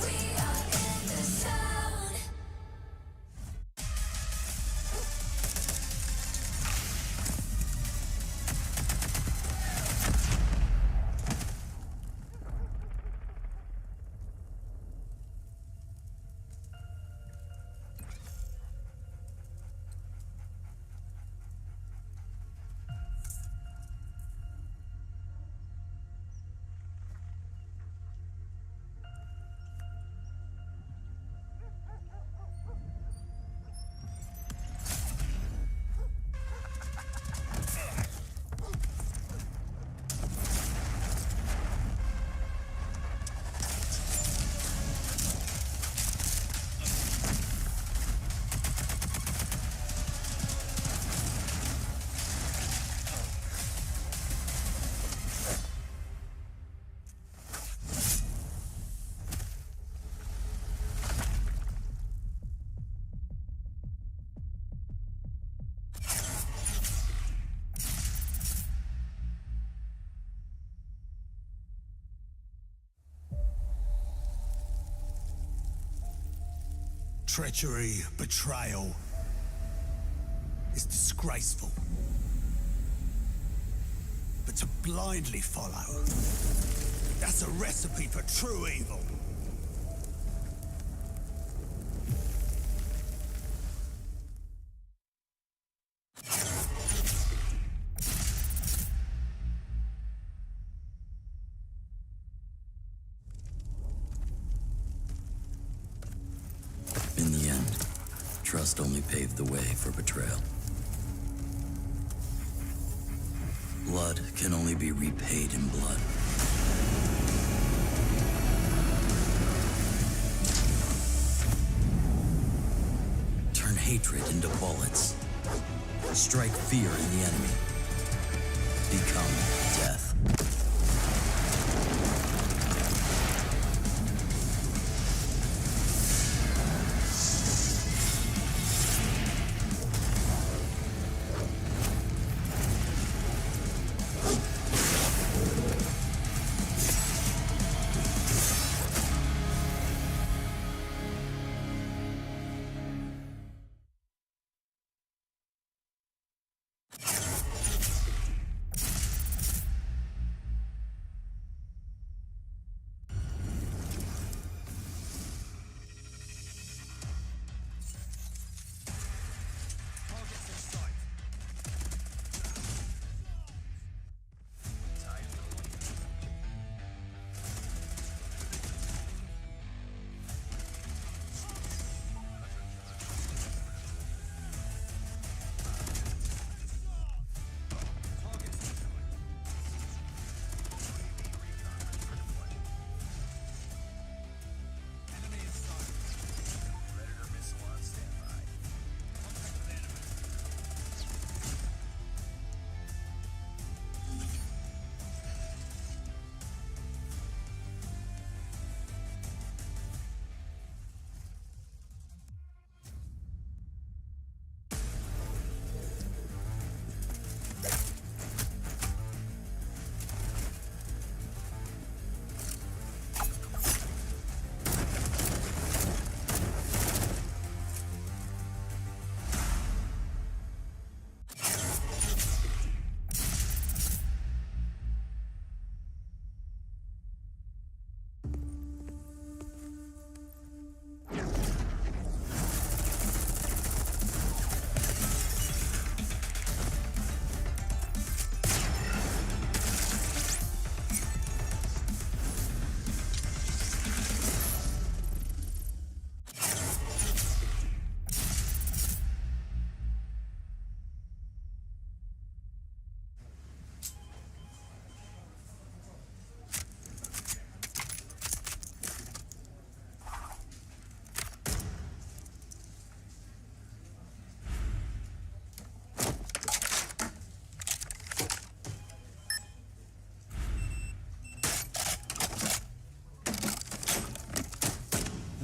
We are in the zone. Treachery, betrayal is disgraceful. But to blindly follow, that's a recipe for true evil. In the end, trust only paved the way for betrayal. Blood can only be repaid in blood. Turn hatred into bullets. Strike fear in the enemy. Become death.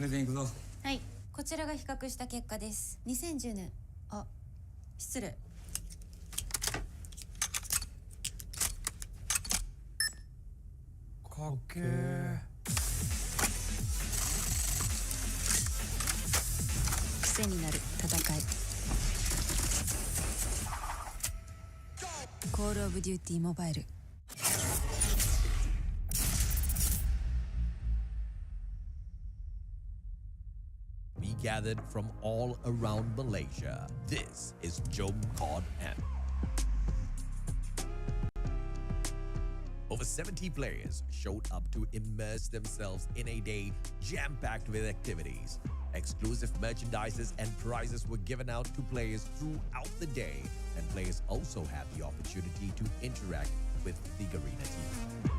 れでいくぞ。はい、こちらが比較した結果です。2010年、失礼。かっけー。癖になる戦い。コールオブデューティーモバイル。We gathered from all around Malaysia. This is Jom Cod M. Over 70 players showed up to immerse themselves in a day jam-packed with activities. Exclusive merchandises and prizes were given out to players throughout the day, and players also had the opportunity to interact with the Garena team.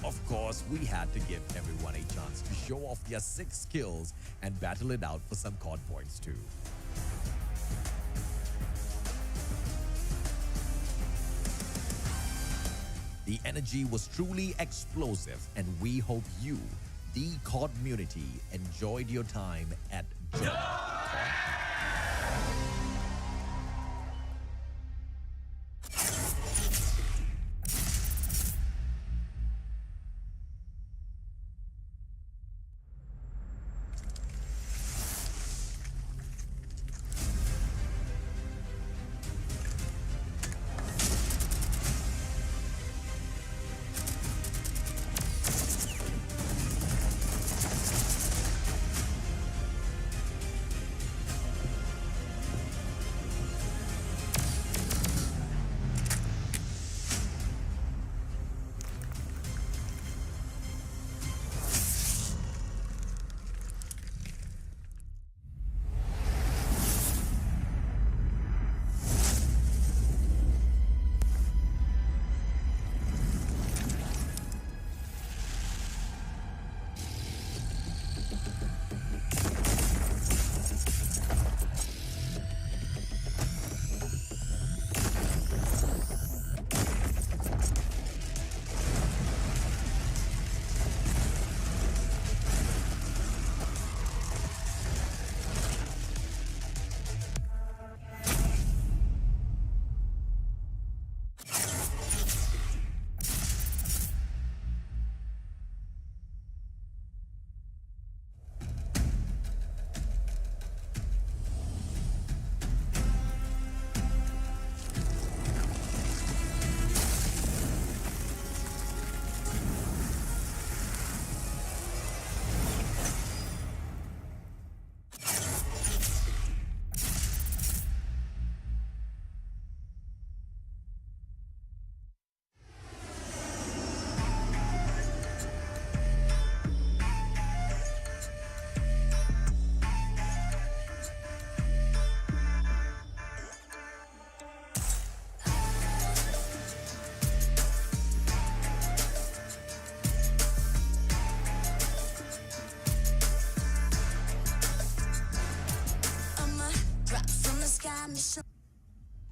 Of course, we had to give everyone a chance to show off their sick skills and battle it out for some COD points too. The energy was truly explosive, and we hope you, the COD community, enjoyed your time at Jom COD.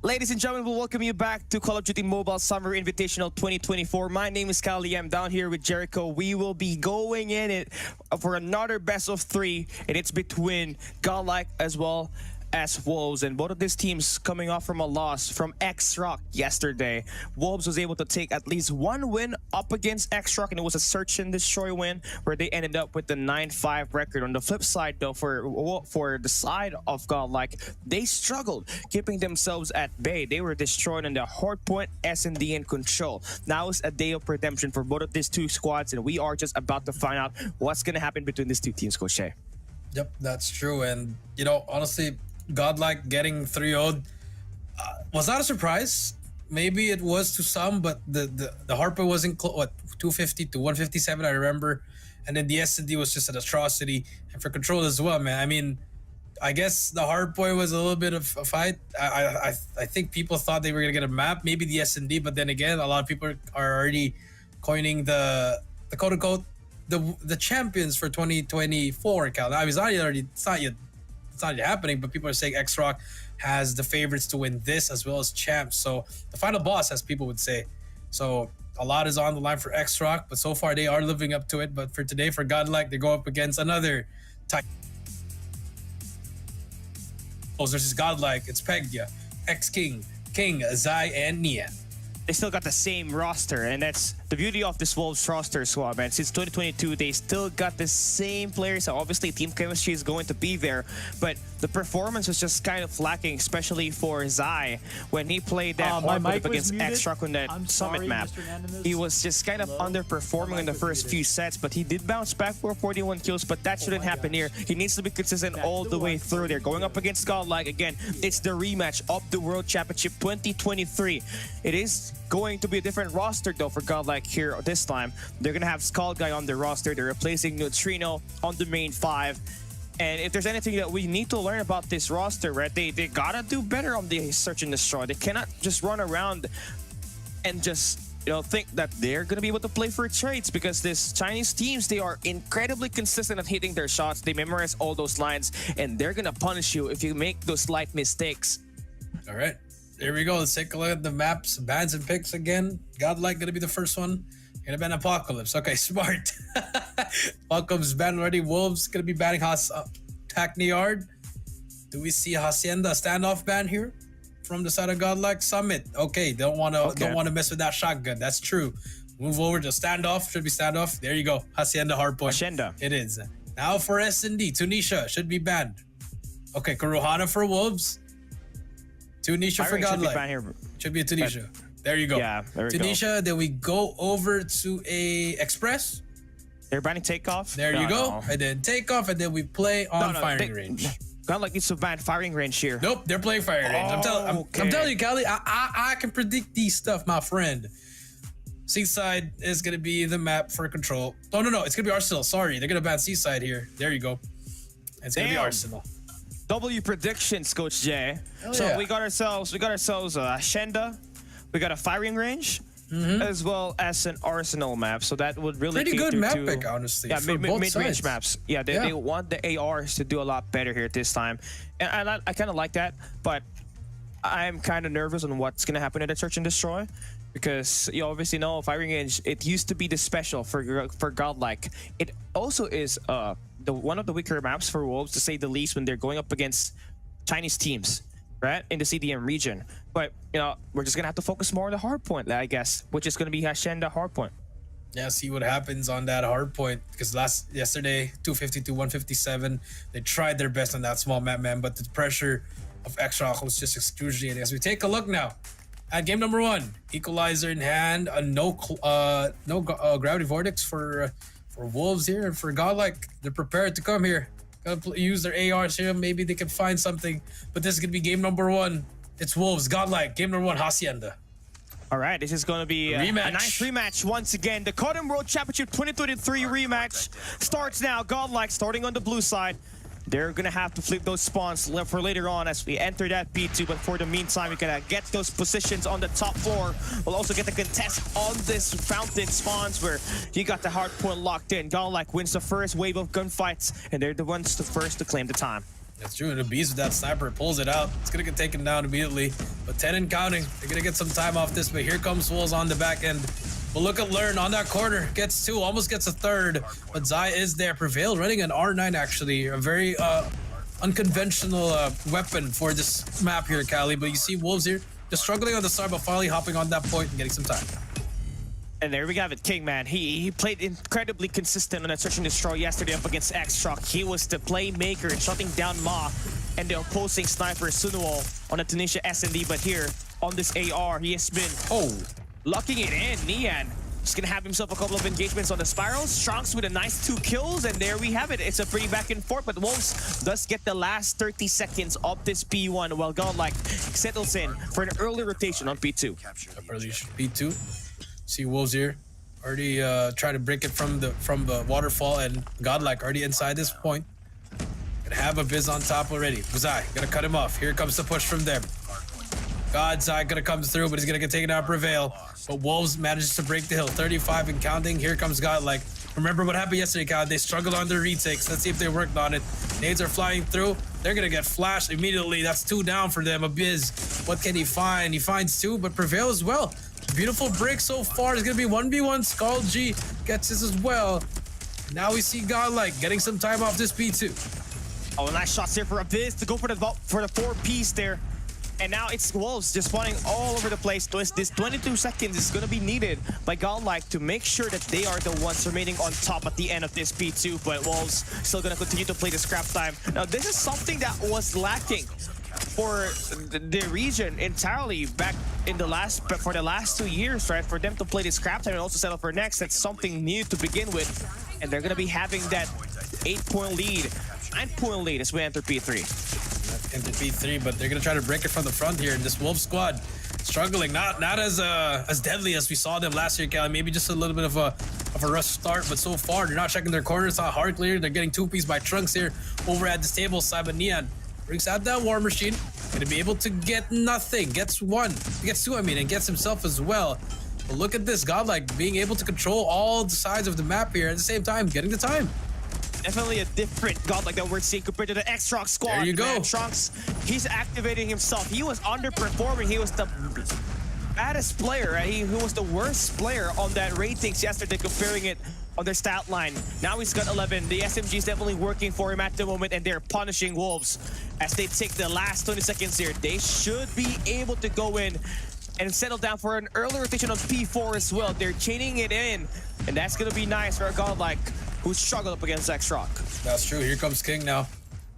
Ladies and gentlemen, we'll welcome you back to Call of Duty Mobile Summer Invitational 2024. My name is Kali. I'm down here with Jericho. We will be going in it for another best of 3, and it's between Godlike as well as Wolves, and both of these teams coming off from a loss from X-Rock yesterday. Wolves was able to take at least one win up against X-Rock, and it was a search and destroy win where they ended up with the 9-5 record. On the flip side though, for the side of Godlike, they struggled keeping themselves at bay. They were destroyed in the Hardpoint, S&D, and Control. Now it's a day of redemption for both of these two squads, and we are just about to find out what's going to happen between these two teams, Coach Shea. Yep, that's true. And, you know, honestly, Godlike getting 3-0'd was not a surprise. Maybe it was to some, but the Harper wasn't 250 to 157, I remember. And then the S&D was just an atrocity. And for Control as well, man. I mean, I guess the Hardpoint was a little bit of a fight. I think people thought they were going to get a map, maybe the S&D, but then again, a lot of people are already coining the quote-unquote the champions for 2024, Cal. I mean, it's not yet it's not happening, but people are saying X-Rock has the favorites to win this as well as champs. So the final boss, as people would say. So a lot is on the line for X-Rock, but so far they are living up to it. But for today, for Godlike, they go up against another Titan. Versus Godlike, it's Pegya, X-King, King, Zai, and Nian. They still got the same roster, and that's the beauty of this Wolves roster squad, man. Since 2022, they still got the same players. So obviously, team chemistry is going to be there, but the performance was just kind of lacking, especially for Zai when he played that hard mode against X-Rock on that Summit map. He was just kind of underperforming in the first few sets, but he did bounce back for 41 kills, but that shouldn't happen here. He needs to be consistent all the way through there. Going up against Godlike, again, it's the rematch of the World Championship 2023. It is going to be a different roster, though, for Godlike here this time. They're going to have Skull Guy on their roster. They're replacing Neutrino on the main 5. And if there's anything that we need to learn about this roster, right, they gotta do better on the search and destroy. They cannot just run around and just, you know, think that they're gonna be able to play for trades, because this Chinese teams, they are incredibly consistent at hitting their shots. They memorize all those lines, and they're gonna punish you if you make those slight mistakes. All right, here we go. Let's take a look at the maps, bans, and picks again. Godlike gonna be the first one. Gonna ban Apocalypse. Okay, smart. Apocalypse ban already. Wolves gonna be banning Hackney Yard. Do we see Hacienda standoff ban here from the side of Godlike? Summit. Okay, don't wanna mess with that shotgun. That's true. Move over to standoff. Should be standoff. There you go. Hacienda hardpoint. Hacienda. It is. Now for S&D, Tunisia should be banned. Okay, Kuruhana for Wolves. Tunisia for Godlike. Should be a Tunisia. There you go. Yeah, there we Tunisia, go. then we go over to a Express. They're banning Takeoff. There you go. And then Takeoff, and then we play on firing range. Godlike needs to ban firing range here. Nope, they're playing firing range. I'm telling you, Kali, I can predict these stuff, my friend. Seaside is going to be the map for control. Oh, no, it's going to be Arsenal. Sorry, they're going to ban Seaside here. There you go. It's going to be Arsenal. W predictions, Coach Jay. So we got ourselves Shenda. We got a firing range, as well as an Arsenal map. So that would really pretty good map pick, honestly. Yeah, for both mid-range sides. maps. Yeah, they want the ARs to do a lot better here this time, and I kind of like that. But I'm kind of nervous on what's gonna happen in the Search and Destroy, because you obviously know firing range. It used to be the special for Godlike. It also is one of the weaker maps for Wolves, to say the least, when they're going up against Chinese teams, right, in the CDM region. But, you know, we're just going to have to focus more on the hard point, I guess, which is going to be Hacienda hard point. Yeah, see what happens on that hard point, because yesterday 250 to 157, they tried their best on that small map, man, but the pressure of X-Rock was just excruciating. As we take a look now at game number 1, equalizer in hand, no gravity vortex for Wolves here, and for Godlike, they're prepared to come here. Gotta use their ARs here. Maybe they can find something. But this is gonna be game number 1. It's Wolves, Godlike. Game number 1, Hacienda. All right, this is going to be a nice rematch once again. The Cotton World Championship 2023 rematch starts now. Godlike starting on the blue side. They're going to have to flip those spawns for later on as we enter that P2. But for the meantime, we got to get those positions on the top floor. We'll also get the contest on this fountain spawns where you got the hard point locked in. Godlike wins the first wave of gunfights, and they're the ones first to claim the time. That's true. And the Beast with that sniper pulls it out. It's going to get taken down immediately. But 10 and counting. They're going to get some time off this. But here comes Wolves on the back end. But look at Learn on that corner. Gets 2, almost gets a 3rd. But Zai is there. Prevail running an R9, actually. A very unconventional weapon for this map here, Cali. But you see Wolves here just struggling on the start, but finally hopping on that point and getting some time. And there we have it, King, man. He played incredibly consistent on that Search and Destroy yesterday up against X-Shock. He was the playmaker, shutting down Ma and the opposing sniper Sunuo on the Tunisia S&D. But here, on this AR, he has been locking it in. Nian just gonna have himself a couple of engagements on the spirals. Strunks with a nice 2 kills, and there we have it. It's a pretty back and forth, but Wolves does get the last 30 seconds of this P1, while Godlike settles in for an early rotation on P2. Early P2. See Wolves here already trying to break it from the waterfall, and Godlike already inside this point. Gonna have a Biz on top already. Zai gonna cut him off. Here comes the push from them. Zai gonna come through, but he's gonna get taken out. Prevail, but Wolves manages to break the hill. 35 and counting. Here comes Godlike. Remember what happened yesterday, Cal? They struggled on their retakes. Let's see if they worked on it. Nades are flying through. They're gonna get flashed immediately. That's 2 down for them. Abyss, what can he find? He finds 2, but Prevail as well. Beautiful break so far. It's gonna be 1v1. Skull G gets this as well. Now we see Godlike getting some time off this P2. Oh, nice shots here for Abyss to go for the 4-piece there. And now it's Wolves just spawning all over the place. This 22 seconds is going to be needed by Godlike to make sure that they are the ones remaining on top at the end of this P2. But Wolves still going to continue to play the scrap time. Now, this is something that was lacking for the region entirely back in the last 2 years, right? For them to play the scrap time and also settle for next. That's something new to begin with. And they're going to be having that 8-point lead, 9-point lead as we enter P3. Into P3, but they're gonna try to break it from the front here. And this Wolf squad struggling, not as deadly as we saw them last year, Cali. Maybe just a little bit of a rush start, but so far they're not checking their corners. Not hard clear. They're getting 2-piece by Trunks here over at this table side. But Neon brings out that War Machine, gonna be able to get nothing. Gets 2, and gets himself as well. But look at this, Godlike being able to control all the sides of the map here at the same time, getting the time. Definitely a different Godlike that we're seeing compared to the X-Rock squad. There you go. Man, Trunks, he's activating himself. He was underperforming. He was the baddest player, right? He was the worst player on that ratings yesterday, comparing it on their stat line. Now he's got 11. The SMG is definitely working for him at the moment, and they're punishing Wolves as they take the last 20 seconds here. They should be able to go in and settle down for an early rotation on P4 as well. They're chaining it in, and that's going to be nice for a Godlike who struggled up against X-Rock. That's true. Here comes King now.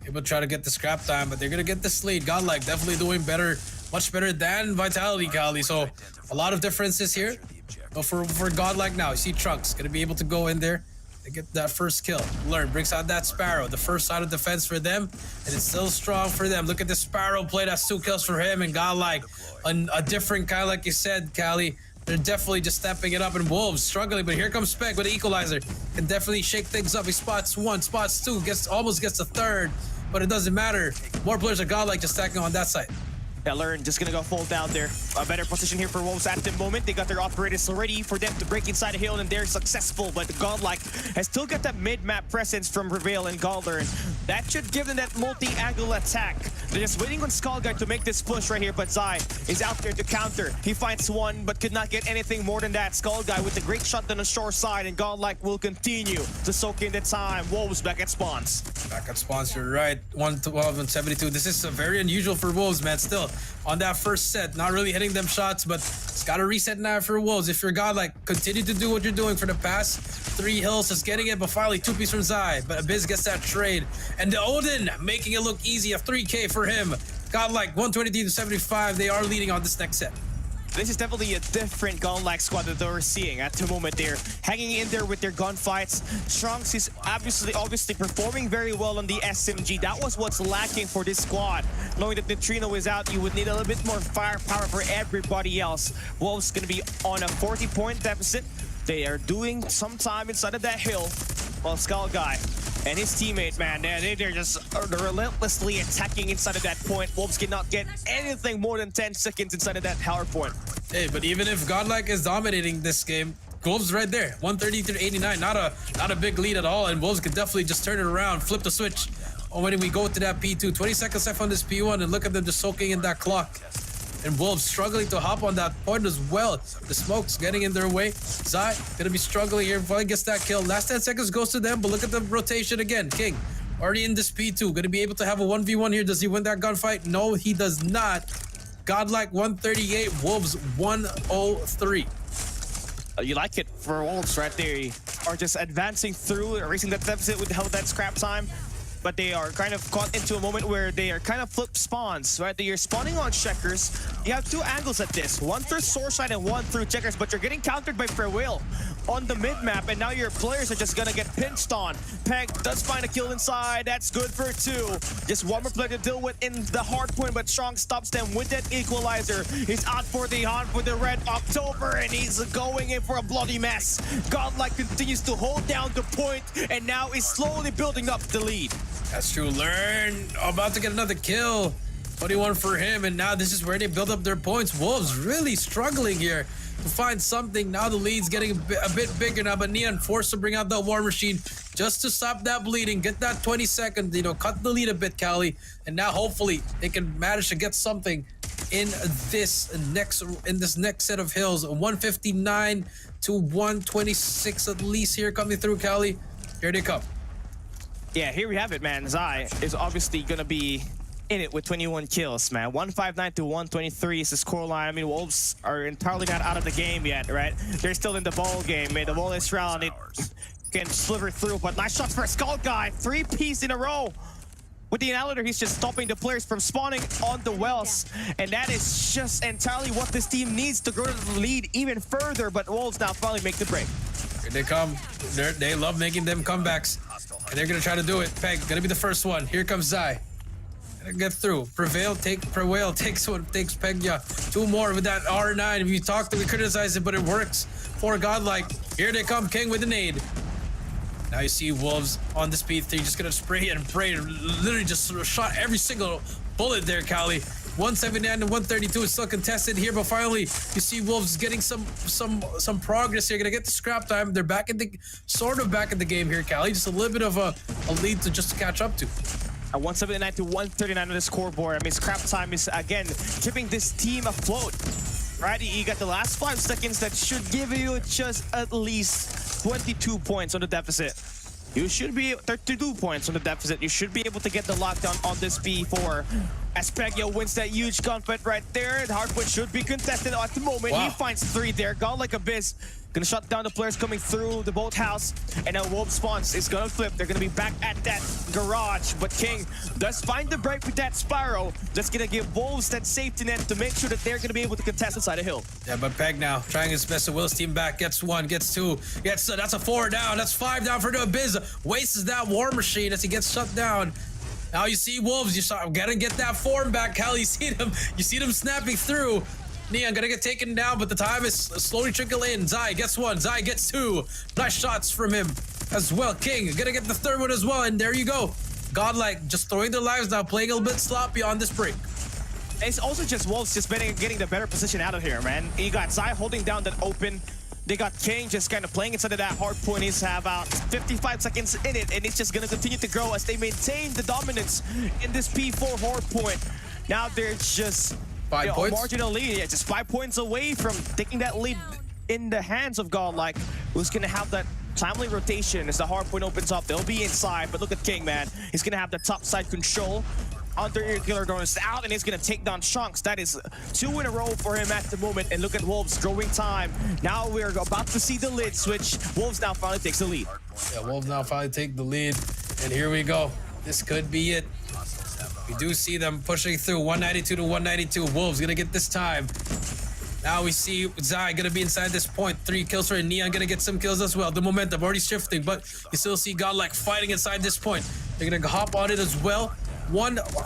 Able to try to get the scrap time, but they're going to get this lead. Godlike definitely doing better, much better than Vitality, Kali. So a lot of differences here. But for Godlike now, you see Trunks going to be able to go in there and get that first kill. Learn, brings out that Sparrow, the first side of defense for them, and it's still strong for them. Look at the Sparrow play. That's 2 kills for him, and Godlike, a different kind, like you said, Kali. They're definitely just stepping it up, and Wolves struggling, but here comes Spec with the equalizer. Can definitely shake things up. He spots 1, spots 2, almost gets a 3rd, but it doesn't matter. More players are Godlike just stacking on that side. Yeah, Learn just gonna go full down there. A better position here for Wolves at the moment. They got their operators ready for them to break inside the hill, and they're successful. But Godlike has still got that mid-map presence from Prevail and Galdern. That should give them that multi-angle attack. They're just waiting on Skull Guy to make this push right here, but Zai is out there to counter. He finds 1, but could not get anything more than that. Skull Guy with a great shot on the shore side, and Godlike will continue to soak in the time. Wolves back at spawns. Back at spawns, you're right. 112 and 72. This is very unusual for Wolves, man. Still, on that first set, not really hitting them shots, but it's got to reset now for Wolves. If you're Godlike, continue to do what you're doing for the past 3 hills, just getting it, but finally 2-piece from Zai. But Abyss gets that trade. And the Odin making it look easy, a 3K for him. Godlike 123 to 75. They are leading on this next set. This is definitely a different Godlike squad that we're seeing at the moment. They're hanging in there with their gunfights. Trunks is obviously performing very well on the SMG. That was what's lacking for this squad. Knowing that Neutrino is out, you would need a little bit more firepower for everybody else. Wolves going to be on a 40-point deficit. They are doing some time inside of that hill. Well, Skull Guy and his teammate, man, they're just relentlessly attacking inside of that point. Wolves cannot get anything more than 10 seconds inside of that tower point. Hey, but even if Godlike is dominating this game, Wolves right there, 130 to 89, not a big lead at all, and Wolves could definitely just turn it around, flip the switch. Oh, when we go to that P2, 20 seconds left on this P1, and look at them just soaking in that clock. And Wolves struggling to hop on that point as well. The smoke's getting in their way. Zai gonna be struggling here. Finally gets that kill. Last 10 seconds goes to them, but look at the rotation again. King already in this P2. Gonna be able to have a 1v1 here. Does he win that gunfight? No, he does not. Godlike 138, Wolves 103. You like it for Wolves right there. Are just advancing through, erasing that deficit with that scrap time. But they are kind of caught into a moment where they are kind of flip spawns, right? You're spawning on checkers. You have 2 angles at this, 1 through source side and 1 through checkers, but you're getting countered by Farewell on the mid-map, and now your players are just gonna get pinched on. Peg does find a kill inside. That's good for 2. Just 1 more player to deal with in the hard point, but Strong stops them with that equalizer. He's out for the hunt for the red October, and he's going in for a bloody mess. Godlike continues to hold down the point, and now is slowly building up the lead. That's true. Learn about to get another kill. 21 for him, and now this is where they build up their points. Wolves really struggling here to find something. Now the lead's getting a bit bigger now, but Neon forced to bring out the War Machine just to stop that bleeding, get that 20 seconds, cut the lead a bit, Cali. And now hopefully they can manage to get something in this next set of hills. 159 to 126 at least here coming through, Cali. Here they come. Yeah, here we have it, man. Zai is obviously gonna be in it with 21 kills, man. 159 to 123 is the scoreline. I mean, Wolves are entirely not out of the game yet, right? They're still in the ball game, man. The ball is round. It can sliver through, but nice shots for Skull Guy. 3-piece in a row. With the Annihilator, he's just stopping the players from spawning on the wells. And that is just entirely what this team needs to grow the lead even further. But Wolves now finally make the break. Here they come. They love making them comebacks. And they're gonna try to do it. Peg, gonna be the first one. Here comes Zai. Gonna get through. Prevail takes Peg. Yeah, 2 more with that R9. We talked, we criticized it, but it works for Godlike. Here they come, King with a nade. Now you see Wolves on the speed 3, just gonna spray and pray. Literally just shot every single bullet there, Cali. 179 to 132 is still contested here, but finally you see Wolves getting some progress here. Gonna get the scrap time. They're back in the back in the game here, Cali. Just a little bit of a lead to just catch up to. At 179 to 139 on the scoreboard. I mean, scrap time is again keeping this team afloat. Right, you got the last 5 seconds that should give you just at least 22 points on the deficit. You should be 32 points on the deficit. You should be able to get the lockdown on this P4. As Pegyo wins that huge gunfight right there. The hardpoint should be contested at the moment. Wow. He finds 3 there. Godlike Abyss gonna shut down the players coming through the boathouse. And now Wolf spawns is gonna flip. They're gonna be back at that garage. But King does find the break with that Sparrow. That's gonna give Wolves that safety net to make sure that they're gonna be able to contest inside the hill. Yeah, but Peg now trying his best to will his team back. Gets 1, gets 2, gets that's a 4 down. That's 5 down for the Abyss. Wastes that War Machine as he gets shut down. Now you see Wolves. You gotta get that form back, Cal. You see them snapping through. Neon gonna get taken down, but the time is slowly trickling in. Zai gets 1, Zai gets 2. Nice shots from him as well. King gonna get the 3rd one as well, and there you go. Godlike just throwing their lives now, playing a little bit sloppy on this break. It's also just Wolves just getting the better position out of here, man. You got Zai holding down that open. They got King just kind of playing inside of that hard point. He's about 55 seconds in it, and it's just gonna continue to grow as they maintain the dominance in this P4 hard point. Now they're just 5 points? A marginal lead. Yeah, just 5 points away from taking that lead in the hands of Godlike, who's gonna have that timely rotation as the hard point opens up. They'll be inside, but look at King, man. He's gonna have the top side control. Under-ear killer goes out, and he's gonna take down Chunks. That is 2 in a row for him at the moment. And look at Wolves growing time. Now we're about to see the lid switch. Wolves now finally takes the lead. Yeah, Wolves now finally take the lead, and here we go. This could be it. We do see them pushing through 192 to 192. Wolves gonna get this time. Now we see Zai gonna be inside this point. 3 kills for Neon, gonna get some kills as well. The momentum already shifting, but you still see Godlike fighting inside this point. They're gonna hop on it as well.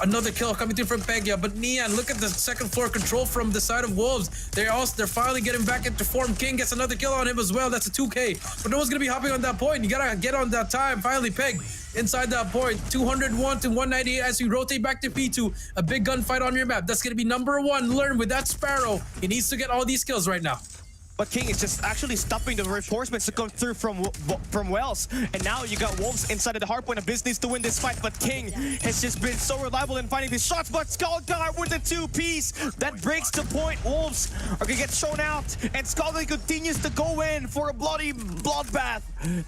Another kill coming through from Pegya, but Neon, look at the second floor control from the side of Wolves. They're finally getting back into form. King gets another kill on him as well. That's a 2K, but no one's gonna be hopping on that point. You gotta get on that time. Finally, Peg inside that point. 201 to 198 as you rotate back to P2. A big gunfight on your map. That's gonna be number 1. Learn with that Sparrow. He needs to get all these kills right now. But King is just actually stopping the reinforcements to come through from Wells. And now you got Wolves inside of the hardpoint. Abyss needs to win this fight, but King has just been so reliable in finding these shots. But Skull Guy with the 2-piece. That breaks the point. Wolves are gonna get shown out. And Skull Guy continues to go in for a bloody bloodbath.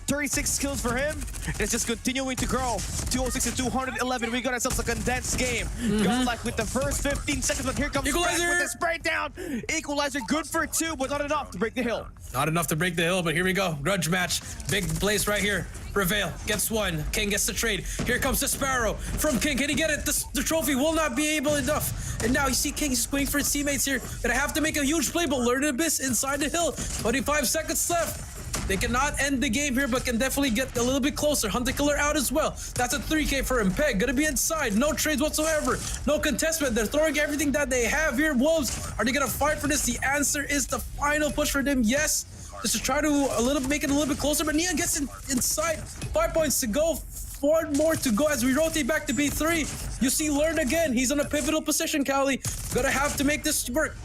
36 kills for him. And it's just continuing to grow. 206 to 211. We got ourselves a condensed game. Godlike with the first 15 seconds, but here comes Equalizer with the spray down. Equalizer good for 2, but not enough to break the hill. Not enough to break the hill, but here we go. Grudge match. Big place right here. Prevail gets 1. King gets the trade. Here comes the Sparrow from King. Can he get it? The trophy will not be able enough. And now you see King is waiting for his teammates here. Gonna have to make a huge play, but Learn Abyss inside the hill. 25 seconds left. They cannot end the game here, but can definitely get a little bit closer. Hunter Killer out as well. That's a 3K for him. Peg gonna be inside. No trades whatsoever. No contestment. They're throwing everything that they have here. Wolves, are they gonna fight for this? The answer is the final push for them. Yes. Just to try to make it a little bit closer, but Neon gets inside. 5 points to go. 4 more to go as we rotate back to B3. You see Learn again. He's in a pivotal position, Cali. Gonna have to make this work.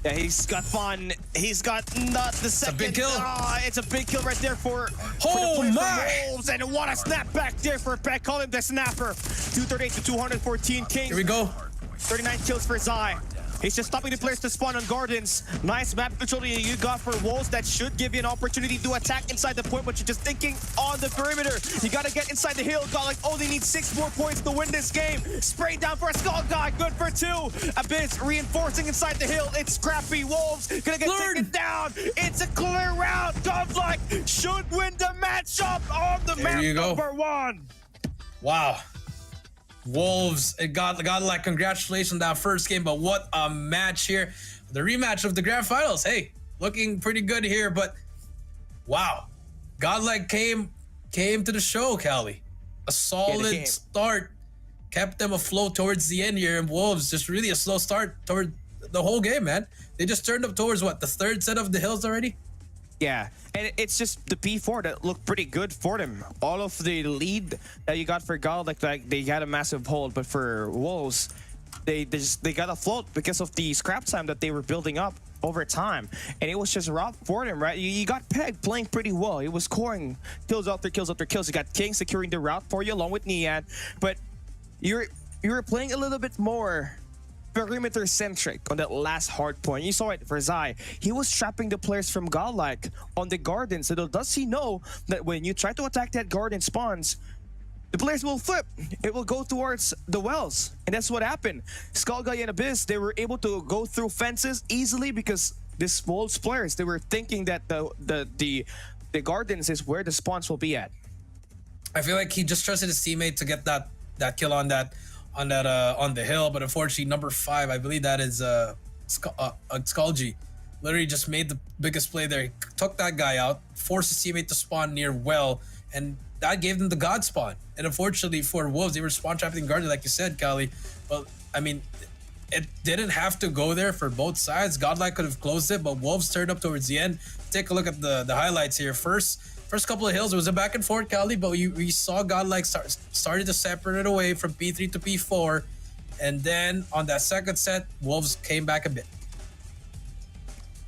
Yeah, he's got fun. He's got not the second. big kill. It's a big kill right there for Oh the player my! from Wolves. And what a snap back there for Beck. Call him the snapper. 238 to 214 Kings. Here we go. 39 kills for Zai. He's just stopping the players to spawn on Gardens. Nice map control you got for Wolves. That should give you an opportunity to attack inside the point, but you're just thinking on the perimeter. You gotta get inside the hill. Got like only need 6 more points to win this game. Spray down for a Skull Guy. Good for 2. Abyss reinforcing inside the hill. It's scrappy. Wolves gonna get taken down. It's a clear round. Godlike should win the matchup on the map number 1. Wow. Wolves, it got like congratulations on that first game, but what a match here. The rematch of the grand finals. Hey, looking pretty good here, but wow. Godlike came to the show, Cali. A solid start. Kept them afloat towards the end here, and Wolves just really a slow start toward the whole game, man. They just turned up towards what, the 3rd set of the hills already? Yeah, and it's just the P4 that looked pretty good for them. All of the lead that you got for God, like they had a massive hold, but for Wolves, they got afloat because of the scrap time that they were building up over time, and it was just rough for them, right? You got Peg playing pretty well. He was scoring kills after kills after kills. You got King securing the route for you along with Nian, but you were playing a little bit more perimeter centric on that last hard point. You saw it for Zai. He was trapping the players from Godlike on the garden. So does he know that when you try to attack that garden spawns, the players will flip. It will go towards the wells. And that's what happened. Skull Guy and Abyss, they were able to go through fences easily because this Wolves players, they were thinking that the gardens is where the spawns will be at. I feel like he just trusted his teammate to get that kill on the hill, but unfortunately number 5, I believe that is Skalji, literally just made the biggest play there. He took that guy out, forced his teammate to spawn near well, and that gave them the god spawn. And unfortunately for Wolves, they were spawn trapping Guardian, like you said, Kali. But I mean, it didn't have to go there for both sides. Godlike could have closed it, but Wolves turned up towards the end. Take a look at the highlights here. First couple of hills, it was a back and forth, Cali, but we saw Godlike started to separate it away from P3 to P4. And then on that second set, Wolves came back a bit.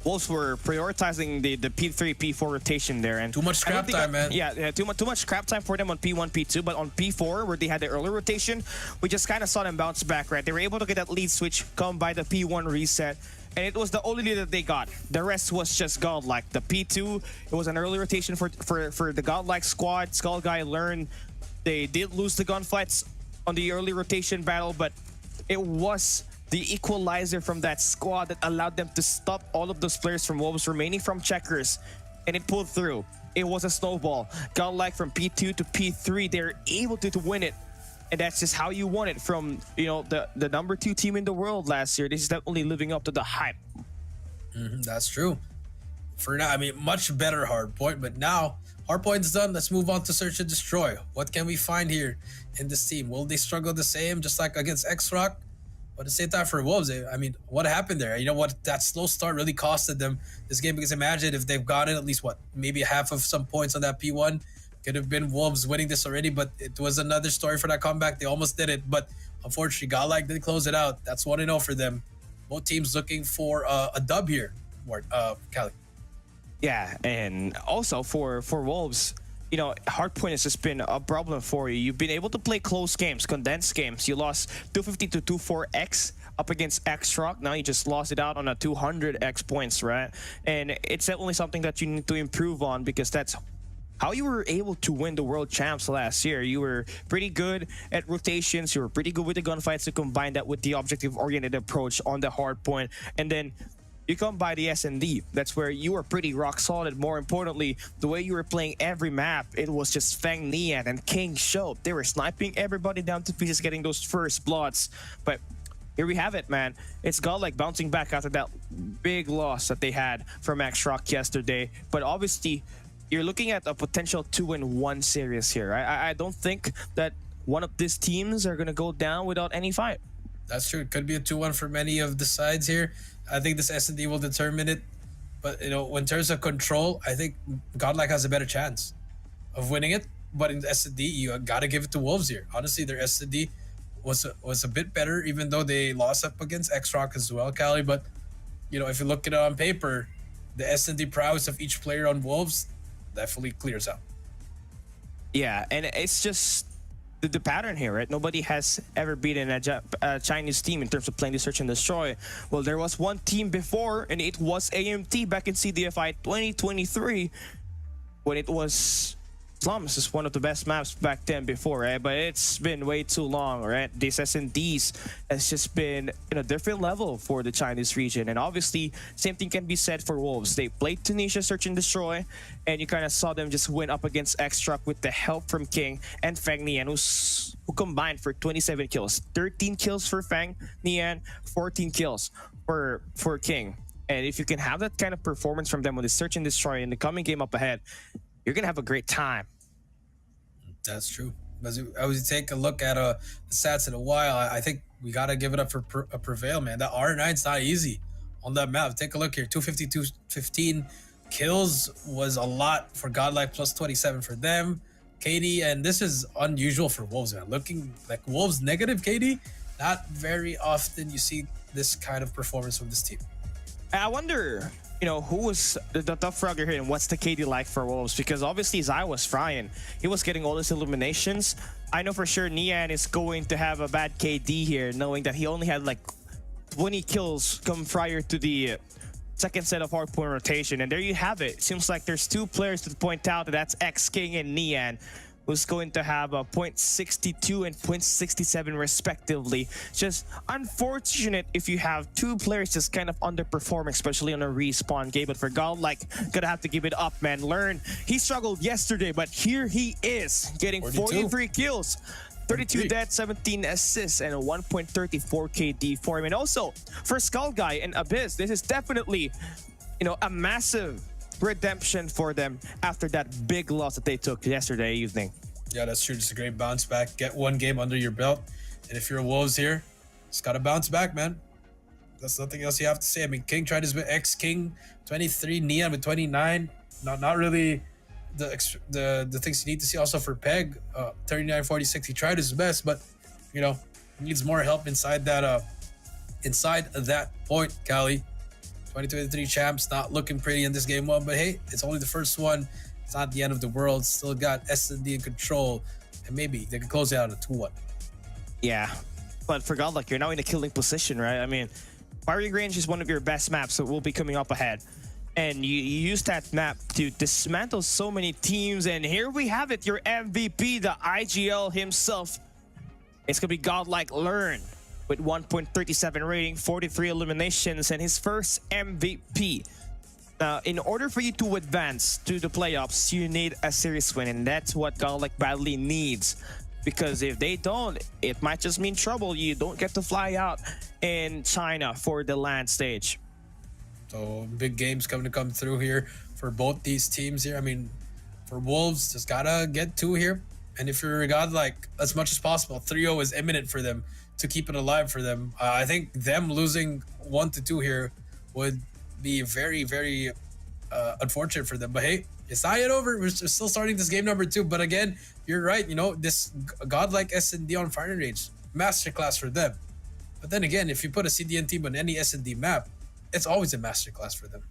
Wolves were prioritizing the P3, P4 rotation there. And too much scrap time, man. Yeah, too much scrap time for them on P1, P2. But on P4, where they had the early rotation, we just kind of saw them bounce back, right? They were able to get that lead switch, come by the P1 reset. And it was the only lead that they got. The rest was just Godlike. The P2, it was an early rotation for the Godlike squad. Skull Guy learned. They did lose the gunfights on the early rotation battle, but it was the equalizer from that squad that allowed them to stop all of those players from Wolves remaining from checkers, and it pulled through. It was a snowball. Godlike from P2 to P3, they're able to win it. And that's just how you won it from, you know, the number 2 team in the world last year. This is definitely living up to the hype. That's true. For now, I mean, much better hardpoint, but now hardpoint's done. Let's move on to search and destroy. What can we find here in this team? Will they struggle the same, just like against X-Rock? But at the same time for Wolves, I mean, what happened there? You know what? That slow start really costed them this game, because imagine if they've gotten at least, maybe half of some points on that P1. Could have been Wolves winning this already, but it was another story for that comeback. They almost did it, but unfortunately, Godlike did close it out. That's 1-0 for them. Both teams looking for a dub here, Cali. Yeah, and also for Wolves, you know, hardpoint has just been a problem for you. You've been able to play close games, condensed games. You lost 250 to 24x up against X-Rock. Now you just lost it out on a 200x points, right? And it's definitely something that you need to improve on, because that's how you were able to win the world champs last year. You were pretty good at rotations. You were pretty good with the gunfights, to combine that with the objective-oriented approach on the hard point. And then you come by the S&D. That's where you were pretty rock solid. More importantly, the way you were playing every map, it was just Fang Nian and King Show. They were sniping everybody down to pieces, getting those first bloods. But here we have it, man. It's Godlike bouncing back after that big loss that they had from X-Rock yesterday. But obviously, you're looking at a potential 2-1 series here. I don't think that one of these teams are going to go down without any fight. That's true. It could be a 2-1 for many of the sides here. I think this S&D will determine it. But, you know, in terms of control, I think Godlike has a better chance of winning it. but in S&D, you gotta give it to Wolves here. Honestly, their S&D was a bit better, even though they lost up against X-Rock as well, Cali. But if you look at it on paper, the S&D prowess of each player on Wolves definitely clears out. Yeah, and it's just the pattern here, right? Nobody has ever beaten a Chinese team in terms of playing the Search and Destroy. Well, there was one team before, and it was AMT back in CDFI 2023 when it was Slums. Is one of the best maps back then before, right? But it's been way too long, right? This S&Ds has just been in a different level for the Chinese region. And obviously, same thing can be said for Wolves. They played Tunisia Search and Destroy, and you kind of saw them just win up against X-Truck with the help from King and Feng Nian, who combined for 27 kills. 13 kills for Feng Nian, 14 kills for King. And if you can have that kind of performance from them with the Search and Destroy in the coming game up ahead, you're going to have a great time. That's true. As we take a look at the stats in a while, I think we got to give it up for Prevail, man. That R9's not easy on that map. Take a look here. 252, 15 kills was a lot for Godlike, plus 27 for them. KD, and this is unusual for Wolves, man. Looking like Wolves negative KD, not very often you see this kind of performance from this team. I wonder, who was the tough rugger here and what's the KD like for Wolves? Because obviously Zai was frying. He was getting all his eliminations. I know for sure Nian is going to have a bad KD here, knowing that he only had like 20 kills come prior to the second set of hardpoint rotation. And there you have it. It seems like there's two players to point out, that's X-King and Nian, who's going to have a 0.62 and 0.67 respectively. Just unfortunate if you have two players just kind of underperforming, especially on a respawn game. But for Godlike, gonna have to give it up, man. Learn, he struggled yesterday, but here he is getting 43 kills. 32 dead, 17 assists, and a 1.34 KD for him. And also, for Skull Guy and Abyss, this is definitely, a massive redemption for them after that big loss that they took yesterday evening. Yeah, that's true. Just a great bounce back. Get one game under your belt. And if you're Wolves here, just got to bounce back, man. That's nothing else you have to say. I mean, King tried his best. X-King, 23. Nian with 29. Not really the things you need to see. Also for Peg, 39, 46. He tried his best, but, he needs more help inside that point, Cali. 2023 champs not looking pretty in this game one, but hey, it's only the first one. It's not the end of the world. Still got S&D in control, and maybe they can close it out at 2-1. Yeah, but for Godlike, you're now in a killing position, right? I mean, Firing Range is one of your best maps that will be coming up ahead, and you use that map to dismantle so many teams. And here we have it, your MVP, the IGL himself. It's gonna be Godlike Learn, with 1.37 rating, 43 eliminations, and his first MVP. Now, in order for you to advance to the playoffs, you need a series win, and that's what Godlike badly needs. Because if they don't, it might just mean trouble. You don't get to fly out in China for the LAN stage. So, big games coming to come through here for both these teams here. I mean, for Wolves, just gotta get 2 here. And if you're Godlike, as much as possible, 3-0 is imminent for them to keep it alive for them. I think them losing 1-2 here would be very, very unfortunate for them. But hey, it's not yet over. We're still starting this game number 2. But again, you're right. This Godlike S&D on Firing Range, masterclass for them. But then again, if you put a CDN team on any S&D map, it's always a masterclass for them.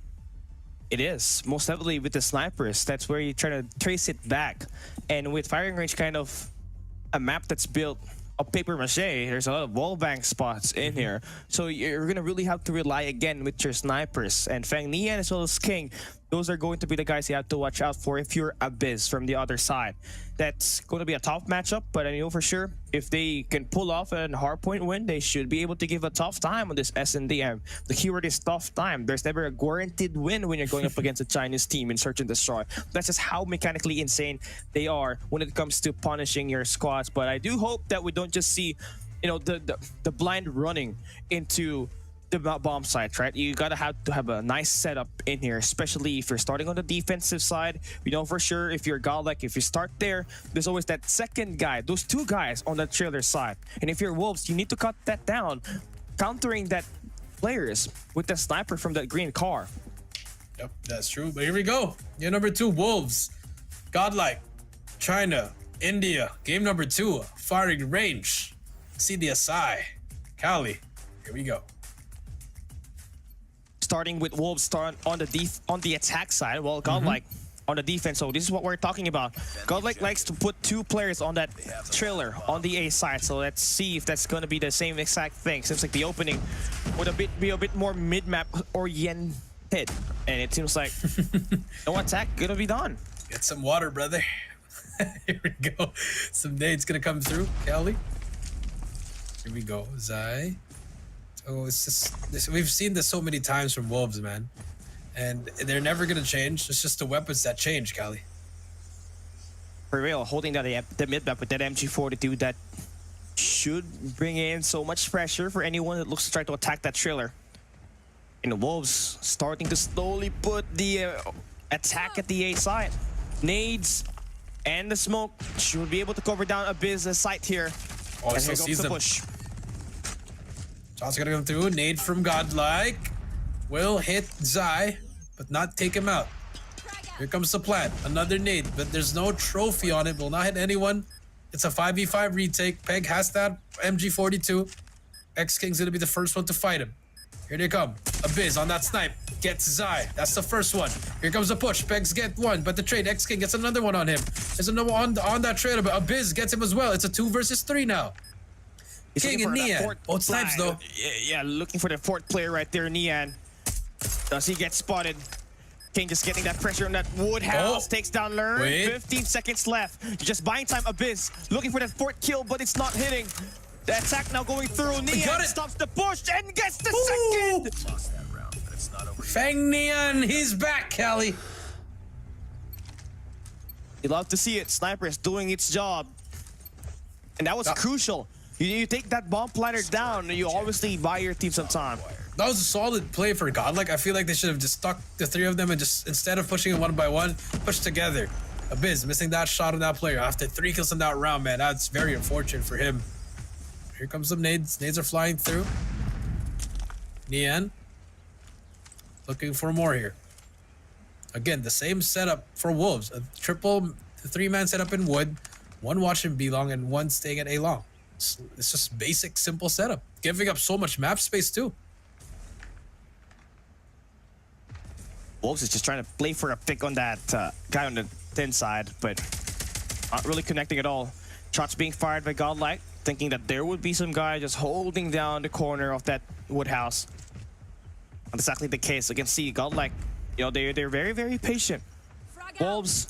It is, most heavily with the snipers. That's where you try to trace it back. And with Firing Range, kind of a map that's built of paper mache, there's a lot of wallbang spots in here. So you're going to really have to rely again with your snipers. And Feng Nian as well as King, those are going to be the guys you have to watch out for if you're Abyss from the other side. That's going to be a tough matchup, but I know for sure if they can pull off a hardpoint win, they should be able to give a tough time on this S&DM. The keyword is tough time. There's never a guaranteed win when you're going up against a Chinese team in Search and Destroy. That's just how mechanically insane they are when it comes to punishing your squads. But I do hope that we don't just see, the blind running into the bomb site, right? You gotta have to have a nice setup in here, especially if you're starting on the defensive side. We know for sure if you're Godlike, if you start there, there's always that second guy, those 2 guys on the trailer side. And if you're Wolves, you need to cut that down, countering that players with the sniper from that green car. Yep, that's true. But here we go. Year number 2, Wolves. Godlike. China, India, game number 2, firing range. CDSI, Cali. Here we go. Starting with Wolves start on the attack side. Well, Godlike on the defense. So this is what we're talking about. Godlike likes to put 2 players on that trailer on the A side. So let's see if that's going to be the same exact thing. Seems like the opening would be a bit more mid-map oriented, and it seems like no attack gonna be done. Get some water, brother. Here we go. Some nades gonna come through, Cali. Here we go, Zai. Oh, it's just this. We've seen this so many times from Wolves, man, and they're never gonna change. It's just the weapons that change, Cali. For real, holding down the mid map with that MG42, that should bring in so much pressure for anyone that looks to try to attack that trailer. And the Wolves starting to slowly put the attack at the A side. Nades and the smoke should be able to cover down Abyss' site here. Oh, and still here sees goes the them. push. Shots gonna come through. Nade from Godlike. Will hit Zai, but not take him out. Here comes the plant. Another nade, but there's no trophy on it. Will not hit anyone. It's a 5v5 retake. Peg has that MG42. X-King's gonna be the first one to fight him. Here they come. Abyss on that snipe. Gets Zai. That's the first one. Here comes the push. Pegs get one, but the trade. X-King gets another one on him. There's another one on that trailer, but Abyss gets him as well. It's a 2 versus 3 now. He's King and looking for that Nian. fourth Both snipes, player. though. Yeah, looking for the 4th player right there, Nian. Does he get spotted? King just getting that pressure on that wood house. Takes down Lurn. Wait. 15 seconds left. You're just buying time. Abyss looking for that 4th kill, but it's not hitting. The attack now going through. Nian stops the push and gets the second. Fang Nian, he's back, Cali. You love to see it. Sniper is doing its job. And that was crucial. You take that bomb planter down, you obviously buy your team some time. That was a solid play for Godlike. I feel like they should have just stuck the 3 of them and just, instead of pushing it one by one, push together. Abyss missing that shot on that player after 3 kills in that round, man. That's very unfortunate for him. Here comes some nades. Nades are flying through. Nian looking for more here. Again, the same setup for Wolves. A triple 3-man setup in wood, 1 watching B long and 1 staying at A long. It's just basic, simple setup. Giving up so much map space too. Wolves is just trying to play for a pick on that guy on the thin side, but not really connecting at all. Shots being fired by Godlike, thinking that there would be some guy just holding down the corner of that wood house. Not exactly the case. You can see Godlike, you know, they're very, very patient. Wolves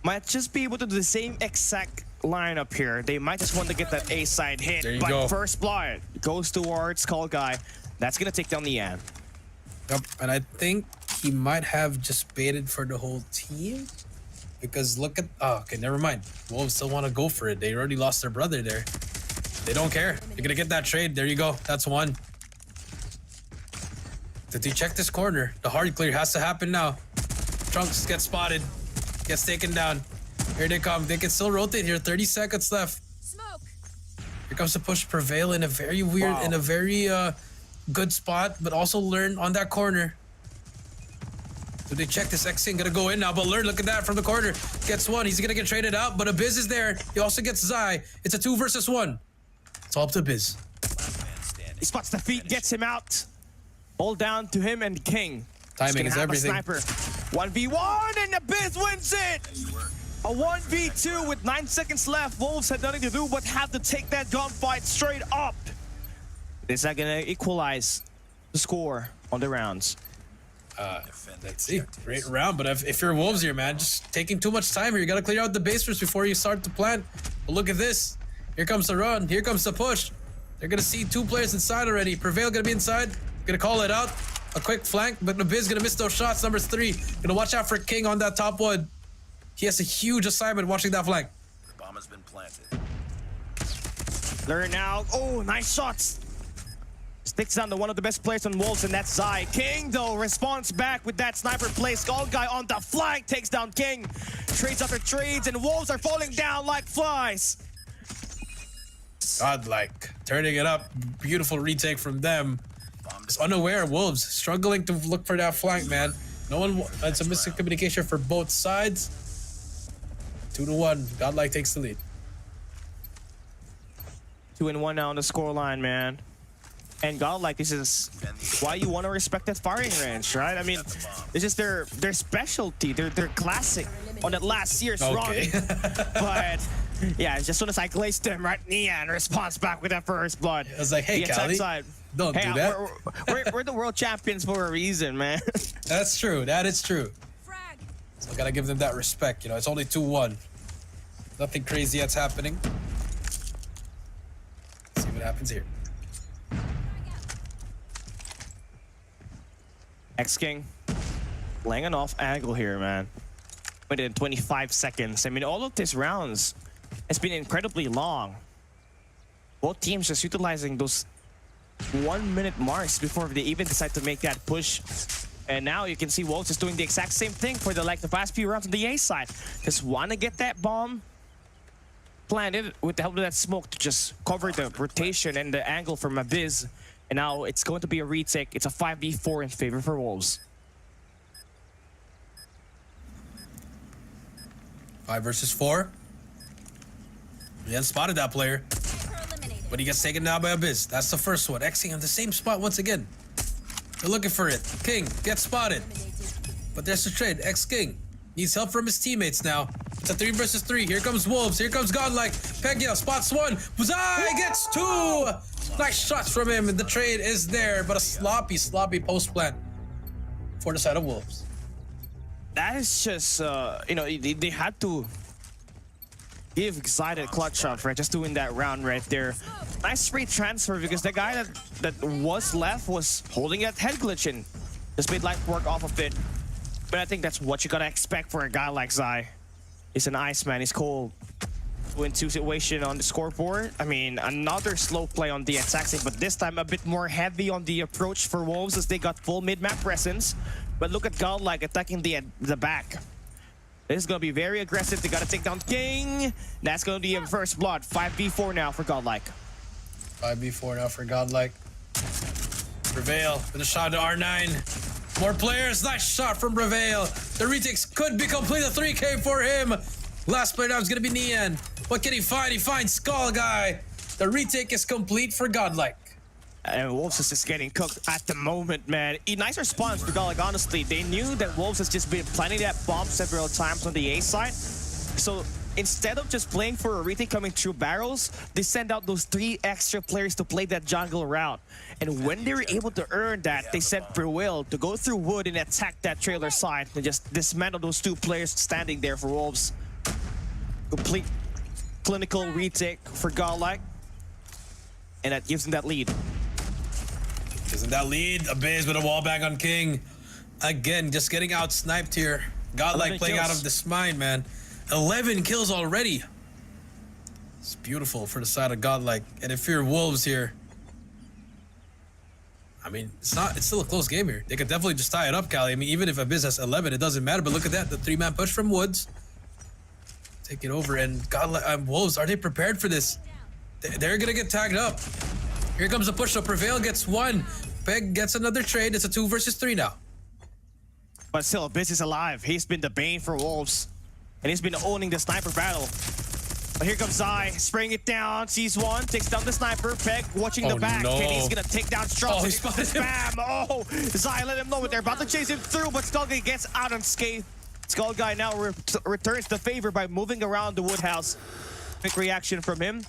might just be able to do the same exact lineup here. They might just want to get that A side hit. There you But go. first blood goes towards Skull Guy. That's gonna take down the Yan. Yep, and I think he might have just baited for the whole team. Because look at... Oh, okay, never mind. Wolves still want to go for it. They already lost their brother there. They don't care. They're going to get that trade. There you go. That's 1. Did he check this corner? The hard clear has to happen now. Trunks gets spotted. Gets taken down. Here they come. They can still rotate here. 30 seconds left. Smoke. Here comes the push. Prevail in a very weird, in a very good spot, but also Learn on that corner. Do they check this? X-King gonna go in now, but Learn, look at that from the corner. Gets 1. He's gonna get traded out, but Abyss is there. He also gets Zai. It's a 2 versus 1. It's all up to Abyss. He spots the feet, gets him out. All down to him and King. Timing is Have everything. A sniper. 1v1 and Abyss wins it. A 1v2 with 9 seconds left. Wolves had nothing to do but have to take that gunfight straight up. Is that gonna equalize the score on the rounds? Let's see. Great round, but if you're Wolves here, man, just taking too much time here. You gotta clear out the base first before you start to plant. But look at this. Here comes the run. Here comes the push. They're gonna see 2 players inside already. Prevail gonna be inside. Gonna call it out. A quick flank, but Abyss gonna miss those shots. Number 3. Gonna watch out for King on that top wood. He has a huge assignment watching that flank. The bomb has been planted. Learn now. Oh, nice shots. Sticks down to one of the best players on Wolves, and that's Zai. King, though, responds back with that sniper play. Skull Guy on the flank takes down King. Trades after trades, and Wolves are falling down like flies. Godlike. Turning it up. Beautiful retake from them. Just unaware. Wolves struggling to look for that flank, man. No one... It's a miscommunication for both sides. 2-1. Godlike takes the lead. 2-1 now on the scoreline, man. And Godlike, this is why you want to respect that firing range, right? I mean, this is their specialty, their classic on that last year's run. But yeah, as soon as I glazed them, right, Nian responds back with that first blood. I was like, hey, Callie, don't do that. We're the world champions for a reason, man. That's true. That is true. So I gotta give them that respect. You know, it's only 2-1. Nothing crazy that's happening. Let's see what happens here. X-King laying an off angle here, man. Within 25 seconds. I mean, all of these rounds has been incredibly long. Both teams just utilizing those 1 minute marks before they even decide to make that push. And now you can see Wolves is doing the exact same thing for the past few rounds on the A side. Just want to get that bomb planted with the help of that smoke to just cover the rotation and the angle from Abyss. And now it's going to be a retake. It's a 5v4 in favor for Wolves. 5 versus 4. He hadn't spotted that player. But he gets taken down by Abyss. That's the first one. X-King on the same spot once again. They're looking for it. King gets spotted. But there's the trade. X-King needs help from his teammates now. It's a 3 versus 3. Here comes Wolves. Here comes Godlike. Peggyel spots 1. Buzai gets 2. Nice shots from him. And the trade is there. But a sloppy post plant for the side of Wolves. That is just, you know, they had to give Xai a clutch shot, right? Just doing that round right there. Nice free transfer because the guy that was left was holding that head glitch and just made life work off of it. But I think that's what you gotta expect for a guy like Xai. He's an Iceman, he's cold. 2-2 situation on the scoreboard. I mean, another slow play on the attacking, but this time a bit more heavy on the approach for Wolves as they got full mid-map presence. But look at Godlike attacking the back. This is going to be very aggressive. They got to take down King. That's going to be a first blood. 5v4 now for Godlike. 5v4 now for Godlike. Prevail with a shot to R9. More players. Nice shot from Prevail. The retakes could be complete. A 3K for him. Last player now is going to be Nian. What can he find? He finds Skull Guy. The retake is complete for Godlike. And Wolves is just getting cooked at the moment, man. A nice response for Godlike, honestly. They knew that Wolves has just been planting that bomb several times on the A side. So instead of just playing for a retake coming through barrels, they send out those 3 extra players to play that jungle route. And when they were able to earn that, they sent Will to go through wood and attack that trailer side and just dismantle those 2 players standing there for Wolves. Complete clinical retake for Godlike. And that gives them that lead. Isn't that lead? Abyss with a wall bang on King. Again, just getting out sniped here. Godlike playing out of this mind, man. 11 kills already. It's beautiful for the side of Godlike. And if you're Wolves here, I mean, it's still a close game here. They could definitely just tie it up, Callie. I mean, even if Abyss has 11, it doesn't matter. But look at that, the 3-man push from Woods. Take it over, and Godlike, Wolves, are they prepared for this? They're gonna get tagged up. Here comes the push, so Prevail gets 1. Peg gets another trade. It's a 2 versus 3 now. But still, Abyss is alive. He's been the bane for Wolves. And he's been owning the sniper battle. But here comes Xai, spraying it down. Sees 1, takes down the sniper. Peg watching the back. No. And he's gonna take down Strong. Oh, he spotted him. Spam. Oh, Xai let him know what they're about to chase him through, but Skull Guy gets out unscathed. Skull Guy now returns the favor by moving around the woodhouse. Quick reaction from him.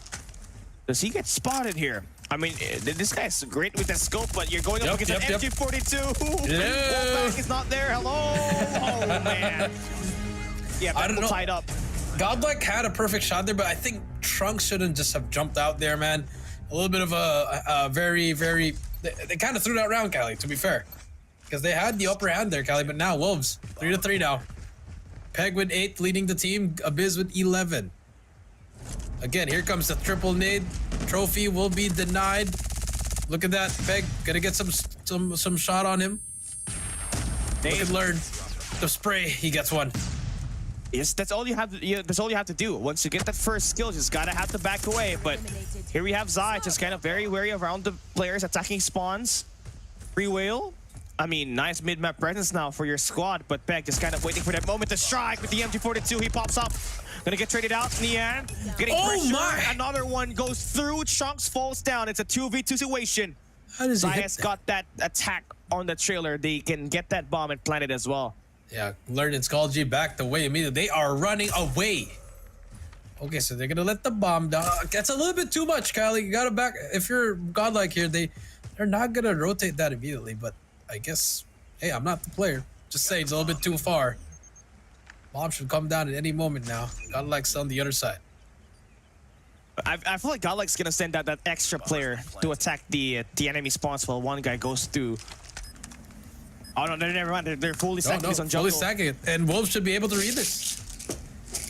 Does he get spotted here? I mean, this guy's great with the scope, but you're going up against an MG42. Wallback is not there. Hello. Oh, man. Yeah, I don't know. Tied up. Godlike had a perfect shot there, but I think Trunks shouldn't just have jumped out there, man. A little bit of a very... They kind of threw that round, Callie, to be fair. Because they had the upper hand there, Callie, but now Wolves. 3-3 now. Peg with 8 leading the team. Abyss with 11. Again, here comes the triple nade. Trophy will be denied. Look at that. Peg gonna get some shot on him. Look and learn. The spray, he gets 1. Yes, that's all you have to. That's all you have to do. Once you get that first skill, just gotta have to back away. But here we have Xai, just kind of very wary around the players attacking spawns. Free whale I mean, nice mid-map presence now for your squad, but Peg just kind of waiting for that moment to strike with the MG42. He pops up. Gonna get traded out. Nian getting pressure. My. Another one goes through. Chunks falls down. It's a 2v2 situation. How does he hit Zayas that? got that attack on the trailer. They can get that bomb and plant it as well. Yeah, learning Skull-G backed away immediately. They are running away. Okay, so they're gonna let the bomb down. That's a little bit too much, Kylie. You gotta back. If you're godlike here, they're not gonna rotate that immediately. But I guess, hey, I'm not the player. Just say it's a little bit too far. Bomb should come down at any moment now. Godlike's on the other side. I feel like Godlike's gonna send out that extra player to attack the enemy spawns while one guy goes through. Oh no, never mind. They're fully stacking this on jungle. Fully stacking it. And Wolves should be able to read this.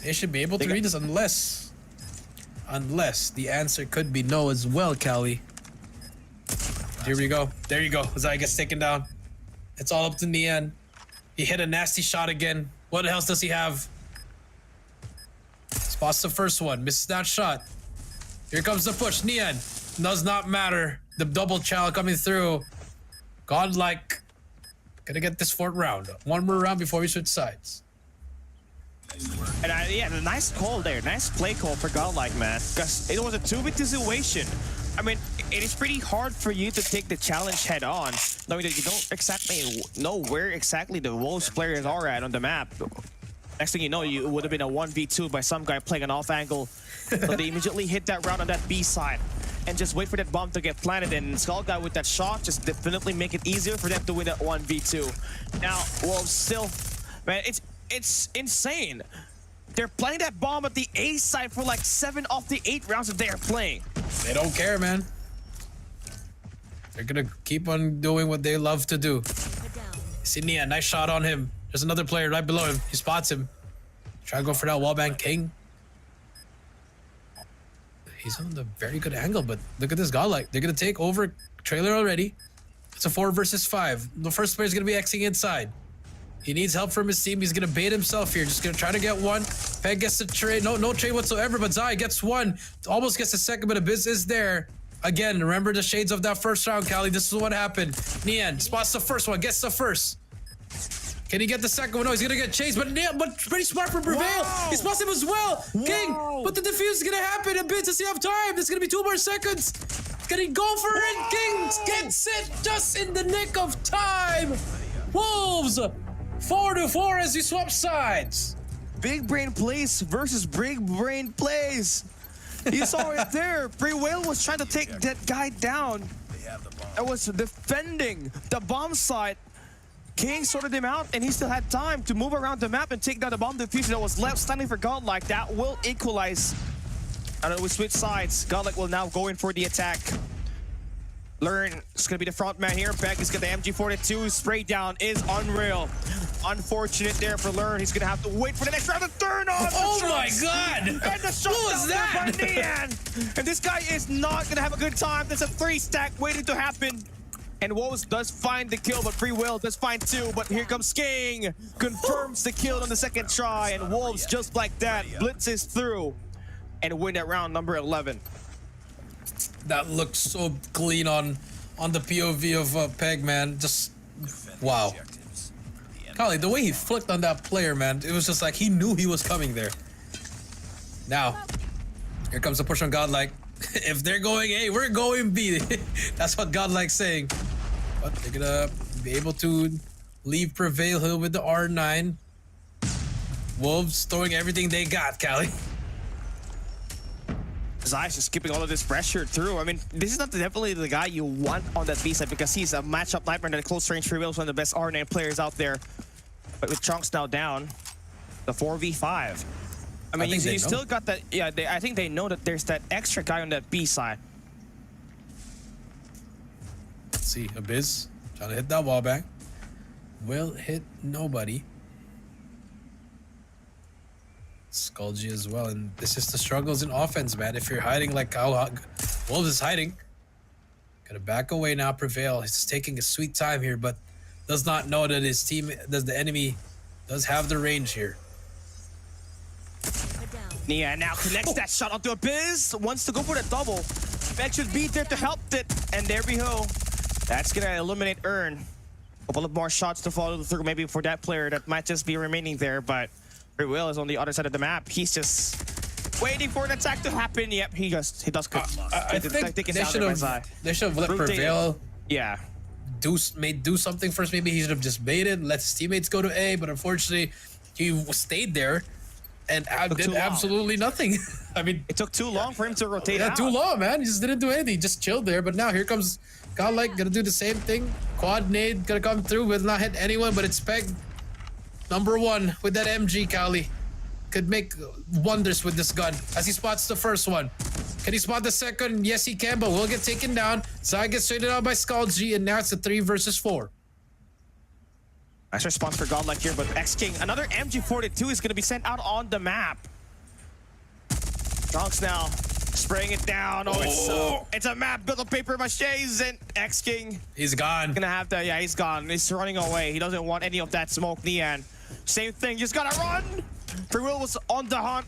They should be able to read this unless the answer could be no as well, Callie. Here we go. There you go. Zai gets taken down. It's all up to Nian. He hit a nasty shot again. What else does he have? Spots the first one. Misses that shot. Here comes the push. Nian. Does not matter. The double chow coming through. Godlike. Gonna get this fourth round. One more round before we switch sides. And yeah, a nice call there. Nice play call for Godlike, man. Because it was a 2v2 situation. I mean, it is pretty hard for you to take the challenge head on, knowing that you don't exactly know where exactly the Wolves players are at on the map. Next thing you know, it would have been a 1v2 by some guy playing an off angle. So they immediately hit that round on that B side and just wait for that bomb to get planted. And Skull Guy with that shot just definitely make it easier for them to win that 1v2. Now, Wolves still, man, it's insane. They're playing that bomb at the A side for like 7 of the 8 rounds that they are playing. They don't care, man. They're gonna keep on doing what they love to do. See Nia, nice shot on him. There's another player right below him. He spots him. Try to go for that wallbang king. He's on the very good angle, but look at this Godlike. They're gonna take over trailer already. It's a 4 versus 5. The first player is gonna be Xing inside. He needs help from his team. He's gonna bait himself here. Just gonna try to get one. Peg gets the trade. No trade whatsoever, but Zai gets one. Almost gets the second, but Abyss is there. Again, remember the shades of that first round, Callie. This is what happened. Nian spots the first one, gets the first. Can he get the second one? No, he's gonna get chased, but pretty smart from Prevail. Wow. He spots him as well. Wow. King, but the defuse is gonna happen. Abyss does he have time? There's gonna be 2 more seconds. Can he go for it? King gets it just in the nick of time. Wolves 4-4 as you swap sides. Big brain plays versus big brain plays. You saw it there. Free Whale was trying to take that guy down. I was defending the bomb site. King sorted him out, and he still had time to move around the map and take down the bomb diffuser that was left standing for Godlike. That will equalize. And then we switch sides. Godlike will now go in for the attack. Learn is going to be the front man here. Beck is got the MG42. Spray down is unreal. Unfortunate there for Learn. He's going to have to wait for the next round to turn on. Oh my God! And the shot What was down there that? by Nian. And this guy is not going to have a good time. There's a 3-stack waiting to happen. And Wolves does find the kill, but Free Will does find 2. But here comes King. Confirms the kill on the second try. And Wolves, just like that, blitzes through and win at round number 11. That looks so clean on the POV of Peg, man. Just wow. Kali, the way he flicked on that player, man, it was just like he knew he was coming there. Now, here comes the push on Godlike. If they're going A, we're going B. That's what Godlike's saying. But they're gonna be able to leave Prevail Hill with the R9. Wolves throwing everything they got, Kali. Zai's just skipping all of this pressure through. I mean, this is not definitely the guy you want on that B side because he's a matchup nightmare and a close range Free Will is one of the best R9 players out there. But with Chunks now down, the 4v5. I mean, you still got that. Yeah, I think they know that there's that extra guy on that B side. Let's see, Abyss trying to hit that wall back. Will hit nobody. Skull-G as well, and this is the struggles in offense, man. If you're hiding like how Wolves is hiding, gotta back away now. Prevail. He's taking a sweet time here, but does not know that his team, the enemy, does have the range here. Nia now connects that shot onto Abyss. Wants to go for the double. Beck should be there to help it, and there we go. That's gonna eliminate Earn. Couple of more shots to follow through, maybe for that player that might just be remaining there, but Free Will is on the other side of the map. He's just waiting for an attack to happen. Yep, he does good. I think they should have let Prevail Yeah. do something first. Maybe he should have just baited, let his teammates go to A, but unfortunately he stayed there and did absolutely nothing. I mean, it took too long for him to rotate yeah, out. too long, man. He just didn't do anything. He just chilled there. But now here comes Godlike, gonna do the same thing. Quad nade gonna come through, will not hit anyone, but it's Peg. Number 1 with that MG, Kali. Could make wonders with this gun as he spots the first one. Can he spot the second? Yes, he can, but will get taken down. Zai gets traded out by Skull G, and now it's a 3 versus 4. Nice response for Godlike here, but X-King, another MG42 is going to be sent out on the map. Trunks now spraying it down. It's a map built of paper maches, and X-King. He's gone. Gonna have to, yeah, he's gone. He's running away. He doesn't want any of that smoke. Nian, same thing, just gotta run. Free Will was on the hunt.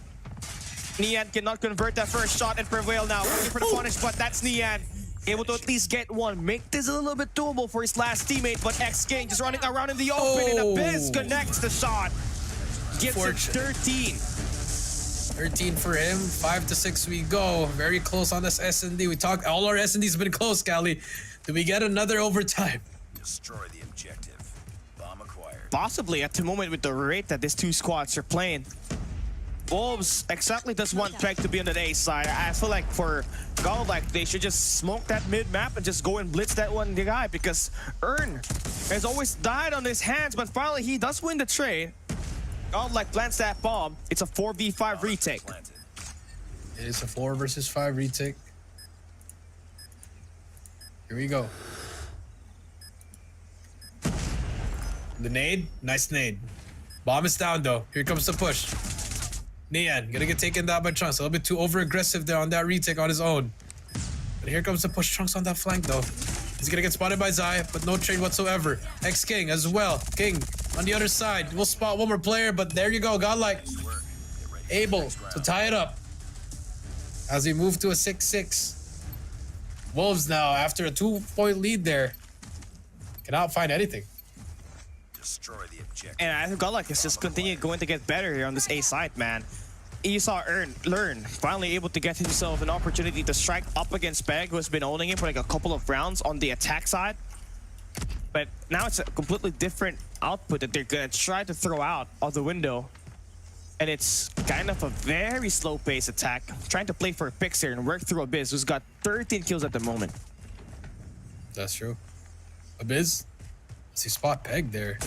Nian cannot convert that first shot, and Prevail now looking for the punish, but that's Nian. Able to at least get one. Make this a little bit doable for his last teammate, but X-King just running around in the open, and Abyss connects the shot. Gets him 13. 13 for him. 5 to 6 we go. Very close on this S&D. We talked, all our S&Ds been close, Kali. Do we get another overtime? Destroy the objective. Bomb acquired. Possibly at the moment with the rate that these two squads are playing. Wolves exactly does want Peg to be on the A side. I feel like for Godlike, they should just smoke that mid-map and just go and blitz that one guy, because Earn has always died on his hands, but finally he does win the trade. Godlike plants that bomb. It's a 4v5 retake. It is a 4 versus 5 retake. Here we go. The nade, nice nade. Bomb is down though. Here comes the push. Nian gonna get taken down by Trunks. A little bit too over-aggressive there on that retake on his own. But here comes the push. Trunks on that flank though. He's gonna get spotted by Zai, but no trade whatsoever. X-King as well. King on the other side. We'll spot one more player, but there you go. Godlike able to tie it up as we move to a 6-6. Wolves now, after a 2-point lead there, cannot find anything. Destroy the objective. And I think Godlike is just going to get better here on this A side, man. You saw Learn finally able to get himself an opportunity to strike up against Peg, who has been owning him for like a couple of rounds on the attack side. But now it's a completely different output that they're gonna try to throw out of the window. And it's kind of a very slow pace attack, trying to play for picks here and work through Abyss, who's got 13 kills at the moment. That's true. Abyss, does he spot Peg there?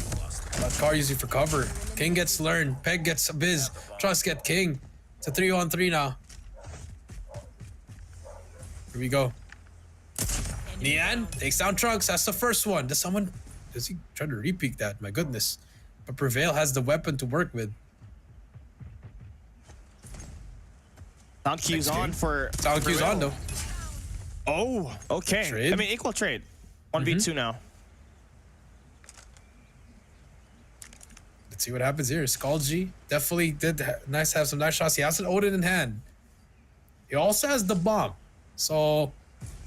That car using for cover. King gets Learn, Peg gets Abyss, Trunks get King. It's a 3-on-3 now. Here we go. Nian takes down Trunks. That's the first one. Does he try to repeat that? My goodness. But Prevail has the weapon to work with. Sound cue's on for... Sound cue's on though. Oh, okay. Trade? I mean, equal trade. 1v2 now. Let's see what happens here. Skull G definitely did have some nice shots. He has an Odin in hand. He also has the bomb. So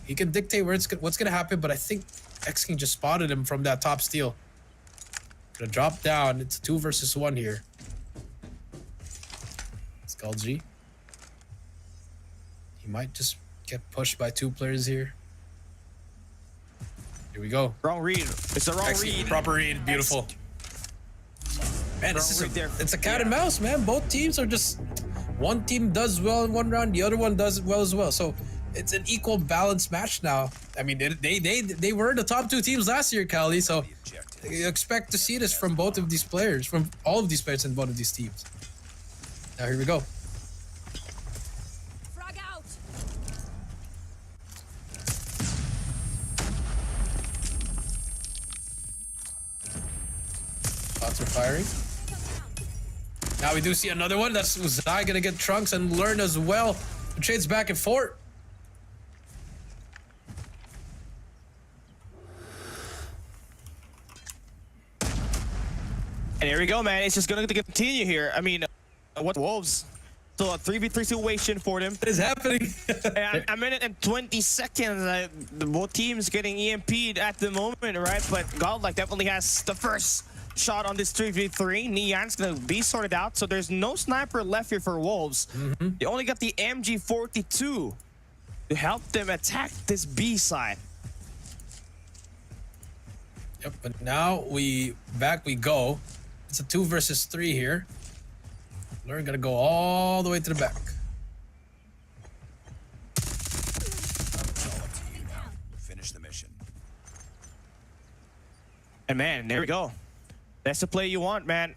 he can dictate what's going to happen, but I think X-King just spotted him from that top steal. Gonna drop down. It's a 2 versus 1 here. Skull G. He might just get pushed by 2 players here. Here we go. Wrong read. It's the wrong read. Proper read. Beautiful. Man, it's a cat and mouse, man. Both teams are just... One team does well in one round, the other one does well as well. So it's an equal balanced match now. I mean, they were the top 2 teams last year, Kali. So you expect to see this from both of these players, from all of these players in both of these teams. Now here we go. Frag out. Shots are firing. Now we do see another one. That's Zai gonna get Trunks and Learn as well. The trades back and forth. And here we go, man. It's just going to continue here. I mean, what Wolves So a 3v3 situation for them. What is happening? A minute and 20 seconds. Both teams getting EMP'd at the moment, right? But Godlike definitely has the first shot on this 3v3. Nian's gonna be sorted out, so there's no sniper left here for Wolves. They only got the MG42 to help them attack this B side. Yep, but now back we go. It's a 2 versus 3 here. We're gonna go all the way to the back. Finish the mission. And man, there we go. That's the play you want, man.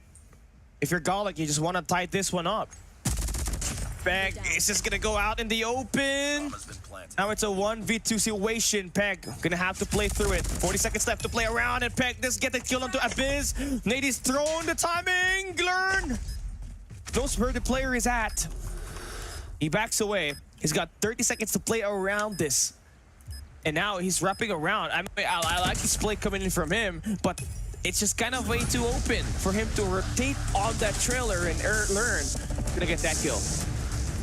If you're Godlike, you just want to tie this one up. Peg is just gonna go out in the open. Now it's a 1v2 situation. Peg gonna have to play through it. 40 seconds left to play around, and Peg does get the kill onto Abyss. Nady's thrown the timing. Glern knows where the player is at. He backs away. He's got 30 seconds to play around this. And now he's wrapping around. I mean, I like this play coming in from him, but it's just kind of way too open for him to rotate on that trailer and learn. Gonna get that kill.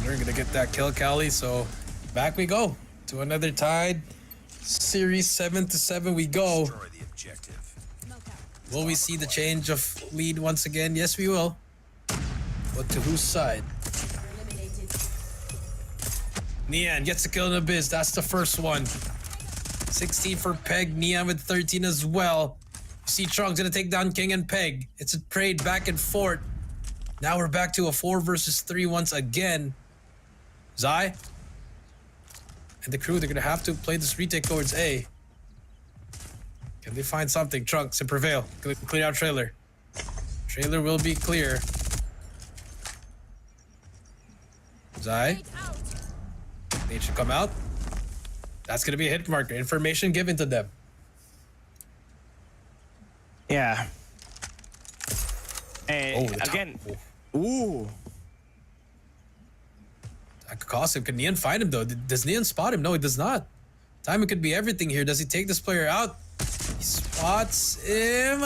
We're gonna get that kill, Cali. So back we go to another tied series. 7-7 we go. Destroy the objective. Will we see the change of lead once again? Yes, we will. But to whose side? Nian gets the kill in the Abyss. That's the first one. 16 for Peg. Nian with 13 as well. You see Trunks gonna take down King and Peg. It's a trade back and forth. Now we're back to a 4 versus 3 once again. Zai and the crew, they're gonna have to play this retake towards A. Can they find something? Trunks and Prevail. Clear out trailer. Trailer will be clear. Zai. They should come out. That's gonna be a hit marker. Information given to them. Yeah. And again, ooh. That could cost him. Can Nian find him though? Does Nian spot him? No, he does not. Timing could be everything here. Does he take this player out? He spots him.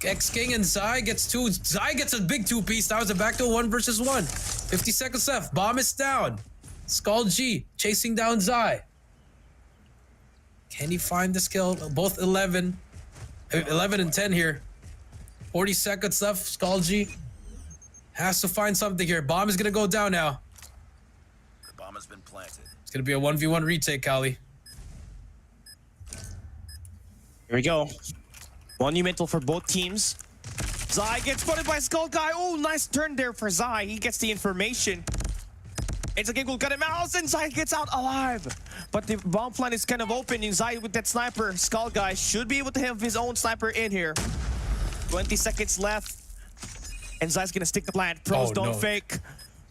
X-King and Zai gets 2. Zai gets a big 2-piece. Now it's a back to 1 versus 1. 50 seconds left. Bomb is down. Skull G chasing down Zai. Can he find this kill? Both 11 and 10 here. 40 seconds left. Skull G has to find something here. Bomb is gonna go down now. The bomb has been planted. It's gonna be a 1v1 retake, Kali. Here we go. Monumental for both teams. Zai gets spotted by Skull Guy. Oh, nice turn there for Zai. He gets the information. It's a Giggle got him out, and Zai gets out alive. But the bomb plant is kind of open, and Zai with that sniper. Skull Guy should be able to have his own sniper in here. 20 seconds left. And Zai's gonna stick the plant. Pros don't fake.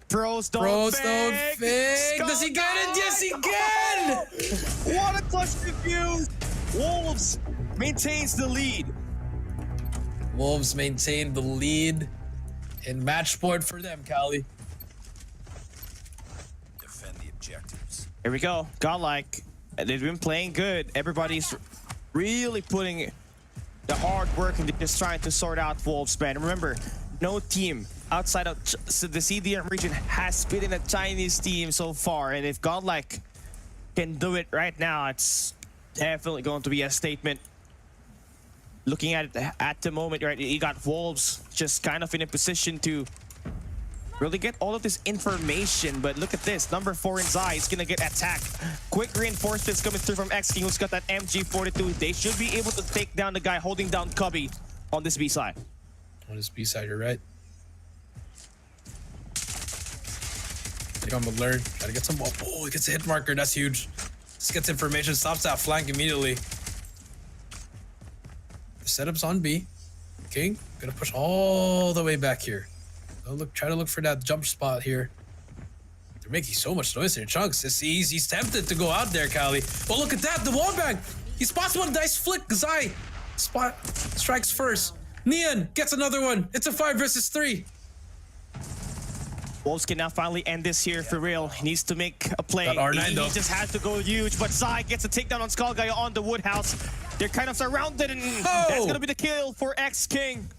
Pros don't fake. Does he get it? Yes, he can! What a clutch defuse. Wolves maintains the lead. Wolves maintain the lead in match point for them, Kali. Defend the objectives. Here we go. Godlike. They've been playing good. Everybody's really putting the hard work into just trying to sort out Wolves, man. Remember, no team outside of the CDM region has beaten a Chinese team so far. And if Godlike can do it right now, it's definitely going to be a statement. Looking at it at the moment, right, you got Wolves just kind of in a position to really get all of this information. But look at this, number 4 in Zai is gonna get attacked. Quick reinforcements coming through from X-King, who's got that MG42. They should be able to take down the guy holding down Cubby on this B side. On this B side, you're right. I'm gonna learn. Gotta get some. Oh, he gets a hit marker. That's huge. Just gets information. Stops that flank immediately. The setup's on B. King gonna push all the way back here. Try to look for that jump spot here. They're making so much noise here. Chunks, he's tempted to go out there, Kali. Oh, look at that, the wall bang. He spots one, nice flick. Zai strikes first. Nian gets another one. It's a 5 versus 3. Wolves can now finally end this here for real. He needs to make a play. R9, he just has to go huge, but Zai gets a takedown on Skull Guy on the Woodhouse. They're kind of surrounded, and that's gonna be the kill for X-King.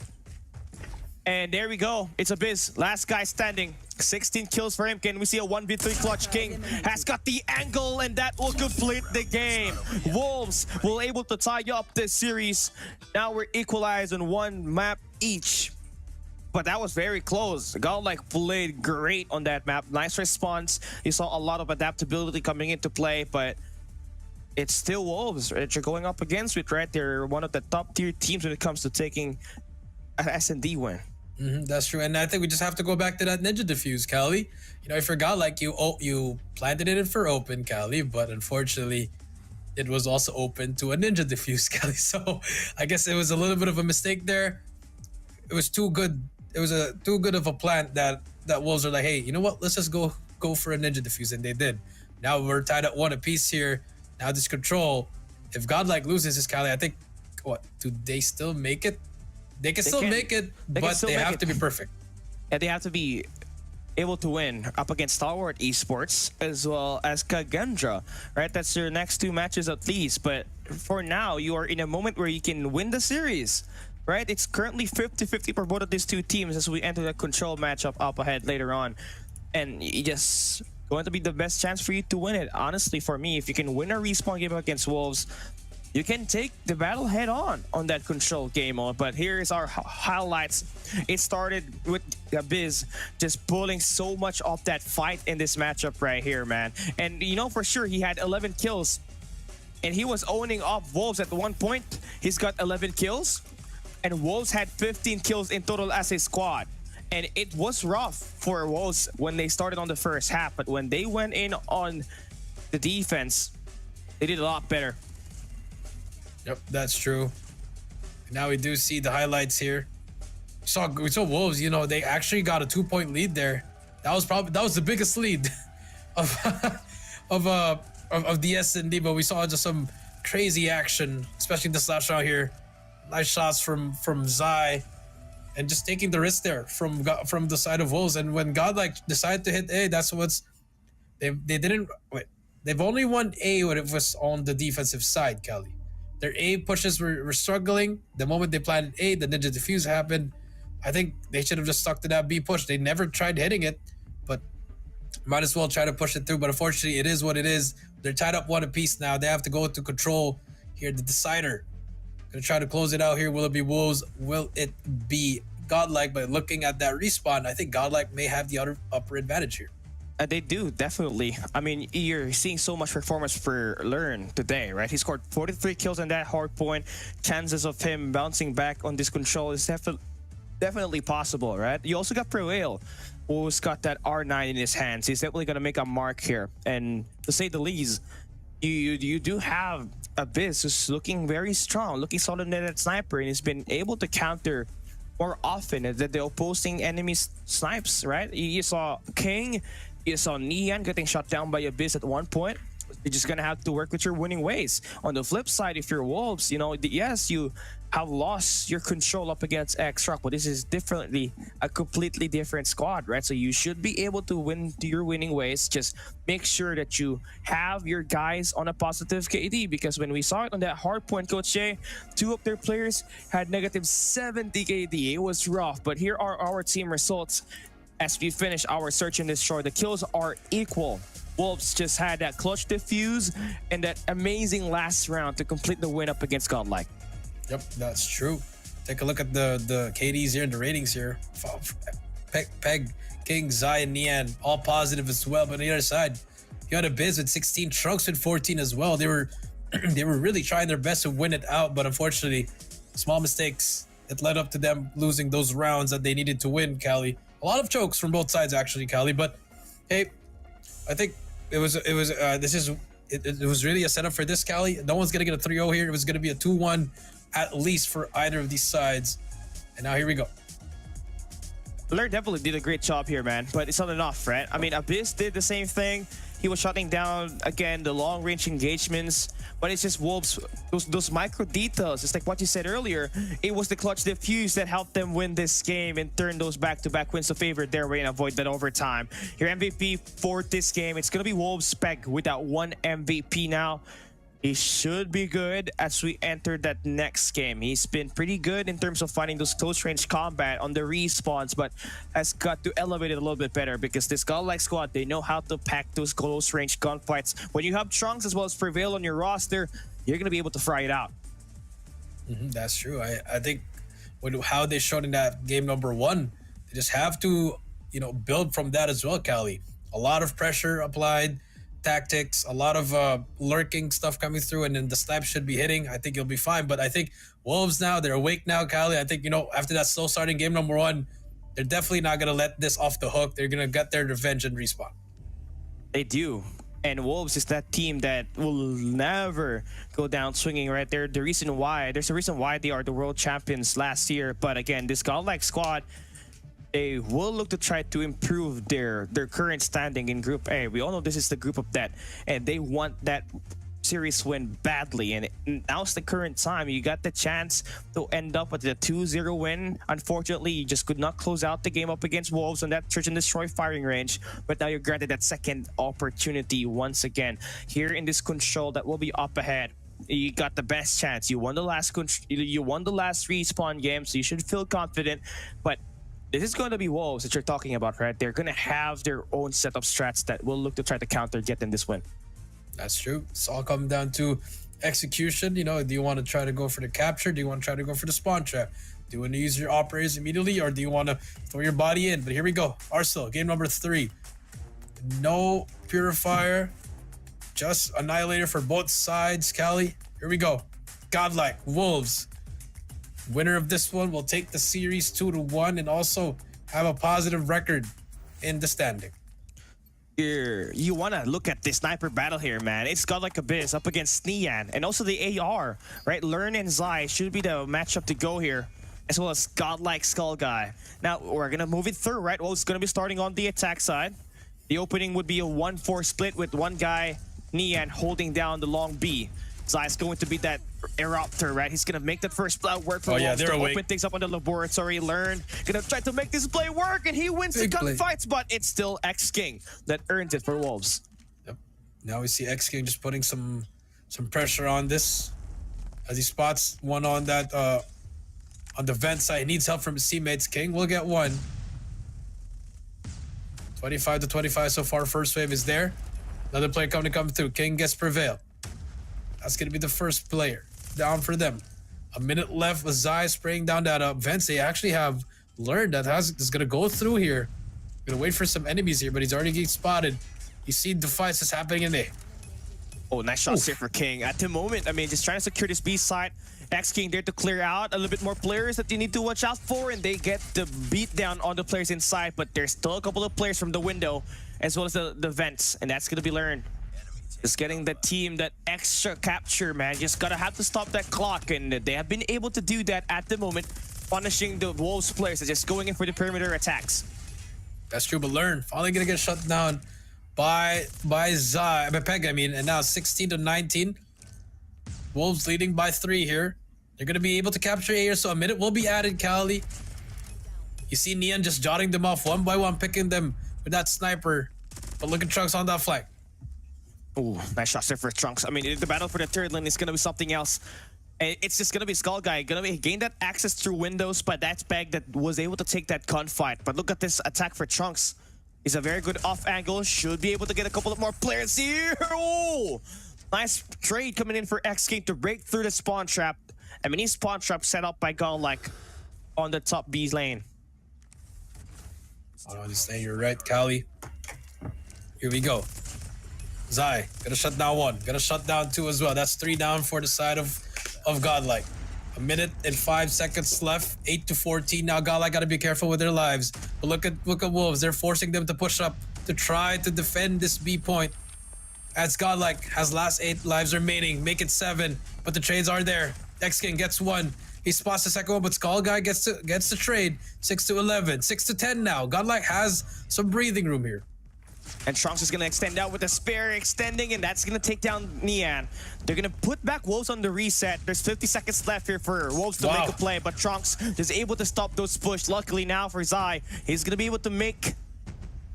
And there we go. It's Abyss. Last guy standing. 16 kills for him. Can we see a 1v3 clutch? King has got the angle, and that will complete the game. Wolves will able to tie up this series. Now we're equalized on one map each. But that was very close. Godlike played great on that map. Nice response. You saw a lot of adaptability coming into play, but it's still Wolves that you're going up against with, right? They're one of the top tier teams when it comes to taking an S&D win. That's true, and I think we just have to go back to that Ninja Diffuse, Cali. You know, I forgot, like, you planted it in for open, Cali, but unfortunately, it was also open to a Ninja Diffuse, Cali. So I guess it was a little bit of a mistake there. It was too good. It was too good of a plant that Wolves are like, hey, you know what? Let's just go for a Ninja Diffuse, and they did. Now we're tied at 1 apiece here. Now this control. If Godlike loses this, Cali, I think, what, do they still make it? They can still make it, but they have to be perfect. And they have to be able to win up against Stalwart Esports as well as Kagendra, right? That's your next 2 matches at least. But for now, you are in a moment where you can win the series, right? It's currently 50-50 for both of these 2 teams as we enter the control matchup up ahead later on. And you just going to be the best chance for you to win it. Honestly, for me, if you can win a respawn game against Wolves, you can take the battle head on that control game mode. But here's our highlights. It started with Biz just pulling so much of that fight in this matchup right here, man. And you know for sure he had 11 kills. And he was owning up Wolves at one point. He's got 11 kills. And Wolves had 15 kills in total as a squad. And it was rough for Wolves when they started on the first half. But when they went in on the defense, they did a lot better. Yep, that's true. Now we do see the highlights here. We saw Wolves, you know, they actually got a 2-point lead there. That was the biggest lead of the S&D, but we saw just some crazy action, especially this last round here. Nice shots from Zai, and just taking the risk there from the side of Wolves. And when Godlike decided to hit A, that's what's they didn't wait. They've only won A when it was on the defensive side, Kelly. Their A pushes were struggling. The moment they planted A, the Ninja Diffuse happened. I think they should have just stuck to that B push. They never tried hitting it, but might as well try to push it through. But unfortunately, it is what it is. They're tied up 1 apiece now. They have to go to control here, the decider. Gonna try to close it out here. Will it be Wolves? Will it be Godlike? But looking at that respawn, I think Godlike may have the upper advantage here. They do, definitely. I mean, you're seeing so much performance for Learn today, right? He scored 43 kills on that hard point. Chances of him bouncing back on this control is definitely possible, right? You also got Prevail, who's got that R9 in his hands. He's definitely going to make a mark here. And to say the least, you do have Abyss who's looking very strong, looking solid in that sniper, and he's been able to counter more often than the opposing enemy's snipes, right? You saw King, you saw Nian getting shot down by Abyss at one point. You're just gonna have to work with your winning ways. On the flip side, if you're Wolves, you know, yes, you have lost your control up against X-Rock, but this is definitely a completely different squad, right? So you should be able to win to your winning ways. Just make sure that you have your guys on a positive KD, because when we saw it on that hard point, Coach Jay, 2 of their players had negative 70 KD. It was rough, but here are our team results. As we finish our search and destroy, the kills are equal. Wolves just had that clutch diffuse and that amazing last round to complete the win up against Godlike. Yep, that's true. Take a look at the KDs here and the ratings here. Peg, King, Zai, and Nian, all positive as well. But on the other side, you had Abyss with 16, Trunks with 14 as well. They were really trying their best to win it out, but unfortunately, small mistakes, it led up to them losing those rounds that they needed to win, Cali. A lot of chokes from both sides, actually, Cali. But hey, I think it was really a setup for this, Cali. No one's gonna get a 3-0 here. It was gonna be a 2-1 at least for either of these sides. And now here we go. Blair definitely did a great job here, man, but it's not enough, right? I mean, Abyss did the same thing. He was shutting down, again, the long-range engagements, but it's just Wolves, those micro details. It's like what you said earlier. It was the clutch diffuse that helped them win this game and turn those back-to-back wins to favor their way and avoid that overtime. Your MVP for this game, it's going to be Wolves Peg with that 1 MVP now. He should be good as we enter that next game. He's been pretty good in terms of finding those close range combat on the respawns, but has got to elevate it a little bit better because this godlike squad, they know how to pack those close range gunfights. When you have Trunks as well as Prevail on your roster, you're going to be able to fry it out. That's true. I think with how they showed in that game number 1, they just have to, build from that as well, Cali. A lot of pressure applied, tactics, a lot of lurking stuff coming through, and then the snipes should be hitting. I think you'll be fine. But I think Wolves now, they're awake now, Cali. I think, after that slow starting game number 1, they're definitely not going to let this off the hook. They're going to get their revenge and respawn. They do. And Wolves is that team that will never go down swinging, right? There's a reason why they are the world champions last year. But again, this godlike squad, they will look to try to improve their current standing in Group A. We all know this is the group of death, and they want that series win badly. And now's the current time. You got the chance to end up with a 2-0 win. Unfortunately, you just could not close out the game up against Wolves on that Search and Destroy firing range. But now you're granted that second opportunity once again. Here in this control that will be up ahead, you got the best chance. You won the last respawn game, so you should feel confident. But this is going to be Wolves that you're talking about, right? They're going to have their own set of strats that will look to try to counter get them this win. That's true. It's all coming down to execution. Do you want to try to go for the capture? Do you want to try to go for the spawn trap? Do you want to use your operators immediately, or do you want to throw your body in? But here we go. Arsenal, game number 3. No Purifier. Just Annihilator for both sides, Cali. Here we go. Godlike, Wolves. Winner of this one will take the series 2-1 and also have a positive record in the standing. Here, you want to look at the sniper battle here, man. It's Godlike Abyss up against Nian and also the AR, right? Lurn and Zai should be the matchup to go here, as well as Godlike Skull Guy. Now, we're going to move it through, right? Well, it's going to be starting on the attack side. The opening would be a 1-4 split with one guy, Nian, holding down the long B. Zai's going to be that eruptor, right? He's gonna make that first play work for Wolves to open things up on the laboratory. Learn, gonna try to make this play work, and he wins the gunfights, but it's still X King that earns it for Wolves. Yep. Now we see X King just putting some pressure on this as he spots one on that on the vent side. He needs help from his teammates. King will get one. 25-25 so far. First wave is there. Another player coming through. King gets Prevail. That's going to be the first player down for them. A minute left with Zai spraying down that vents. They actually have learned that is going to go through here. Going to wait for some enemies here, but he's already getting spotted. You see the fights that's happening in there. Oh, nice shots here for King. At the moment, I mean, just trying to secure this B side. X King there to clear out a little bit more players that you need to watch out for, and they get the beat down on the players inside, but there's still a couple of players from the window as well as the vents, and that's going to be learned. Just getting the team that extra capture, man. Just gotta have to stop that clock, and they have been able to do that at the moment, punishing the Wolves players that just going in for the perimeter attacks. That's true, but Learn finally gonna get shut down by Peg, and now 16-19. Wolves leading by 3 here. They're gonna be able to capture A, so a minute will be added, Cali. You see Nian just jotting them off one by one, picking them with that sniper. But look at Trunks on that flank. Oh, nice shots there for Trunks. I mean, the battle for the third lane is going to be something else. It's just going to be Skull Guy. Going to gain that access through windows, but that's Peg that was able to take that gunfight. But look at this attack for Trunks. He's a very good off angle. Should be able to get a couple of more players here. Oh, nice trade coming in for X King to break through the spawn trap. I mean, he's spawn trap set up by Godlike on the top B lane. Hold on, just saying you're right, Cali. Here we go. Zai, gotta shut down 1. Gotta shut down 2 as well. That's 3 down for the side of Godlike. A minute and 5 seconds left. 8-14. Now Godlike gotta be careful with their lives. But look at Wolves. They're forcing them to push up to try to defend this B point. As Godlike has last 8 lives remaining. Make it 7. But the trades are there. X-King gets 1. He spots the second one, but Skull Guy gets the trade. 6-11. 6-10 now. Godlike has some breathing room here. And Trunks is going to extend out with a spare extending, and that's going to take down Nian. They're going to put back Wolves on the reset. There's 50 seconds left here for Wolves to make a play, but Trunks is able to stop those push. Luckily now for Zai, he's going to be able to make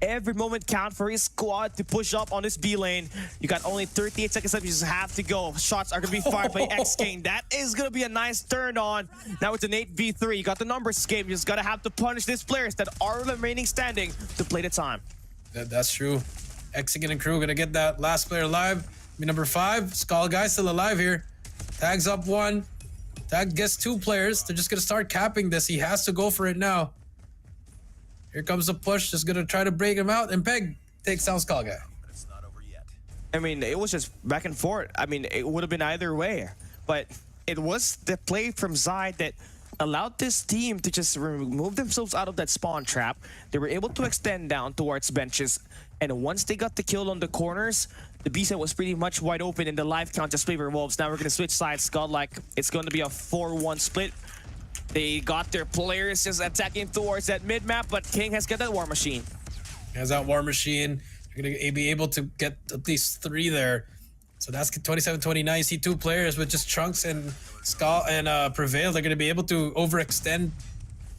every moment count for his squad to push up on this B lane. You got only 38 seconds left. You just have to go. Shots are going to be fired by X King. That is going to be a nice turn on. Now it's an 8v3. You got the numbers game. You just got to have to punish these players that are remaining standing to play the time. That's true. X King and crew going to get that last player alive. Number 5, Skull Guy still alive here. Tags up 1. Tag gets 2 players. They're just going to start capping this. He has to go for it now. Here comes the push. Just going to try to break him out. And Peg takes down Skull Guy. It's not over yet. I mean, it was just back and forth. I mean, it would have been either way. But it was the play from Zai that allowed this team to just remove themselves out of that spawn trap. They were able to extend down towards benches. And once they got the kill on the corners, the B side was pretty much wide open in the live count just favor Wolves. Now we're going to switch sides. Godlike, it's going to be a 4-1 split. They got their players just attacking towards that mid-map, but King has got that War Machine. He has that War Machine. You're going to be able to get at least 3 there. So that's 27-29. You see 2 players with just Trunks and Skull and Prevail. They're going to be able to overextend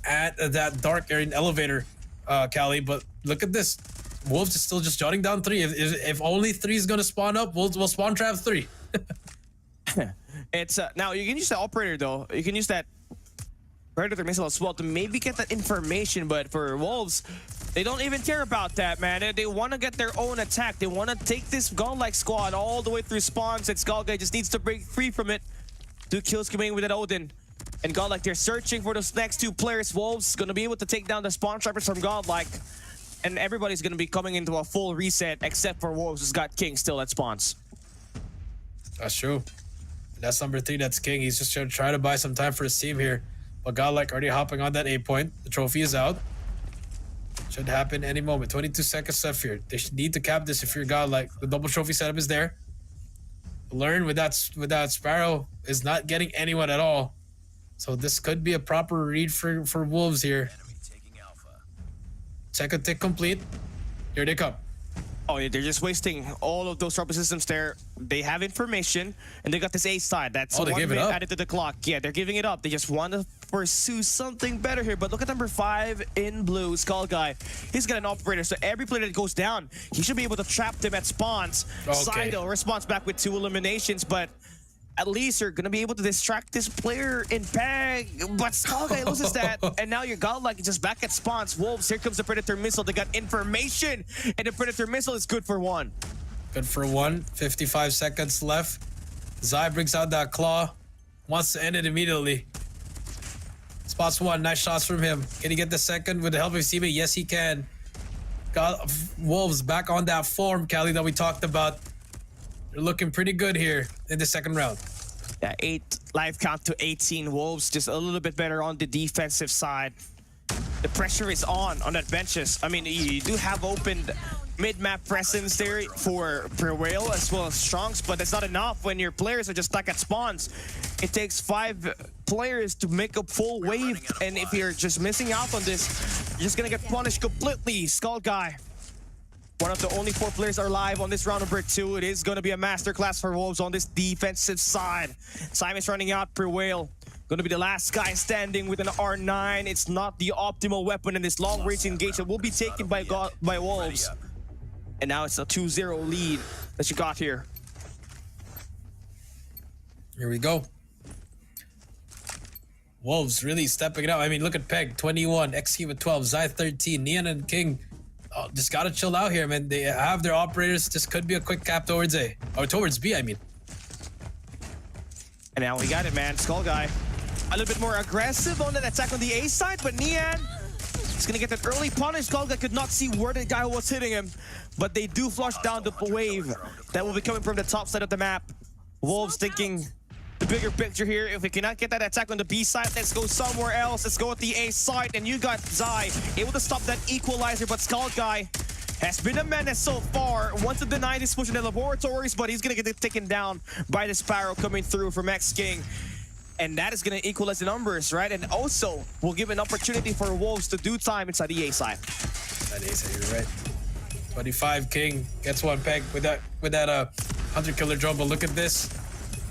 at that dark area elevator, Cali. But look at this. Wolves is still just jotting down 3. If only 3 is going to spawn up, we'll spawn trap 3. It's now you can use the operator though. You can use that Predator missile as well to maybe get that information, but for Wolves, they don't even care about that, man. They want to get their own attack. They want to take this Godlike squad all the way through spawns, and Skull Guy just needs to break free from it. 2 kills coming in with that Odin. And Godlike, they're searching for those next 2 players. Wolves going to be able to take down the spawn trappers from Godlike. And everybody's going to be coming into a full reset, except for Wolves, who's got King still at spawns. That's true. That's number 3. That's King. He's just trying to try to buy some time for his team here. But Godlike already hopping on that 8 point. The trophy is out. Should happen any moment. 22 seconds left here. They should need to cap this if you're Godlike. The double trophy setup is there. Learn with that Sparrow is not getting anyone at all. So this could be a proper read for Wolves here. Enemy taking Alpha. Second tick complete. Here they come. Oh, yeah, they're just wasting all of those trophy systems there. They have information, and they got this A side. That's they 1 gave it minute up. added to the clock. Yeah, they're giving it up. They just want to pursue something better here. But look at number 5 in blue, Skull Guy. He's got an operator, so every player that goes down, he should be able to trap them at spawns. Okay. Sidel responds back with 2 eliminations, but at least you're going to be able to distract this player in Peg. But Skull Guy loses that, and now your Godlike is just back at spawns. Wolves, here comes the Predator Missile. They got information, and the Predator Missile is good for 1. Good for 1. 55 seconds left. Zai brings out that claw. Wants to end it immediately. Spots 1. Nice shots from him. Can he get the second with the help of his teammate? Yes, he can. Got Wolves back on that form, Cali, that we talked about. They're looking pretty good here in the second round. Yeah, 8 live count to 18. Wolves just a little bit better on the defensive side. The pressure is on that benches. I mean, you do have opened mid-map presence there for Prevail as well as Strong's, but that's not enough when your players are just stuck at spawns. It takes 5 players to make a full wave, and if you're just missing out on this, you're just gonna get punished completely. Skull Guy, one of the only 4 players are live on this round number 2. It is going to be a masterclass for Wolves on this defensive side. Simon's running out. Prevail going to be the last guy standing with an R9. It's not the optimal weapon in this long-range engagement. Will be taken by Wolves. And now it's a 2-0 lead that you got here. Here we go. Wolves really stepping it up. I mean, look at Peg, 21, XQ with 12, Zai 13, Neon and King. Oh, just gotta chill out here, man. They have their operators. This could be a quick cap towards A. Or towards B, I mean. And now we got it, man. Skull Guy a little bit more aggressive on that attack on the A side, but Nian is gonna get that early punish. Skull Guy could not see where the guy was hitting him, but they do flush down the wave that will be coming from the top side of the map. Wolves thinking the bigger picture here. If we cannot get that attack on the B side, let's go somewhere else. Let's go at the A side, and you got Zai able to stop that equalizer, but Skull Guy has been a menace so far. Wants to deny this push in the laboratories, but he's gonna get taken down by the Sparrow coming through from X King. And that is gonna equalize the numbers, right? And also will give an opportunity for Wolves to do time inside the A side. That A side, you're right. 25 King gets 1 Peg with that 100 killer drone, but look at this.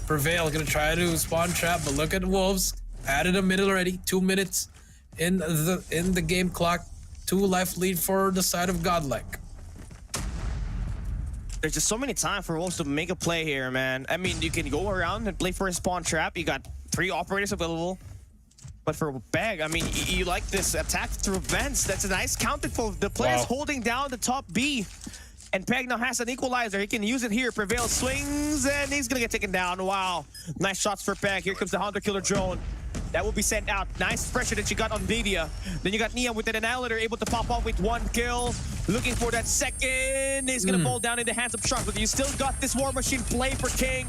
Prevail gonna try to spawn trap, but look at Wolves. Added a minute already, 2 minutes in the game clock. 2-life lead for the side of Godlike. There's just so many times for Wolves to make a play here, man. I mean, you can go around and play for a spawn trap. You got 3 operators available. But for Bag, I mean, you like this attack through vents. That's a nice counter for the players holding down the top B. And Peg now has an equalizer. He can use it here. Prevail swings, and he's going to get taken down. Wow. Nice shots for Peg. Here comes the Hunter Killer drone. That will be sent out. Nice pressure that you got on Vidia. Then you got Nia with an annihilator, able to pop off with 1 kill. Looking for that second. He's going to fall down in the hands of Shark. But you still got this War Machine play for King.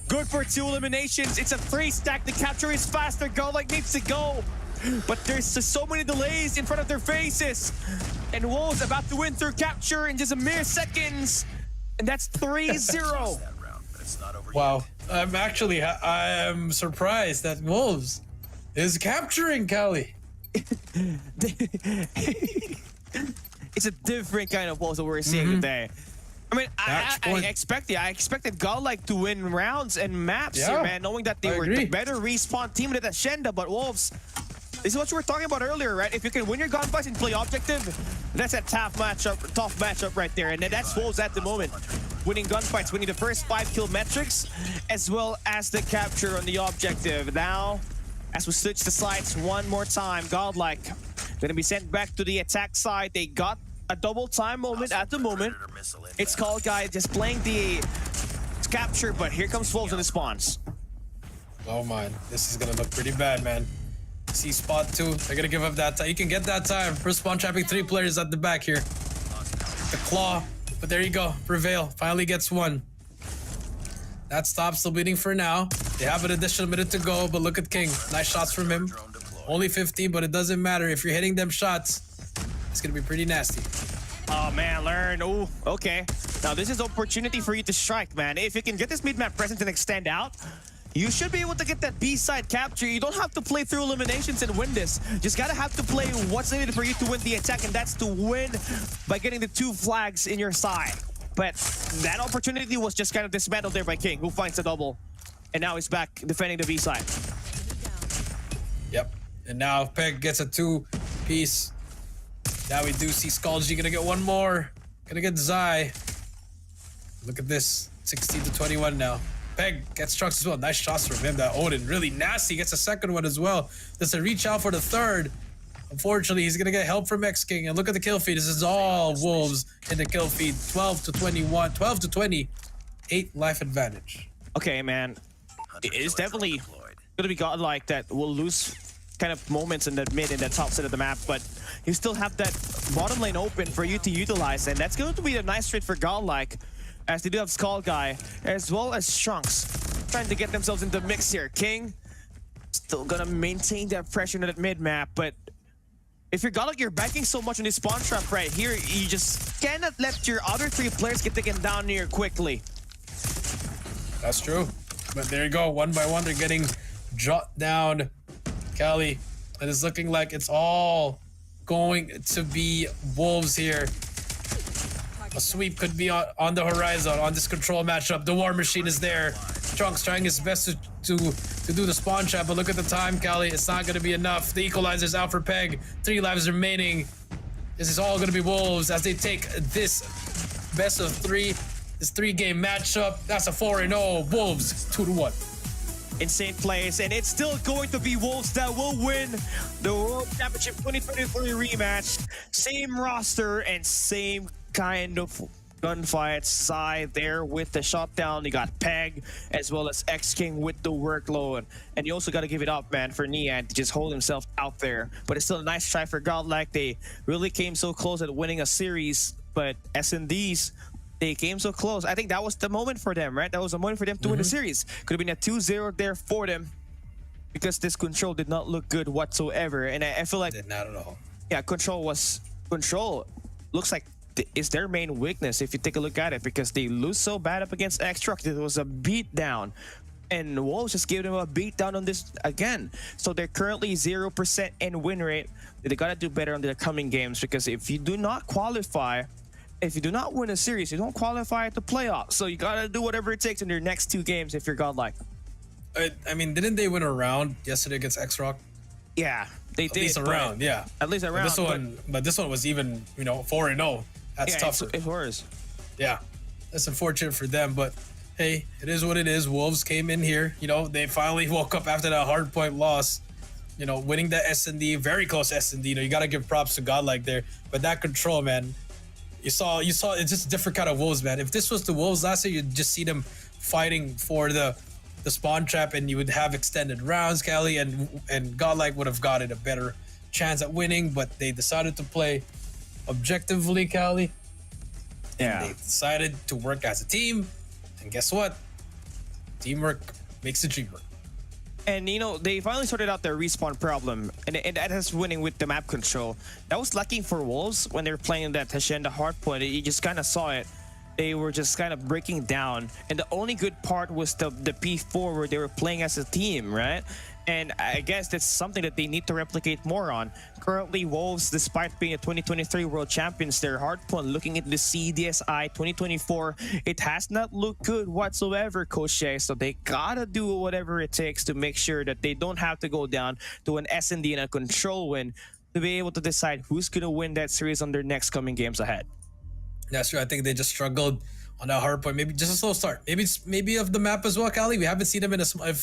Good for 2 eliminations. It's a 3 stack. The capture is faster. Godlike needs to go. But there's just so many delays in front of their faces. And Wolves about to win through capture in just a mere seconds. And that's 3-0. Wow. I am surprised that Wolves is capturing Cali. It's a different kind of Wolves that we're seeing today. I mean, I expected Godlike to win rounds and maps here, man, knowing that they were the better respawn team than Ascenda, but Wolves, this is what you were talking about earlier, right? If you can win your gunfights and play objective, that's a tough matchup right there. And that's Wolves at the moment. Winning gunfights, winning the first 5-kill metrics, as well as the capture on the objective. Now, as we switch the sides one more time, Godlike gonna be sent back to the attack side. They got a double time moment at the moment. It's called guy just playing the capture, but here comes Wolves in the spawns. Oh man, this is gonna look pretty bad, man. See spot 2, they're gonna give up that time. You can get that time. First spawn trapping 3 players at the back here. The claw, but there you go. Prevail finally gets 1. That stops the bleeding for now. They have an additional minute to go, but look at King. Nice shots from him. Only 15, but it doesn't matter. If you're hitting them shots, it's gonna be pretty nasty. Oh man, learn. Oh, okay. Now this is opportunity for you to strike, man. If you can get this mid-map presence and extend out, you should be able to get that B-side capture. You don't have to play through eliminations and win this. Just gotta have to play what's needed for you to win the attack, and that's to win by getting the 2 flags in your side. But that opportunity was just kind of dismantled there by King, who finds the double. And now he's back defending the B-side. Yep. And now Peg gets a 2-piece. Now we do see Skullg gonna get 1 more. Gonna get Zai. Look at this. 16-21 now. Peg gets trucks as well. Nice shots from him. That Odin really nasty. Gets a second one as well. Does a reach out for the 3rd. Unfortunately, he's gonna get help from X King. And look at the kill feed. This is all Wolves in the kill feed. 12-21, 12-20. 8 life advantage. Okay, man. It's definitely gonna be Godlike that will lose kind of moments in the mid and the top side of the map, but you still have that bottom lane open for you to utilize, and that's going to be a nice trade for Godlike, as they do have Skull Guy as well as Trunks trying to get themselves into the mix here. King still gonna maintain that pressure in that mid map, but if you're Godlike, you're banking so much on this spawn trap right here, you just cannot let your other 3 players get taken down here quickly. That's true. But there you go, 1 by 1 they're getting jot down. Cali, it is looking like it's all going to be Wolves here. A sweep could be on the horizon on this control matchup. The War Machine is there. Trunks trying his best to do the spawn trap, but look at the time, Cali. It's not going to be enough. The equalizer's out for Peg. 3 lives remaining. This is all going to be Wolves as they take this best of 3, this 3-game matchup. That's a 4-0. Wolves 2-1. Insane plays, and it's still going to be Wolves that will win the World Championship 2023 rematch. Same roster and same kind of gunfights. Zai there with the shutdown. You got Peg as well as X-King with the workload. And you also got to give it up, man, for Nian to just hold himself out there. But it's still a nice try for Godlike. They really came so close at winning a series, but SNDs, they came so close. I think that was the moment for them, right? That was the moment for them to win the series. Could have been a 2-0 there for them because this control did not look good whatsoever. And I feel like... Not at all. Yeah, control looks like is their main weakness if you take a look at it, because they lose so bad up against X-Truck. It was a beatdown. And Wolves just gave them a beatdown on this again. So they're currently 0% in win rate. They got to do better on their coming games, because if you do not qualify, if you do not win a series, you don't qualify at the playoffs. So you got to do whatever it takes in your next 2 games if you're Godlike. I mean, didn't they win a round yesterday against X-Rock? Yeah, They at did least a but- round, yeah. At least a But round. this one was even 4-0. That's yeah, tougher. it's worse. Yeah, that's unfortunate for them, but hey, it is what it is. Wolves came in here. They finally woke up after that hard point loss. Winning that S&D, very close S&D. You got to give props to Godlike there. But that control, man, you saw it's just a different kind of Wolves, man. If this was the Wolves last year, you'd just see them fighting for the spawn trap, and you would have extended rounds, Cali, and Godlike would have gotten a better chance at winning. But they decided to play objectively, Cali. Yeah. They decided to work as a team, and guess what? Teamwork makes the dream work. And they finally sorted out their respawn problem, and that has winning with the map control. That was lacking for Wolves when they were playing that Hacienda hardpoint. You just kind of saw it. They were just kind of breaking down, and the only good part was the P4 where they were playing as a team, right? And I guess that's something that they need to replicate more on. Currently, Wolves, despite being a 2023 World Champions, their hardpoint looking at the CDSI 2024, it has not looked good whatsoever, Coach Jay. So they gotta do whatever it takes to make sure that they don't have to go down to an S&D and a control win to be able to decide who's gonna win that series on their next coming games ahead. That's true. I think they just struggled on that hard point. Maybe just a slow start. Maybe of the map as well, Cali. We haven't seen them in a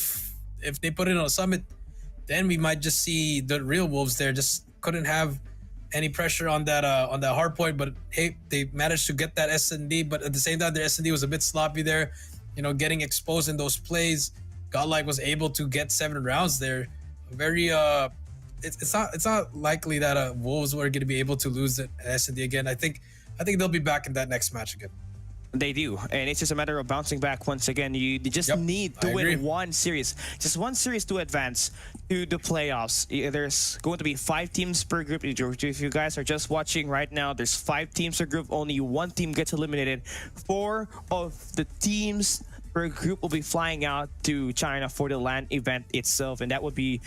if they put it on a summit, then we might just see the real Wolves there. Just couldn't have any pressure on that hard point. But hey, they managed to get that S&D. But at the same time, their S&D was a bit sloppy there. Getting exposed in those plays. Godlike was able to get 7 rounds there. Very it's not likely that Wolves were going to be able to lose the S&D again. I think they'll be back in that next match again. They do, and it's just a matter of bouncing back once again. You just need to win one series, just one series to advance to the playoffs. There's going to be 5 teams per group. If you guys are just watching right now, there's 5 teams per group. Only one team gets eliminated. 4 of the teams per group will be flying out to China for the LAN event itself, and that would be,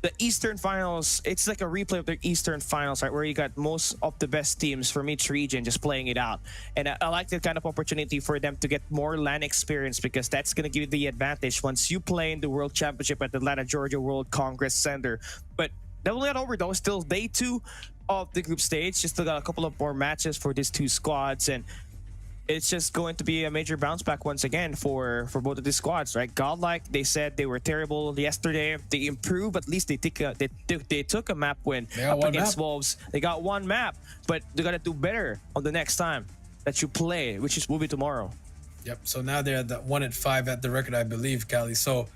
the Eastern Finals. It's like a replay of the Eastern Finals, right, where you got most of the best teams from each region just playing it out. And I like that kind of opportunity for them to get more LAN experience, because that's going to give you the advantage once you play in the World Championship at the Atlanta, Georgia World Congress Center. But that will not over, though. Still day 2 of the group stage. Just still got a couple of more matches for these 2 squads, and it's just going to be a major bounce back once again for both of these squads, right? Godlike, they said they were terrible yesterday. They improved. At least they took a map win up against Wolves. They got 1 map, but they got to do better on the next time that you play, which will be tomorrow. Yep. So now they're at 1-5 at the record, I believe, Cali. So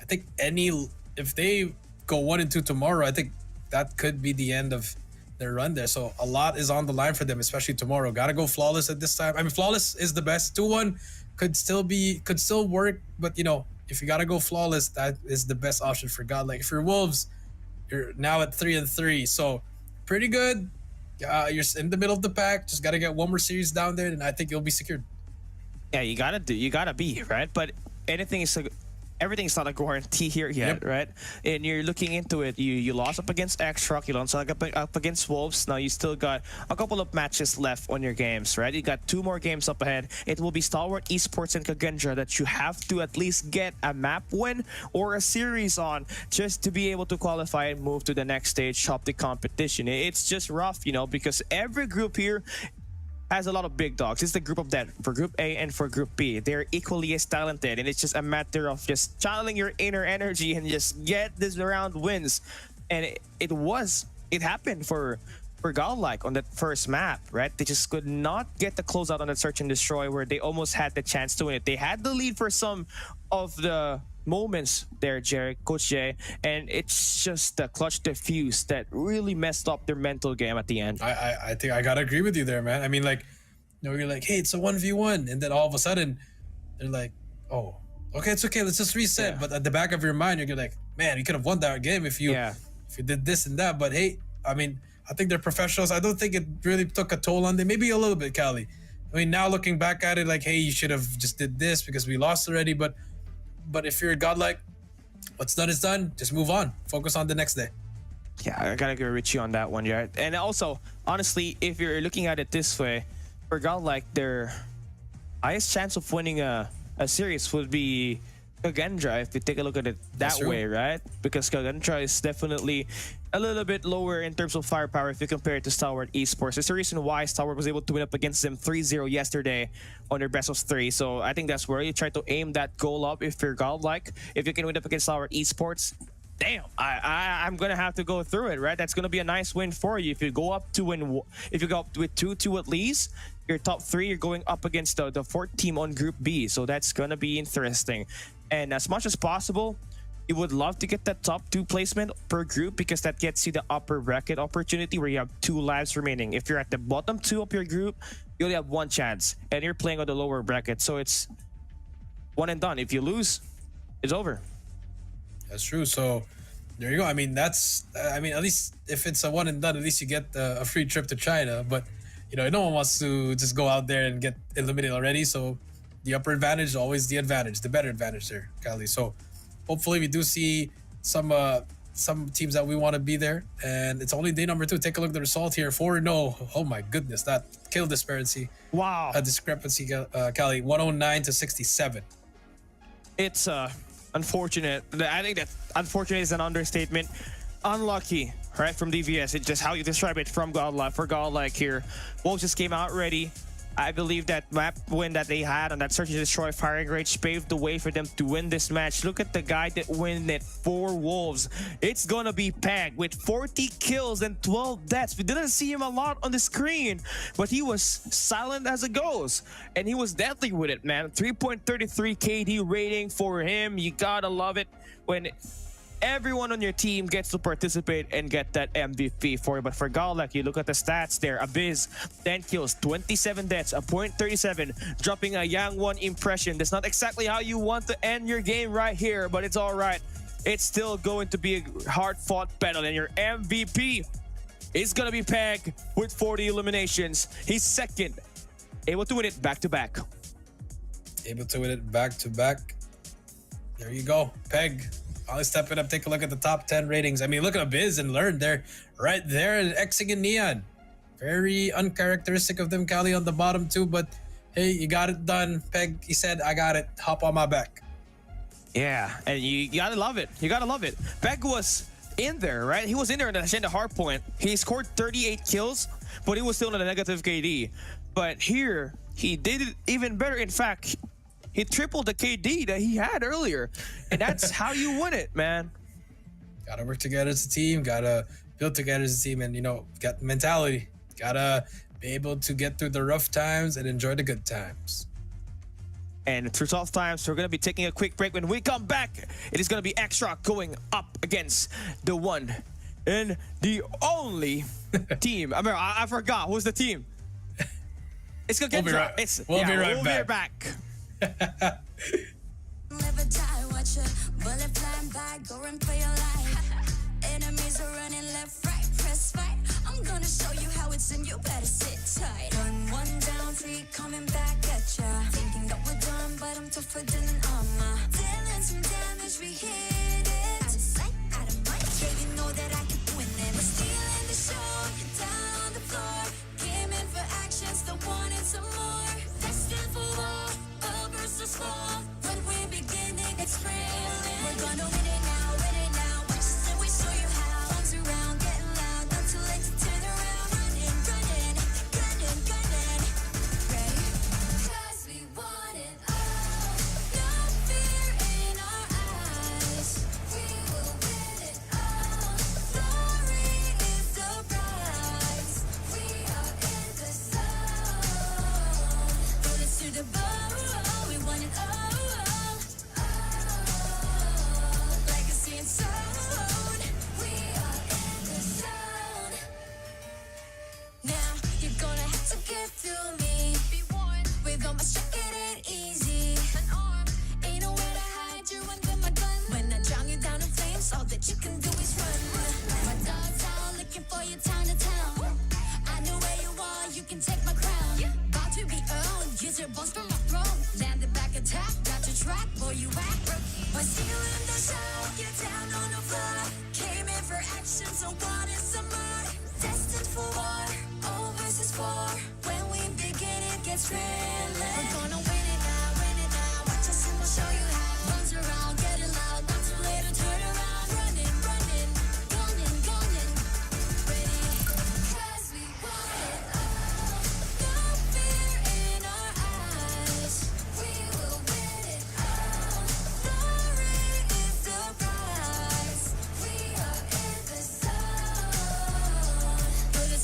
I think if they go 1-2 tomorrow, I think that could be the end of their run there. So a lot is on the line for them, especially tomorrow. Gotta go flawless at this time. I mean, flawless is the best. 2-1 could still work, but if you gotta go flawless, that is the best option for Godlike. If you're Wolves, you're now at 3-3, so pretty good. You're in the middle of the pack. Just gotta get 1 more series down there, and I think you'll be secured. Yeah, you gotta be right, but everything's not a guarantee here yet, right? And you're looking into it. You lost up against Xrock, you lost up against Wolves. Now you still got a couple of matches left on your games, right? You got 2 more games up ahead. It will be Stalwart, Esports, and Kagendra that you have to at least get a map win or a series on just to be able to qualify and move to the next stage of the competition. It's just rough, because every group here has a lot of big dogs. It's the group of death for Group A and for Group B. They're equally as talented, and it's just a matter of just channeling your inner energy and just get this round wins. And it happened for Godlike on that first map, right? They just could not get the closeout on that Search and Destroy where they almost had the chance to win it. They had the lead for some of the moments there, Coach Jay, and it's just the clutch defuse that really messed up their mental game at the end. I think I gotta agree with you there, man. I mean, you're like, hey, it's a 1v1, and then all of a sudden they're like, oh, okay, it's okay, let's just reset. But at the back of your mind, you're like, man, you could have won that game if you did this and that. But hey, I mean, I think they're professionals. I don't think it really took a toll on them. Maybe a little bit, Cali. I mean, now looking back at it, like, hey, you should have just did this because we lost already. But if you're a Godlike, what's done is done. Just move on. Focus on the next day. Yeah, I gotta agree with you on that one, Jared. And also, honestly, if you're looking at it this way, for Godlike, their highest chance of winning a series would be Kagendra, if you take a look at it that That's way, true. right? Because Kagendra is definitely a little bit lower in terms of firepower if you compare it to Stalwart Esports. There's a reason why Stalwart was able to win up against them 3-0 yesterday on their best of 3. So I think that's where you try to aim that goal up if you're godlike. If you can win up against Stalwart Esports, damn, I'm gonna have to go through it, right? That's gonna be a nice win for you. If you go up to win, if you go up with 2-2 at least, your top 3, you're going up against the fourth team on Group B. So that's gonna be interesting. And as much as possible, you would love to get that top 2 placement per group because that gets you the upper bracket opportunity where you have 2 lives remaining. If you're at the bottom 2 of your group, you only have 1 chance, and you're playing on the lower bracket. So it's one and done. If you lose, it's over. That's true. So there you go. I mean, that's. I mean, at least if it's a one and done, at least you get a free trip to China. But you know, no one wants to just go out there and get eliminated already. So the upper advantage is always the advantage, the better advantage there, Kali. So hopefully we do see some teams that we want to be there. And it's only day number 2. Take a look at the result here. 4-0. Oh my goodness, that kill disparity. Wow. A discrepancy, Kali. 109 to 67. It's unfortunate. I think that unfortunate is an understatement. Unlucky, right, from DVS. It's just how you describe it from Godlike. For Godlike here, Wolves just came out ready. I believe that map win that they had on that Search and Destroy firing range paved the way for them to win this match. Look at the guy that win it for Wolves. It's gonna be Peg with 40 kills and 12 deaths. We didn't see him a lot on the screen, but he was silent as a ghost. And he was deadly with it, man. 3.33 KD rating for him. You gotta love it when everyone on your team gets to participate and get that MVP for you. But for Godlike, you look at the stats there. Abyss, 10 kills, 27 deaths, a .37, dropping a Yang 1 impression. That's not exactly how you want to end your game right here, but it's all right. It's still going to be a hard-fought battle, and your MVP is going to be Peg with 40 eliminations. He's second, able to win it back-to-back. Able to win it back-to-back. There you go, Peg. I'll step it up, take a look at the top 10 ratings. I mean, look at Abyss and Learn. They're right there and Xing and Neon. Very uncharacteristic of them, Kali, on the bottom too. But hey, you got it done. Peg, he said, I got it. Hop on my back. Yeah, and you gotta love it. You gotta love it. Peg was in there, right? He was in there in the hard point. He scored 38 kills, but he was still in a negative KD. But here, he did it even better. In fact, he tripled the KD that he had earlier. And that's how you win it, man. Gotta work together as a team. Gotta build together as a team. And, you know, got mentality. Gotta be able to get through the rough times and enjoy the good times. And through tough times, we're going to be taking a quick break. When we come back, it is going to be Extra going up against the one and the only team. I forgot. Who's the team? It's going to get We'll be right back. back. Live or die, watch a bullet flying by, go and play your life. Enemies are running left, right, press fight. I'm gonna show you how it's in, you better sit tight. One down, 3 coming back at ya. Thinking that we're done, but I'm tougher than an armor. Dealing some damage, we hit it. Out of sight, out of mind, yeah, you know that I can win it. We're stealing the show, you're down on the floor. Came in for action, still wanted some more. Destined for war, versus fall. When we're beginning, it's thrilling. We're gonna win it now, win it now. Watch us and we show you how. Arms around, getting loud, not too late to turn around. Running, gunning, gunning, gunning. Ready? 'Cause we want it all. No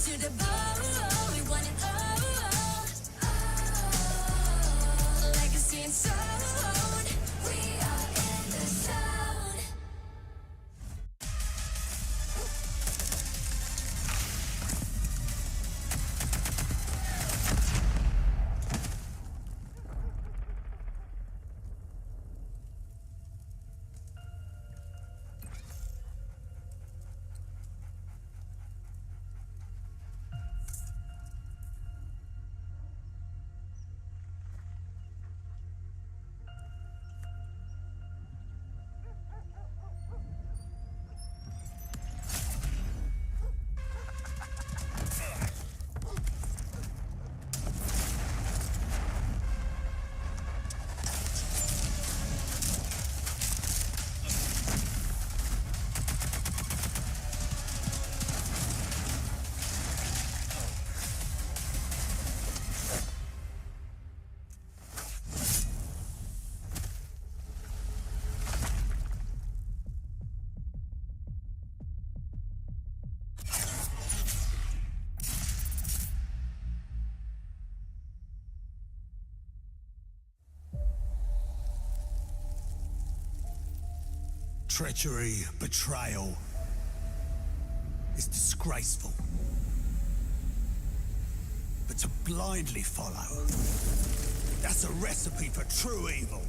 to the bone. We want it all. Legacy and soul. We are in the zone. Treachery, betrayal is disgraceful. But to blindly follow, that's a recipe for true evil.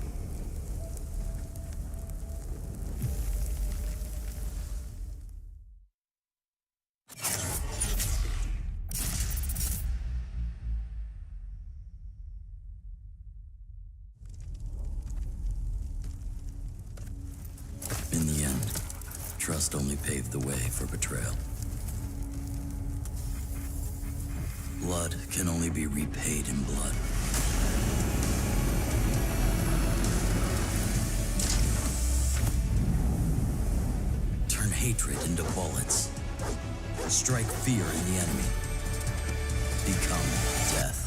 In the end, trust only paved the way for betrayal. Blood can only be repaid in blood. Turn hatred into bullets. Strike fear in the enemy. Become death.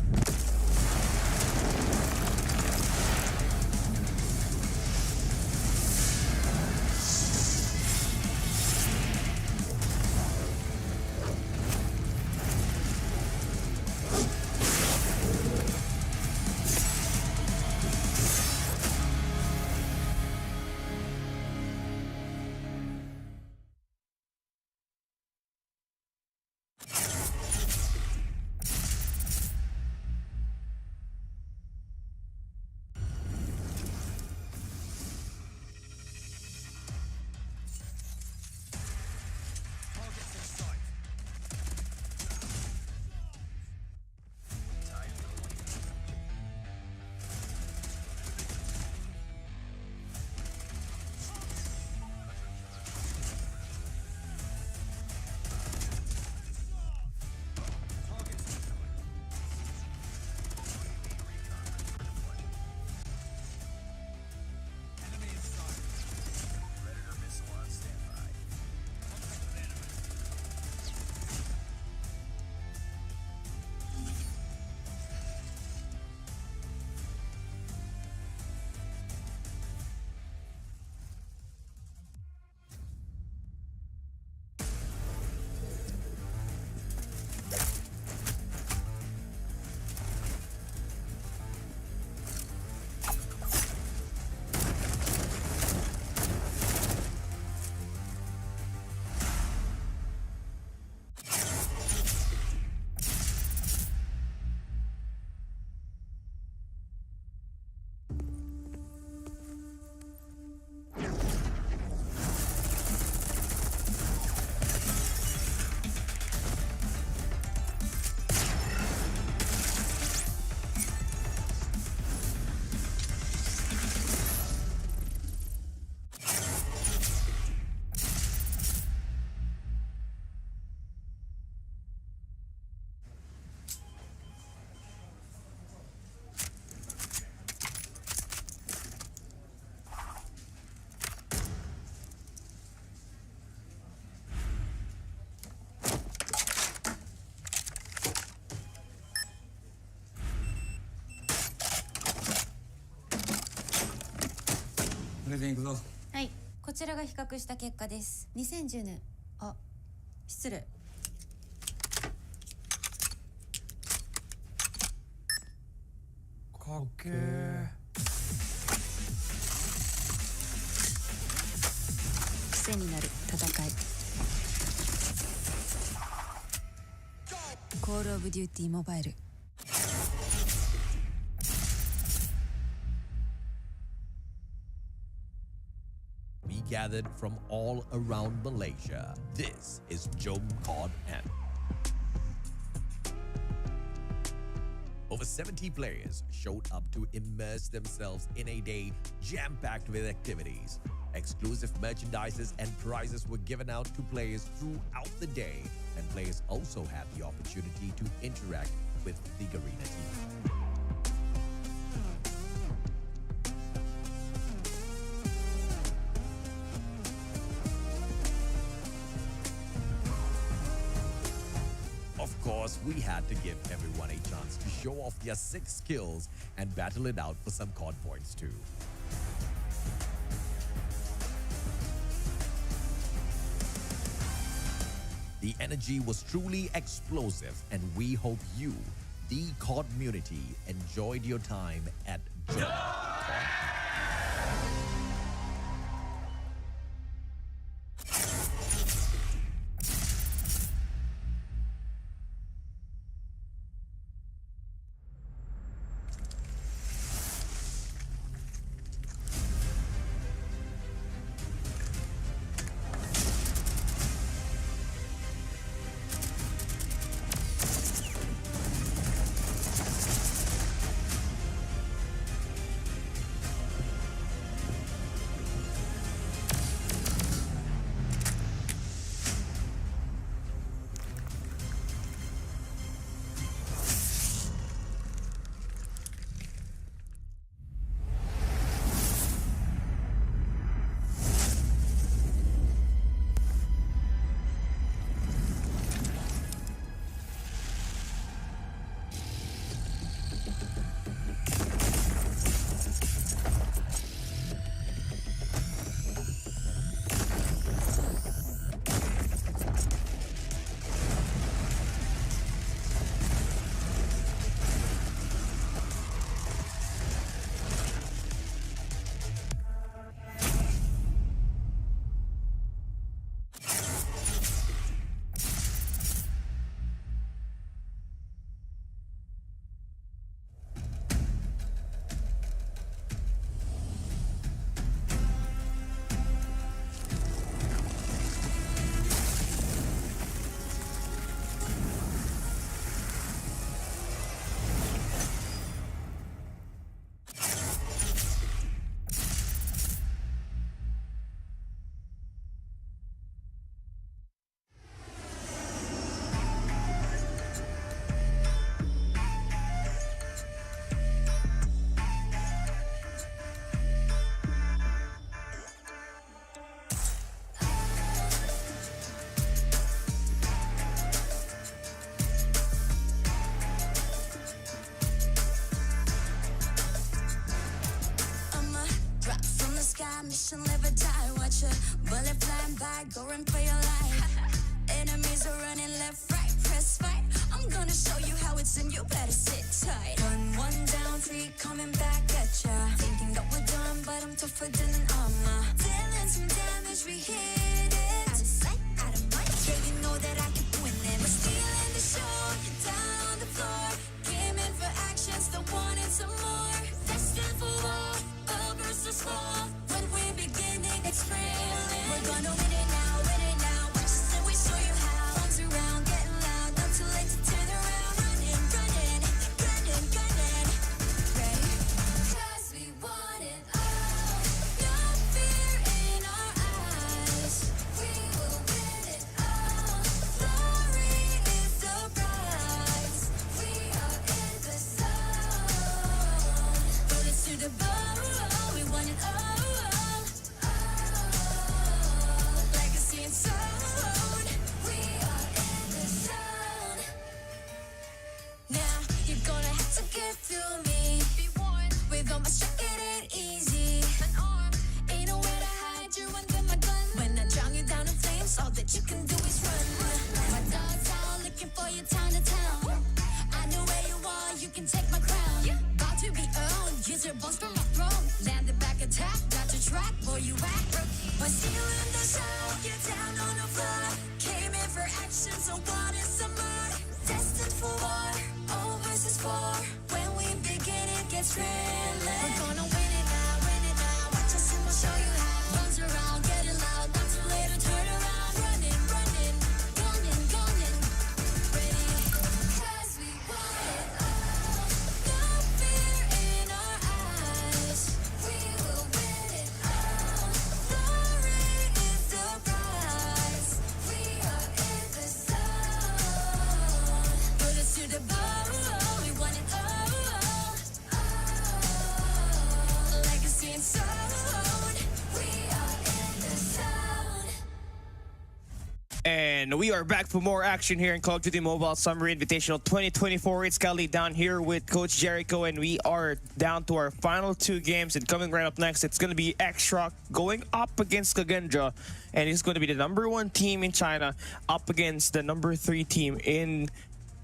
はい、こちらが比較した結果です。2010年、あ、失礼。 갈게. 癖になる戦い。コールオブデューティーモバイル。 We gathered from all around Malaysia. This is Jom Cod M. Over 70 players showed up to immerse themselves in a day jam-packed with activities. Exclusive merchandises and prizes were given out to players throughout the day, and players also had the opportunity to interact with the Garena team. Of course, we had to give everyone a chance to show off their 6 skills and battle it out for some COD points too. The energy was truly explosive, and we hope you, the COD community, enjoyed your time at Jom COD. Mission live or die, watch a bullet flying by, go run for your life. Enemies are running left, right, press fight. I'm gonna show you how it's in, you better sit tight. One down, 3 coming back at ya. Thinking that we're done, but I'm tougher than an armor. Dealing some damage, we hit it. Out of sight, out of mind, yeah, you know that I keep winning. We're stealing the show, you're down on the floor. Came in for action, still wanted some more. Destined for war, a burst of score. When we're beginning, it's thrilling. We're gonna win it now, win it now. Watch us and we show you how. Arms around, getting loud, not too late to turn around. Running, running, gunning, gunning. Ready? 'Cause we want it all. No fear in our eyes. We will win it all. Glory is the prize. We are in the zone. Bullets to the bone. We want it all. Legacy and soul. We are in the zone. Now you're gonna have to get through me. Be one with all my strength, it ain't easy. An arm ain't nowhere to hide. You're under my gun. When I drown you down in flames, all that you can do is run. My dog's out looking for you town to town. I know where you are. You can take my crown. About to be earned. so what is summer? Destined for war, all versus four. When we begin, it gets real. We're gonna win it now. Watch us and we'll show you how. Runs around, getting loud, not too late to turn around. Running, gunning, ready. 'Cause we want it all. No fear in our eyes. We will win it all. Glory is the prize. We are in the zone. Put us to the bone. We want it all. Legacy and soul. We are in the zone. And we are back for more action here in Call of Duty Mobile Summer Invitational 2024. It's Kelly down here with Coach Jericho, and we are down to our final 2 games. And coming right up next, it's going to be X-Rock going up against Kagendra, and it's going to be the #1 team in China up against the #3 team in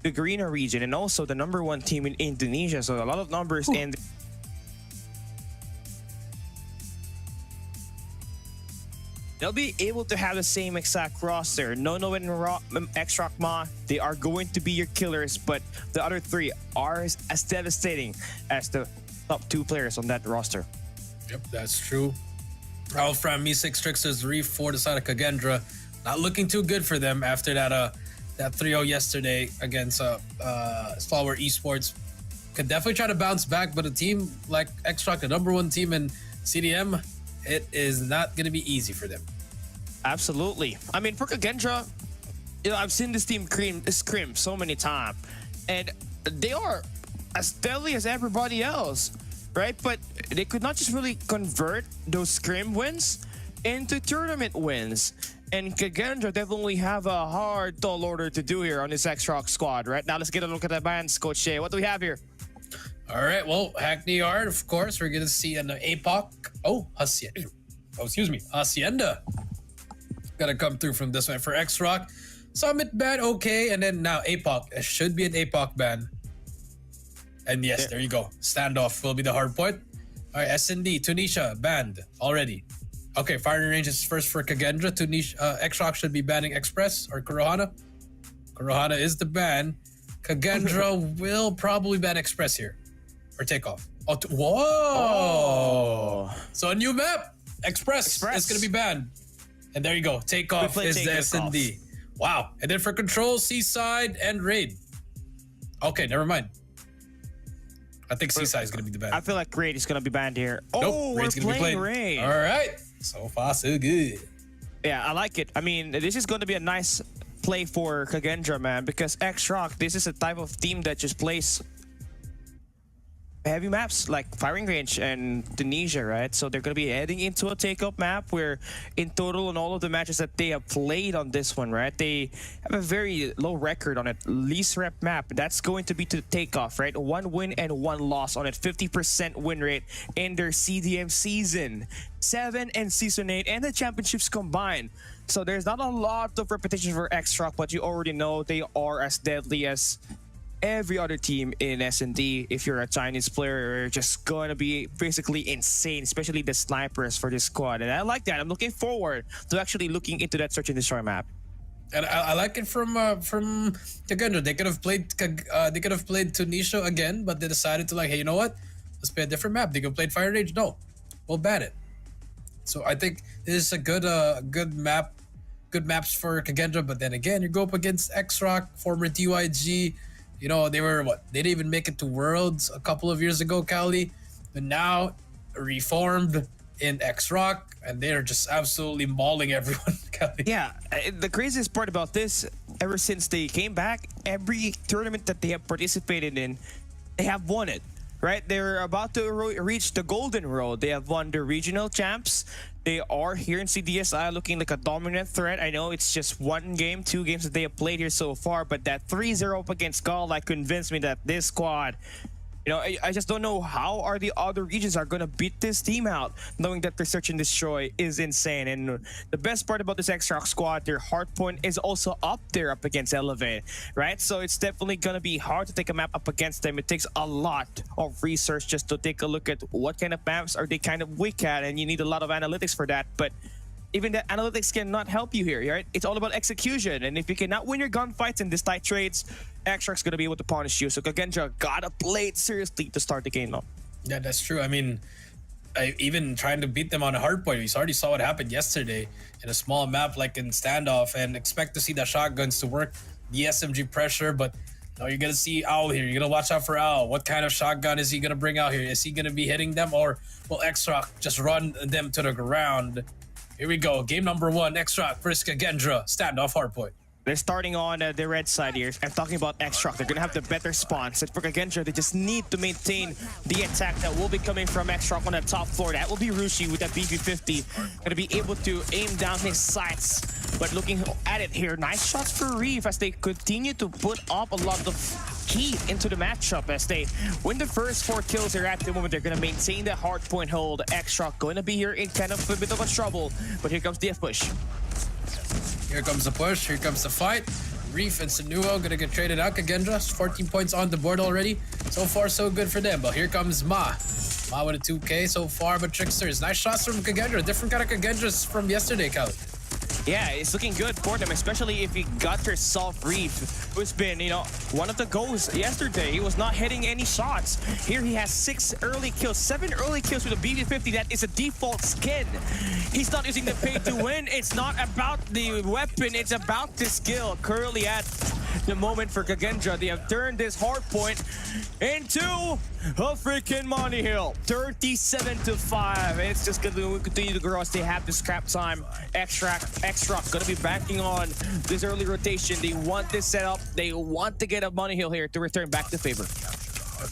the Greener region, and also the #1 team in Indonesia. So a lot of numbers. And they'll be able to have the same exact roster. Nono and X-Rock Ma, they are going to be your killers, but the other 3 are as devastating as the top 2 players on that roster. Yep, that's true. Alfram, Me6 Tricksters, Reef 4 the side of Kagendra. Not looking too good for them after that 3-0 yesterday against Flower Esports. Could definitely try to bounce back, but a team like X-Rock, the #1 team in CDM, it is not going to be easy for them. Absolutely. I mean, for Kagendra, you know, I've seen this team scrim so many times, and they are as deadly as everybody else, right? But they could not just really convert those scrim wins into tournament wins. And Kagendra definitely have a hard, tall order to do here on this X-Rock squad, right? Now let's get a look at the bands, Coach Shea. What do we have here? All right, well, Hackney Yard, of course. We're going to see an APOC. Hacienda. Got to come through from this one for X-Rock. Summit ban, okay. And then now APOC. It should be an APOC ban. And yes, there you go. Standoff will be the hard point. All right, SND, Tunisia, banned already. Okay, firing range is first for Kagendra. X-Rock should be banning Express or Kurohana. Kurohana is the ban. Kagendra will probably ban Express here. Or Takeoff. Whoa! So a new map. Express is going to be banned. And there you go. Takeoff is the SND. Wow. And then for Control, Seaside, and Raid. Okay, never mind. I think Seaside is going to be the ban. I feel like Raid is going to be banned here. Nope, Oh, Raid's we're gonna be playing played. Raid. All right. So far, so good. Yeah, I like it. I mean, this is going to be a nice play for Kagendra, man, because X-Rock, this is a type of team that just plays heavy maps like Firing Range and Tunisia, right? So they're going to be heading into a takeoff map where in total in all of the matches that they have played on this one, right, they have a very low record on it. Least rep map, that's going to be to takeoff, right? 1 win and 1 loss on it. 50% win rate in their CDM season 7 and season 8 and the championships combined. So there's not a lot of repetition for X-Rock, but you already know they are as deadly as every other team in S&D. If you're a Chinese player, you're just gonna be basically insane, especially the snipers for this squad. And I like that. I'm looking forward to actually looking into that search and destroy map. And I like it from Kagendra. They could have played Tunisia again, but they decided to like, hey, you know what? Let's play a different map. They could play Fire Rage. No, we'll ban it. So I think this is a good map, good maps for Kagendra. But then again, you go up against X-Rock, former DYG. You know, they were what? They didn't even make it to Worlds a couple of years ago, Cali. But now reformed in X-Rock, and they're just absolutely mauling everyone, Cali. Yeah, the craziest part about this, ever since they came back, every tournament that they have participated in, they have won it, right? They're about to reach the Golden Road. They have won the regional champs. They are here in CDSI looking like a dominant threat. I know it's just 1 game, 2 games that they have played here so far, but that 3-0 up against Gall, like, convinced me that this squad, you know, I just don't know how are the other regions are going to beat this team out, knowing that their search and destroy is insane. And the best part about this X-Rock squad, their hard point is also up there up against Elevate, right? So it's definitely going to be hard to take a map up against them. It takes a lot of research just to take a look at what kind of maps are they kind of weak at, and you need a lot of analytics for that. But even the analytics cannot help you here, right? It's all about execution. And if you cannot win your gunfights in this tight trades, Extract's going to be able to punish you. So Kagendra gotta play it seriously to start the game now. Yeah, that's true. I mean, even trying to beat them on a hard point, we already saw what happened yesterday in a small map like in standoff, and expect to see the shotguns to work the SMG pressure. But no, you're gonna see Owl here. You're gonna watch out for Owl. What kind of shotgun is he gonna bring out here? Is he gonna be hitting them, or will X-Rock just run them to the ground? Here we go. Game number 1. X-Rock versus Kagendra. Standoff hardpoint. They're starting on the red side here. I'm talking about X-Rock. They're going to have the better spawns. And for Kagendra, they just need to maintain the attack that will be coming from X-Rock on the top floor. That will be Rushi with that BB-50. Going to be able to aim down his sights. But looking at it here, nice shots for Reef as they continue to put up a lot of heat into the matchup as they win the first 4 kills here at the moment. They're going to maintain the hard point hold. X-Rock going to be here in kind of a bit of a trouble. But here comes the F-push. Here comes the push. Here comes the fight. Reef and Sinuo gonna get traded out. Kagendra, 14 points on the board already. So far, so good for them. But here comes Ma. Ma with a 2K so far, but Tricksters. Nice shots from Kagendra. Different kind of Kagendras from yesterday, Kali. Yeah, it's looking good for them, especially if you got yourself Reef, who's been, you know, one of the goals yesterday. He was not hitting any shots. Here he has 6 early kills, 7 early kills with a BB-50. That is a default skin. He's not using the pay to win. It's not about the weapon. It's about the skill. Currently at the moment for Kagendra, they have turned this hard point into a freaking money hill. 37-5. It's just going to continue to grow as they have the scrap time. X-Rock going to be backing on this early rotation. They want this setup. They want to get a money hill here to return back to favor.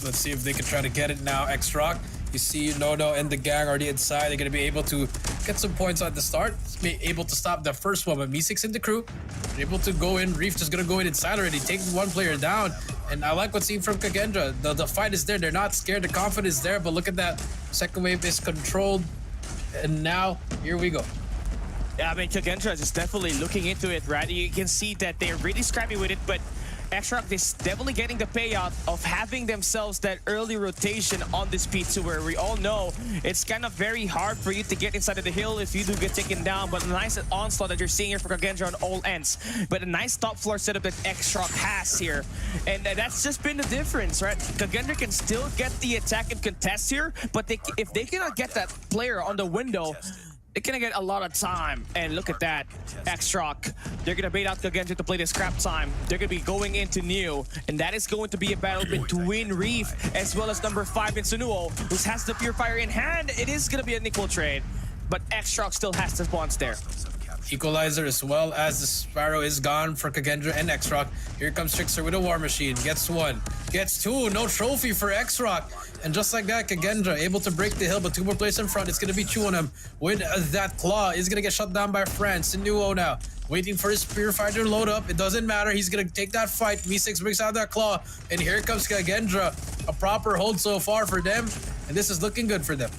Let's see if they can try to get it now. X-Rock. You see Nono and the gang already inside. They're going to be able to get some points at the start. Be able to stop the first one, but Me6 in the crew. They're able to go in. Reef just going to go in inside already, taking one player down. And I like what's seen from Kagendra. The fight is there. They're not scared. The confidence is there. But look at that. Second wave is controlled. And now, here we go. Yeah, I mean, Kagendra is definitely looking into it, right? You can see that they're really scrappy with it, but X-Rock is definitely getting the payout of having themselves that early rotation on this P2, where we all know it's kind of very hard for you to get inside of the hill if you do get taken down. But a nice onslaught that you're seeing here for Kagendra on all ends. But a nice top floor setup that X-Rock has here. And that's just been the difference, right? Kagendra can still get the attack and contest here, but if they cannot get that player on the window, they're gonna get a lot of time. And look at that, X-Rock. They're gonna bait out Kagendra to play the scrap time. They're gonna be going into new, and that is going to be a battle between Reef as well as number 5 in Sinuo, who has the Purifier in hand. It is gonna be an equal trade, but X-Rock still has the spawns there. Equalizer as well as the Sparrow is gone for Kagendra and X-Rock. Here comes Trickster with a War Machine. Gets 1, gets 2. No trophy for X-Rock. And just like that, Kagendra able to break the hill, but 2 more players in front. It's going to be 2 on him. With that claw, is going to get shut down by France. Sinuo now, waiting for his Purifier to load up. It doesn't matter. He's going to take that fight. Me6 brings out that claw. And here comes Kagendra. A proper hold so far for them. And this is looking good for them.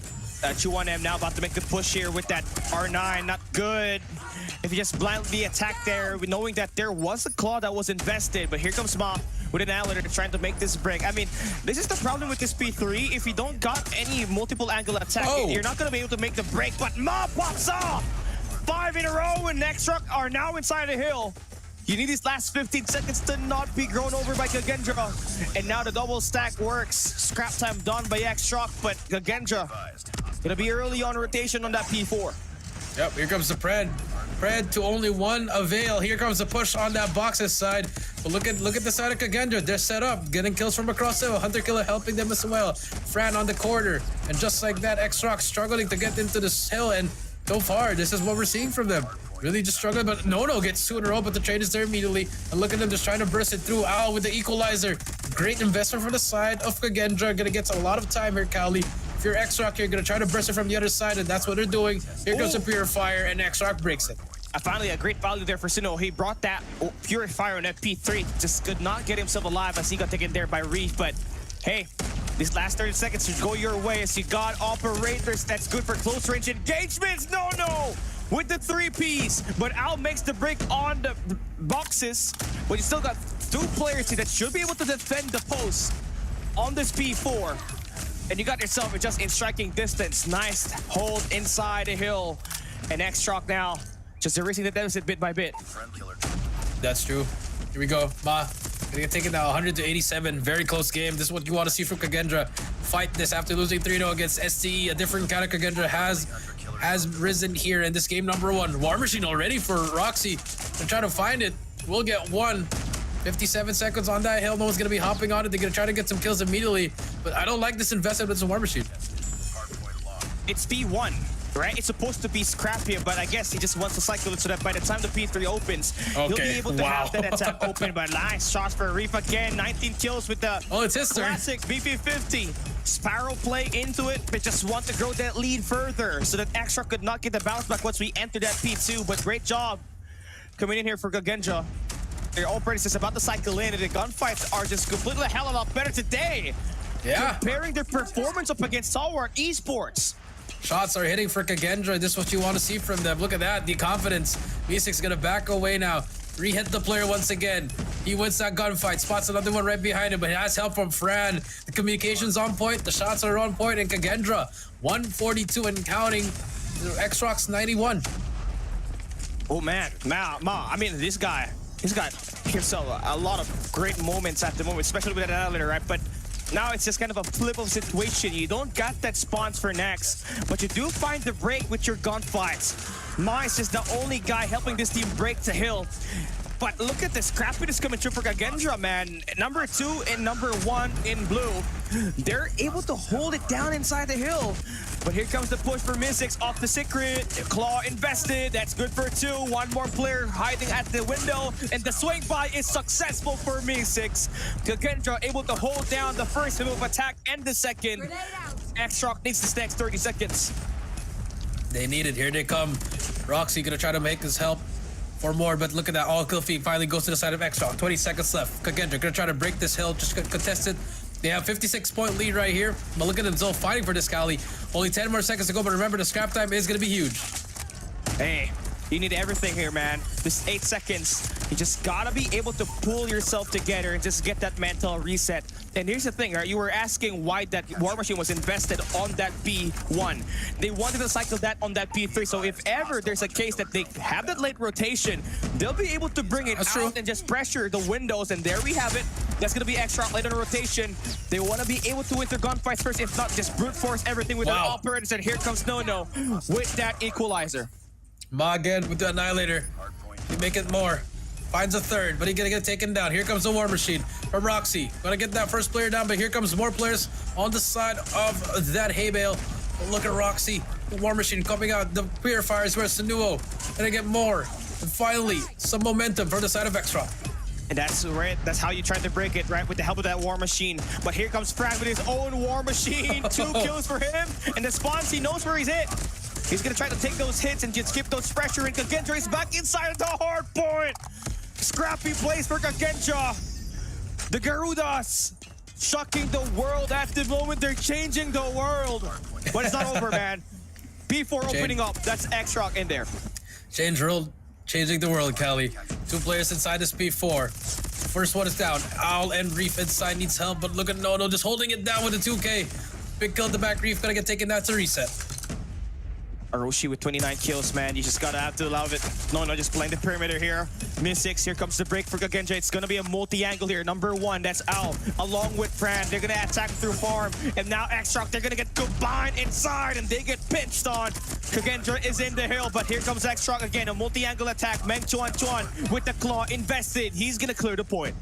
2-1M now about to make the push here with that R9. Not good. If you just blindly attack there, knowing that there was a claw that was invested. But here comes Ma with an analyzer trying to make this break. I mean, this is the problem with this P3. If you don't got any multiple angle attack, you're not going to be able to make the break. But Ma pops off! 5 in a row, and X-Rock are now inside the hill. You need these last 15 seconds to not be grown over by Kagendra. And now the double stack works. Scrap time done by X-Rock, but Kagendra gonna be early on rotation on that P4. Yep, here comes the Pred. Pred to only 1 avail. Here comes the push on that boxes side. But look at the side of Kagendra. They're set up, getting kills from across the hill. Hunter Killer helping them as well. Fran on the corner. And just like that, X-Rock struggling to get into this hill. And so far, this is what we're seeing from them. Really just struggling, but Nono gets 2 in a row, but the trade is there immediately. And look at them just trying to burst it through. Owl with the equalizer. Great investment from the side of Kagendra. Gonna get a lot of time here, Cali. If you're X-Rock, you're gonna try to burst it from the other side, and that's what they're doing. Here comes a Purifier, and X-Rock breaks it. Finally, a great value there for Sino. He brought that Purifier on FP3. Just could not get himself alive as he got taken there by Reef, but hey, these last 30 seconds should go your way as you got operators. That's good for close range engagements. No! With the 3 Ps, but Al makes the break on the boxes. But you still got 2 players here that should be able to defend the post on this P4. And you got yourself just in striking distance. Nice hold inside the hill. And X-Shock now just erasing the deficit bit by bit. That's true. Here we go. Ma, gonna get taken now 100 to 87. Very close game. This is what you want to see from Kagendra. Fight this after losing 3-0 against STE. A different kind of Kagendra has risen here in this game number 1. War Machine already for Roxy. They're trying to find it. We'll get one. 57 seconds on that hill. No one's gonna be hopping on it. They're gonna try to get some kills immediately. But I don't like this investment with the War Machine. It's P1, right? It's supposed to be scrappier, but I guess he just wants to cycle it so that by the time the P3 opens, he'll be able to have that attack open. But nice shots for Reef again. 19 kills with the it's his classic BP50. Sparrow play into it, but just want to grow that lead further so that Extra could not get the bounce back once we enter that P2. But great job coming in here for Kagendra. Their operators is about to cycle in, and the gunfights are just completely a hell of a lot better today. Yeah. Comparing their performance up against Stalwart Esports. Shots are hitting for Kagendra. This is what you want to see from them. Look at that, the confidence. V6 is gonna back away now. Re-hit the player once again. He wins that gunfight, spots another one right behind him, but he has help from Fran. The communication's on point, the shots are on point, and Kagendra, 142 and counting. X-Rocks 91. Oh man, I mean, this guy, he's got himself a lot of great moments at the moment, especially with that annihilator, right? But now it's just kind of a flip of situation. You don't got that spawns for next, but you do find the break with your gunfights. Mice is the only guy helping this team break the hill. But look at the scrappiness coming through for Kagendra, man. Number 2 and number 1 in blue. They're able to hold it down inside the hill. But here comes the push for Mystics off the secret. Claw invested. That's good for 2. One more player hiding at the window. And the swing by is successful for Mystics. Kagendra able to hold down the first move of attack and the second. X-Shock needs this next 30 seconds. They need it. Here they come. Roxy gonna try to make this help for more, but look at that. All kill feed finally goes to the side of X-Shock. 20 seconds left. Kagendra gonna try to break this hill, just contest it. They have 56-point lead right here, but look at them still fighting for this Cali. Only 10 more seconds to go, but remember the scrap time is gonna be huge. Hey, you need everything here, man. This 8 seconds. You just gotta be able to pull yourself together and just get that mental reset. And here's the thing, right? You were asking why that War Machine was invested on that P1. They wanted to cycle that on that P3. So if ever there's a case that they have that late rotation, they'll be able to bring it out and just pressure the windows. And there we have it. That's going to be extra late in the rotation. They want to be able to win their gunfights first. If not, just brute force everything with their operators. And here comes No-No with that equalizer. Ma again with the Annihilator. You make it more. Finds a third, but he's gonna get taken down. Here comes the War Machine from Roxy. Gonna get that first player down, but here comes more players on the side of that hay bale. But look at Roxy. The War Machine coming out. The purifiers where Sanuo. Gonna get more. And finally, some momentum from the side of Extra. And that's right. That's how you try to break it, right? With the help of that War Machine. But here comes Frank with his own War Machine. 2 kills for him. And the spawns, he knows where he's hit. He's gonna try to take those hits and just skip those pressure. And Kagendra is back inside of the hard point. Scrappy plays for Kagendra. The Garudas shocking the world at the moment. They're changing the world. But it's not over, man. P4 opening up. That's X-Rock in there. Changing the world, Cali. 2 players inside this P4. First one is down. Owl and Reef inside needs help, but look at No just holding it down with the 2K. Big kill at the back. Reef gonna get taken down to reset. Aroshi with 29 kills, man. You just gotta have to love it. No, just playing the perimeter here. Mystics, here comes the break for Kagendra. It's gonna be a multi-angle here. Number 1, that's Al, along with Fran. They're gonna attack through farm. And now X-Shock, they're gonna get combined inside, and they get pinched on. Kagendra is in the hill, but here comes X-Shock again. A multi-angle attack. Meng Chuan with the claw invested. He's gonna clear the point.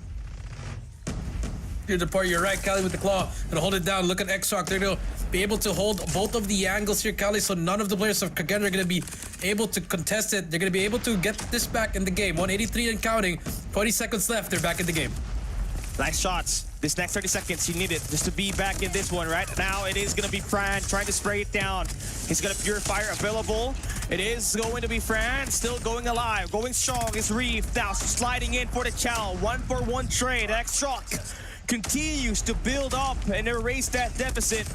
Here's the part. You're right, Cali with the claw. Gonna hold it down. Look at X-Shock. They're gonna be able to hold both of the angles here, Cali, so none of the players of Kagendra are gonna be able to contest it. They're gonna be able to get this back in the game. 183 and counting. 20 seconds left. They're back in the game. Nice shots. This next 30 seconds, you need it just to be back in this one, right? Now it is going to be Fran trying to spray it down. He's got a purifier available. It is going to be Fran still going alive. Going strong is Reef. Now sliding in for the Chow. 1-for-1 trade. X-Shock continues to build up and erase that deficit.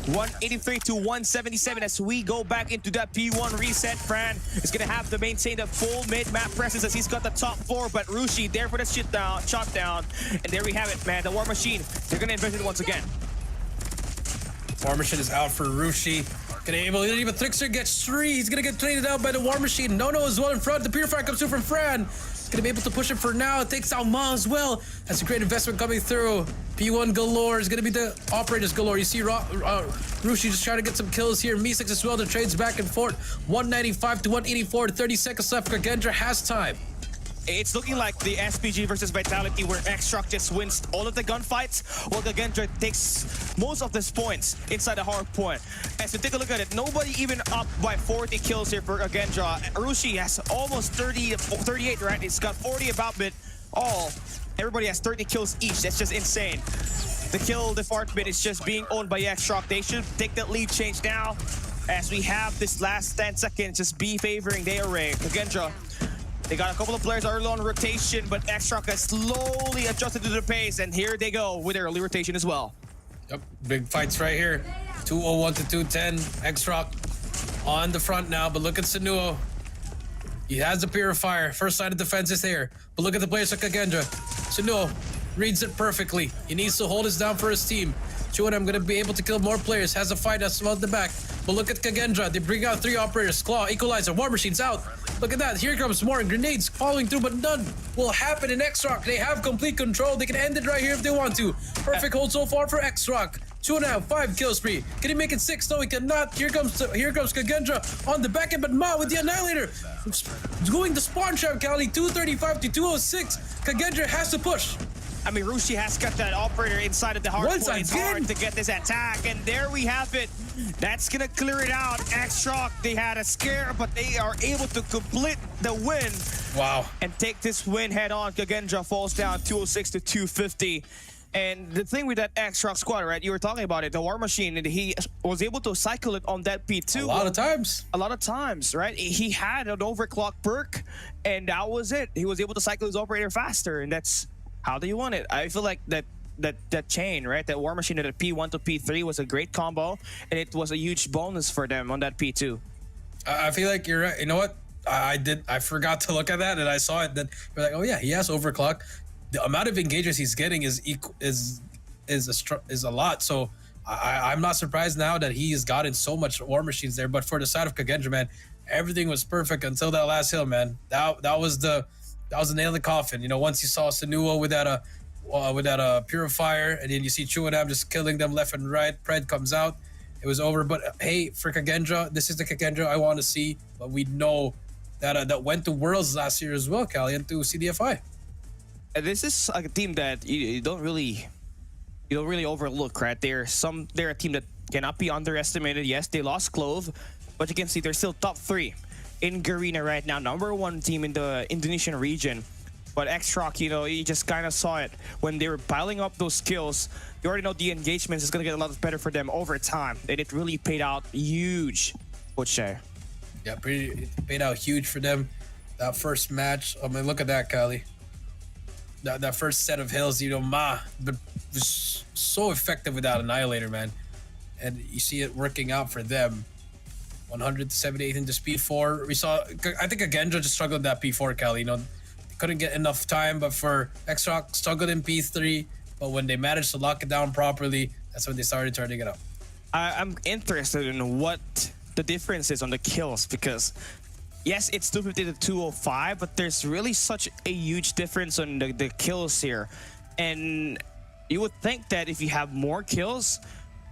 183 to 177 as we go back into that P1 reset. Fran is going to have to maintain the full mid-map presence as he's got the top 4, but Rushi there for the shot down. And there we have it, man. The War Machine, they're going to invest it once again. War Machine is out for Rushi. Gonna able, even Trickster gets 3. He's gonna get traded out by the War Machine. No as well in front. The Purifier comes through from Fran. Gonna be able to push it for now. It takes out Ma as well. That's a great investment coming through. P1 galore is gonna be the operators galore. You see Rushi just trying to get some kills here. Meesex as well. The trades back and forth. 195 to 184. 30 seconds left. Kagendra has time. It's looking like the SPG versus Vitality where X-Shock just wins all of the gunfights while Kagendra takes most of these points inside the hard point. As we take a look at it, nobody even up by 40 kills here for Kagendra. Rushi has almost 38, right? He's got 40 about it all. Everybody has 30 kills each. That's just insane. The kill department is just being owned by X-Shock. They should take that lead change now as we have this last 10 seconds just be favoring their array. Kagendra, they got a couple of players early on rotation, but X-Shock has slowly adjusted to the pace, and here they go with their early rotation as well. Yep, big fights right here. 201 to 210. X-Shock on the front now, but look at Senuo. He has the Purifier. First line of defense is there. But look at the players of Kagendra. Senuo reads it perfectly. He needs to hold this down for his team. I'm gonna be able to kill more players. Has a fight as well at the back. But look at Kagendra. They bring out 3 operators. Claw, Equalizer, War Machine's out. Look at that. Here comes more grenades following through, but none will happen in X-Rock. They have complete control. They can end it right here if they want to. Perfect hold so far for X-Rock. 2.5, 5 kill spree. Can he make it 6? No, he cannot. Here comes Kagendra on the back end, but Ma with the Annihilator. Going to spawn trap, Cali. 235 to 206. Kagendra has to push. I mean, Rushi has got that operator inside of the hard point. It's hard to get this attack, and there we have it. That's gonna clear it out. X-Shock, they had a scare, but they are able to complete the win. Wow. And take this win head on. Kagendra falls down 206 to 250. And the thing with that X-Shock squad, right? You were talking about it, the War Machine, and he was able to cycle it on that P2. A lot of times. A lot of times, right? He had an overclock perk, and that was it. He was able to cycle his operator faster, and that's how do you want it? I feel like that chain, right? That War Machine at a P1 to P3 was a great combo, and it was a huge bonus for them on that P2. I feel like you're right. You know what? I forgot to look at that, and I saw it. Then you're like, oh yeah, he has overclock. The amount of engagers he's getting is a lot. So I'm not surprised now that he's gotten so much War Machines there. But for the side of Kagendra, man, everything was perfect until that last hill, man. That was the nail in the coffin. You know, once you saw Senuo with that Purifier, and then you see Chuanam just killing them left and right. Pred comes out. It was over. But hey, for Kagendra, this is the Kagendra I want to see. But we know that went to Worlds last year as well, Callie, and to CDFI. This is like a team that you don't really overlook, right? They're a team that cannot be underestimated. Yes, they lost Clove, but you can see they're still top 3 in Garena right now, #1 team in the Indonesian region. But X-Shock, you just kind of saw it when they were piling up those kills. You already know the engagements is going to get a lot better for them over time, and it really paid out huge. Butcher. Yeah, it paid out huge for them. That first match, I mean, look at that, Kali. That first set of hills, Ma, but was so effective with that Annihilator, man. And you see it working out for them. 100 to 78 into speed 4. We saw, I think Kagendra just struggled with that P4, Kali. Couldn't get enough time, but for X-Shock, struggled in P3. But when they managed to lock it down properly, that's when they started turning it up. I'm interested in what the difference is on the kills, because yes, it's 250 to 205, but there's really such a huge difference on the kills here. And you would think that if you have more kills,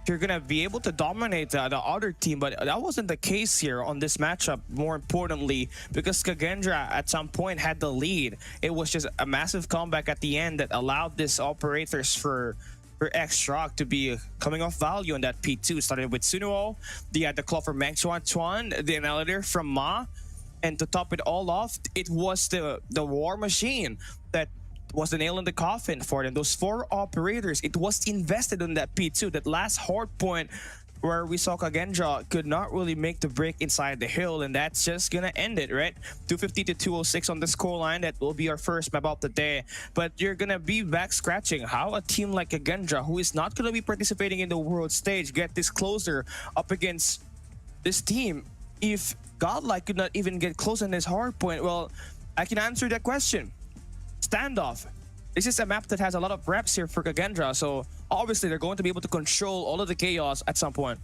you're gonna be able to dominate the other team, but that wasn't the case here on this matchup. More importantly, because Kagendra at some point had the lead, it was just a massive comeback at the end that allowed these operators for X-Shock to be coming off value on that P2. Started with Sunuo, they had the claw from Mang Chuan Chuan, the Annihilator from Ma, and to top it all off, it was the War Machine that was the nail in the coffin for them. Those 4 operators, it was invested in that P2. That last hard point where we saw Kagendra could not really make the break inside the hill, and that's just gonna end it, right? 250 to 206 on the scoreline. That will be our first map of the day. But you're gonna be back scratching how a team like Kagendra, who is not gonna be participating in the world stage, get this closer up against this team. If Godlike could not even get close on this hard point, well, I can answer that question. Standoff. This is a map that has a lot of reps here for Kagendra, so obviously they're going to be able to control all of the chaos at some point.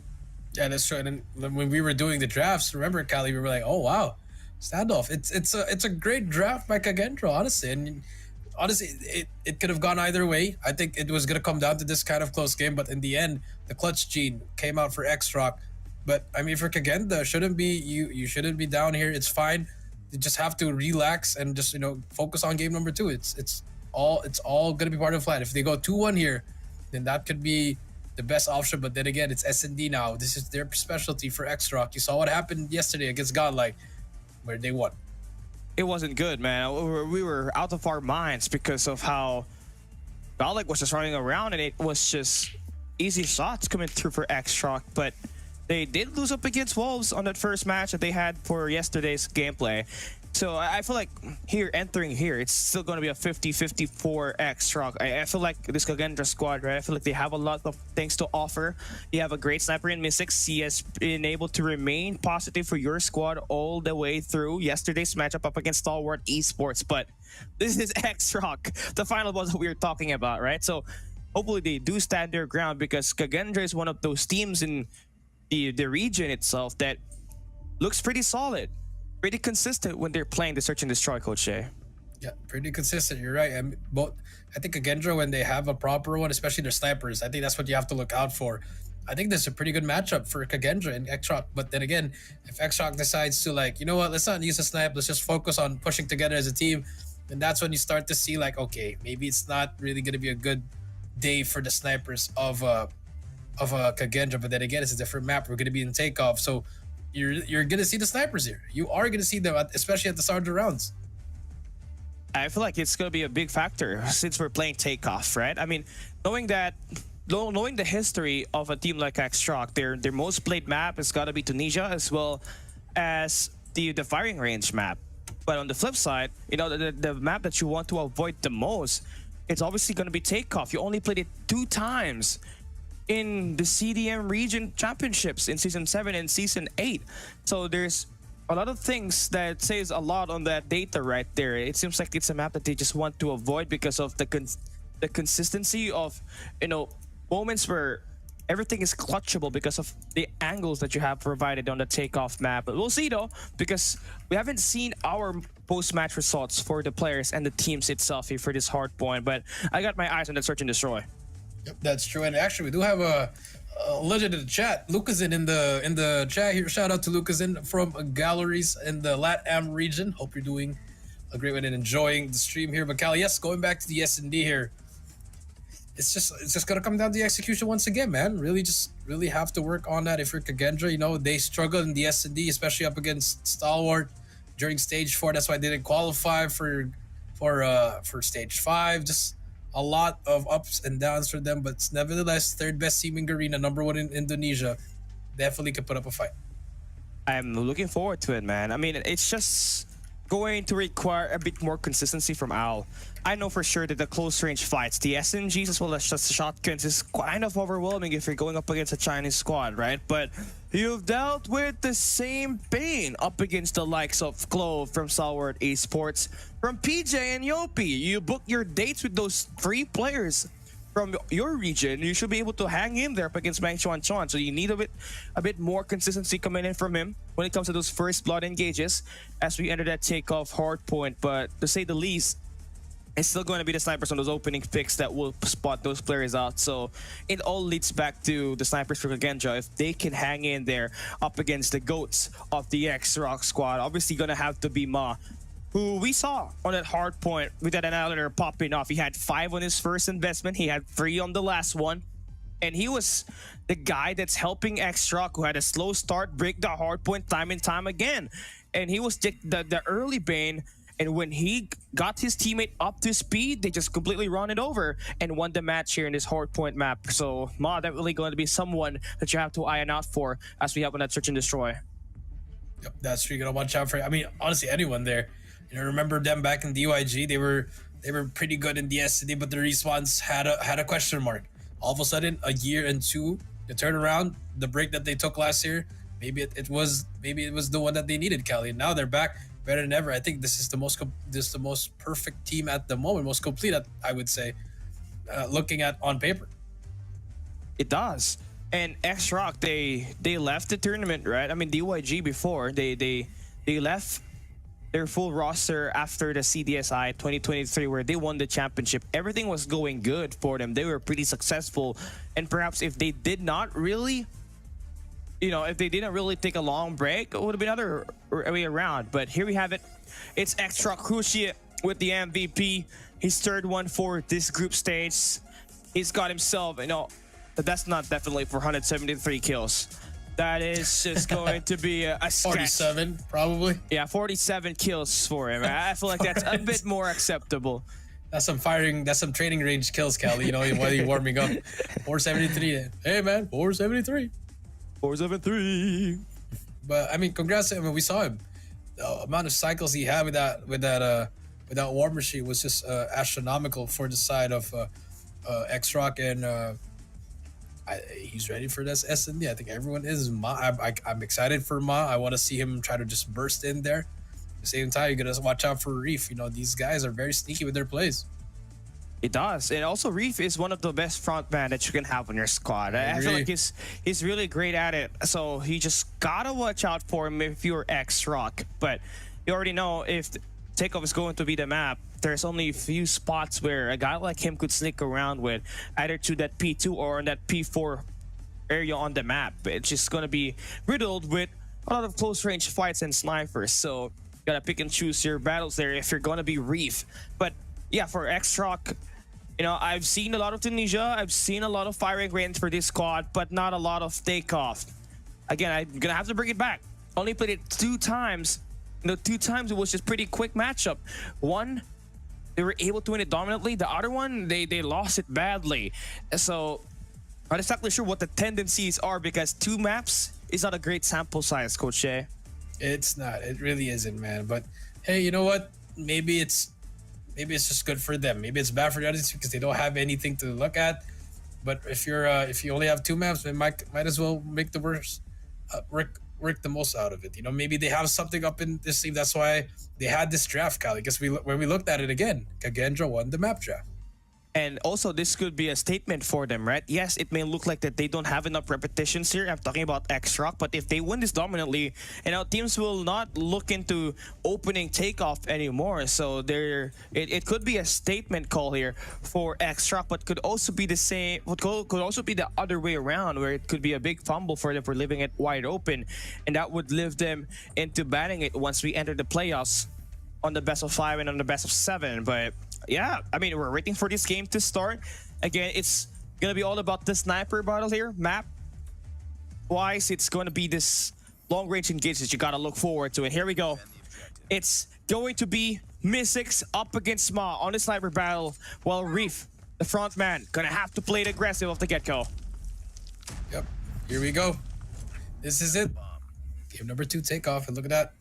Yeah, that's true. And then when we were doing the drafts, remember, Callie, we were like, "Oh wow, standoff." It's a great draft by Kagendro, honestly. And honestly, it could have gone either way. I think it was gonna come down to this kind of close game, but in the end, the clutch gene came out for X-Rock. But I mean, for Kagenda, shouldn't be you shouldn't be down here. It's fine. You just have to relax and just focus on game number 2. It's all gonna be part of the plan. If they go 2-1 here, then that could be the best option. But then again, it's S&D now. This is their specialty for X-Rock. You saw what happened yesterday against Godlike, where they won. It wasn't good, man. We were out of our minds because of how Godlike was just running around, and it was just easy shots coming through for X-Rock. But they did lose up against Wolves on that first match that they had for yesterday's gameplay. So I feel like entering here, it's still going to be a 50-54 X-Rock. I feel like this Kagendra squad, right? I feel like they have a lot of things to offer. You have a great sniper in Mystics. He has been able to remain positive for your squad all the way through yesterday's matchup up against Stalwart Esports. But this is X-Rock, the final boss that we were talking about, right? So hopefully they do stand their ground, because Kagendra is one of those teams in the region itself that looks pretty solid. Pretty consistent when they're playing the Search and Destroy, Coach Shay. Yeah, pretty consistent. You're right. I think Agendra, when they have a proper one, especially their snipers, I think that's what you have to look out for. I think this is a pretty good matchup for Kagendra and Xrock. But then again, if Xrock decides to, like, you know what, let's not use a snipe, let's just focus on pushing together as a team, then that's when you start to see, like, okay, maybe it's not really going to be a good day for the snipers of Kagendra. But then again, it's a different map. We're going to be in takeoff, so you're gonna see the snipers here. You are gonna see them, especially at the start of the rounds. I feel like it's gonna be a big factor since we're playing takeoff, right? I mean, knowing the history of a team like X-Rock, their most played map has got to be Tunisia, as well as the firing range map. But on the flip side, the map that you want to avoid the most, it's obviously gonna be takeoff. You only played it 2 times in the CDM region championships in season 7 and season 8. So there's a lot of things that says a lot on that data right there. It seems like it's a map that they just want to avoid because of the consistency of moments where everything is clutchable because of the angles that you have provided on the takeoff map. But we'll see though, because we haven't seen our post-match results for the players and the teams itself here for this hard point. But I got my eyes on that Search and Destroy. Yep, that's true. And actually, we do have a legend in the chat. Lucas in the chat here. Shout out to Lucas from Galleries in the LATAM region. Hope you're doing a great one and enjoying the stream here. But Cal, yes, going back to the S&D here. It's just gonna come down to the execution once again, man. Really have to work on that. If you're Kagendra, they struggle in the S&D, especially up against Stalwart during stage 4. That's why they didn't qualify for stage 5. Just a lot of ups and downs for them, but nevertheless, third best team in Garena, number 1 in Indonesia, definitely could put up a fight. I'm looking forward to it, man. I mean, it's just going to require a bit more consistency from Al. I know for sure that the close range fights, the SMGs as well as just the shotguns, is kind of overwhelming if you're going up against a Chinese squad, right? But you've dealt with the same pain up against the likes of Clove from Stalwart Esports, from PJ and Yopi. You book your dates with those 3 players from your region. You should be able to hang in there up against Mang Chuan Chuan. So you need a bit more consistency coming in from him when it comes to those first blood engages as we enter that takeoff hard point. But to say the least, it's still going to be the snipers on those opening picks that will spot those players out. So it all leads back to the snipers for Kagendra. If they can hang in there up against the GOATs of the X-Rock squad, obviously going to have to be Ma, who we saw on that hard point with that annihilator popping off. He had 5 on his first investment. He had 3 on the last one. And he was the guy that's helping X-Rock, who had a slow start, break the hard point time and time again. And he was the early bane. And when he got his teammate up to speed, they just completely run it over and won the match here in this hard point map. So Ma, definitely going to be someone that you have to iron out for as we have on that Search and Destroy. Yep, that's true. You gotta watch out for. I mean, honestly, anyone there. Remember them back in DYG? They were pretty good in the SD, but the respawns had a question mark. All of a sudden, a year and 2, the turnaround, the break that they took last year, maybe it was the one that they needed, Kelly. And now they're back better than ever. I think this is the most perfect team at the moment, most complete, I would say, looking at on paper. It does. And X Rock, they left the tournament, right? I mean, DYG before they left their full roster after the CDSI 2023, where they won the championship. Everything was going good for them. They were pretty successful, and perhaps if they did not really, if they didn't really take a long break, it would have been other way around. But here we have it. It's X Rock Cruciate with the MVP. His third one for this group stage. He's got himself, but that's not definitely for 173 kills. That is just going to be a 47, probably. Yeah, 47 kills for him. I feel like that's a bit more acceptable. That's some firing. That's some training range kills, Kelly. While you're warming up. 473. Hey, man, 473. 473. But I mean, congrats to him. We saw him. The amount of cycles he had with that war machine was just astronomical for the side of X Rock, and he's ready for this SND. I think everyone is. I'm excited for Ma. I want to see him try to just burst in there. At the same time, you gotta watch out for Reef. These guys are very sneaky with their plays. It does. And also, Reef is one of the best frontman that you can have on your squad. I feel like he's really great at it. So you just gotta watch out for him if you're X Rock. But you already know if Takeoff is going to be the map, there's only a few spots where a guy like him could sneak around with, either to that P2 or in that P4 area on the map. It's just going to be riddled with a lot of close range fights and snipers. So you gotta pick and choose your battles there if you're going to be Reef. But yeah, for X Rock, I've seen a lot of Tunisia. I've seen a lot of firing range for this squad, but not a lot of Takeoff. Again, I'm going to have to bring it back. Only played it 2 times. 2 times it was just pretty quick matchup. One, they were able to win it dominantly. The other one, they lost it badly. So I'm not exactly sure what the tendencies are, because 2 maps is not a great sample size, Coach Shea. It's not. It really isn't, man. But hey, you know what? Maybe it's just good for them. Maybe it's bad for the others because they don't have anything to look at. But if you only have 2 maps, they might as well make the worst work the most out of it. Maybe they have something up in this team. That's why they had this draft, Kali. Because when we looked at it again, Kagendra won the map draft. And also, this could be a statement for them, right? Yes, it may look like that they don't have enough repetitions here. I'm talking about X-Rock, but if they win this dominantly, teams will not look into opening Takeoff anymore. So it could be a statement call here for X-Rock, but could also be the same. Could also be the other way around, where it could be a big fumble for them for leaving it wide open, and that would live them into banning it once we enter the playoffs on the best of 5 and on the best of 7. But yeah, I mean, we're waiting for this game to start. Again, it's gonna be all about the sniper battle here. Map wise, it's going to be this long-range engage that you gotta look forward to. And here we go. It's going to be Mystics up against Ma on the sniper battle, while Reef, the front man, gonna have to play it aggressive off the get-go. Yep, here we go. This is it. Game number 2 Takeoff, and look at that.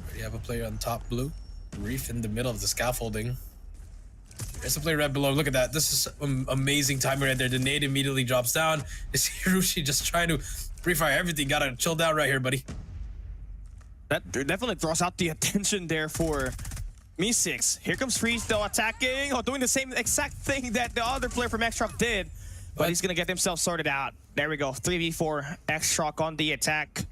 Already have a player on top blue. Reef in the middle of the scaffolding. There's a player right below. Look at that. This is amazing timing right there. The nade immediately drops down. Is Hirushi just trying to pre-fire everything? Gotta chill down right here, buddy. That definitely draws out the attention there for Me6. Here comes Freeze though, attacking, doing the same exact thing that the other player from X-Rock did. But he's gonna get himself sorted out. There we go. 3v4 X-Rock on the attack.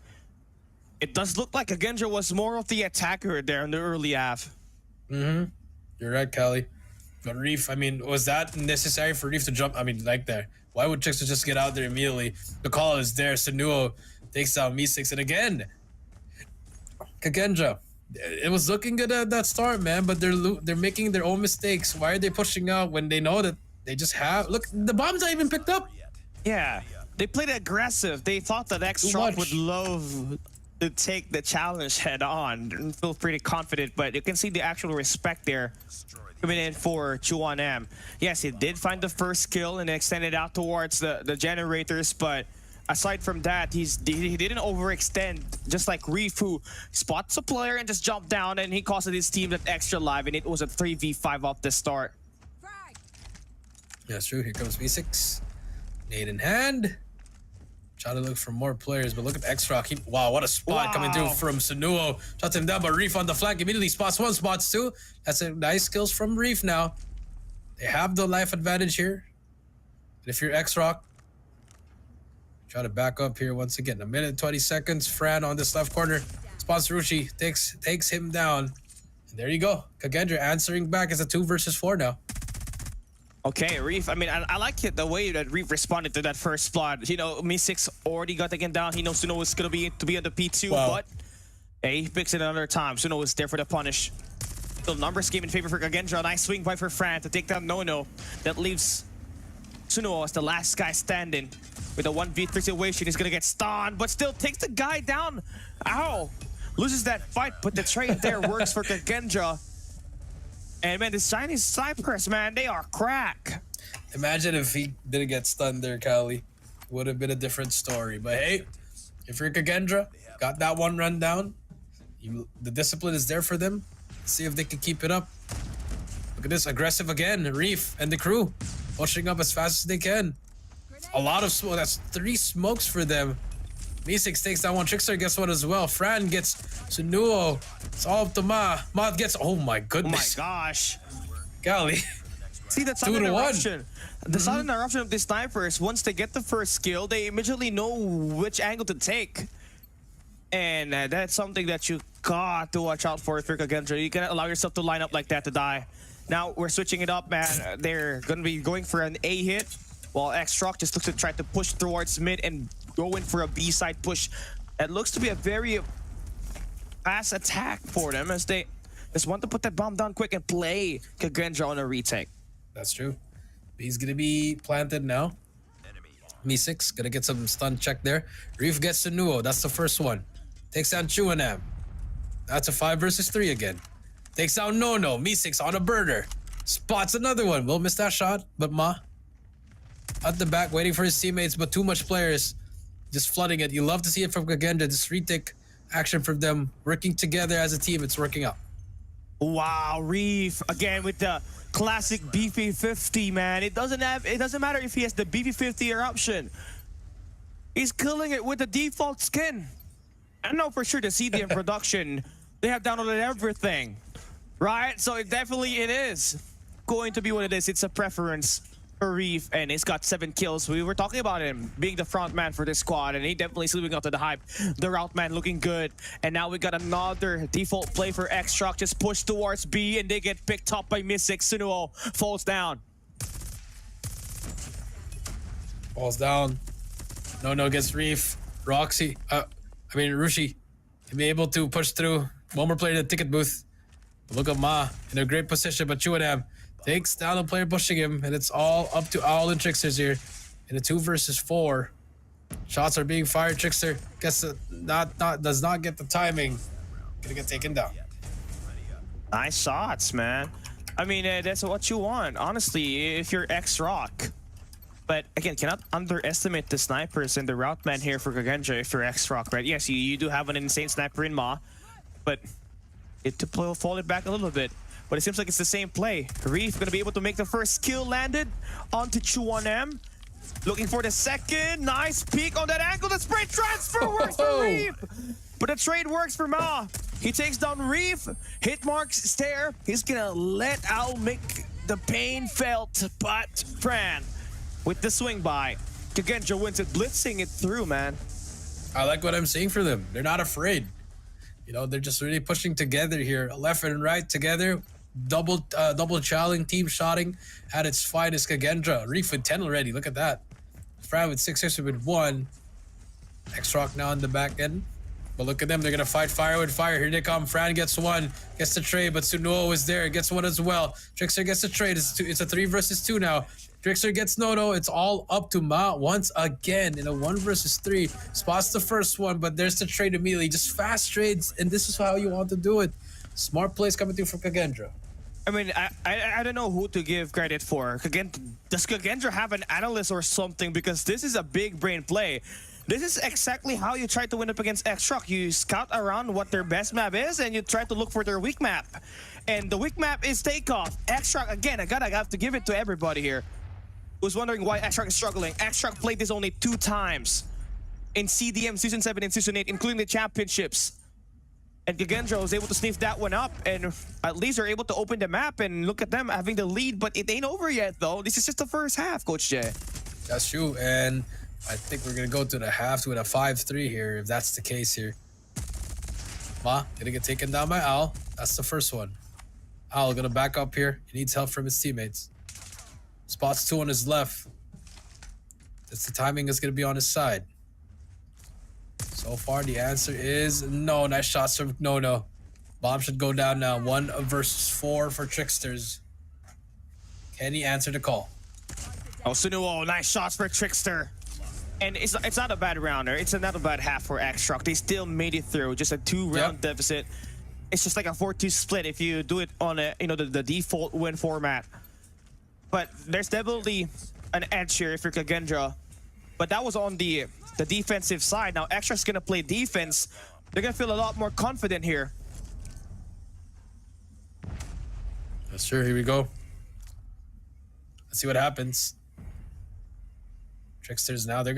It does look like Agendra was more of the attacker there in the early half. You're right, Kelly. But Reef, I mean, was that necessary for Reef to jump? I mean, like there. Why would Chixer just get out there immediately? The call is there. Sanuo takes down Me6. And again, Kagendra. It was looking good at that start, man, but they're making their own mistakes. Why are they pushing out when they know that they just have... Look, the bomb's not even picked up. Yeah, they played aggressive. They thought that X-Rock would love to take the challenge head on and feel pretty confident, but you can see the actual respect there coming in for Chuan-M. Yes, he did find the first kill and extended out towards the generators, but aside from that, he didn't overextend, just like Reef, who spots a player and just jumped down, and he costed his team that extra life, and it was a 3v5 off the start. That's true. Here comes Me6. Nade in hand. Try to look for more players, but look at X-Rock. Wow, what a spot coming through from Sanuo. Shots him down, but Reef on the flank immediately spots 1, spots 2. That's a nice skills from Reef now. They have the life advantage here. And if you're X-Rock, Try to back up here once again. A minute, 20 seconds. Fran on this left corner. Spots Rushi, takes him down. And there you go. Kagendra answering back. It's a 2 versus 4 now. Okay, Reef. I mean, I like it the way that Reef responded to that first flood. You know, Mi6 already got taken down. He knows Suno was gonna be on the P2, but hey, he picks it another time. Suno was there for the punish. The numbers came in favor for Kagendra. Nice swing by for Fran to take down Nono. That leaves Suno as the last guy standing. With a 1v3 situation, he's gonna get stunned, but still takes the guy down. Ow! Loses that fight, but the trade there works for Kagendra. And man, these Chinese snipers, man, they are crack. Imagine if he didn't get stunned there, Kali. Would have been a different story. But hey, if you're Kagendra, got that one run down. The discipline is there for them. See if they can keep it up. Look at this, aggressive again. Reef and the crew pushing up as fast as they can. A lot of smoke. That's 3 smokes for them. Mi6 takes that one. Trickster gets one as well. Fran gets Sunuo. It's all up to Ma. Ma gets. Oh my goodness. Oh my gosh. Golly. See, that's 2 to 1. The sudden interruption of the snipers, once they get the first kill, they immediately know which angle to take. And that's something that you got to watch out for if you're Kagendra. You cannot allow yourself to line up like that to die. Now, we're switching it up, man. They're going to be going for an A hit, while X-Rock just looks to try to push towards mid and go in for a B-side push. It looks to be a very fast attack for them as they just want to put that bomb down quick and play Kagendra on a retake. That's true. He's going to be planted now. Mi6 going to get some stun check there. Reef gets to Nuo. That's the first one. Takes down Chuanam. That's a 5 versus 3 again. Takes down Nono. Mi6 on a burner. Spots another one. Will miss that shot, but Ma at the back waiting for his teammates, but too much players just flooding it. You love to see it from Kagendra. This retake action from them working together as a team. It's working out. Wow, Reef again with the classic BP50, man. It doesn't matter if he has the BP50 eruption. He's killing it with the default skin. I know for sure the CD in production, they have downloaded everything, right? So it is going to be what it is. It's a preference for Reef, and he's got 7 kills. We were talking about him being the front man for this squad, and he definitely is living up to the hype. The route man looking good, and now we got another default play for X-Shock. Just push towards B, and they get picked up by Mi6. Sunuo falls down. Falls down. No gets Reef. Roxy. Rushi. He'll be able to push through. One more player in the ticket booth. Look at Ma in a great position, but Chuanam takes down the player pushing him, and it's all up to Owl and Tricksters here in a 2 versus 4. Shots are being fired. Trickster gets does not get the timing. Gonna get taken down. Nice shots, man. I mean, that's what you want, honestly, if you're X-Rock. But again, cannot underestimate the snipers and the route man here for Kagendra if you're X-Rock, right? Yes, you do have an insane sniper in Ma, but to fall it back a little bit. But it seems like it's the same play. Reef gonna be able to make the first kill landed onto Chuanam. Looking for the second. Nice peek on that angle. The spray transfer works for Reef. But the trade works for Ma. He takes down Reef. Hit marks is there. He's gonna let Owl make the pain felt. But Fran with the swing by. Kagendra wins it, blitzing it through, man. I like what I'm seeing for them. They're not afraid. You know, they're just really pushing together here. Left and right together. Double challenging, team shotting at its finest. Kagendra. Reef with 10 already. Look at that. Fran with 6 with 1. X-Rock now on the back end. But look at them. They're going to fight fire with fire. Here they come. Fran gets one. Gets the trade, but Sunuo is there. Gets one as well. Trickster gets the trade. It's a 3 versus 2 now. Trickster gets Nono. It's all up to Ma once again in a 1 versus 3. Spots the first one, but there's the trade immediately. Just fast trades, and this is how you want to do it. Smart plays coming through from Kagendra. I mean, I don't know who to give credit for. Does Kagendra have an analyst or something? Because this is a big brain play. This is exactly how you try to win up against X-Shock. You scout around what their best map is, and you try to look for their weak map. And the weak map is Takeoff. X-Shock, again, I have to give it to everybody here who's wondering why X-Shock is struggling. X-Shock played this only 2 times in CDM Season 7 and Season 8, including the championships. And Kagendra was able to sniff that one up, and at least they're able to open the map and look at them having the lead, but it ain't over yet, though. This is just the first half, Coach Jay. That's true, and I think we're gonna go to the half with a 5-3 here, if that's the case here. Ma, gonna get taken down by Al. That's the first one. Al gonna back up here. He needs help from his teammates. Spots 2 on his left. That's the timing is gonna be on his side. So far, the answer is no. Nice shots from No. Bomb should go down now. 1 versus 4 for Tricksters. Can he answer the call? Oh, Sunuo, nice shots for Trickster. And it's not a bad rounder. It's not a bad half for X-Rock. They still made it through. Just a 2-round deficit. It's just like a 4-2 split if you do it on a the default win format. But there's definitely an edge here if you're Kagendra. But that was on the defensive side. Now X-Rock's gonna play defense. They're gonna feel a lot more confident here. Yes, sir. Here we go. Let's see what happens. Tricksters now they're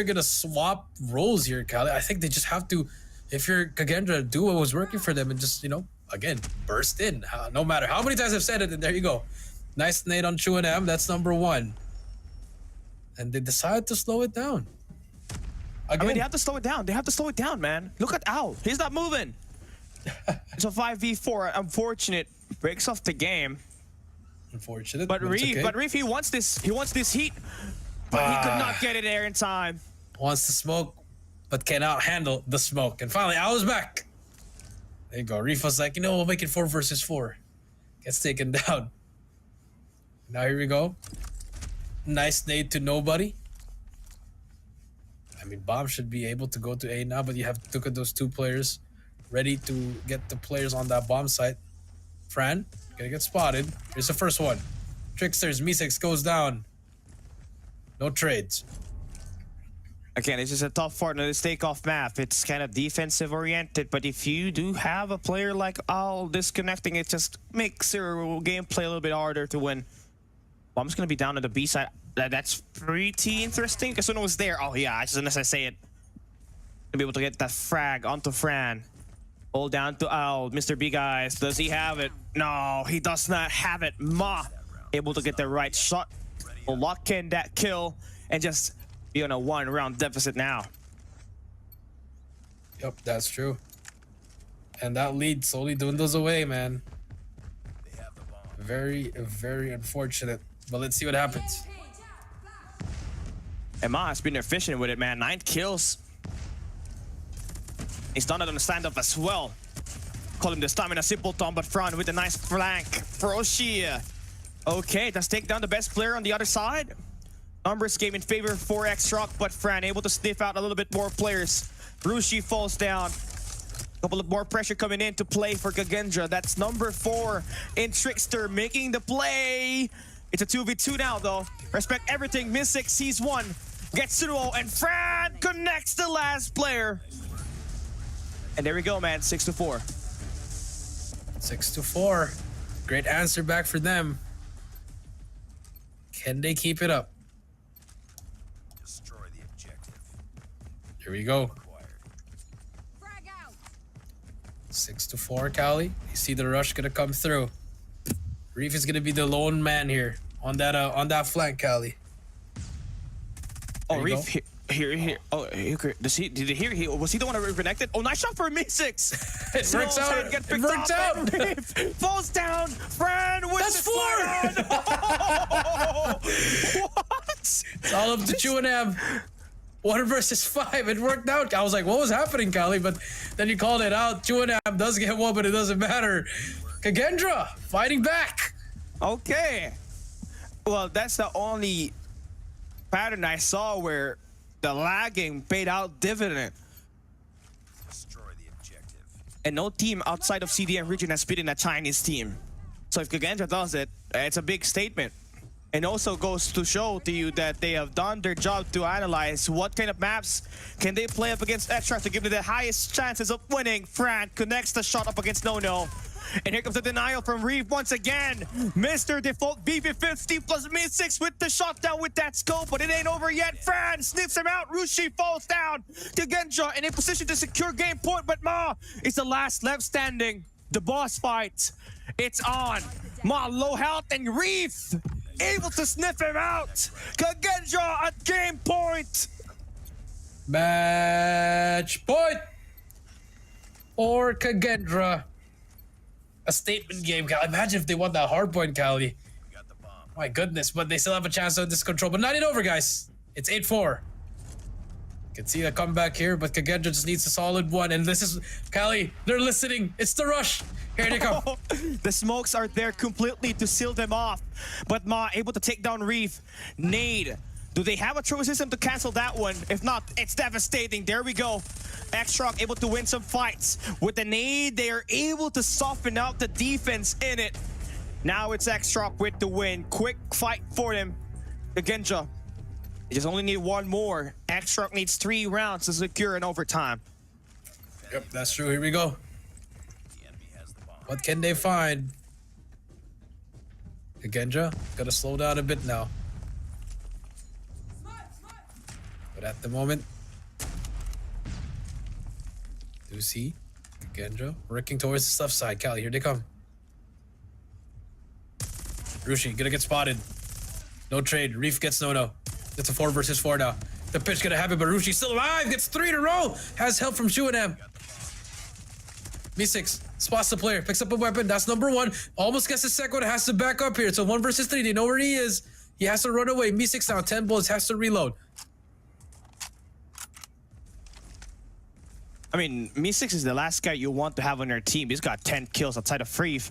gonna swap roles here, Kali. I think they just have to, if you're Kagendra, do what was working for them and just again burst in. No matter how many times I've said it, and there you go. Nice nade on Chu and M. That's number 1. And they decided to slow it down. Again. I mean, they have to slow it down. They have to slow it down, man. Look at Al. He's not moving. It's a 5v4. Unfortunate. Breaks off the game. Unfortunate. But Reeve, okay. He wants this heat. But he could not get it there in time. Wants to smoke, but cannot handle the smoke. And finally, I was back. There you go. Reef was like, we'll make it 4 versus 4. Gets taken down. Now here we go. Nice nade to nobody. I mean, Bomb should be able to go to A now, but you have to look at those 2 players ready to get the players on that bomb site. Fran, gonna get spotted. Here's the first one. Tricksters, Meesex goes down. No trades. Again, this is a tough part of this takeoff map. It's kind of defensive oriented, but if you do have a player like Al disconnecting, it just makes your gameplay a little bit harder to win. Bomb's gonna be down on the B side. That's pretty interesting because when it was there, oh yeah, as soon as I say it, to be able to get that frag onto Fran. Hold down to Al, Mr. B guys. Does he have it? No, he does not have it. Ma able to get the right shot, will lock in that kill, and just be on a 1-round deficit now. Yep, that's true. And that lead slowly dwindles away, man. Very, very unfortunate. But let's see what happens. And Ma has been efficient with it, man. 9 kills. He's done it on the stand-up as well. Call him the stamina simpleton, but Fran with a nice flank. Froshia. Okay, let's take down the best player on the other side. Numbers game in favor for X-Rock, but Fran able to sniff out a little bit more players. Rushi falls down. Couple of more pressure coming in to play for Kagendra. That's number 4 in Trickster making the play. It's a 2v2 now, though. Respect everything. Mystic sees 1. Gets Sunuo, and Fran connects the last player. And there we go, man. 6-4. 6-4. Great answer back for them. Can they keep it up? Destroy the objective. Here we go. 6-4, Cali. You see the rush gonna come through. Reef is gonna be the lone man here on that flank, Cali. Oh, Reef here. Oh, did he hear? Was he the one that reconnected? Oh, nice shot for Meesex. It works out. It works out. Reef falls down. Fran with That's 4. What? It's all up to Chu and M. 1 versus 5. It worked out. I was like, what was happening, Kali? But then you called it out. Chu and M does get 1, but it doesn't matter. Kagendra fighting back. Okay. Well, that's the only pattern I saw where the lagging paid out dividend. Destroy the objective. And no team outside of CDM region has beaten a Chinese team. So if Kagendra does it, it's a big statement. And also goes to show to you that they have done their job to analyze what kind of maps can they play up against X-Track to give them the highest chances of winning. Fran connects the shot up against No. And here comes the denial from Reeve once again. Mr. Default VV50 plus Mid-6 with the shot down with that scope, but it ain't over yet. Fran sniffs him out. Rushi falls down. Kagendra in a position to secure game point, but Ma is the last left standing. The boss fight. It's on. Ma low health and Reeve able to sniff him out. Kagendra at game point. Match point or Kagendra. A statement game, Cali. Imagine if they won that hard point, Cali. My goodness, but they still have a chance on this control. But not it over, guys. It's 8-4. Can see the comeback here, but Kagendra just needs a solid one. And this is Cali. They're listening. It's the rush. Here they come. The smokes are there completely to seal them off. But Ma able to take down Reef. Nade. Do they have a true system to cancel that one? If not, it's devastating. There we go. X-Rock able to win some fights. With the nade, they are able to soften out the defense in it. Now it's X-Rock with the win. Quick fight for them. Kagendra. They just only need one more. X-Rock needs 3 rounds to secure an overtime. Yep, that's true. Here we go. What can they find? Kagendra, gotta slow down a bit now. But at the moment, do see Kagendra working towards the left side. Cali, here they come. Rushi gonna get spotted. No trade. Reef gets no. It's a 4 versus 4 now. The pitch gonna happen, but Rushi still alive. Gets 3 in a row. Has help from Shuanam. B6 spots the player, picks up a weapon. That's number 1. Almost gets the second one. Has to back up here. It's a 1 versus 3. They know where he is. He has to run away. B6 now 10 bullets. Has to reload. I mean, Mi6 is the last guy you want to have on your team. He's got 10 kills outside of Reef.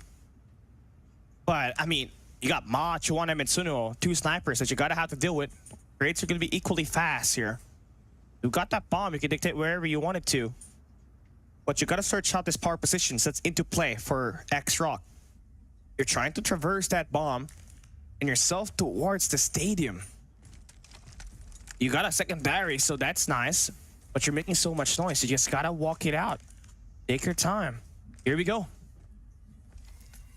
But I mean, you got Ma, Chuana, and Suno, 2 snipers that you gotta have to deal with. Rates are gonna be equally fast here. You got that bomb, you can dictate wherever you want it to. But you gotta search out this power position that's into play for X-Rock. You're trying to traverse that bomb and yourself towards the stadium. You got a secondary, so that's nice. But you're making so much noise, you just gotta walk it out. Take your time. Here we go.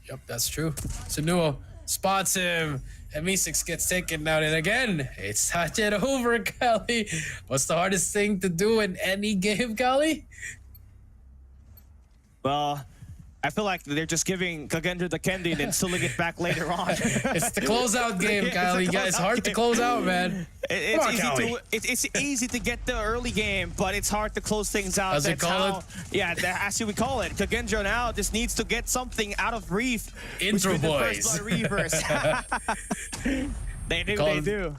Yep, that's true. Sunuo spots him, and Mi6 gets taken down. And again, it's not yet over, Cali. What's the hardest thing to do in any game, Cali? Well, I feel like they're just giving Kagendra the candy and then sealing it back later on. It's the closeout game, Cali. It's hard to close out, man. It's easy to get the early game, but it's hard to close things out. As we call it? Yeah, that's what we call it. Kagendra now just needs to get something out of Reef. Intro boys. The first blood Reavers. They do.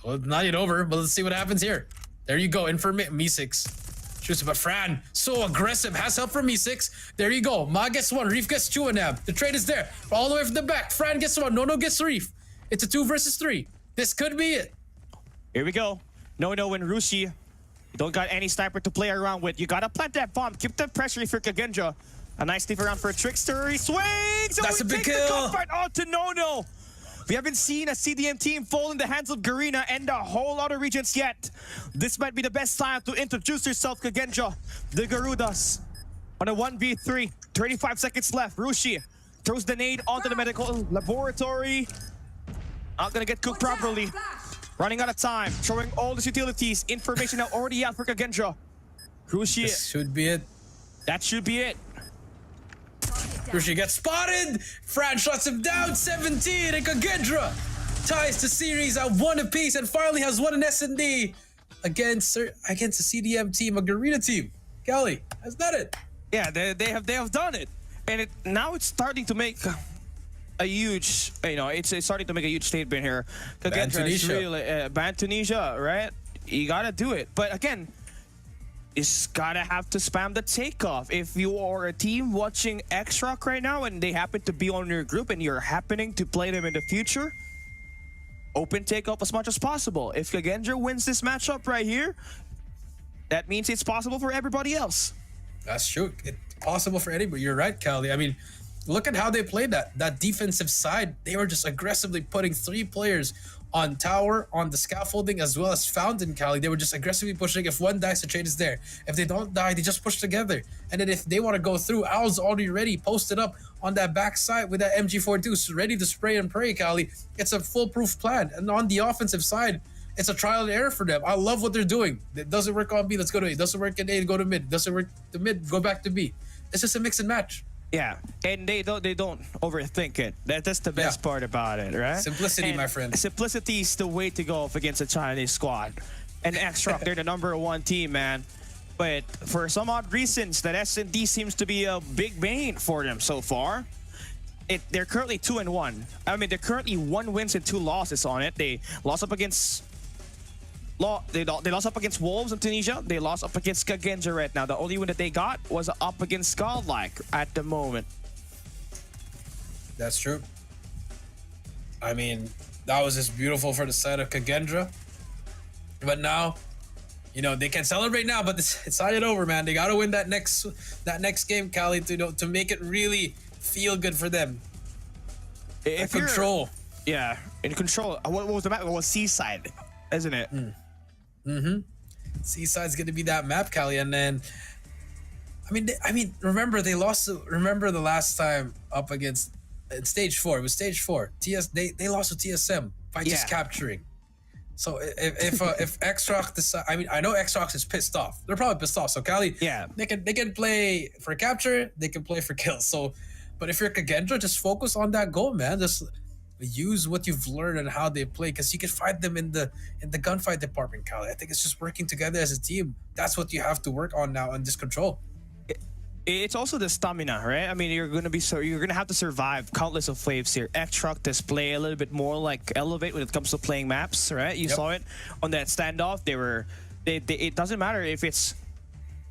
Well, not yet over, but let's see what happens here. There you go. Mi6. Shoots him, but Fran, so aggressive, has help from Mi6. There you go. Ma gets 1, Reef gets 2 and now. The trade is there. All the way from the back. Fran gets 1, No gets Reef. It's a 2 versus 3. This could be it. Here we go. No and Rushi. You don't got any sniper to play around with. You gotta plant that bomb. Keep the pressure for Kagendra. A nice leave around for a trickster. He swings! That's a big kill. The comfort onto No. We haven't seen a CDM team fall in the hands of Garena and a whole lot of regions yet. This might be the best time to introduce yourself, Kagendra. The Garudas on a 1v3. 35 seconds left. Rushi throws the nade onto the medical laboratory. Not gonna get cooked properly. Running out of time. Throwing all his utilities. Information now already out for Kagendra. Rushi. This should be it. That should be it. Rushi gets spotted. Fran shuts him down. 17, and Kagendra ties the series at 1 apiece and finally has won an S&D against a CDM team, a Garena team. Cali, is that it? Yeah, they have done it, and now it's starting to make a huge, it's starting to make a huge statement here. Ban Tunisia. Really, ban Tunisia, right? You gotta do it, but again, you gotta have to spam the takeoff. If you are a team watching X-Rock right now and they happen to be on your group and you're happening to play them in the future, open takeoff as much as possible. If Kagendra wins this matchup right here, that means it's possible for everybody else. That's true. It's possible for anybody. You're right, Cali. I mean, look at how they played that defensive side. They were just aggressively putting 3 players on tower, on the scaffolding, as well as Fountain, Cali. They were just aggressively pushing. If one dies, the trade is there. If they don't die, they just push together. And then if they want to go through, Al's already ready, posted up on that backside with that MG42, ready to spray and pray, Cali. It's a foolproof plan. And on the offensive side, it's a trial and error for them. I love what they're doing. It doesn't work on B, let's go to A. It doesn't work in A, go to mid. It doesn't work to mid, go back to B. It's just a mix and match. Yeah, and they don't overthink it. That's the best part about it, right? Simplicity, and my friend. Simplicity is the way to go up against a Chinese squad. and X-Rock, they're the #1 team, man. But for some odd reasons, that S&D seems to be a big bane for them so far. They're currently 2-1. I mean, they're currently 1 wins and 2 losses on it. They lost up against they lost up against Wolves in Tunisia. They lost up against Kagenja right now. The only win that they got was up against Godlike at the moment. That's true. I mean, that was just beautiful for the side of Kagendra. But now, you know, they can celebrate now, but it's not yet over, man. They got to win that next game, Cali, to make it really feel good for them. If Control. Yeah, in Control. What was the map? It was Seaside, isn't it? Seaside's going to be that map, Cali, and then I mean, remember they lost. Remember the last time up against in stage 4. It was stage 4. They lost to TSM by just capturing. So if X-Rock decide, I mean, I know X-Rock is pissed off. They're probably pissed off. So Cali, they can play for capture. They can play for kills. So, but if you're Kagendra, just focus on that goal, man. Just use what you've learned and how they play, because you can fight them in the gunfight department, Cali. I think it's just working together as a team. That's what you have to work on now on this control. It's also the stamina, right? I mean, you're gonna have to survive countless of waves here. X-Truck does play a little bit more like Elevate when it comes to playing maps, right? You saw it on that standoff. It doesn't matter if it's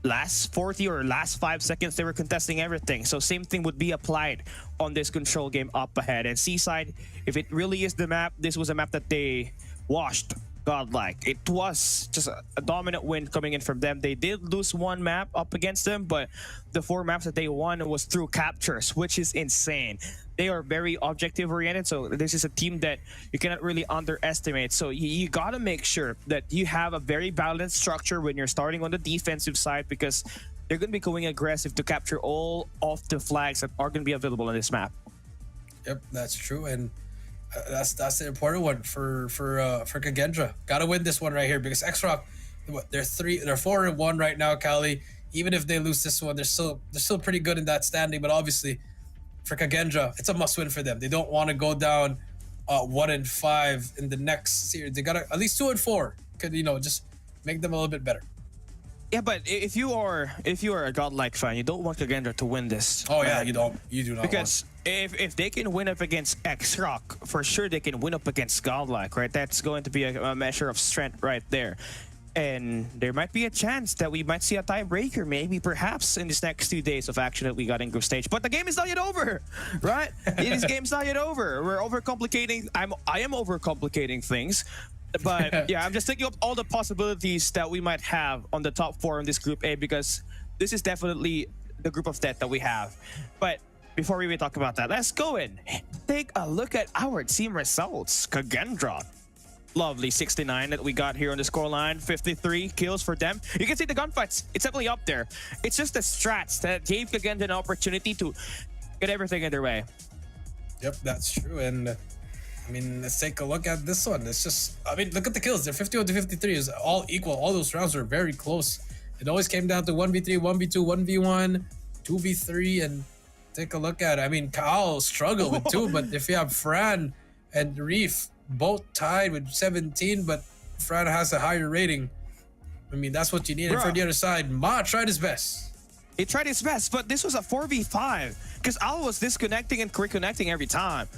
last 40 or last 5 seconds, they were contesting everything. So same thing would be applied on this control game up ahead. And Seaside, if it really is the map, this was a map that they washed Godlike. It was just a dominant win coming in from them. They did lose 1 map up against them, but the 4 maps that they won was through captures, which is insane. They are very objective oriented, so this is a team that you cannot really underestimate. So you gotta make sure that you have a very balanced structure when you're starting on the defensive side, because they're gonna be going aggressive to capture all of the flags that are gonna be available on this map. Yep, that's true, and that's the important one for Kagendra. Gotta win this one right here, because X-Rock, they're 4-1 right now, Cali. Even if they lose this one, they're still pretty good in that standing. But obviously, for Kagendra, it's a must-win for them. They don't want to go down 1-5 in the next series. They gotta at least 2-4. Could, you know, just make them a little bit better. Yeah, but if you are a Godlike fan, you don't want Kagendra to win this. Oh yeah, you do not. Because if they can win up against X-Rock, for sure they can win up against Godlike, right? That's going to be a measure of strength right there. And there might be a chance that we might see a tiebreaker, maybe, perhaps, in these next 2 days of action that we got in group stage. But the game is not yet over, right? This game's not yet over. We're overcomplicating. I am overcomplicating things. But yeah, I'm just thinking of all the possibilities that we might have on the top 4 in this Group A, because this is definitely the group of death that we have. But before we even talk about that, let's go and take a look at our team results. Kagendra. Lovely 69 that we got here on the scoreline. 53 kills for them. You can see the gunfights. It's definitely up there. It's just the strats that gave Kagendra an opportunity to get everything in their way. Yep, that's true. And I mean, let's take a look at this one. It's just, I mean, look at the kills. They're 51 to 53. It's all equal. All those rounds are very close. It always came down to 1v3, 1v2, 1v1, 2v3, and take a look at it. I mean, Kyle struggled with 2, but if you have Fran and Reef both tied with 17, but Fran has a higher rating, I mean, that's what you need. And for the other side, Ma tried his best. He tried his best, but this was a 4v5 because Al was disconnecting and reconnecting every time,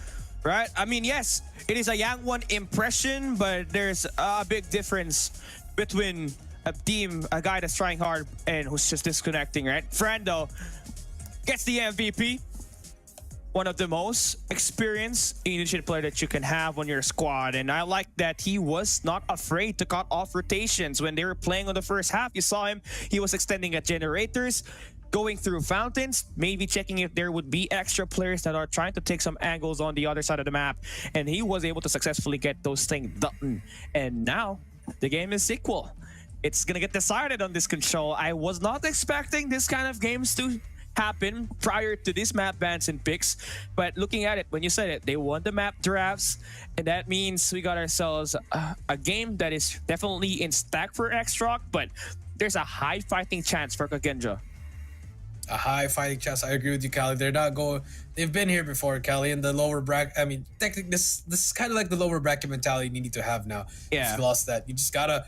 right? I mean, yes, it is a Yang 1 impression, but there's a big difference between a guy that's trying hard and who's just disconnecting, right? Frando gets the MVP. One of the most experienced initiative player that you can have on your squad. And I like that he was not afraid to cut off rotations when they were playing on the first half. You saw him, he was extending at generators, going through fountains, maybe checking if there would be extra players that are trying to take some angles on the other side of the map. And he was able to successfully get those things done. And now the game is equal. It's gonna get decided on this control. I was not expecting this kind of games to happen prior to this map bans and picks, but looking at it, when you said it, they won the map drafts, and that means we got ourselves a game that is definitely in stack for X-Rock, but there's a high fighting chance for Kagendra. A high fighting chance. I agree with you, Callie. They're not going. They've been here before, Callie, in the lower bracket. I mean, technically, this is kind of like the lower bracket mentality you need to have now. Yeah. If you lost that, you just gotta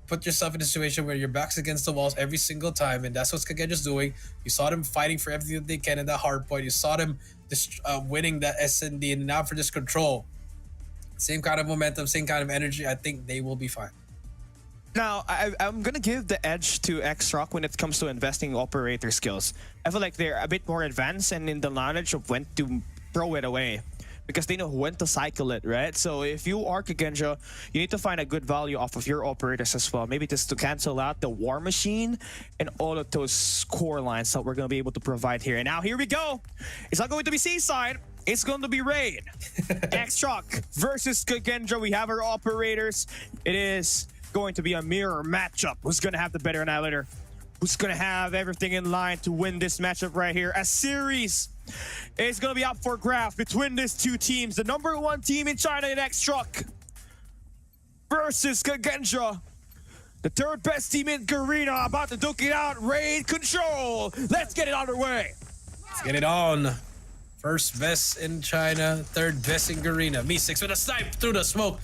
put yourself in a situation where your back's against the walls every single time, and that's what Kagenja's doing. You saw them fighting for everything that they can in that hard point. You saw them winning that SND, and now for this control. Same kind of momentum, same kind of energy. I think they will be fine. Now, I'm going to give the edge to X-Rock when it comes to investing operator skills. I feel like they're a bit more advanced and in the knowledge of when to throw it away, because they know when to cycle it, right? So if you are Kagenja, you need to find a good value off of your operators as well. Maybe just to cancel out the War Machine and all of those core lines that we're going to be able to provide here. And now here we go. It's not going to be Seaside. It's going to be Raid. X-Rock versus Kagenja. We have our operators. It is going to be a mirror matchup. Who's going to have the better annihilator? Who's going to have everything in line to win this matchup right here? A series is going to be up for grabs between these two teams. The number one team in China in X-Truck versus Kagenja. The third best team in Garena about to duke it out. Raid control. Let's get it underway. Let's get it on. First best in China, third best in Garena. Mi6 with a snipe through the smoke.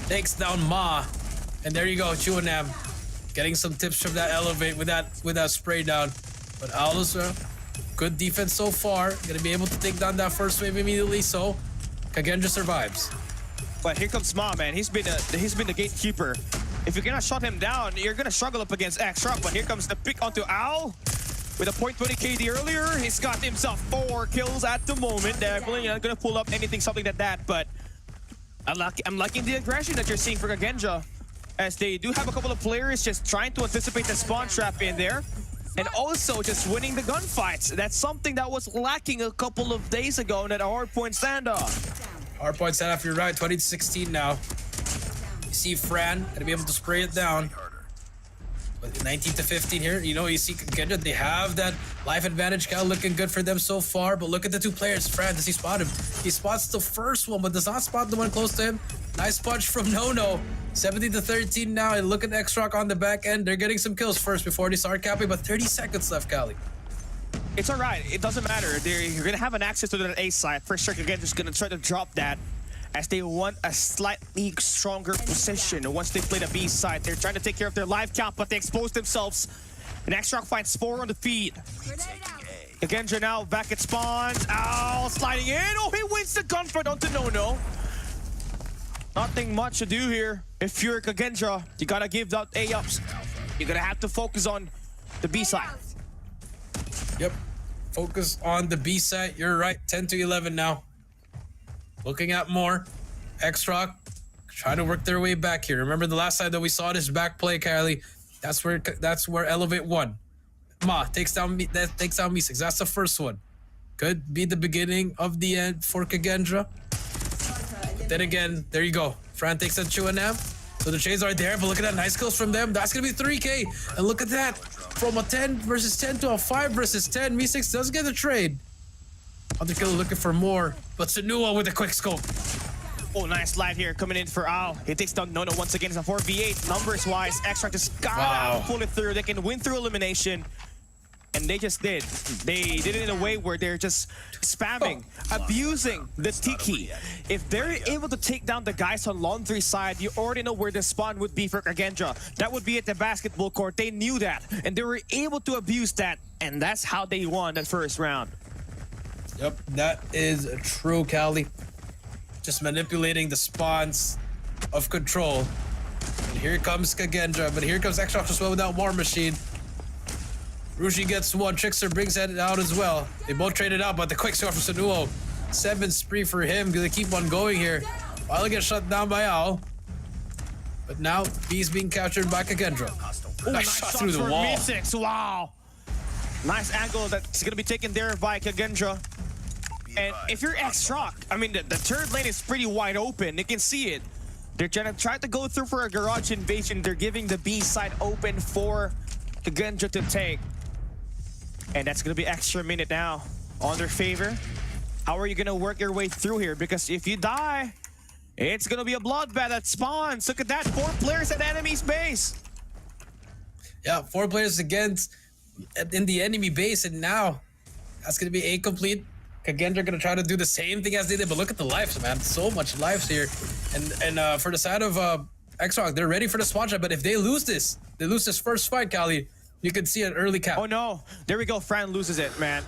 Takes down Ma. And there you go, Chuanam. Getting some tips from that elevate with that spray down. But Alus, good defense so far. Gonna be able to take down that first wave immediately, so Kagenja survives. But here comes Ma, man. He's been the gatekeeper. If you cannot shut him down, you're gonna struggle up against X-Rock. But here comes the pick onto Al. With a .20 KD earlier, he's got himself 4 kills at the moment. Definitely not gonna pull up anything, something like that. But I'm liking the aggression that you're seeing for Kagenja, as they do have a couple of players just trying to anticipate the spawn trap in there, and also just winning the gunfights. That's something that was lacking a couple of days ago in that hardpoint standoff. Hardpoint standoff, you're right. 20-16 now. You see Fran gonna be able to spray it down. But 19-15 here, you see Kagenja, they have that life advantage. Kind of looking good for them so far. But look at the two players. Fran, does he spot him? He spots the first one, but does not spot the one close to him. Nice punch from Nono. 17-13 now, and look at X-Rock on the back end. They're getting some kills first before they start capping, but 30 seconds left, Kali. It's all right. It doesn't matter. You're going to have an access to the A side. For sure, Kagenja's going to try to drop that, as they want a slightly stronger position. Once they play the B side, they're trying to take care of their life count, but they expose themselves. And X-Rock finds 4 on the feed. Kagenja now back at spawns. Ow, sliding in. Oh, he wins the gunfight onto Nono. Nothing much to do here. If you're Kagenja, you gotta give that A-ups. You're gonna have to focus on the B side. Yep. Focus on the B side. You're right. 10-11 now. Looking at more. X-Rock trying to work their way back here. Remember the last time that we saw this back play, Kylie? That's where Elevate won. Ma takes down Mi6. That's the first one. Could be the beginning of the end for Kagenja. But then again, there you go. Fran takes that Chuanam. So the chains are there, but look at that. Nice kills from them. That's gonna be 3K. And look at that. From a 10 versus 10 to a 5 versus 10. Mi6 does get a trade. Other killer looking for more, but Sanua with a quick scope. Oh, nice slide here coming in for Al. He takes down Nono once again. It's a 4v8. Numbers-wise, X-Track just gotta pull it through. They can win through elimination. And they just did. They did it in a way where they're just spamming, abusing the Tiki. If they're able to take down the guys on Laundry side, you already know where the spawn would be for Kagenja. That would be at the basketball court. They knew that, and they were able to abuse that, and that's how they won that first round. Yep, that is true, Cali. Just manipulating the spawns of control. And here comes Kagenja, but here comes X-Rock as well without War Machine. Rushi gets one, Trickster brings that out as well. They both traded out, but the quick score from Sanuo. 7 spree for him. Gonna keep on going here. Finally gets shut down by Al. But now he's being captured by Kagendra. Nice shot through the wall. Mi6. Wow. Nice angle that's gonna be taken there by Kagendra. And if you're X-Rock, I mean, the third lane is pretty wide open. You can see it. They're trying to go through for a garage invasion. They're giving the B side open for Kagendra to take. And that's gonna be extra minute now on their favor. How are you gonna work your way through here? Because if you die, it's gonna be a bloodbath that spawns. Look at that, 4 players at enemy's base. Yeah, 4 players against in the enemy base, and now that's gonna be a complete. Kagendra gonna try to do the same thing as they did, but look at the lives, man. So much lives here, and for the side of X-Rock, they're ready for the spot shot, but if they lose this first fight, Cali, you could see an early cap. Oh no, there we go. Fran loses it, man.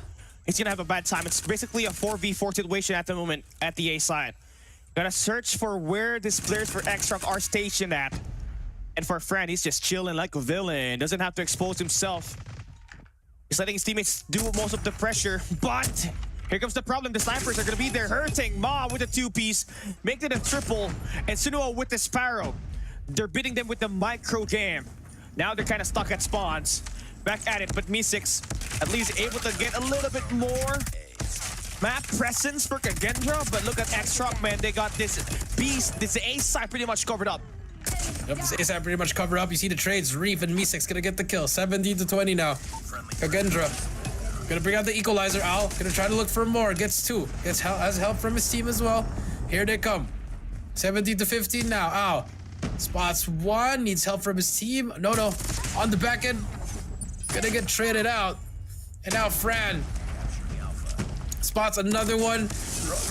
He's gonna have a bad time. It's basically a 4v4 situation at the moment at the A side. Gotta search for where these players for X-Rock are stationed at. And for Fran, he's just chilling like a villain. Doesn't have to expose himself. He's letting his teammates do most of the pressure, but here comes the problem. The snipers are gonna be there hurting. Ma with a 2-piece, making it a triple, and Sunuo with the Sparrow. They're beating them with the micro game. Now they're kind of stuck at spawns. Back at it, but Mi6 at least able to get a little bit more map presence for Kagendra, but look at X-Rock, man. They got this beast, this A side pretty much covered up. Yep, this A side pretty much covered up. You see the trades. Reef and Mi6 gonna get the kill. 17-20 now. Kagendra gonna bring out the equalizer. Al gonna try to look for more. Gets 2. Has help from his team as well. Here they come. 17-15 now. Al spots 1. Needs help from his team. No. On the back end. Gonna get traded out. And now Fran spots another one.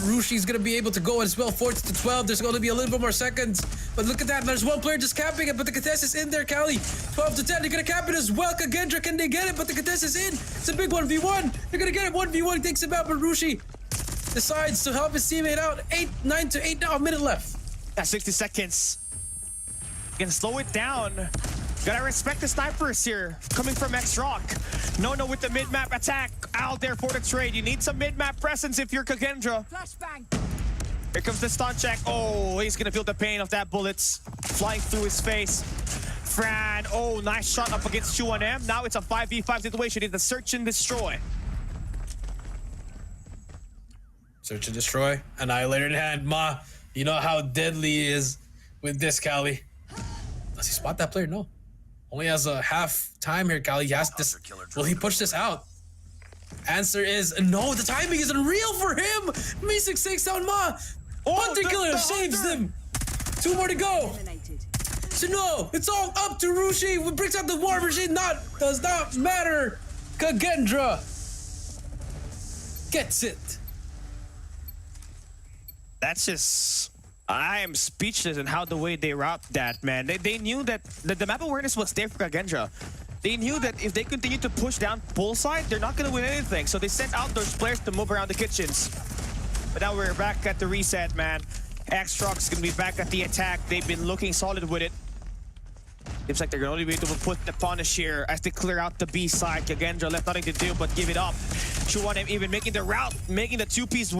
Rushi's gonna be able to go as well. 14-12. There's gonna be a little bit more seconds. But look at that. There's one player just capping it, but the contest is in there, Cali. 12-10. They're gonna cap it as well. Kagendra, can they get it? But the contest is in. It's a big 1v1. They're gonna get it. 1v1 takes him out, but Rushi decides to help his teammate out. 9-8 now. A minute left. Yeah, 60 seconds. Can slow it down. Gotta respect the snipers here, coming from X-Rock. No with the mid-map attack out there for the trade. You need some mid-map presence if you're Kagendra. Flashbang. Here comes the stun check. Oh, he's gonna feel the pain of that bullets flying through his face. Fran, oh, nice shot up against 2-1M. Now it's a 5v5 situation. It's a search and destroy. Search and destroy. Annihilator in hand. Ma, you know how deadly he is with this, Cali. Does he spot that player? No. Only has a half time here, Cali. He has this. Will he push this out? Answer is no. The timing is unreal for him. Mi6 takes down Ma. Hunter Killer saves them. 2 more to go. So no, it's all up to Rushi. Who brings out the war machine. Does not matter. Kagendra gets it. That's just... I am speechless in how the way they route that, man. They knew that the map awareness was there for Kagendra. They knew that if they continue to push down poolside, they're not going to win anything. So they sent out those players to move around the kitchens. But now we're back at the reset, man. X-Rock's going to be back at the attack. They've been looking solid with it. Seems like they're going to only be able to put the punish here as they clear out the B side. Kagendra left nothing to do but give it up. 2-1M even making the route, making the 2-piece.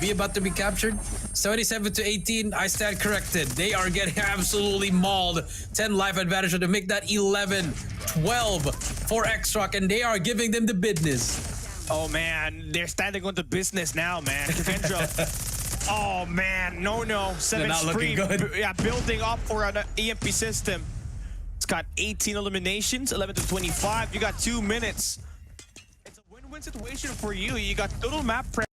Be about to be captured. 77-18. I stand corrected. They are getting absolutely mauled. 10 life advantage to make that 11-12 for X-Rock, and they are giving them the business. Oh man, they're standing on the business now, man. Kagendra. Oh man, no. 7 not spree. looking good. Yeah, building up for an EMP system. It's got 18 eliminations, 11-25. You got 2 minutes. It's a win-win situation for you. You got total map prep.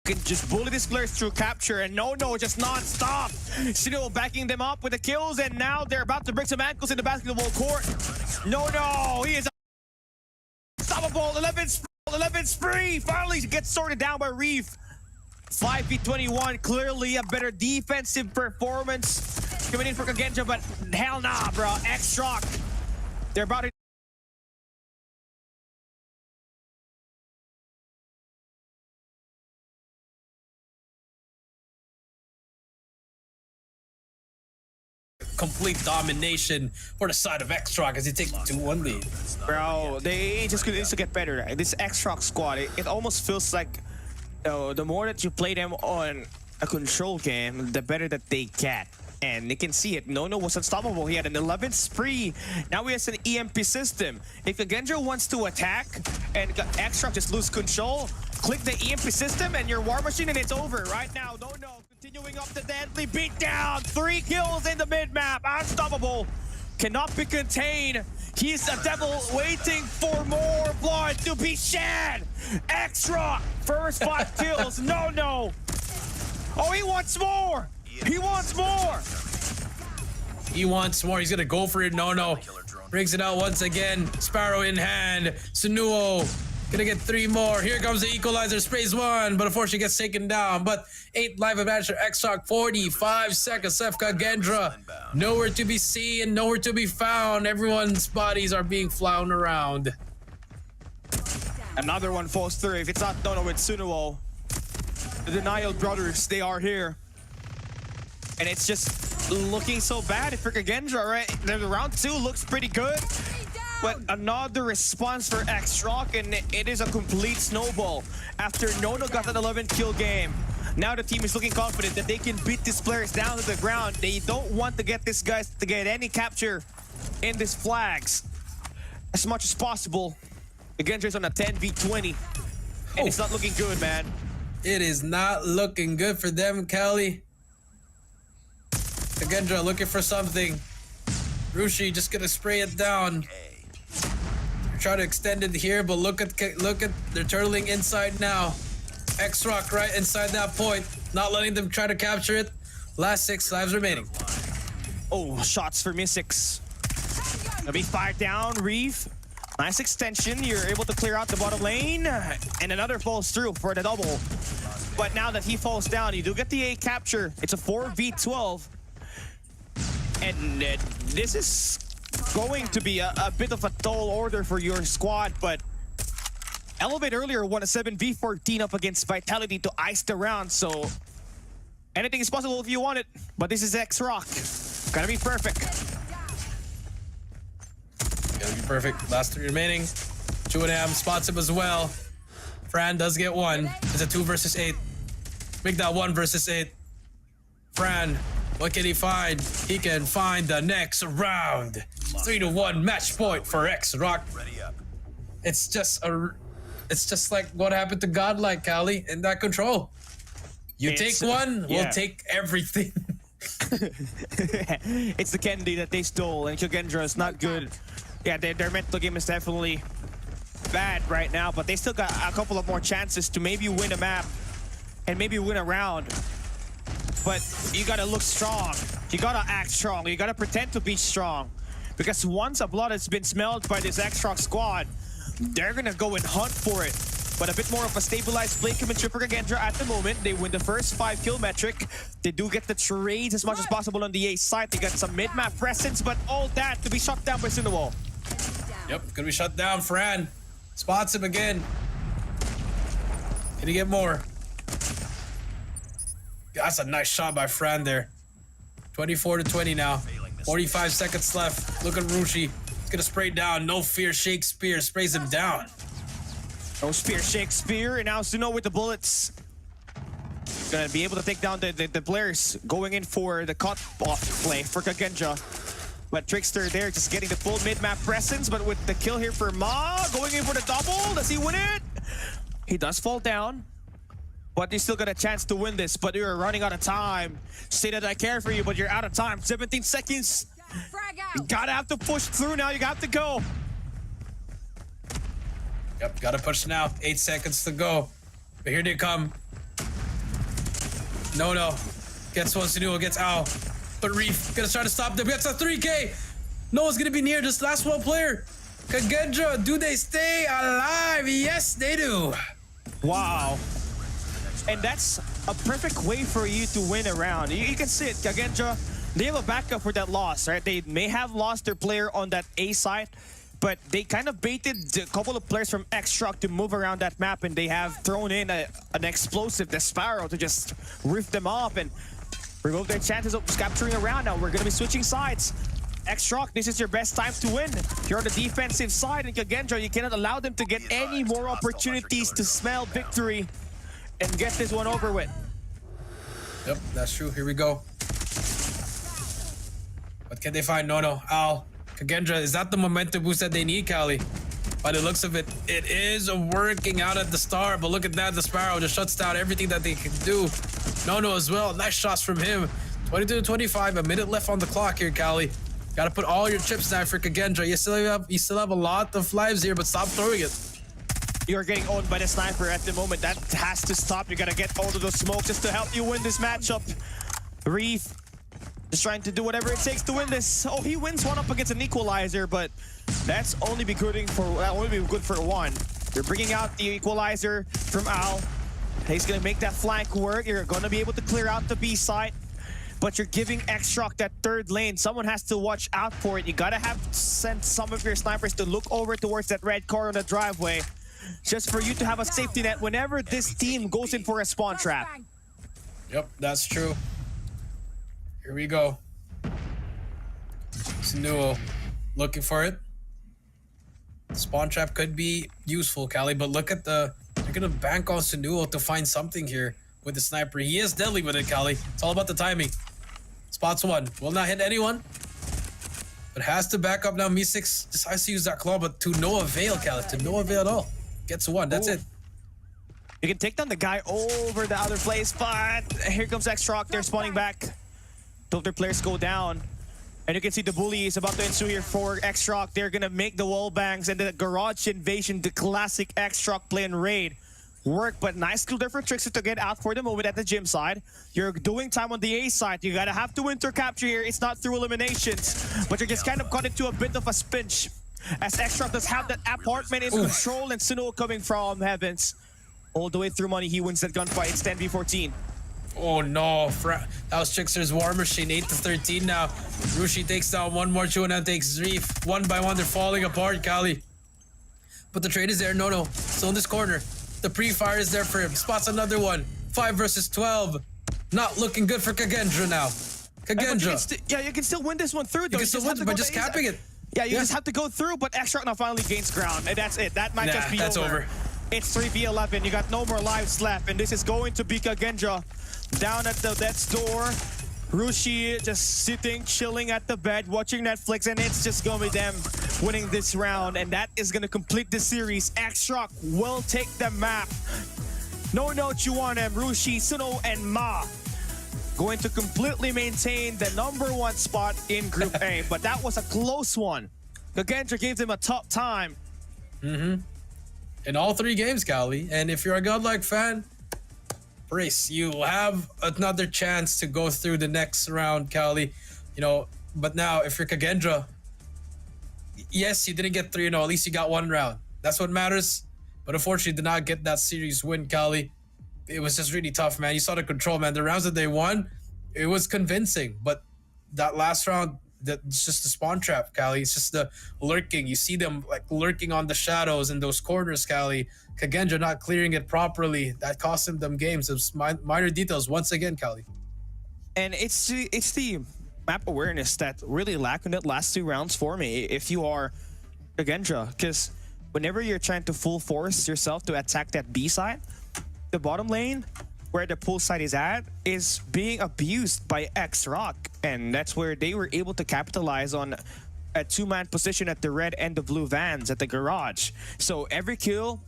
Can just bully these players through capture, and no, just non-stop. Still backing them up with the kills, and now they're about to break some ankles in the basketball court. No, he is unstoppable. 11 spree. Finally gets sorted down by Reef. 5v21, clearly a better defensive performance coming in for Kagendra, but hell nah, bro. X-Rock, they're about to complete domination for the side of X-Rock as he takes 2-1 lead. Bro, they just need to get better. This X-Rock squad, it almost feels like the more that you play them on a control game, the better that they get. And you can see it. Nono was unstoppable. He had an 11th spree. Now he has an EMP system. If Kagendra wants to attack and X-Rock just lose control, click the EMP system and your war machine and it's over. Right now, Nono continuing up the deadly beatdown. 3 kills in the mid-map. Unstoppable. Cannot be contained. He's a devil waiting for more blood to be shed. X-Rock, first 5 kills. No. Oh, he wants more! He wants more! He wants more. He's gonna go for it. No. Brings it out once again. Sparrow in hand. Sunuo gonna get 3 more. Here comes the equalizer. Sprays 1, but unfortunately gets taken down. But 8 live advantage for X-Shock. 45 seconds left. Kagendra nowhere to be seen, nowhere to be found. Everyone's bodies are being flown around. Another one falls through. If it's not Nono, it's Sunuo. The Denial Brothers, they are here. And it's just looking so bad for Kagendra, right? The round 2 looks pretty good. But another response for X-Rock, and it is a complete snowball. After Nono got an 11-kill game, now the team is looking confident that they can beat these players down to the ground. They don't want to get these guys to get any capture in these flags as much as possible. Kagendra's on a 10v20, and it's not looking good, man. It is not looking good for them, Kelly. Kagendra looking for something. Rushi just gonna spray it down. They're trying to extend it here, but look at they're turtling inside now. X-Rock right inside that point, not letting them try to capture it. Last 6 lives remaining. Oh, shots for Mystics. Gonna be fired down, Reeve. Nice extension. You're able to clear out the bottom lane, and another falls through for the double. But now that he falls down, you do get the A capture. It's a 4v12. And this is going to be a bit of a tall order for your squad, but Elevate earlier won a 7v14 up against Vitality to ice the round, so anything is possible if you want it. But this is X-Rock. Gotta be perfect. Gotta be perfect. Last 3 remaining. Chuanam spots him as well. Fran does get 1. It's a 2 versus 8. Make that 1 versus 8. Fran, what can he find? He can find the next round. 3-1 match point for X-Rock. It's just like what happened to Godlike, Cali, in that control. You take one, we'll take everything. It's the candy that they stole, and Kagendra is not good. Yeah, their mental game is definitely bad right now, but they still got a couple of more chances to maybe win a map and maybe win a round. But you gotta look strong. You gotta act strong. You gotta pretend to be strong. Because once a blood has been smelled by this X-Rock squad, they're gonna go and hunt for it. But a bit more of a stabilized play coming for Kagendra at the moment. They win the first 5-kill metric. They do get the trades as much as possible on the A side. They got some mid-map presence, but all that to be shut down by Sunuo. Yep, gonna be shut down. Fran spots him again. Can he get more? That's a nice shot by Fran there. 24-20 now. 45 seconds left. Look at Rushi. He's gonna spray down. No fear. Shakespeare sprays him down. No spear, Shakespeare, and now Suno with the bullets. Gonna be able to take down the players going in for the cut-off play for Kagendra. But Trickster there just getting the full mid-map presence, but with the kill here for Ma, going in for the double. Does he win it? He does fall down, but he still got a chance to win this, but you're running out of time. Say that I care for you, but you're out of time. 17 seconds. You gotta have to push through now. You got to go. Yep, gotta push now. 8 seconds to go. But here they come. No. Gets one, Sunuo gets out. But Reef gonna try to stop them. Gets a 3K. No one's gonna be near this last one player. Kagendra, do they stay alive? Yes, they do. Wow. And that's a perfect way for you to win a round. You can see it, Kagendra, they have a backup for that loss, right? They may have lost their player on that A side, but they kind of baited a couple of players from X-Shock to move around that map, and they have thrown in an explosive, the Sparrow, to just riff them off and remove their chances of capturing a round. Now we're going to be switching sides. X-Shock, this is your best time to win. You're on the defensive side, and Kagendra, you cannot allow them to get any more opportunities to smell victory and get this one over with. Yep, that's true. Here we go. What can they find? No. Al. Kagendra, is that the momentum boost that they need, Cali? By the looks of it, it is working out at the start, but look at that. The Sparrow just shuts down everything that they can do. No as well. Nice shots from him. 22-25, a minute left on the clock here, Cali. Gotta put all your chips down for Kagendra. You still have a lot of lives here, but stop throwing it. You're getting owned by the sniper at the moment. That has to stop. You gotta get all of those smoke just to help you win this matchup. Reef just trying to do whatever it takes to win this. Oh, he wins one up against an equalizer, but that's only be good for one. You're bringing out the equalizer from Al. He's gonna make that flank work. You're gonna be able to clear out the B side, but you're giving X-Rock that third lane. Someone has to watch out for it. You gotta have sent some of your snipers to look over towards that red car on the driveway, just for you to have a safety net whenever this team goes in for a spawn trap. Yep, that's true. Here we go. Sinuo looking for it. Spawn trap could be useful, Cali, but look at the... They're gonna bank on Sinuo to find something here with the sniper. He is deadly with it, Cali. It's all about the timing. Spots one. Will not hit anyone, but has to back up now. Mi6 decides to use that claw, but to no avail, Cali. To no avail at all. Gets one. That's it. You can take down the guy over the other place, but here comes X-Rock. They're spawning back. Both their players go down. And you can see the bully is about to ensue here for X-Rock. They're going to make the wall bangs and the garage invasion, the classic X-Rock play and raid work. But nice skill there for Trickster to get out for the moment at the gym side. You're doing time on the A side. You got to have to enter capture here. It's not through eliminations, but you're just kind of caught into a bit of a pinch as X-Rock does have that apartment in control and Sinuo coming from Heavens. All the way through money, he wins that gunfight. It's 10v14. Oh no, that was Trickster's War Machine, 8-13 now. Rushi takes down one more, Chuanan takes Reef. One by one, they're falling apart, Kali. But the trade is there, no, still in this corner. The pre-fire is there for him, spots another one. 5 versus 12. Not looking good for Kagendra now. Kagendra. Yeah, you can still win this one through, though. You can still win by just capping it. Yeah, you just have to go through, but X-Rock now finally gains ground, and that's it. That might just be that's over. It's 3v11. You got no more lives left, and this is going to be Kagendra down at the death's door. Rushi just sitting, chilling at the bed, watching Netflix, and it's just going to be them winning this round, and that is going to complete the series. X-Rock will take the map. No, Chuanem, Rushi, Suno, and Ma going to completely maintain the #1 spot in Group A, but that was a close one. Kagendra gave them a tough time. In all 3 games, Cali, and if you're a Godlike fan, brace. You have another chance to go through the next round, Cali. You know, but now if you're Kagendra, yes, you didn't get 3-0. At least you got 1 round. That's what matters. But unfortunately, did not get that series win, Cali. It was just really tough, man. You saw the control, man. The rounds that they won, it was convincing. But that last round, it's just the spawn trap, Cali. It's just the lurking. You see them like lurking on the shadows in those corners, Cali. Kagendra not clearing it properly. That cost him them games. It's minor details once again, Cali. And it's the map awareness that really lacked in the last 2 rounds for me. If you are Kagendra, because whenever you're trying to full force yourself to attack that B side, the bottom lane where the pool side is at is being abused by X-Rock, and that's where they were able to capitalize on a 2-man position at the red and the blue vans at the garage. So every kill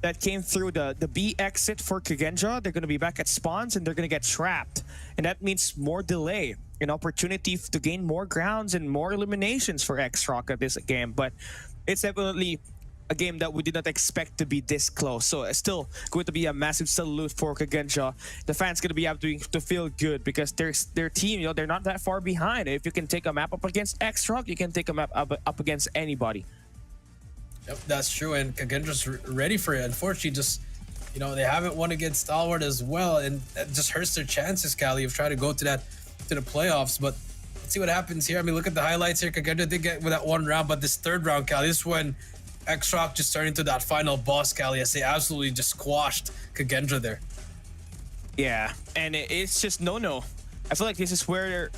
that came through the B exit for Kagendra, they're going to be back at spawns and they're going to get trapped, and that means more delay, an opportunity to gain more grounds and more eliminations for X-Rock at this game. But it's definitely a game that we did not expect to be this close. So it's still going to be a massive salute for Kagendra. The fans going to be able to feel good because their team, you know, they're not that far behind. If you can take a map up against X-Rock, you can take a map up against anybody. Yep, that's true. And Kagendra's ready for it. Unfortunately, just, you know, they haven't won against Stalwart as well, and that just hurts their chances, Cali, of trying to go to the playoffs. But let's see what happens here. I mean, look at the highlights here. Kagendra did get with that 1 round, but this 3rd round, Cali, this is when X-Rock just turned into that final boss, Cali, as they absolutely just squashed Kagendra there. Yeah, and it's just no. I feel like this is where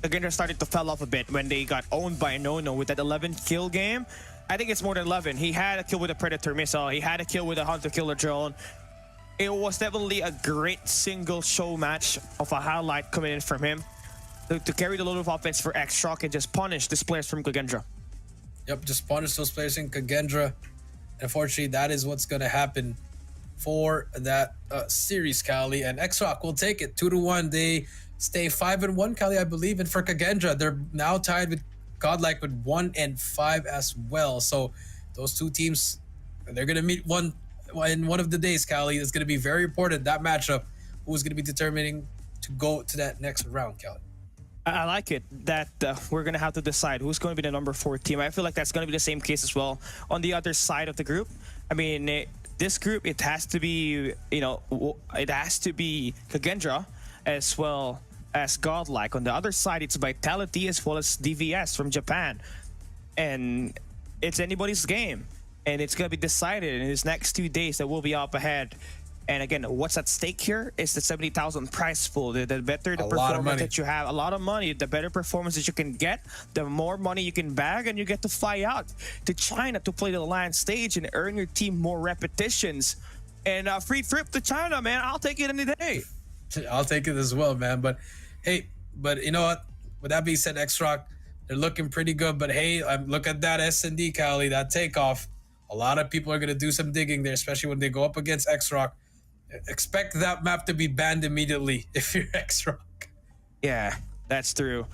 Kagendra started to fall off a bit when they got owned by No with that 11 kill game. I think it's more than 11. He had a kill with a Predator missile. He had a kill with a Hunter Killer drone. It was definitely a great single show match of a highlight coming in from him to carry the load of offense for X-Rock and just punish these players from Kagendra. Yep, just punish those players in Kagendra. Unfortunately, that is what's going to happen for that series, Cali. And X-Rock will take it 2-1. They stay 5-1, Cali, I believe. And for Kagendra, they're now tied with Godlike with 1-5 as well. So those 2 teams They're gonna meet in one of the days, Callie. It's gonna be very important, that matchup. Who's gonna be determining to go to that next round, Callie? I like it that we're going to have to decide who's going to be the number 4 team. I feel like that's going to be the same case as well on the other side of the group. I mean, this group, it has to be, it has to be Kagendra as well as Godlike. On the other side, it's Vitality as well as DVS from Japan. And it's anybody's game. And it's going to be decided in these next 2 days that we'll be up ahead. And again, what's at stake here is the 70,000 prize pool. The better the performance that you have, a lot of money, the better performance that you can get, the more money you can bag, and you get to fly out to China to play the LAN stage and earn your team more repetitions. And a free trip to China, man. I'll take it any day. I'll take it as well, man. But hey, you know what? With that being said, X-Rock, they're looking pretty good. But hey, look at that S&D, Cali, that takeoff. A lot of people are going to do some digging there, especially when they go up against X-Rock. Expect that map to be banned immediately if you're X-Rock. Yeah, that's true.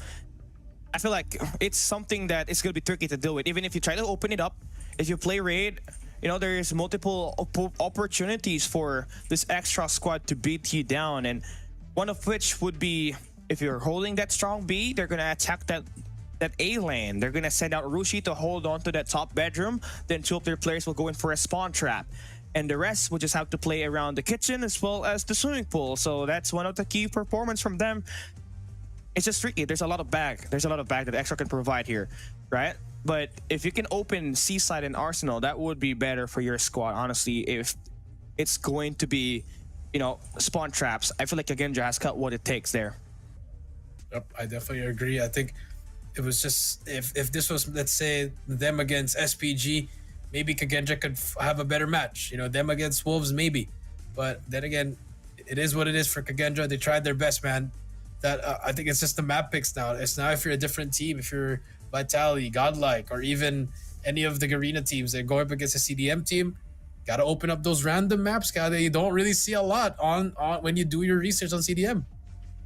I feel like it's something that is going to be tricky to deal with. Even if you try to open it up, if you play raid, there's multiple opportunities for this extra squad to beat you down. And one of which would be, if you're holding that strong B, they're going to attack that A lane. They're going to send out Rushi to hold on to that top bedroom. Then 2 of their players will go in for a spawn trap. And the rest will just have to play around the kitchen as well as the swimming pool. So that's one of the key performance from them. It's just tricky. There's a lot of bag. There's a lot of bag that Extra can provide here, right? But if you can open Seaside and Arsenal, that would be better for your squad, honestly. If it's going to be, spawn traps, I feel like Kagendra has cut what it takes there. Yep, I definitely agree. I think it was just, if this was, let's say, them against SPG, maybe Kagendra could have a better match. Them against Wolves, maybe. But then again, it is what it is for Kagendra. They tried their best, man. That I think it's just the map picks now. It's now if you're a different team, if you're Vitality, Godlike, or even any of the Garena teams that go up against a CDM team, got to open up those random maps, guy, that you don't really see a lot on when you do your research on CDM.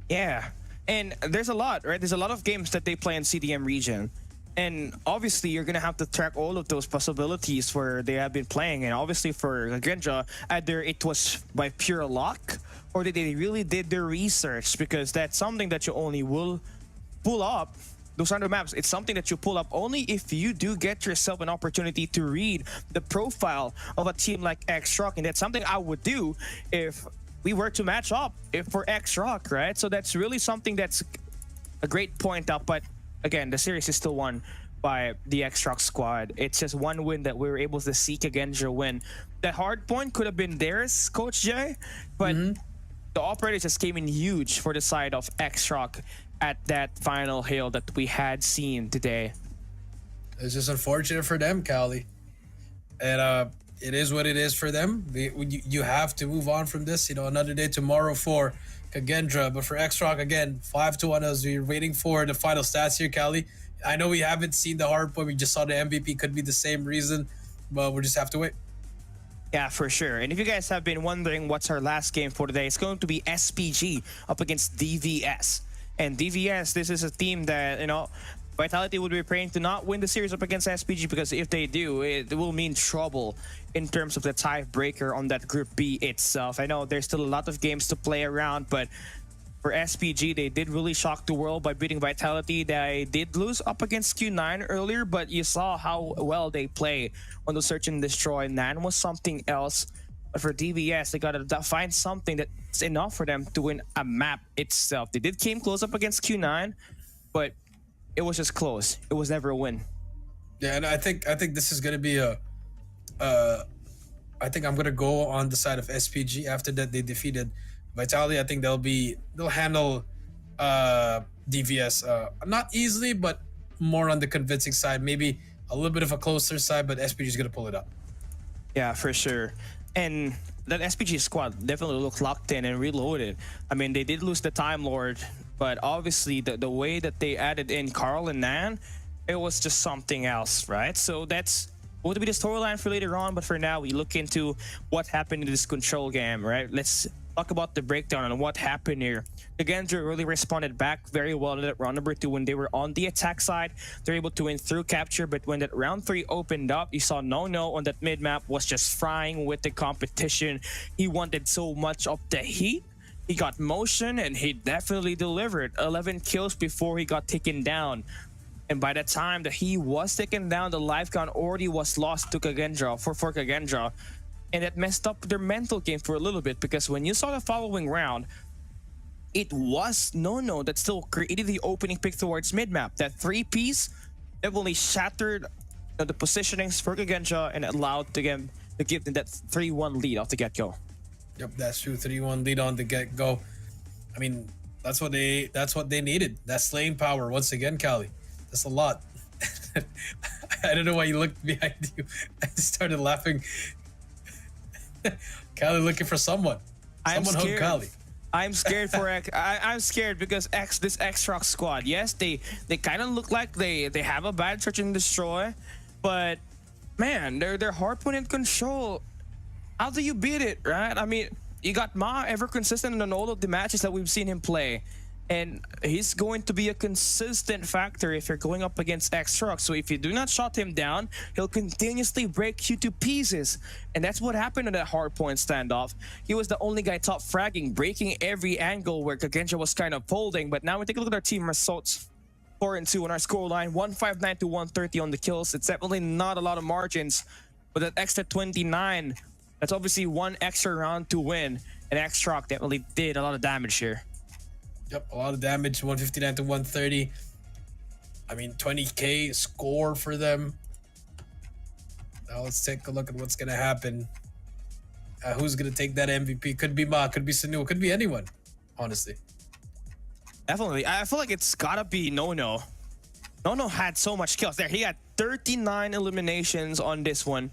Yeah, and there's a lot, right? There's a lot of games that they play in CDM region. And obviously, you're going to have to track all of those possibilities where they have been playing. And obviously, for Kagendra, either it was by pure luck or that they really did their research, because that's something that you only will pull up. Those random maps, it's something that you pull up only if you do get yourself an opportunity to read the profile of a team like X-Rock. And that's something I would do if we were to match up for X-Rock, right? So that's really something that's a great point up. But again, the series is still won by the X-Rock squad. It's just one win that we were able to see Kagendra win. The hard point could have been theirs, Coach Jay, but the operators just came in huge for the side of X-Rock at that final hail that we had seen today. It's just unfortunate for them, Cali. And it is what it is for them. You have to move on from this. Another day tomorrow for Kagendra, but for X-Rock, again, 5-1 as we're waiting for the final stats here, Cali. I know we haven't seen the hard point. We just saw the MVP. Could be the same reason, but we'll just have to wait. Yeah, for sure. And if you guys have been wondering what's our last game for today, it's going to be SPG up against DVS. And DVS, this is a team that, Vitality would be praying to not win the series up against SPG, because if they do, it will mean trouble in terms of the tiebreaker on that Group B itself. I know there's still a lot of games to play around, but for SPG, they did really shock the world by beating Vitality. They did lose up against Q9 earlier, but you saw how well they play on the Search and Destroy. Nan was something else. But for DVS, they got to find something that's enough for them to win a map itself. They did came close up against Q9, but it was just close. It was never a win. Yeah, and I think this is gonna be I think I'm gonna go on the side of SPG after that they defeated Vitality. I think they'll handle DVS not easily, but more on the convincing side. Maybe a little bit of a closer side, but SPG is gonna pull it up. Yeah, for sure. And that SPG squad definitely looked locked in and reloaded. I mean, they did lose the Time Lord, but obviously the way that they added in Carl and Nan, it was just something else, right? So that's going to be the storyline for later on, but for now, we look into what happened in this control game, right? Let's talk about the breakdown and what happened here. The Genja really responded back very well in that round number 2 when they were on the attack side. They're able to win through capture, but when that round 3 opened up, you saw No on that mid map was just frying with the competition. He wanted so much of the heat. He got motion and he definitely delivered 11 kills before he got taken down. And by the time that he was taken down, the life count already was lost to Kagendra for Kagendra. And it messed up their mental game for a little bit, because when you saw the following round, it was No that still created the opening pick towards mid-map. That 3-piece definitely shattered the positionings for Kagendra and allowed them to give them that 3-1 lead off the get-go. Yep, that's true. 3-1 lead on the get-go. I mean, that's what they needed. That slaying power once again, Callie. That's a lot. I don't know why you looked behind you. I just started laughing. Callie looking for someone. Someone hook Callie. I'm scared for I'm scared because this X-Rock squad. Yes, they kind of look like they have a bad search and destroy, but man, they're hardpoint in control. How do you beat it, right? I mean, you got Ma ever consistent in all of the matches that we've seen him play. And he's going to be a consistent factor if you're going up against X-Rock. So if you do not shut him down, he'll continuously break you to pieces. And that's what happened in that hardpoint standoff. He was the only guy top fragging, breaking every angle where Kagendra was kind of folding. But now we take a look at our team results. 4-2 on our scoreline, 159 to 130 on the kills. It's definitely not a lot of margins. But that extra 29, that's obviously one extra round to win. And X-Rock definitely did a lot of damage here. Yep, a lot of damage, 159 to 130. I mean, 20k score for them. Now let's take a look at what's going to happen. Who's going to take that MVP? Could be Ma, could be Sanu, could be anyone, honestly. Definitely. I feel like it's got to be No. No had so much kills there. He had 39 eliminations on this one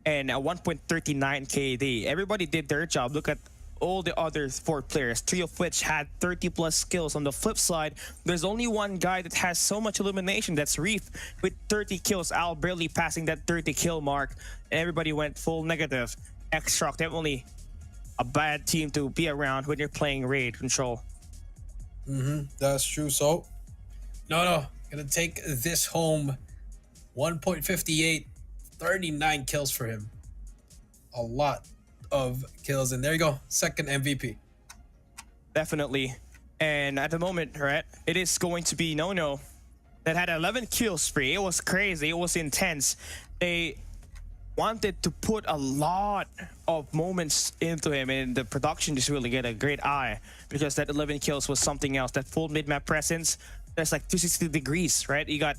and 1.39 KD. Everybody did their job. Look at all the other 4 players, 3 of which had 30 plus kills. On the flip side, there's only one guy that has so much elimination. That's Reef with 30 kills. Al barely passing that 30 kill mark. And everybody went full negative. X-Rock, definitely a bad team to be around when you're playing raid control. That's true. So, No, gonna take this home. 1.58, 39 kills for him. A lot of kills, and there you go, second MVP. Definitely. And at the moment, right, it is going to be No that had 11 kill spree. It was crazy. It was intense. They wanted to put a lot of moments into him, and the production just really get a great eye because that 11 kills was something else. That full mid-map presence, there's like 360 degrees, right? You got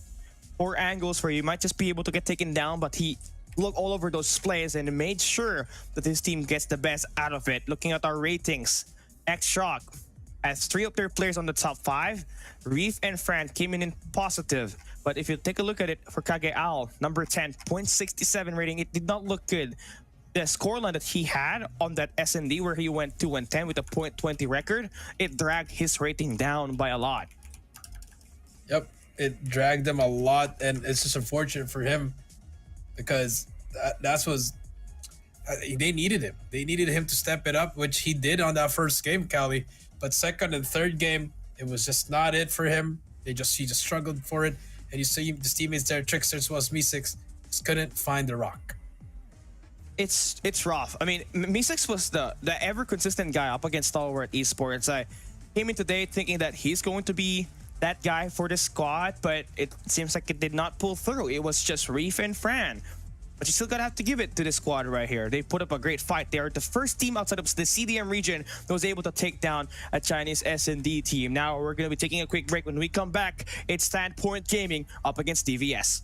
4 angles where you might just be able to get taken down, but he look all over those plays and made sure that his team gets the best out of it. Looking at our ratings, X-Shock has 3 of their players on the top 5. Reef and Fran came in positive. But if you take a look at it for Kage Al, number 10, 0.67 rating, it did not look good. The scoreline that he had on that SND where he went 2-10 with a 0.20 record, it dragged his rating down by a lot. Yep, it dragged him a lot, and it's just unfortunate for him because they needed him. They needed him to step it up, which he did on that first game, Callie. But second and third game, it was just not it for him. He just struggled for it. And you see his teammates there, Tricksters was Me6, just couldn't find the rock. It's rough. I mean, Me6 was the ever consistent guy up against Stalwart Esports. I came in today thinking that he's going to be that guy for the squad, but it seems like it did not pull through. It was just Reef and Fran. But you still gotta have to give it to this squad right here. They put up a great fight. They are the first team outside of the CDM region that was able to take down a Chinese S&D team. Now we're gonna be taking a quick break. When we come back, it's Standpoint Gaming up against DVS.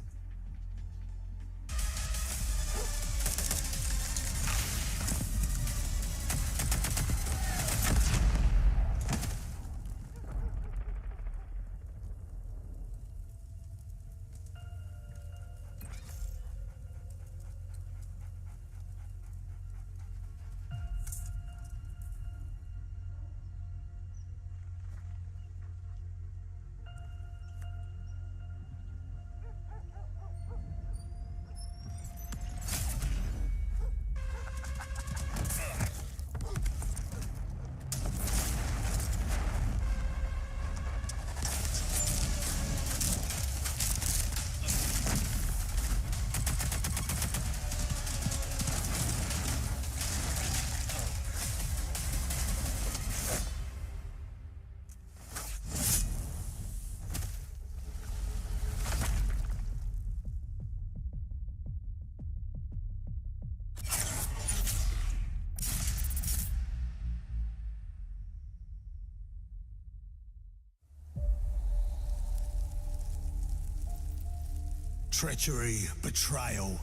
Treachery, betrayal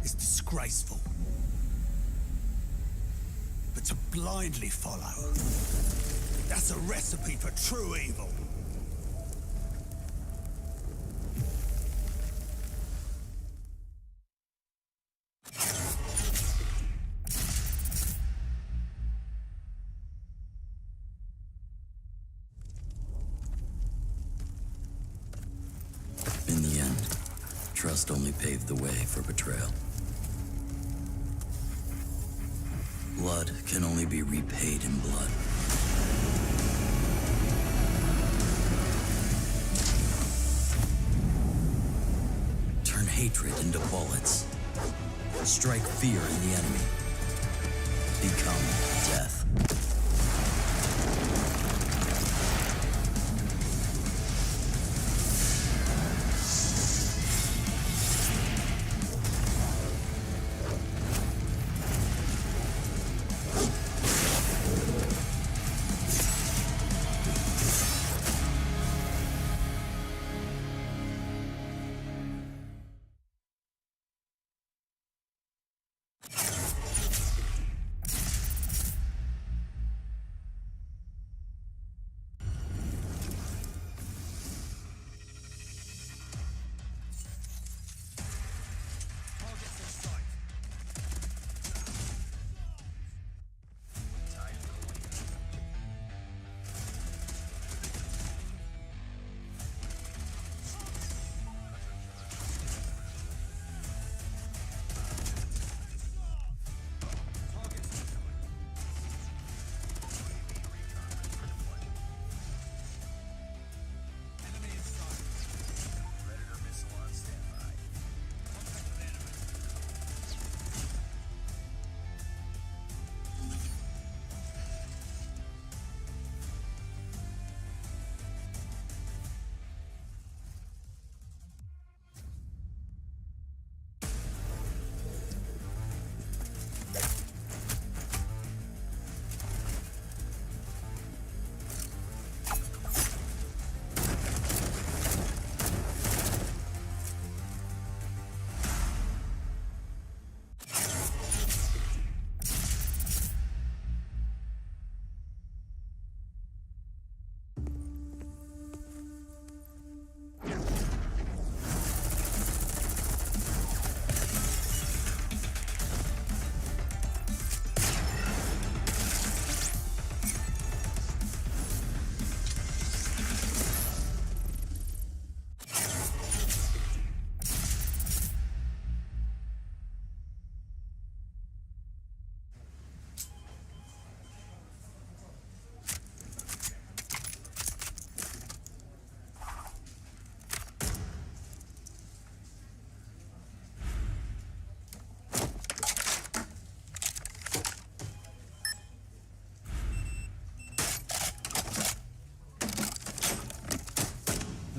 is disgraceful. But to blindly follow, that's a recipe for true evil. In the end, trust only paved the way for betrayal. Blood can only be repaid in blood. Turn hatred into bullets. Strike fear in the enemy. Become death.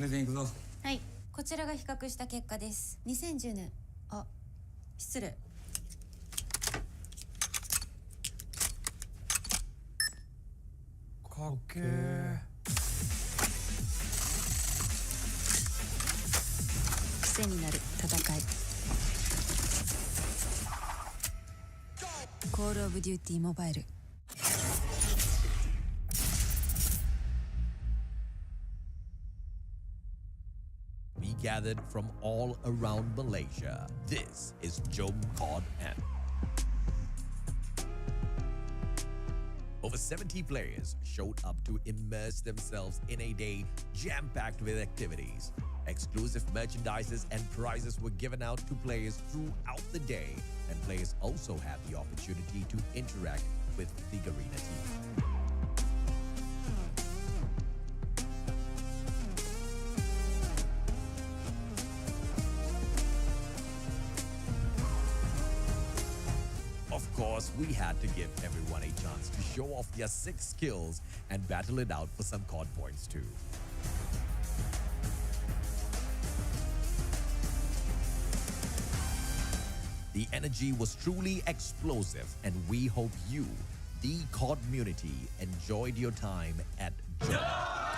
プレゼン行くぞ。はい、こちらが比較した結果です。2010年、あ、失礼。かっけー。癖になる戦い。コールオブデューティーモバイル。We gathered from all around Malaysia. This is Jom Cod M. Over 70 players showed up to immerse themselves in a day jam-packed with activities. Exclusive merchandises and prizes were given out to players throughout the day, and players also had the opportunity to interact with the Garena team. Of course, we had to give everyone a chance to show off their sick skills and battle it out for some COD points too. The energy was truly explosive, and we hope you, the COD community, enjoyed your time at Jom COD.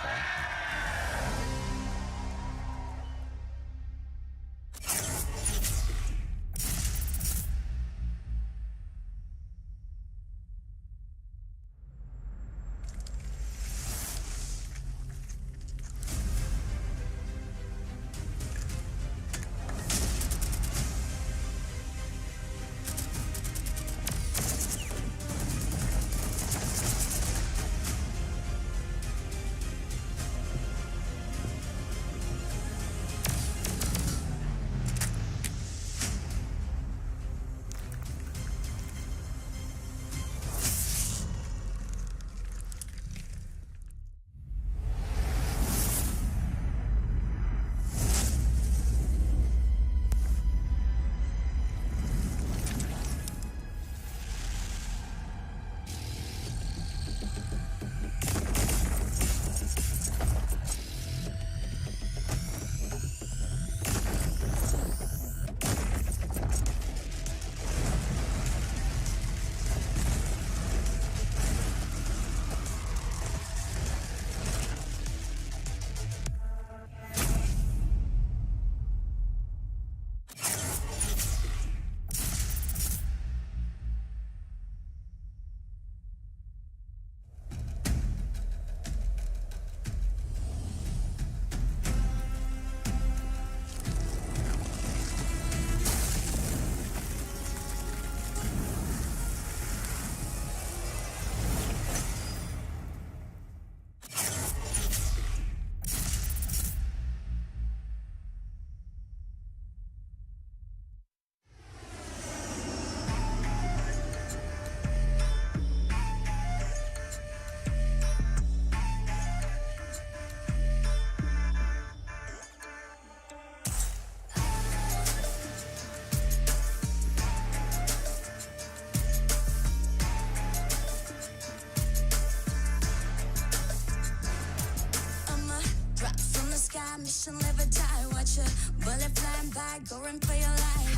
die, mission live or die. Watch a bullet flying by, go and play your life.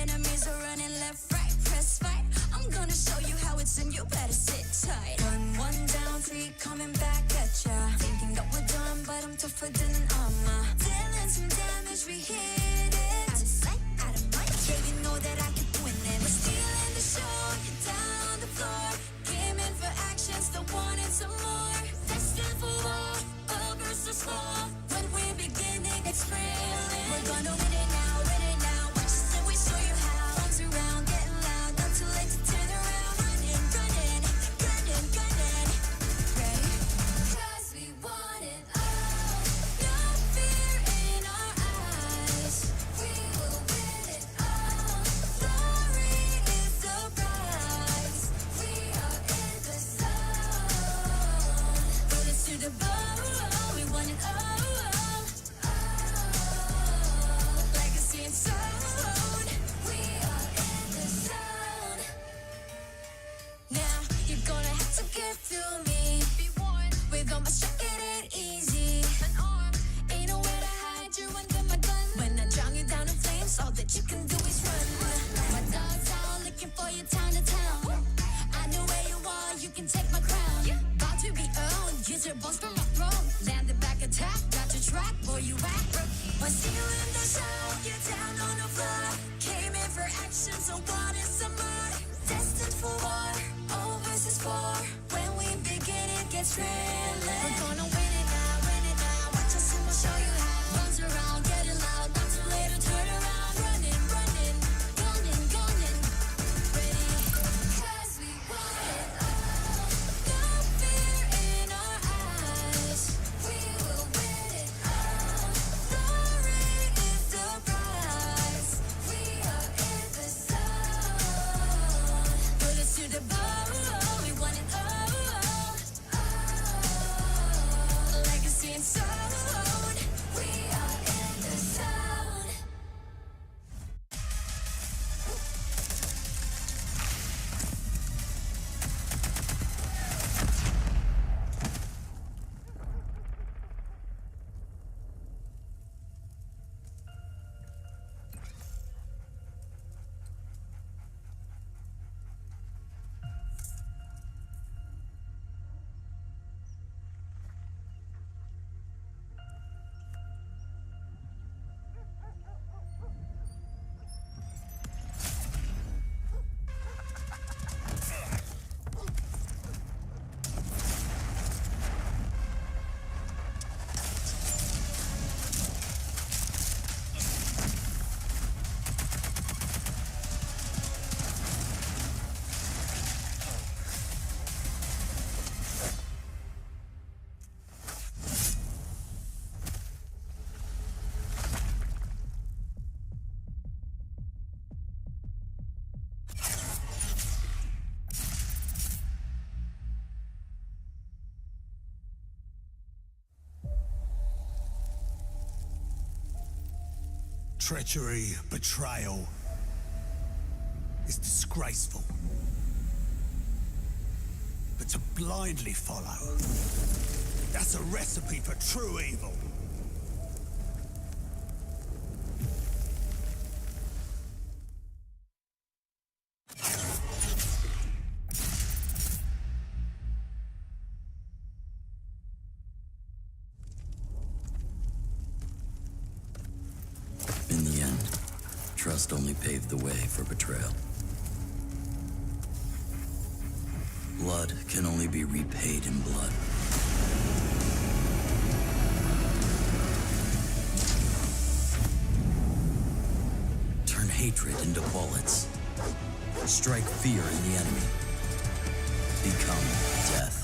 Enemies are running left, right, press fight. I'm gonna show you how it's in, you better sit tight. One down, three coming back at ya. Thinking that we're done, but I'm tougher than an armor. Dealing some damage, we hit it. Out of sight, out of mind, yeah, you know that I keep winning. We're stealing the show, you're down on the floor. Came in for action, still wanting some more. Destined for war, all versus four. When we're beginning, it's thrilling. We're gonna win it now, win it now. Watch us and we show you how. Arms around, getting loud, not too late to turn around. Running, running, gunning, gunning. Ready? 'Cause we want it all. No fear in our eyes. We will win it all. Glory is the prize. We are in the zone. Bullets to the bone. We want it all. Legacy and soul. We are in the zone. Now you're gonna have to get through me. Be warned, with all my strength it ain't easy. An arm, ain't nowhere to hide. You're under my gun. When I drown you down in flames, all that you can do is run. My dogs out looking for you town to town. I know where you are, you can take my crown. About to be owned, use your bones from my throne. Landed back attack, got your track, boy you act rookie. When stealing the show, you're down on the floor. Came in for action, so wanted some more. Destined for war, all versus four. When we begin, it gets thrilling. We're gonna win it now, win it now. Watch us and we'll show you how. Runs around, getting loud, not too late to turn around. Running, running, gunning, gunning. Ready? 'Cause we want it all. No fear in our eyes. We will win it all. Glory is the prize. We are in the zone. Bullets to the bone. We want it all. Legacy and soul. We are in the zone. Treachery, betrayal is disgraceful. But to blindly follow, that's a recipe for true evil. In the end, trust only paved the way for betrayal. Blood can only be repaid in blood. Turn hatred into bullets. Strike fear in the enemy. Become death.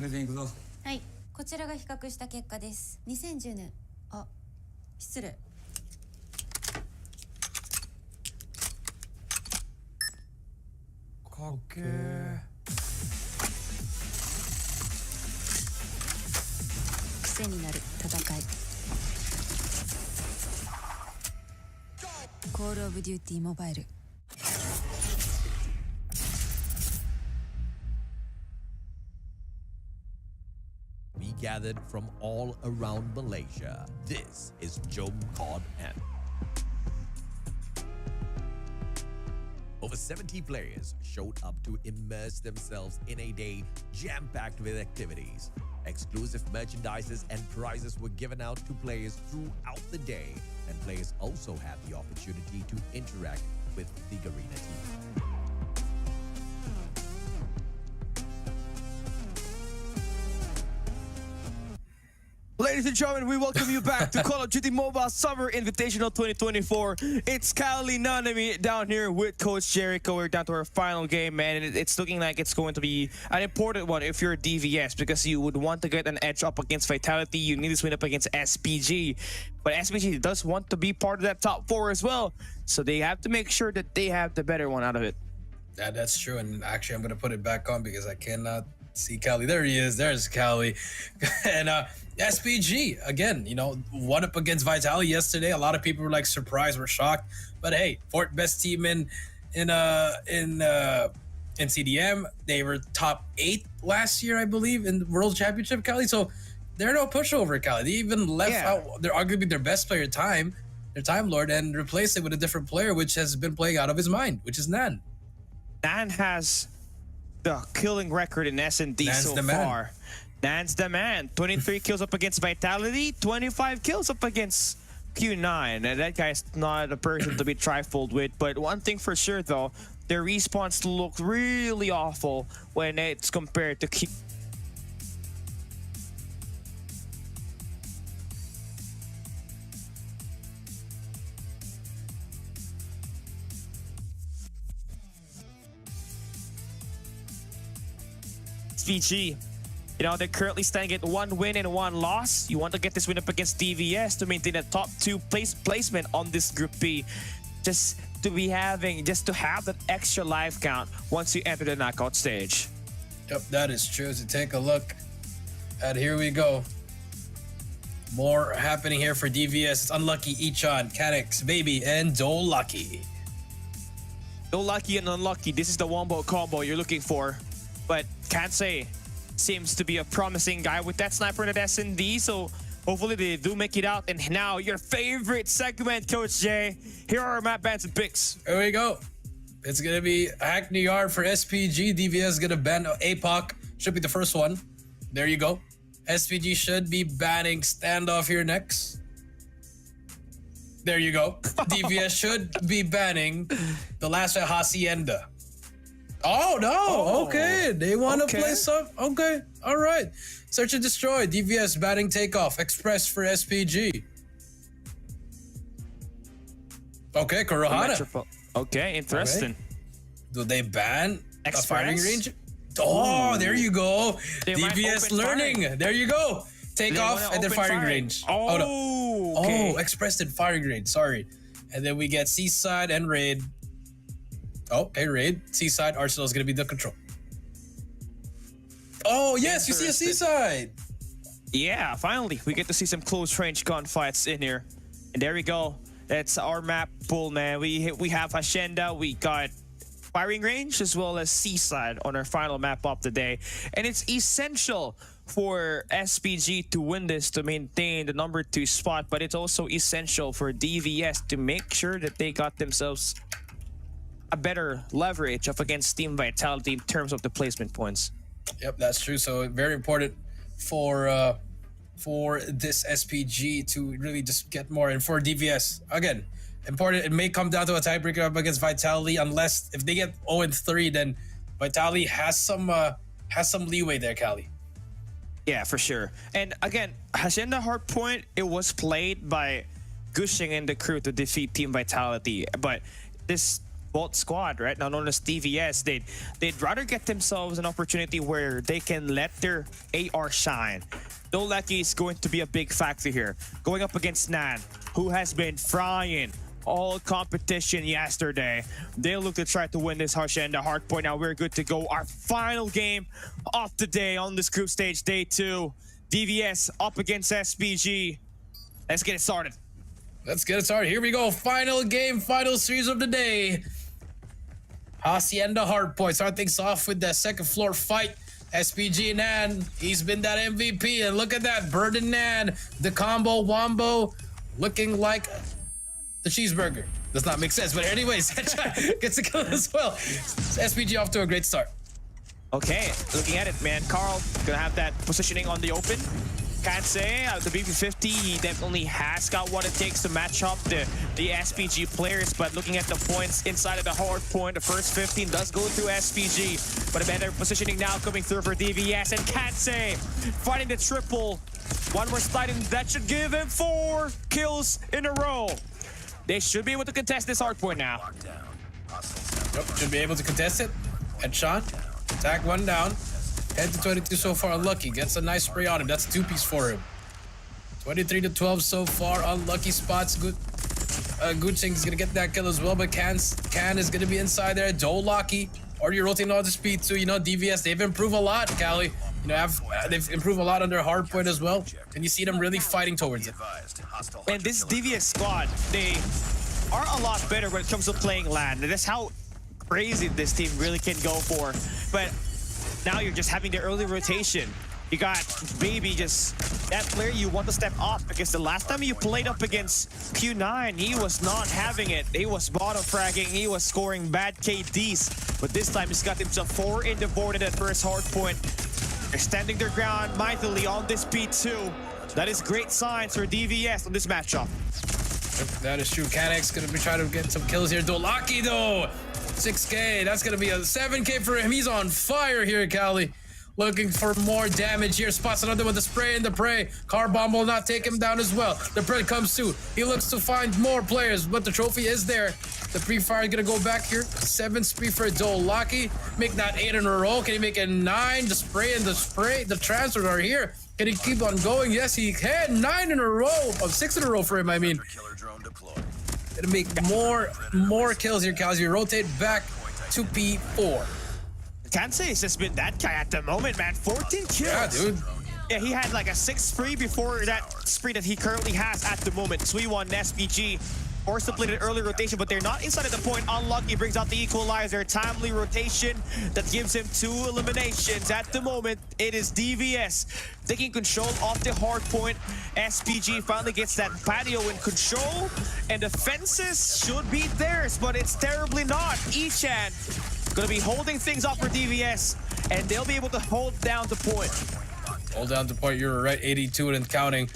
れでいくぞ。はい、こちらが比較した結果です。2010年。あ、失礼。かっけー。癖になる戦い。コールオブデューティーモバイル。We gathered from all around Malaysia. This is Jomcod M. Over 70 players showed up to immerse themselves in a day jam-packed with activities. Exclusive merchandises and prizes were given out to players throughout the day, and players also had the opportunity to interact with the Garena team. Ladies and gentlemen, we welcome you back to Call of Duty Mobile Summer Invitational 2024. It's Kylie Nanami down here with Coach Jericho. We're down to our final game, man, and it's looking like it's going to be an important one if you're a DVS, because you would want to get an edge up against Vitality. You need to win up against SPG, but SPG does want to be part of that top 4 as well, so they have to make sure that they have the better one out of it. Yeah, that's true. And actually, I'm going to put it back on because I cannot see Cali. There he is. There's Cali. And SPG, again, you know, won up against Vitality yesterday. A lot of people were like surprised, were shocked. But hey, fourth best team in CDM. They were top 8 last year, I believe, in the World Championship, Cali. So they're no pushover, Cali. They even left out they're arguably their best player, their Time Lord, and replaced it with a different player, which has been playing out of his mind, which is Nan. Nan has the killing record in S&D so far. Nan's the man. 23 kills up against Vitality, 25 kills up against Q9. And that guy's not a person to be trifled with. But one thing for sure, though, their respawns look really awful when it's compared to Q. SVG. You know, they're currently standing at 1 win and 1 loss. You want to get this win up against DVS to maintain a top 2 placement on this Group B. Just to have that extra life count once you enter the knockout stage. Yep, that is true. So take a look at, here we go. More happening here for DVS. It's Unlucky, Ichan, Canix, Baby, and Dollucky. Dollucky and Unlucky. This is the wombo combo you're looking for. But can't say seems to be a promising guy with that sniper at S&D, so hopefully they do make it out. And now your favorite segment, Coach J. Here are our map bans and picks. Here we go. It's gonna be Hackney Yard for SPG. DVS is gonna ban APOC. Should be the first one. There you go. SPG should be banning Standoff here next. There you go. DVS should be banning the last one, Hacienda. Oh, no. Oh, okay. They want to play some. Okay. All right. Search and Destroy. DVS banning Takeoff. Express for SPG. Okay. Kurohana. Okay. Interesting. Okay. Do they ban Express? a firing range? Oh, there you go. DVS learning. Fire. There you go. Takeoff and then firing range. Oh, no. Okay. Oh, Express and firing range. Sorry. And then we get Seaside and Raid. Oh, okay, Raid. Seaside, Arsenal is going to be the control. Oh, yes, you see a Seaside. Yeah, finally, we get to see some close range gunfights in here. And there we go. That's our map pool, man. We have Hacienda, we got firing range, as well as Seaside on our final map of the day. And it's essential for SPG to win this to maintain the number 2 spot, but it's also essential for DVS to make sure that they got themselves a better leverage up against Team Vitality in terms of the placement points. Yep, that's true. So very important for this SPG to really just get more, and for DVS again, important. It may come down to a tiebreaker up against Vitality, unless if they get 0-3, then Vitality has some leeway there, Cali. Yeah, for sure. And again, Hacienda Hardpoint, it was played by Gushing and the crew to defeat Team Vitality, but this Vault squad, right? Now known as DVS, they'd rather get themselves an opportunity where they can let their AR shine. Dolaki is going to be a big factor here. Going up against Nan, who has been frying all competition yesterday. They look to try to win this Hush and the hard point. Now we're good to go. Our final game of the day on this group stage, day 2. DVS up against SPG. Let's get it started. Let's get it started. Here we go. Final game, final series of the day. Hacienda Hardpoint. Start things off with the second floor fight. SPG Nan, he's been that MVP. And look at that. Bird and Nan, the combo wombo, looking like the cheeseburger. Does not make sense. But anyways, gets a kill as well. SPG off to a great start. Okay, looking at it, man. Carl gonna have that positioning on the open. Can't say the BP50, he definitely has got what it takes to match up the SPG players, but looking at the points inside of the hard point, the first 15 does go through SPG, but a better positioning now coming through for DVS, and Can't say fighting the triple. One more slide, and that should give him 4 kills in a row. They should be able to contest this hard point now. Yep, should be able to contest it. Headshot, attack 1 down. Head to 22 so far, unlucky. Gets a nice spray on him. That's 2-piece for him. 23 to 12 so far. Unlucky spots. Good. Guching is gonna get that kill as well, but Can is gonna be inside there. Dolaki already rotating all the speed too. You know, DVS, they've improved a lot, Cali. You know, they've improved a lot on their hard point as well. And you see them really fighting towards it. And this DVS squad, they are a lot better when it comes to playing LAN. That's how crazy this team really can go for. But now you're just having the early rotation. You got Baby, just that player you want to step up, because the last time you played up against Q9, he was not having it. He was bottom fragging, he was scoring bad KDs. But this time he's got himself 4 in the board at that first hard point. They're standing their ground mightily on this P2. That is great signs for DVS on this matchup. That is true. Canex gonna be trying to get some kills here. Dolaki though, 6K. That's gonna be a 7K for him. He's on fire here, Cali. Looking for more damage here. Spots another one. The spray and the prey. Car bomb will not take him down as well. The prey comes too. He looks to find more players, but the trophy is there. The pre-fire is gonna go back here. 7 spree for Dolaki. Make that 8 in a row. Can he make it 9? The spray and the spray. The transfers are here. Can he keep on going? Yes, he can. 9 in a row. 6 in a row for him, I mean. Gonna make more kills here, Kaz. You rotate back to P4. Kansei has just been that guy at the moment, man. 14 kills. Yeah, dude. Yeah, he had like a 6 spree before that spree that he currently has at the moment. Suiwon and SPG forced to play the early rotation, but they're not inside of the point. Unlucky brings out the equalizer. Timely rotation that gives him 2 eliminations. At the moment, it is DVS taking control of the hard point. SPG finally gets that patio in control, and the fences should be theirs, but it's terribly not. Ichan gonna be holding things up for DVS, and they'll be able to hold down the point. Hold down the point, you're right, 82 and counting.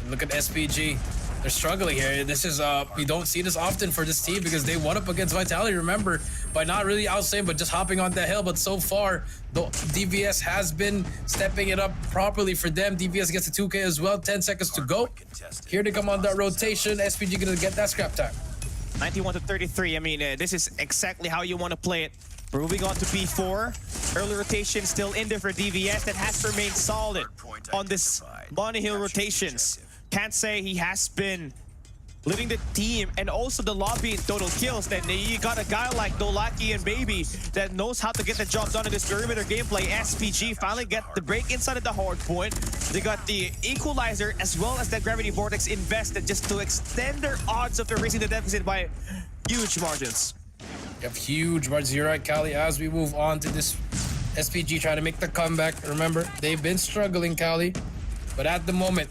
Look at SPG. They're struggling here. This is, we don't see this often for this team because they won up against Vitality, remember, by not really outsaying, but just hopping on the hill. But so far, the DVS has been stepping it up properly for them. DVS gets a 2K as well, 10 seconds to go. Here they come on that rotation. SPG gonna get that scrap time. 91 to 33. I mean, this is exactly how you want to play it. We're moving on to P4. Early rotation still in there for DVS that has remained solid on this Bonnie Hill rotations. Can't say he has been leading the team and also the lobby in total kills. Then you got a guy like Dolaki and Baby that knows how to get the job done in this perimeter gameplay. SPG finally get the break inside of the hard point. They got the equalizer as well as that gravity vortex invested just to extend their odds of erasing the deficit by huge margins. You have huge margins. You're right, Cali. As we move on to this SPG trying to make the comeback. Remember, they've been struggling, Cali. But at the moment,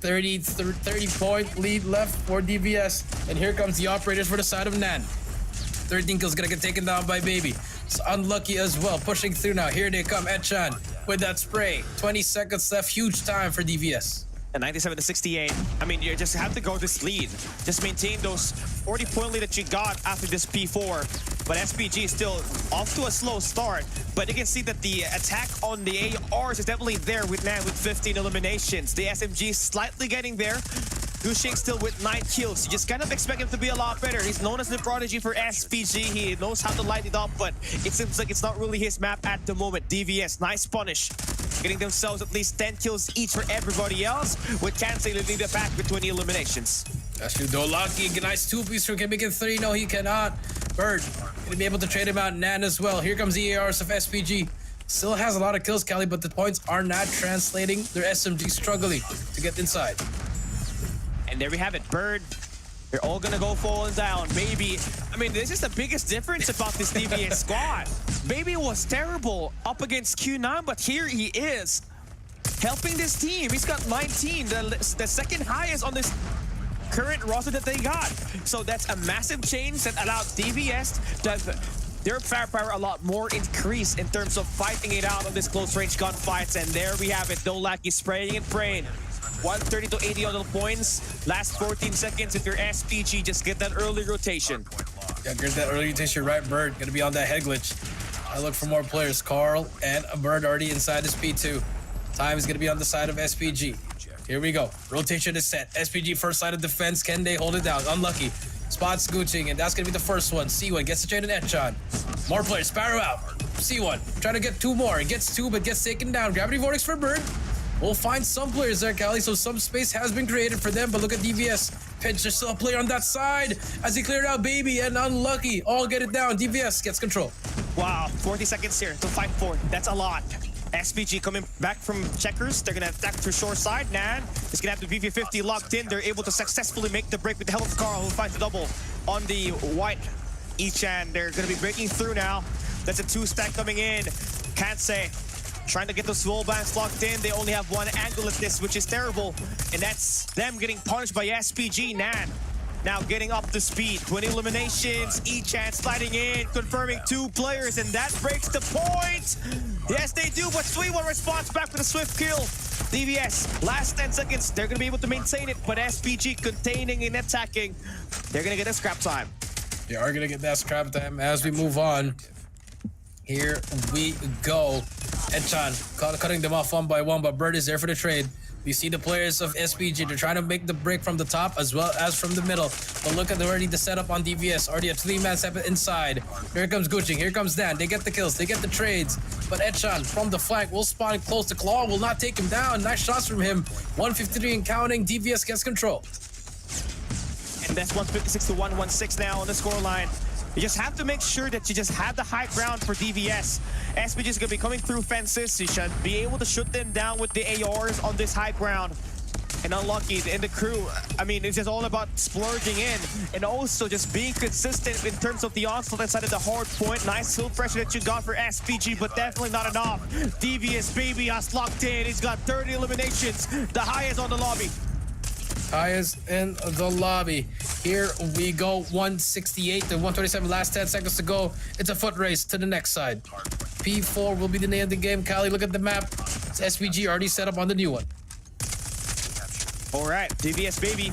30-point lead left for DVS. And here comes the operators for the side of Nan. 13 kills gonna get taken down by Baby. It's unlucky as well. Pushing through now. Here they come, Etchan with that spray. 20 seconds left. Huge time for DVS. And 97 to 68. I mean, you just have to go this lead. Just maintain those 40-point lead that you got after this P4. But SPG is still off to a slow start. But you can see that the attack on the ARs is definitely there with Nan with 15 eliminations. The SMG is slightly getting there. Gushing still with 9 kills. You just kind of expect him to be a lot better. He's known as the prodigy for SPG. He knows how to light it up, but it seems like it's not really his map at the moment. DVS, nice punish. Getting themselves at least 10 kills each for everybody else, with Kansei leading the pack with 20 eliminations. That's Dolaki. Nice 2-piece from can make it 3. No, he cannot. Bird gonna be able to trade him out. Nan as well. Here comes the ARs of SPG. Still has a lot of kills, Cali, but the points are not translating. Their SMG struggling to get inside. And there we have it. Bird, they're all gonna go falling down. Baby, I mean, this is the biggest difference about this DVS squad. Baby was terrible up against Q9, but here he is helping this team. He's got 19, the second highest on this current roster that they got. So that's a massive change that allowed DVS to have their firepower a lot more increased in terms of fighting it out on this close range gunfights. And there we have it. Dolaki spraying and praying. 130 to 80 on the points. Last 14 seconds. If you're SPG, just get that early rotation. Yeah, get that early rotation right, Bird. Gonna be on that head glitch. I look for more players. Carl and a Bird already inside this P2. Time is gonna be on the side of SPG. Here we go. Rotation is set. SPG first side of defense. Can they hold it down? Unlucky. Spots Gooching, and that's gonna be the first one. C1 gets the trade in Etchan. More players. Sparrow out. C1 trying to get 2 more. It gets 2, but gets taken down. Gravity Vortex for Bird. We'll find some players there, Cali, so some space has been created for them, but look at DVS. Pinch, there's still a player on that side as he cleared out Baby, and Unlucky. All get it down. DVS gets control. Wow, 40 seconds here to fight for. That's a lot. SPG coming back from checkers. They're gonna attack through short side. Nan is gonna have the VV50 locked in. They're able to successfully make the break with the help of Carl, who finds the double on the white Ichan. They're gonna be breaking through now. That's a 2-stack coming in. Kansei trying to get those wall bands locked in. They only have 1 angle at this, which is terrible. And that's them getting punished by SPG. Nan now getting up to speed. 20 eliminations. Ichan sliding in, confirming 2 players, and that breaks the point. Yes, they do, but Sweet1 responds back with a swift kill. DVS, last 10 seconds. They're going to be able to maintain it, but SPG containing and attacking. They're going to get a scrap time. They are going to get that scrap time as we move on. Here we go. Etchan cutting them off one by one, but Bird is there for the trade. We see the players of SPG. They're trying to make the break from the top as well as from the middle. But look at already the setup on DVS. Already a 3-man setup inside. Here comes Gucci. Here comes Dan. They get the kills. They get the trades. But Etchan from the flank will spawn close. The Claw will not take him down. Nice shots from him. 153 and counting. DVS gets control. And that's 156 to 116 now on the scoreline. You just have to make sure that you just have the high ground for DVS. SPG is going to be coming through fences. You should be able to shoot them down with the ARs on this high ground. And Unlucky in the crew, I mean, it's just all about splurging in and also just being consistent in terms of the onslaught inside of the hard point. Nice hill pressure that you got for SPG, but definitely not enough. DVS Baby has locked in. He's got 30 eliminations, the highest on the lobby. Highest in the lobby. Here we go. 168 to 127. Last 10 seconds to go. It's a foot race to the next side. P4 will be the name of the game. Cali, look at the map. It's SPG already set up on the new one. All right, DVS Baby.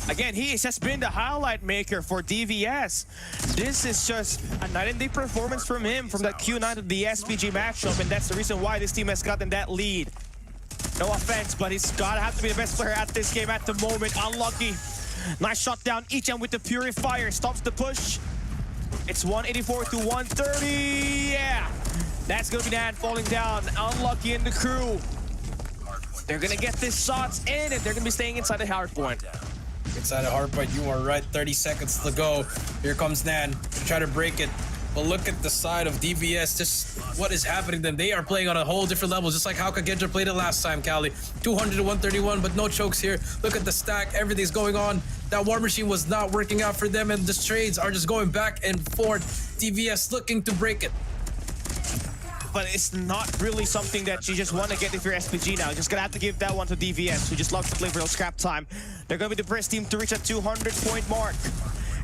Again, he has just been the highlight maker for DVS. This is just a night-and-day performance from him from that Q9 to the SPG matchup, and that's the reason why this team has gotten that lead. No offense, but he's gotta have to be the best player at this game at the moment. Unlucky. Nice shot down Ichan with the Purifier. Stops the push. It's 184 to 130. Yeah. That's gonna be Nan falling down. Unlucky in the crew. They're gonna get this shots in, and they're gonna be staying inside the hard point. Inside the hard point, you are right. 30 seconds to go. Here comes Nan. Try to break it. But look at the side of DVS, just what is happening to them. They are playing on a whole different level, just like how Kagenja played it last time, Cali. 200 to 131, but no chokes here. Look at the stack, everything's going on. That War Machine was not working out for them, and the trades are just going back and forth. DVS looking to break it. But it's not really something that you just want to get if you're SPG now. You're just gonna have to give that one to DVS, who just loves to play for those scrap time. They're gonna be the first team to reach a 200-point mark.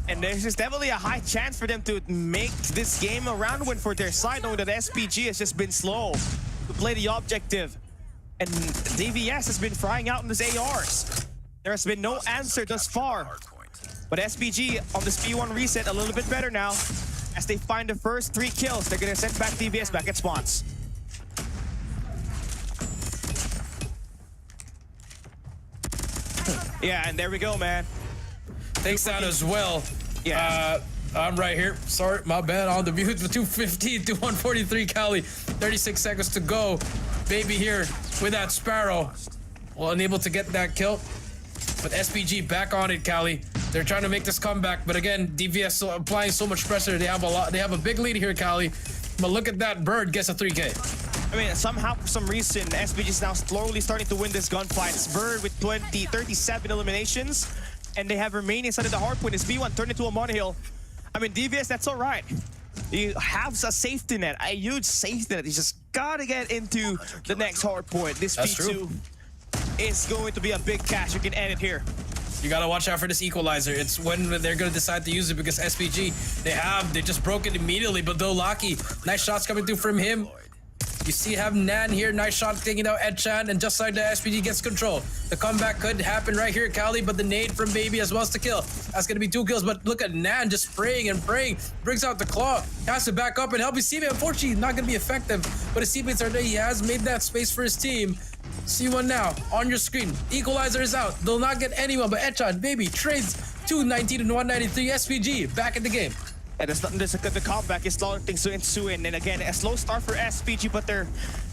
And there's just definitely a high chance for them to make this game a round win for their side, knowing that SPG has just been slow to play the objective. And DVS has been frying out in his ARs. There has been no answer thus far. But SPG on this P1 reset a little bit better now. As they find the first 3 kills, they're gonna send back DVS back at spawns. Yeah, and there we go, man. Takes down as well. Yeah. I'm right here. Sorry, my bad. On the mute. 215 to 143, Cali. 36 seconds to go. Baby here with that Sparrow. Well, unable to get that kill. But SPG back on it, Cali. They're trying to make this comeback, but again, DVS applying so much pressure. They have a big lead here, Cali. But look at that. Bird gets a 3K. I mean, somehow, for some reason, SPG is now slowly starting to win this gunfight. It's Bird with 37 eliminations, and they have remaining inside of the hard point. It's B1 turned into a monohill. I mean, DVS, that's all right. He has a safety net, a huge safety net. He just gotta get into the next hard point. This That's P2 true. is going to be a big cash. You can end it here. You gotta watch out for this equalizer. It's when they're gonna decide to use it because SPG, they just broke it immediately, but though Lucky, nice shots coming through from him. You see have Nan here, nice shot taking out Edchan, and just like the SPG gets control. The comeback could happen right here, Cali, but the nade from Baby as well as the kill. That's gonna be 2 kills, but look at Nan just spraying and praying. Brings out the claw, has to back up and help his teammate. Unfortunately, not gonna be effective, but his teammates are there. He has made that space for his team. See one now on your screen. Equalizer is out. They'll not get anyone, but Edchan, Baby trades 219 and 193. SPG back in the game. And it's nothing. The comeback is starting to ensue in. And again, a slow start for SPG, but their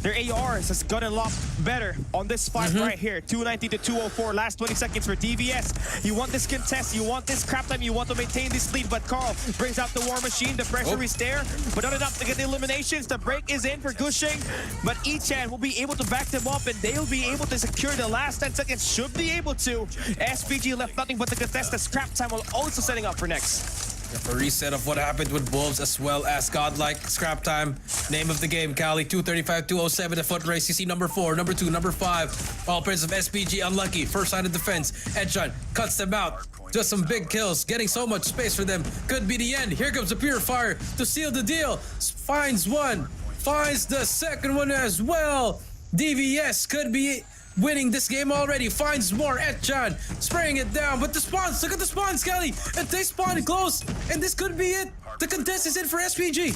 ARs has gotten a lot better on this fight right here. 290 to 204. Last 20 seconds for DVS. You want this contest. You want this crap time. You want to maintain this lead. But Carl brings out the War Machine. The pressure is there, but not enough to get the eliminations. The break is in for Gushing, but Echan will be able to back them up, and they'll be able to secure the last 10 seconds. Should be able to. SPG left nothing but the contest. The scrap time will also setting up for next. A reset of what happened with Wolves as well as Godlike. Scrap time. Name of the game, Cali. 235, 207. The foot race. You see number 4, number 2, number 5. All players of SPG unlucky. First side of defense. Headshot cuts them out. Just some big kills. Getting so much space for them. Could be the end. Here comes the Purifier to seal the deal. Finds one. Finds the second one as well. DVS could be winning this game already. Finds more. Etchan spraying it down, but the spawns, look at the spawns, Kelly, and they spawn close, and this could be it. The contest is in for SPG.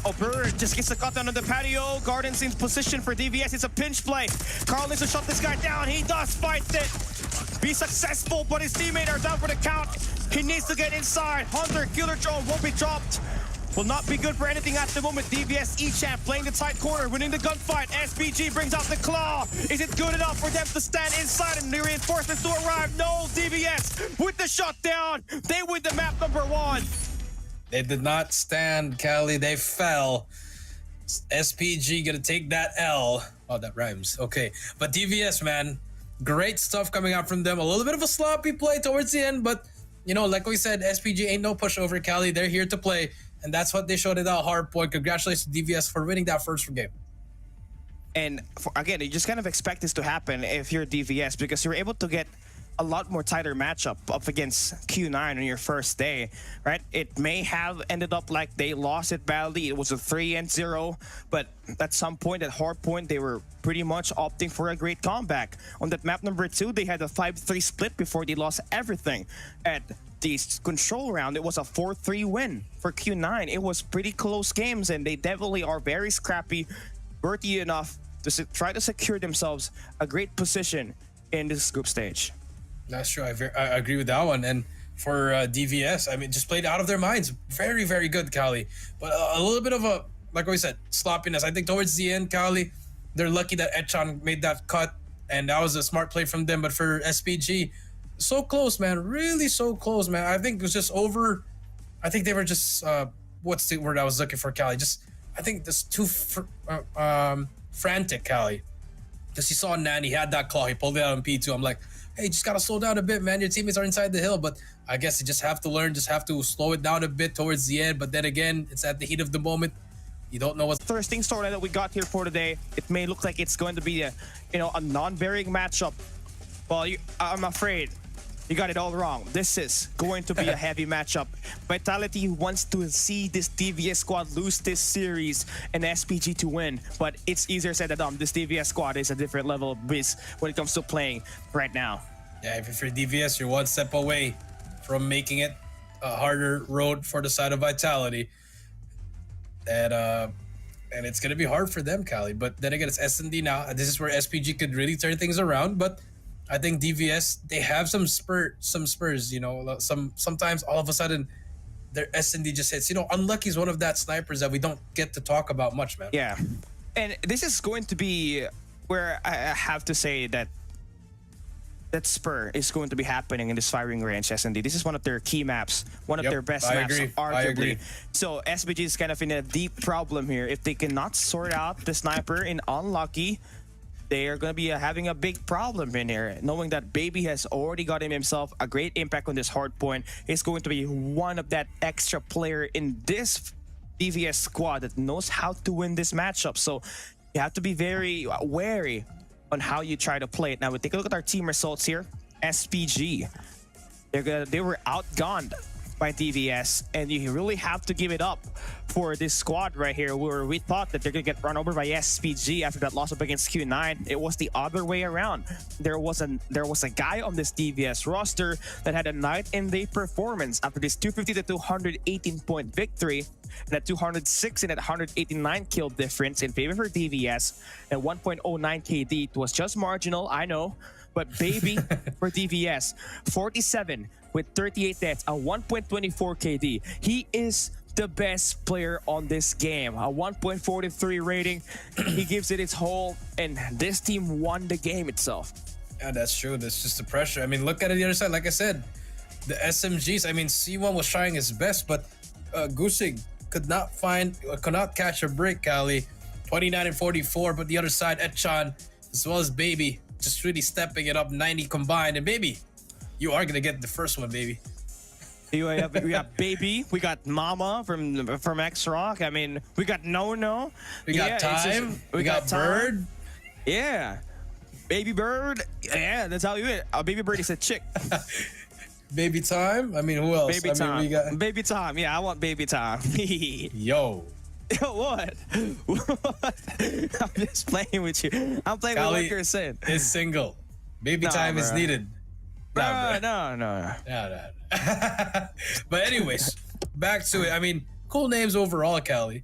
Oh, Bird just gets a cut down on the patio. Garden's in position for DVS. It's a pinch play. Carl needs to shut this guy down. He does fight it. Be successful, but his teammates are down for the count. He needs to get inside. Hunter, killer drone won't be dropped. Will not be good for anything at the moment. DVS Echan playing the tight corner, winning the gunfight. SPG brings out the claw. Is it good enough for them to stand inside and the reinforcements to arrive? No, DVS with the shutdown. They win the map number 1. They did not stand, Cali. They fell. SPG gonna take that L. Oh, that rhymes. Okay. But DVS, man, great stuff coming out from them. A little bit of a sloppy play towards the end, but, you know, like we said, SPG ain't no pushover, Cali. They're here to play. And that's what they showed at that hard point. Congratulations to DVS for winning that first game. And again, you just kind of expect this to happen if you're DVS, because you're able to get a lot more tighter matchup up against Q9 on your first day, right? It may have ended up like they lost it badly. It was a 3-0, but at some point, at hard point, they were pretty much opting for a great comeback. On that map number 2, they had a 5-3 split before they lost everything. At the control round, it was a 4-3 win for Q9. It was pretty close games, and they definitely are very scrappy, worthy enough to try to secure themselves a great position in this group stage. That's true. I agree with that one. And for DVS, I mean, just played out of their minds. Very, very good, Cali. But a little bit of a, like we said, sloppiness. I think towards the end, Cali, they're lucky that Etchan made that cut, and that was a smart play from them. But for SPG, so close, man. Really so close, man. I think it was just over. I think they were just, what's the word I was looking for, Cali? Just, I think this too frantic, Cali. Just you saw Nan, he had that claw. He pulled it out on P2. I'm like, hey, just got to slow down a bit, man. Your teammates are inside the hill, but I guess you just have to learn, just have to slow it down a bit towards the end. But then again, it's at the heat of the moment. You don't know what's... Thirsting storyline that we got here for today. It may look like it's going to be a non-bearing matchup. Well, I'm afraid you got it all wrong. This is going to be a heavy matchup. Vitality wants to see this DVS squad lose this series and SPG to win, but it's easier said than done. This DVS squad is a different level of biz when it comes to playing right now. Yeah, if you're DVS, you're one step away from making it a harder road for the side of Vitality. And it's going to be hard for them, Cali. But then again, it's S&D now. This is where SPG could really turn things around, but I think DVS they have some spurs. You know, sometimes all of a sudden their S&D just hits. You know, Unlucky is one of that snipers that we don't get to talk about much, man. Yeah, and this is going to be where I have to say that spur is going to be happening in this firing range S&D. This is one of their key maps, one of Yep, their best I maps, agree. arguably. I agree. So SBG is kind of in a deep problem here. If they cannot sort out the sniper in Unlucky, they are going to be having a big problem in here. Knowing that Baby has already got himself a great impact on this hard point, he's going to be one of that extra player in this DVS squad that knows how to win this matchup. So you have to be very wary on how you try to play it. Now we take a look at our team results here. SPG, they were outgunned by DVS, and you really have to give it up for this squad right here, where we thought that they're gonna get run over by SPG after that loss up against Q9. It was the other way around. There was a guy on this DVS roster that had a night and day performance after this 250 to 218 point victory, and at 206 and at 189 kill difference in favor for DVS, and 1.09 KD. It was just marginal, I know, but Baby for DVS, 47 with 38 deaths, a 1.24 KD. He is the best player on this game, a 1.43 rating. He gives it its whole, and this team won the game itself. Yeah, that's true. That's just the pressure. I mean, look at it the other side. Like I said, the SMGs. I mean, C1 was trying his best, but Gusing could not catch a break. Cali, 29 and 44. But the other side, Etchan, as well as Baby, just really stepping it up, 90 combined. And Baby, you are gonna get the first one, Baby. We got Baby, we got Mama from X Rock. I mean, we got No. We got Time. We got Bird. Yeah, Baby Bird. Yeah, that's how you it. Baby Bird is a chick. Baby Time. I mean, who else? Baby Time. We got Baby Time. Yeah, I want Baby Time. Yo. What? I'm just playing with you. I'm playing with what you're saying. Is single. Baby Time is needed. No. No. But anyways, back to it. I mean, cool names overall, Cali.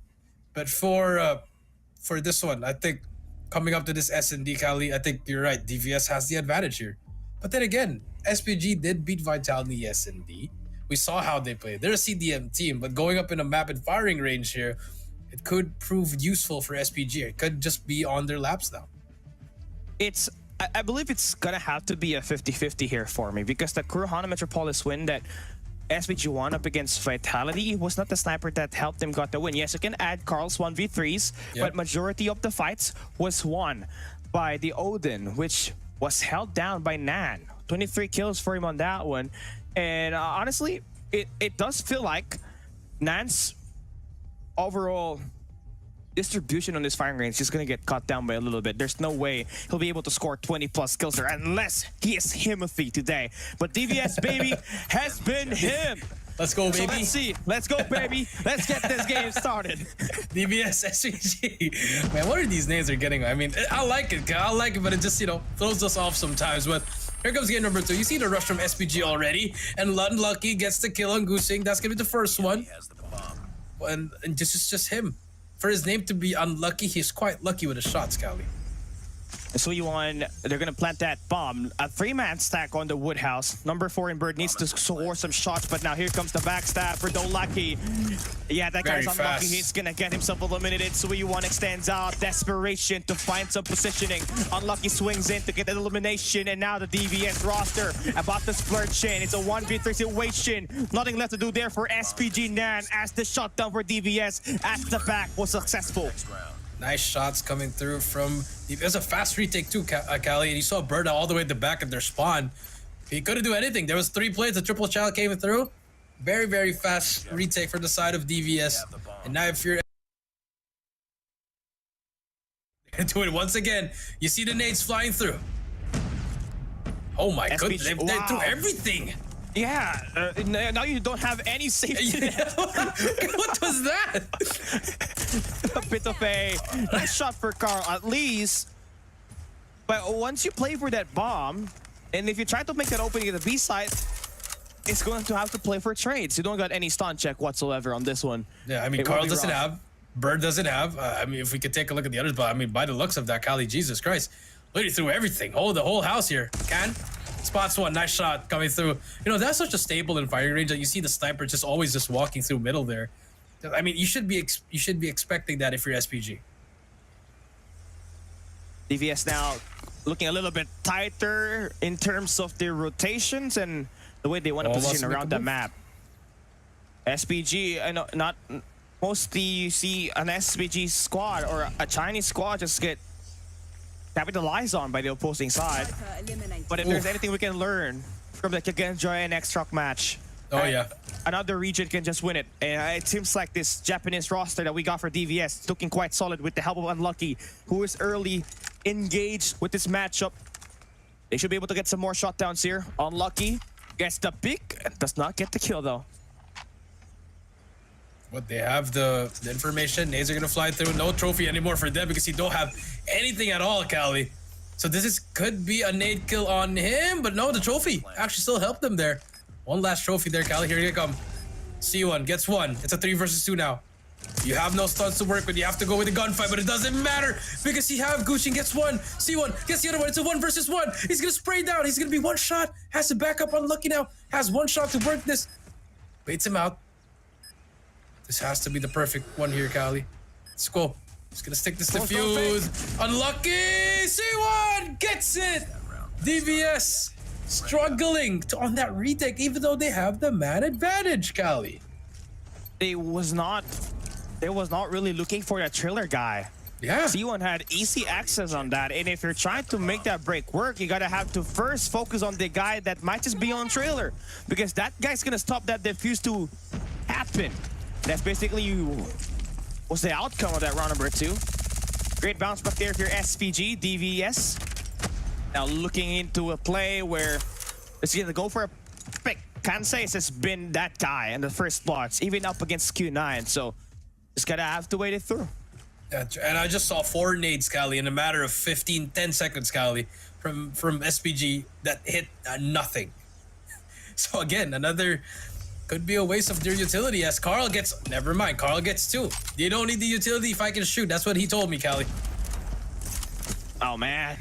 But for this one, I think coming up to this S&D, Cali, I think you're right. DVS has the advantage here. But then again, SPG did beat Vitality S&D. We saw how they played. They're a CDM team, but going up in a map and firing range here, it could prove useful for SPG. It could just be on their laps now. I believe it's gonna have to be a 50-50 here for me, because the Kurohana Metropolis win that SPG won up against Vitality was not the sniper that helped them got the win. Yes, you can add Carl's 1v3s, but majority of the fights was won by the Odin, which was held down by Nan. 23 kills for him on that one. And honestly, it does feel like Nan's overall distribution on this firing range is going to get cut down by a little bit. There's no way he'll be able to score 20 plus kills there unless he is Himothy today. But DVS Baby has been him. Let's go, baby. So let's see. Let's go, baby. Let's get this game started. DVS SVG. Man, what are these names they're getting? I mean, I like it, but it just, throws us off sometimes. But here comes game number 2. You see the rush from SPG already, and Unlucky gets the kill on Gusing. That's gonna be the first one. And this is just him. For his name to be Unlucky, he's quite lucky with his shots, Cali. So you want, they're gonna plant that bomb. A 3-man stack on the Woodhouse. Number 4 in Bird needs to score some shots, but now here comes the backstab for Unlucky. Yeah, that guy's unlucky. He's gonna get himself eliminated. So you extends out. Desperation to find some positioning. Unlucky swings in to get an elimination, and now the DVS roster about to splurge in. It's a 1v3 situation. Nothing left to do there for SPG Nan as the shutdown for DVS at the back was successful. Nice shots coming through from... It was a fast retake too, Cali, and you saw Bird all the way at the back of their spawn. He couldn't do anything. There was 3 plays, the triple child came through. Very, very fast retake from the side of DVS. And now if you're... do it once again. You see the nades flying through. Oh my goodness, they threw everything. Yeah, now you don't have any safety net. What was that? A bit of a nice shot for Carl, at least. But once you play for that bomb, and if you try to make that opening at the B side, it's going to have to play for trades. You don't got any stun check whatsoever on this one. Yeah, I mean, Carl doesn't have, Bird doesn't have. I mean, if we could take a look at the others, but I mean, by the looks of that, Kali, Jesus Christ. literally through everything. Oh, the whole house here. Can spots one. Nice shot coming through. You know, that's such a staple in firing range that you see the sniper just always just walking through middle there. I mean, you should be expecting that if you're SPG. DVS now looking a little bit tighter in terms of their rotations and the way they want to position around the map. SPG, I know, not mostly you see an SPG squad or a Chinese squad just get capitalized on by the opposing side. But if there's anything we can learn from the Kigenjoy and X-Rock match, another region can just win it. And it seems like this Japanese roster that we got for DVS is looking quite solid with the help of Unlucky, who is early engaged with this matchup. They should be able to get some more shutdowns here. Unlucky gets the pick, does not get the kill though. But they have the information. Nades are gonna fly through. No trophy anymore for them because he don't have anything at all, Cali. So this could be a nade kill on him, but no, the trophy actually still helped them there. One last trophy there, Cali. Here you come. C1 gets one. It's a 3 versus 2 now. You have no stunts to work with. You have to go with a gunfight, but it doesn't matter because you have Gucci gets one. C1 gets the other one. It's a 1 versus 1. He's gonna spray down. He's gonna be one shot. Has to back up. Unlucky now. Has one shot to work this. Baits him out. This has to be the perfect one here, Cali. Let's go. Just gonna stick this defuse. Unlucky! C1 gets it! DVS struggling on that retake, even though they have the man advantage, Cali. They was not really looking for a trailer guy. Yeah. C1 had easy access on that, and if you're trying to make that break work, you gotta have to first focus on the guy that might just be on trailer, because that guy's gonna stop that defuse to happen. That's basically was the outcome of that round number 2. Great bounce back there if you're SPG, DVS. Now looking into a play where it's gonna go for a pick. Kansai has been that guy in the first spots, even up against Q9, so just gotta have to wait it through. Yeah, and I just saw 4 nades, Cali, in a matter of 10 seconds, Cali, from SPG that hit nothing. So again, another could be a waste of their utility as Carl gets, never mind, Carl gets 2. You don't need the utility if I can shoot. That's what he told me, Cali. Oh man,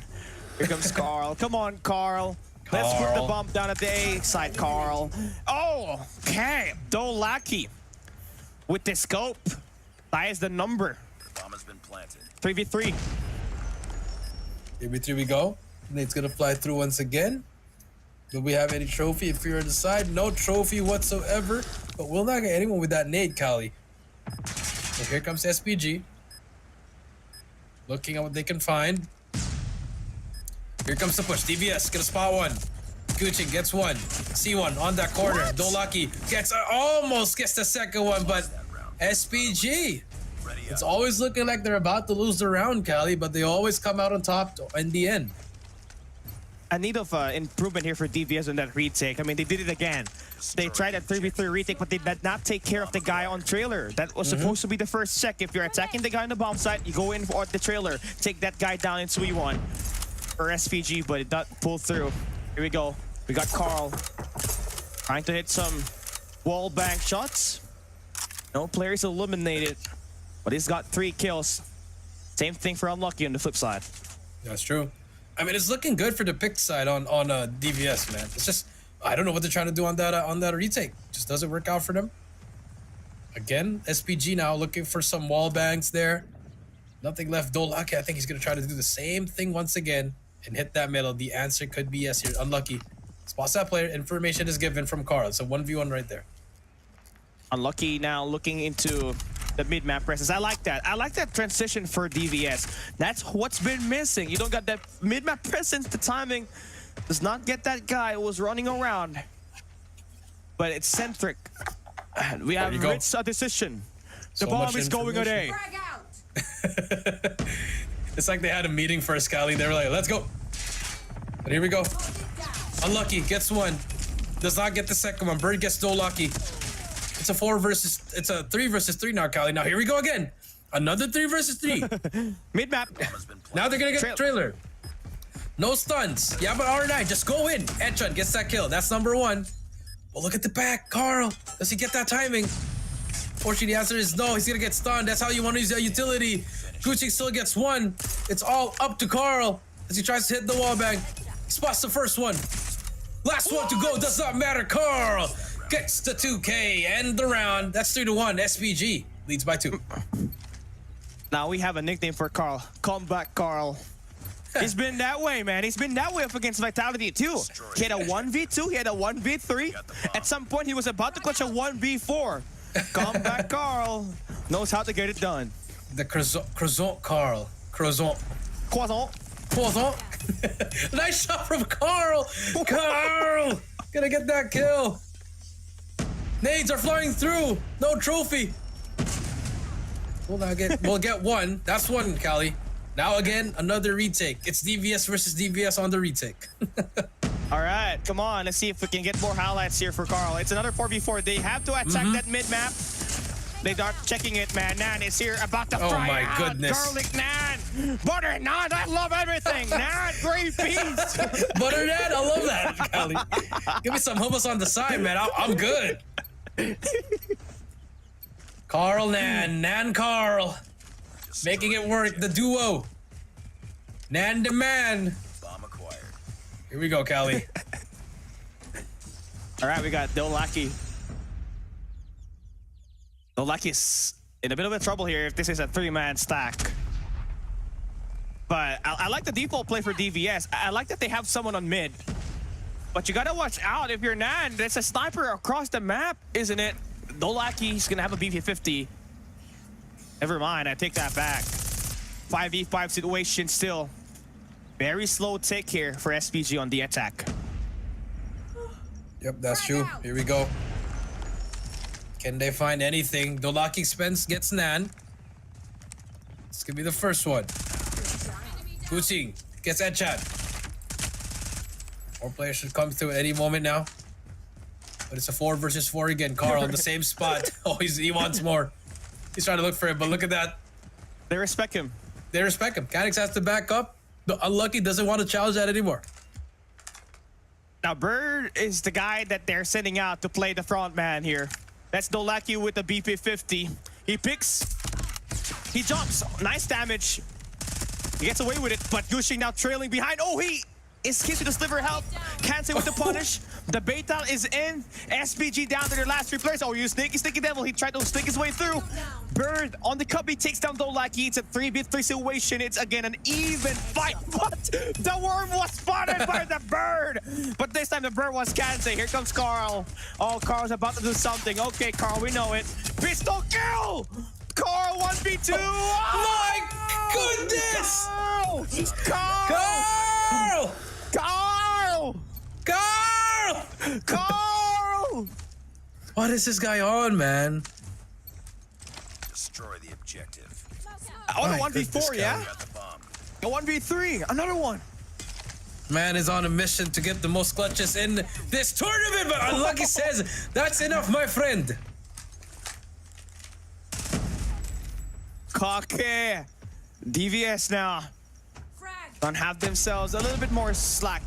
here comes Carl. Come on, Carl. Let's put the bump down at the A side, Carl. Oh, okay. Dolaki with the scope. That is the number. Bomb has been planted. 3v3. 3v3 we go. Nate's gonna fly through once again. Do we have any trophy if you're on the side? No trophy whatsoever. But we'll not get anyone with that nade, Cali. So here comes SPG. Looking at what they can find. Here comes the push. DVS gonna spot one. Gucci gets one. C1 on that corner. Dolaki gets almost gets the second one, but SPG. It's always looking like they're about to lose the round, Cali, but they always come out on top in the end. A need of improvement here for DVS on that retake. I mean, they did it again. They tried that 3v3 retake, but they did not take care of the guy on trailer. That was supposed to be the first check. If you're attacking the guy on the bomb site, you go in for the trailer, take that guy down in 3-1 for SPG, but it doesn't pull through. Here we go. We got Carl trying to hit some wall bank shots. No players eliminated, but he's got 3 kills. Same thing for Unlucky on the flip side. That's true. I mean, it's looking good for the pick side on DVS, man. It's just, I don't know what they're trying to do on that retake. Just doesn't work out for them. Again, SPG now looking for some wall bangs there. Nothing left. Dolaki, I think he's going to try to do the same thing once again and hit that middle. The answer could be yes here. Unlucky. Spots that player. Information is given from Carl. So 1v1 right there. Unlucky now looking into the mid-map presence. I like that. I like that transition for DVS. That's what's been missing. You don't got that mid-map presence. The timing does not get that guy who was running around. But it's centric. We have reached a decision. The bomb is going at A. It's like they had a meeting for Scally. They were like, let's go. But here we go. Unlucky gets one. Does not get the second one. Bird gets Dolaki. It's a 3 versus 3 now, Cali. Now here we go again. Another 3 versus 3. Mid-map. Now they're gonna get trailer. No stuns. Yeah, but R9, just go in. Etchun gets that kill. That's number 1. But look at the back. Carl, does he get that timing? Fortunately, the answer is no. He's gonna get stunned. That's how you want to use that utility. Gucci still gets 1. It's all up to Carl. as he tries to hit the wall bang. Spots the first one. Last one to go, does not matter. Carl gets the 2K and the round. That's 3-1. SPG leads by 2. Now we have a nickname for Carl. Comeback Carl. He's been that way, man. He's been that way up against Vitality too. He had a 1v2, he had a 1v3. At some point, he was about to clutch a 1v4. Comeback Carl knows how to get it done. The croissant Carl. Croissant. Croissant. Croissant. Nice shot from Carl. Carl gonna get that kill. Nades are flying through. No trophy. We'll get one. That's one, Callie. Now again, another retake. It's DVS versus DVS on the retake. All right, come on. Let's see if we can get more highlights here for Carl. It's another 4v4. They have to attack that mid-map. They start checking it, man. Nan is here about to fry Oh my out. goodness. Garlic Nan. Butter Nan. I love everything. Nan, great piece. Butter Nan, I love that, Callie. Give me some hummus on the side, man. I'm good. Carl Nan. Nan Carl. Making it work. The duo. Nan the man. Bomb acquired. Here we go, Callie. All right, we got Dolaki. Dolaki's in a bit of trouble here if this is a 3-man stack. But I like the default play for DVS. I like that they have someone on mid. But you gotta watch out if you're Nan. There's a sniper across the map, isn't it? Dolaki's gonna have a BP-50. Never mind, I take that back. 5v5 situation still. Very slow tick here for SPG on the attack. Yep, that's true. Here we go. Can they find anything? Dolaki Spence gets Nan. This could be the first one. Kuching gets Etchan. More players should come through at any moment now. But it's a 4 versus 4 again. Carl in the same spot. Oh, he wants more. He's trying to look for it, but look at that. They respect him. They respect him. Canix has to back up. The Unlucky doesn't want to challenge that anymore. Now, Bird is the guy that they're sending out to play the front man here. That's Dolaki with the BP-50. He picks. He jumps. Nice damage. He gets away with it, but Gushing now trailing behind. Oh, he escapes with the sliver help. Can't say with the punish. The Beta is in. SPG down to their last 3 players. Oh, you sneaky devil. He tried to sneak his way through. Bird on the cubby takes down Dolaki. It's a 3v3 situation. It's again an even fight, but the worm was spotted by the Bird. But this time the Bird was Kansei. Here comes Carl. Oh, Carl's about to do something. Okay, Carl, we know it. Pistol kill! Carl 1v2. My goodness! Carl! Carl! Carl! Carl! Carl! What is this guy on, man? Destroy the objective. On a My goodness, 1v4, yeah? Got the bomb. A 1v3, another one. Man is on a mission to get the most clutches in this tournament, but Unlucky says, that's enough, my friend. Kake. DVS now. Don't have themselves a little bit more slack.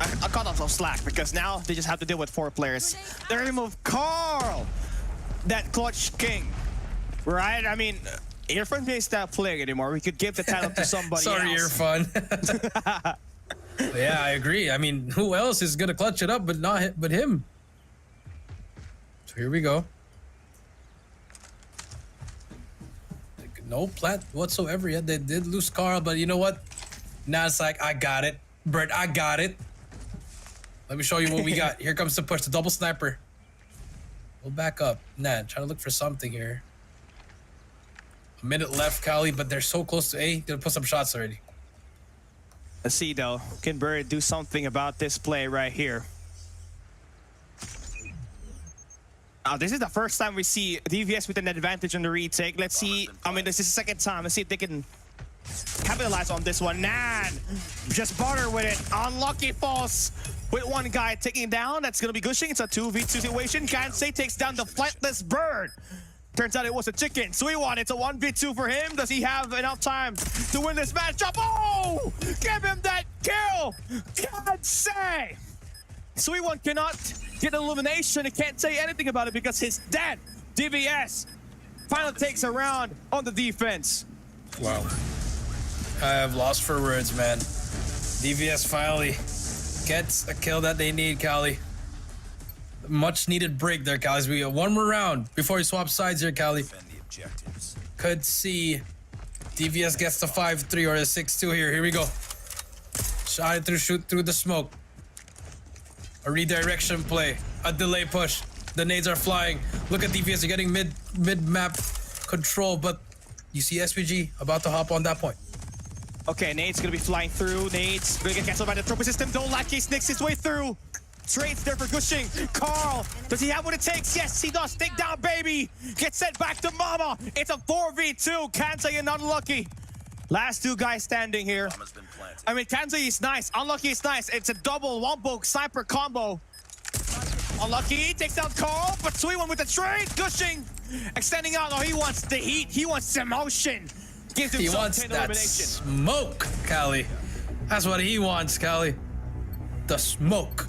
I call themselves slack because now they just have to deal with 4 players. They remove Carl, that clutch king, right? I mean, Irfan may stop playing anymore. We could give the title to somebody Sorry, else. Irfan. Yeah, I agree. I mean, who else is gonna clutch it up but him? So here we go. No plant whatsoever yet. They did lose Carl, but you know what? Now it's like, I got it. Bert, I got it. Let me show you what we got. Here comes the push, the double sniper. We'll back up. Nah, trying to look for something here. A minute left, Callie, but they're so close to A. Gonna put some shots already. Let's see, though. Can Bird do something about this play right here? This is the first time we see DVS with an advantage on the retake. Let's see. I mean, this is the second time. Let's see if they can capitalize on this one. Nan, just butter with it. Unlucky falls with one guy taking down. That's going to be Gushing. It's a 2v2 situation. Kansei takes down the flightless Bird. Turns out it was a chicken. Suiwon, it's a 1v2 for him. Does he have enough time to win this matchup? Oh! Give him that kill! Kansei! Suiwon cannot get elimination. He can't say anything about it because he's dead. DVS finally takes a round on the defense. Wow. I have lost for words, man. DVS finally gets a kill that they need, Cali. Much needed break there, Cali. As we get one more round before he swaps sides here, Cali. Could see DVS gets the 5-3 or the 6-2 here. Here we go. Shot it through, shoot through the smoke. A redirection play. A delay push. The nades are flying. Look at DVS. They're getting mid-map control, but you see SPG about to hop on that point. Okay, Nate's gonna be flying through. Nate's gonna get canceled by the trophy system. Don't like he sneaks his way through. Trades there for Gushing. Carl, does he have what it takes? Yes, he does. Take down, baby. Get sent back to mama. It's a 4v2. Kansai and Unlucky. Last two guys standing here. I mean, Kansai is nice. Unlucky is nice. It's a double wombo sniper combo. Unlucky takes down Carl, but sweet one with the trade. Gushing extending out. Oh, he wants the heat. He wants the motion. Gives him He wants that smoke, Cali. That's what he wants, Cali. The smoke.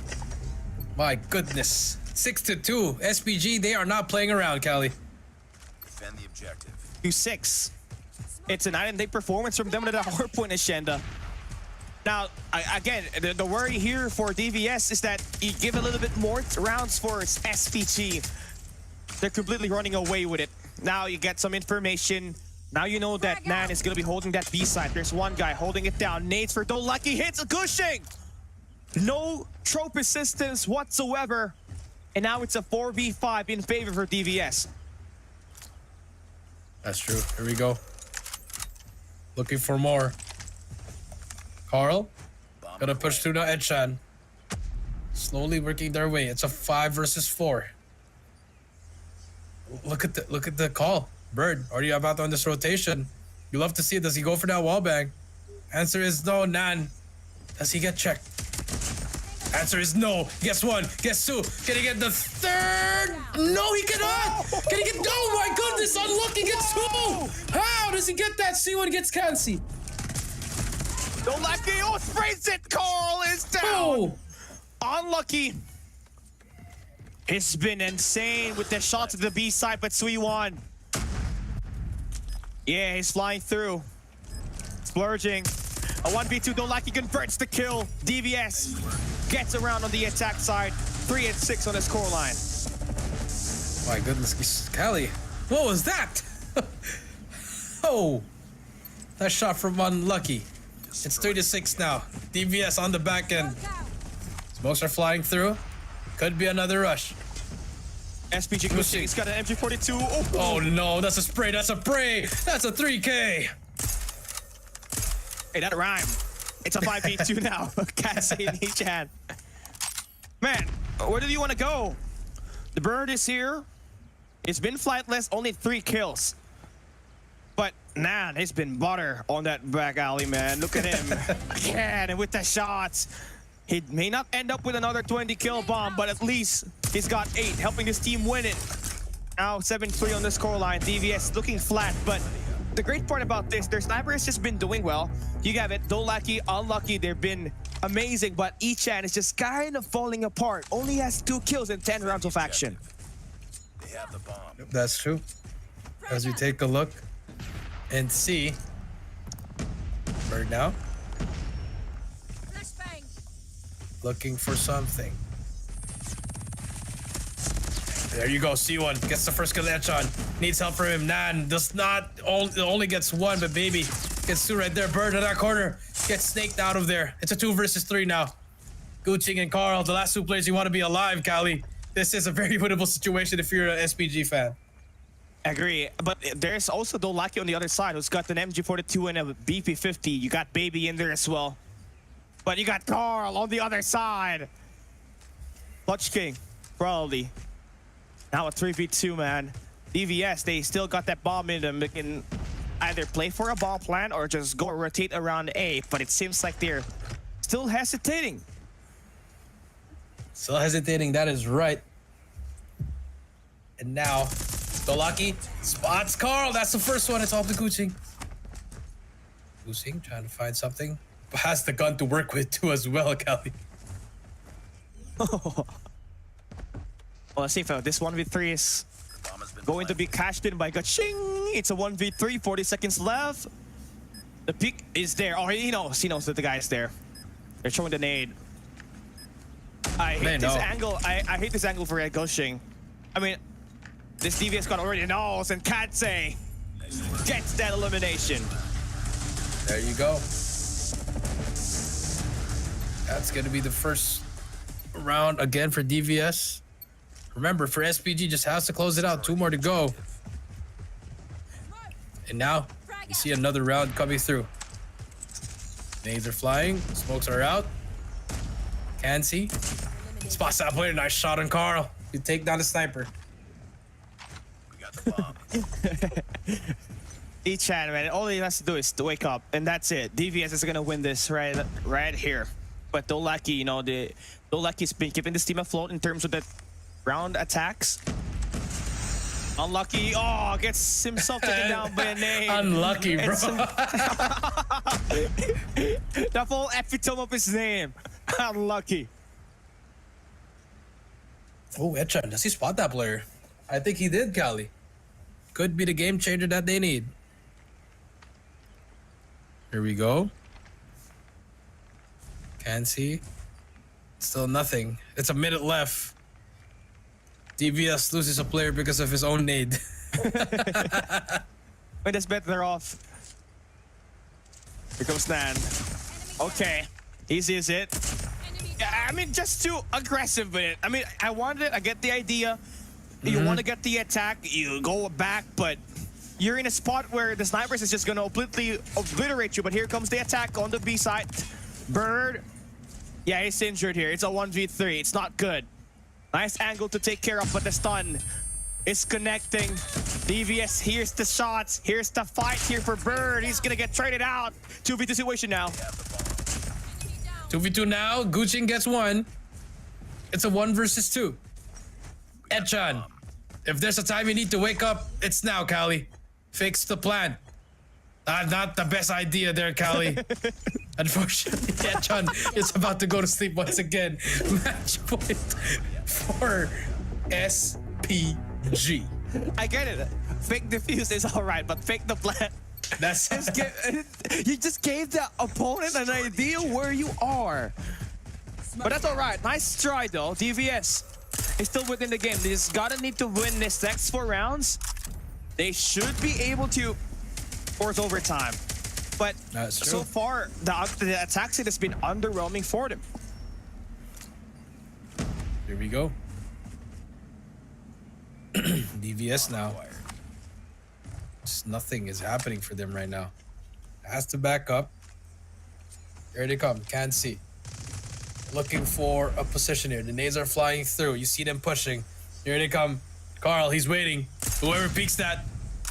My goodness. 6-2. SPG, they are not playing around, Cali. Defend the objective. 2-6. It's a night and day performance from them at the hard point, Ashenda. Now, again, the worry here for DVS is that you give a little bit more rounds for SPG. They're completely running away with it. Now you get some information. Now you know that Nan is going to be holding that B side. There's one guy holding it down. Nades for Don't Lucky hits a Gushing. No trope assistance whatsoever. And now it's a 4v5 in favor for DVS. That's true. Here we go. Looking for more. Carl, gonna push through the Edchan. Slowly working their way. It's a 5 versus 4. Look at the call. Bird, are you about on this rotation? You love to see it. Does he go for that wall bang? Answer is no, Nan. Does he get checked? Answer is no. Guess one. Guess two. Can he get the third? No, he cannot. Can he get? Oh my goodness! Unlucky gets 2. How does he get that? C1 gets Kansi. Don't Lucky. Oh, sprays it. Carl is down. Oh. Unlucky. It's been insane with the shots at the B side, but Sui-1. Yeah, he's flying through. Splurging. A 1v2. Don't Lucky converts the kill. DVS gets around on the attack side. 3-6 on his score line. My goodness, Cali. What was that? Oh, that shot from Unlucky. It's 3-6 now. DVS on the back end. Smokes are flying through. Could be another rush. SPG Gushing. He's got an MG42. Oh no, that's a spray. That's a spray. That's a 3K. Hey, that rhymed. It's a 5v2 now. Can't say in each hand. Man, where do you want to go? The bird is here. It's been flightless, only 3 kills. But man, it's been butter on that back alley, man. Look at him. Again, and with the shots. He may not end up with another 20 kill bomb, but at least he's got 8, helping his team win it. Now 7-3 on the scoreline. DVS looking flat, but the great part about this, their sniper has just been doing well. You have it, Don't Lucky, Unlucky, they've been amazing, but Ichan is just kind of falling apart. Only has 2 kills in 10 rounds of action. They have the bomb. That's true. As we take a look and see. Bird now. Looking for something. There you go, C1 gets the first kill on. Needs help from him. Nan does not, only gets 1, but baby gets 2 right there. Bird in that corner gets snaked out of there. It's a 2 versus 3 now. Guching and Carl, the last 2 players you want to be alive, Cali. This is a very winnable situation if you're an SPG fan. Agree, but there's also Don't Lucky on the other side who's got an MG42 and a BP50. You got Baby in there as well. But you got Carl on the other side. Clutch King, probably. Now a 3v2, man. DVS, they still got that bomb in them. They can either play for a bomb plan or just go rotate around A. But it seems like they're still hesitating. Still hesitating, that is right. And now, Dolaki spots Carl. That's the first one. It's off the Gucci. Gucci trying to find something. Has the gun to work with too as well, Kelly. Well, let's see if this 1v3 is going to be cashed in by Gaching. It's a 1v3, 40 seconds left. The peak is there. Oh, he knows that the guy is there. They're showing the nade. I hate this angle. I hate this angle for Red Gushing. I mean, this DVS squad already knows, and Katsei gets that elimination. There you go. That's going to be the first round again for DVS. Remember, for SPG, just has to close it out. 2 more to go. And now, you see another round coming through. Nades are flying. Smokes are out. Can see. Spots that player. Nice shot on Carl. You take down the sniper. We got the bomb. E-Chan, man, all he has to do is to wake up, and that's it. DVS is gonna win this right here. But Dolaki, you know, Dolaki's been keeping this team afloat in terms of the round attacks. Unlucky. Oh, gets himself taken down by a nade. Unlucky, bro. The full epitome of his name. Unlucky. Oh, Etchan, does he spot that player? I think he did, Cali. Could be the game changer that they need. Here we go. Can see. Still nothing. It's a minute left. DVS loses a player because of his own nade. Wait, that's better off. Here comes Nan. Okay. Easy is it. I mean, just too aggressive with it. I mean, I get the idea. You want to get the attack, you go back, but you're in a spot where the snipers is just going to completely obliterate you. But here comes the attack on the B side. Bird. Yeah, he's injured here. It's a 1v3. It's not good. Nice angle to take care of, but the stun is connecting. DVS, here's the shots. Here's the fight here for Bird. He's going to get traded out. 2v2 situation now. 2v2 now. Gucci gets 1. It's a 1 versus 2. Etchan, if there's a time you need to wake up, it's now, Cali. Fix the plan. Not the best idea there, Cali. Unfortunately, Etchan is about to go to sleep once again. Match point for SPG. I get it. Fake defuse is all right, but fake the plan. That's you just gave the opponent an idea where you are. But that's all right. Nice try, though. DVS is still within the game. They just gotta need to win this next 4 rounds. They should be able to force overtime. But so far, the attack set has been underwhelming for them. Here we go. DVS now. Just nothing is happening for them right now. Has to back up. Here they come. Can't see. Looking for a position here. The nades are flying through. You see them pushing. Here they come. Carl, he's waiting. Whoever peeks that.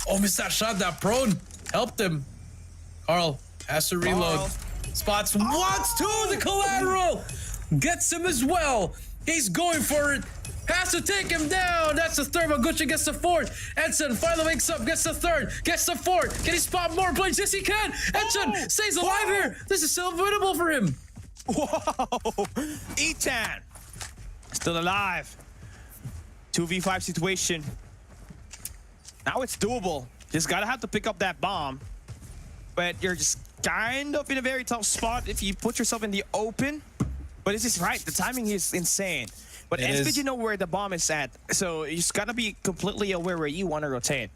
Oh, missed that shot. That prone helped him. Carl has to reload. Spots wants to the collateral. Gets him as well. He's going for it. Has to take him down. That's the third one. Gucci gets the fourth. Edson finally wakes up. Gets the third. Gets the fourth. Can he spot more plays? Yes, he can. Edson stays alive here. This is still winnable for him. Whoa! Etan still alive. 2v5 situation. Now it's doable. Just gotta have to pick up that bomb. But you're just kind of in a very tough spot if you put yourself in the open. But this is right. The timing is insane. But SPG know where the bomb is at. So you just gotta be completely aware where you want to rotate.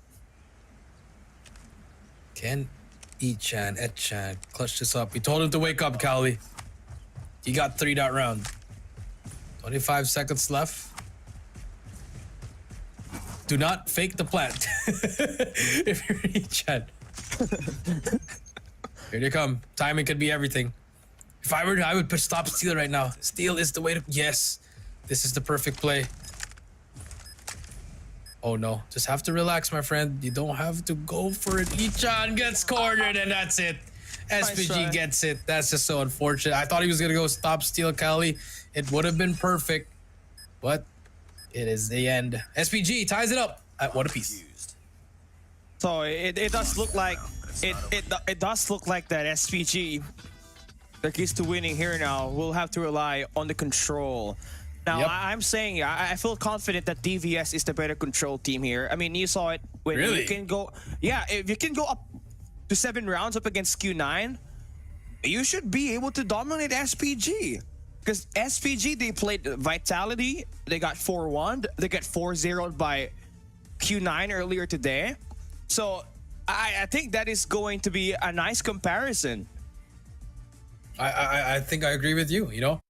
Can E-Chan, Et-Chan clutch this up? We told him to wake up, Cali. He got 3 that round. 25 seconds left. Do not fake the plant. If you're E-Chan. Here they come. Timing could be everything. If I were, I would push stop steal right now. Steal is the way to. Yes, this is the perfect play. Oh no, just have to relax, my friend. You don't have to go for it. E-Chan gets cornered, and that's it. SPG gets it. That's just so unfortunate. I thought he was gonna go stop steal Cali. It would have been perfect, but it is the end. SPG ties it up at 1 apiece. So it does look like it does look like that SPG, the keys to winning here now, will have to rely on the control. Now I'm saying I feel confident that DVS is the better control team here. I mean, you saw it when you can go. Yeah, if you can go up to 7 rounds up against Q9, you should be able to dominate SPG. Because SPG, they played Vitality. They got 4-1. They got 4-0 by Q9 earlier today. So I think that is going to be a nice comparison. I think I agree with you, you know?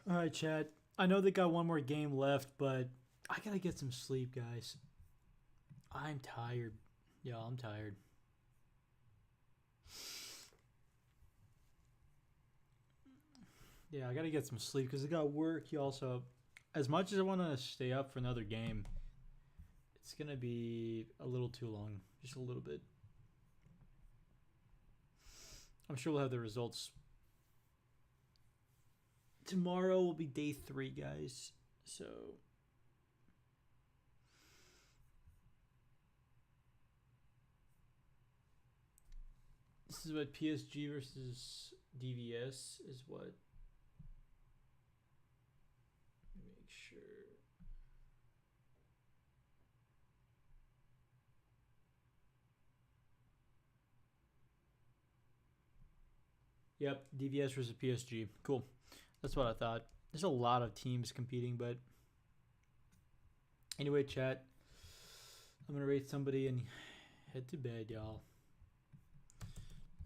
All right, chat. I know they got one more game left, but I gotta get some sleep, guys. I'm tired. Yo, I'm tired. Yeah, I gotta get some sleep because I got work. You also, as much as I want to stay up for another game, it's gonna be a little too long, just a little bit. I'm sure we'll have the results. Tomorrow will be day 3, guys. So this is what PSG versus DVS is what. Let me make sure. Yep, DVS versus PSG. Cool. That's what I thought. There's a lot of teams competing, but anyway, chat. I'm gonna rate somebody and head to bed, y'all.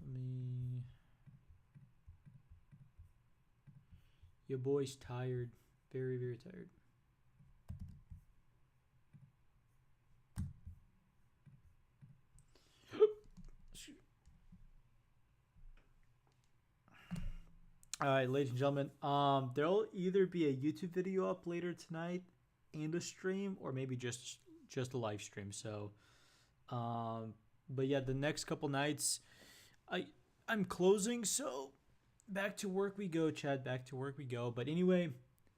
Let me. Your boy's tired. Very, very tired. All right, ladies and gentlemen. There'll either be a YouTube video up later tonight and a stream, or maybe just a live stream. So, but yeah, the next couple nights, I'm closing. So, back to work we go, Chad. Back to work we go. But anyway,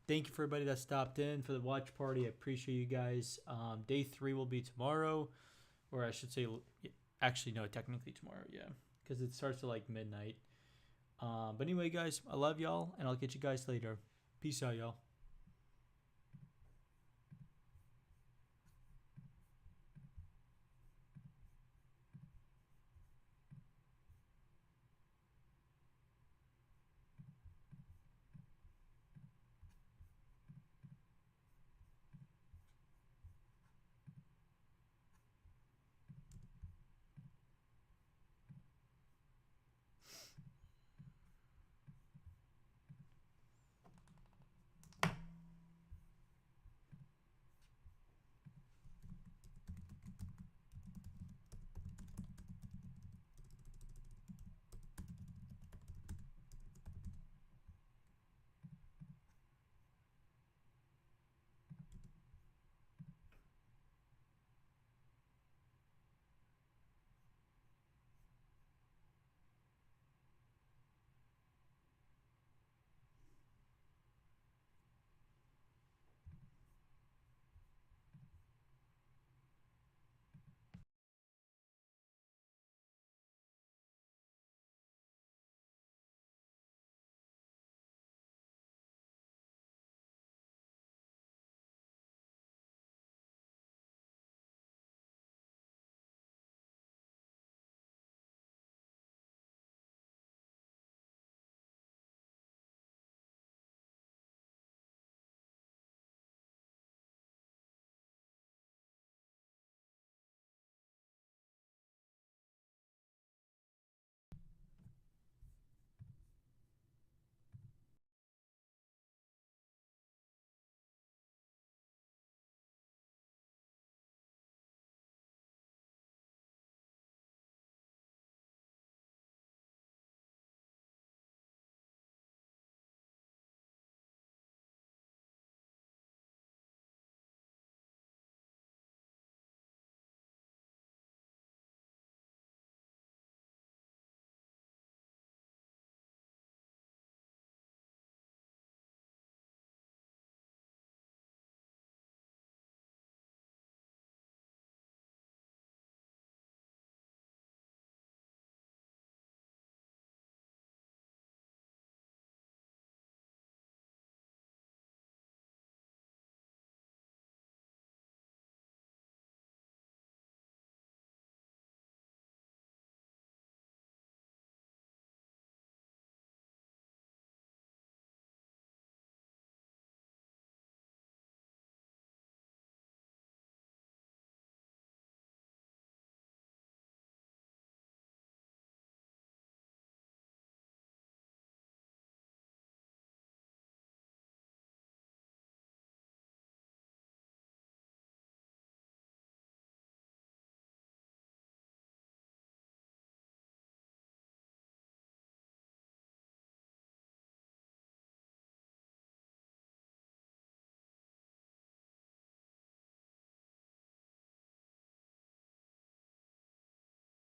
thank you for everybody that stopped in for the watch party. I appreciate you guys. Day 3 will be tomorrow, or I should say, actually no, technically tomorrow. Yeah, because it starts at like midnight. But anyway, guys, I love y'all, and I'll get you guys later. Peace out, y'all.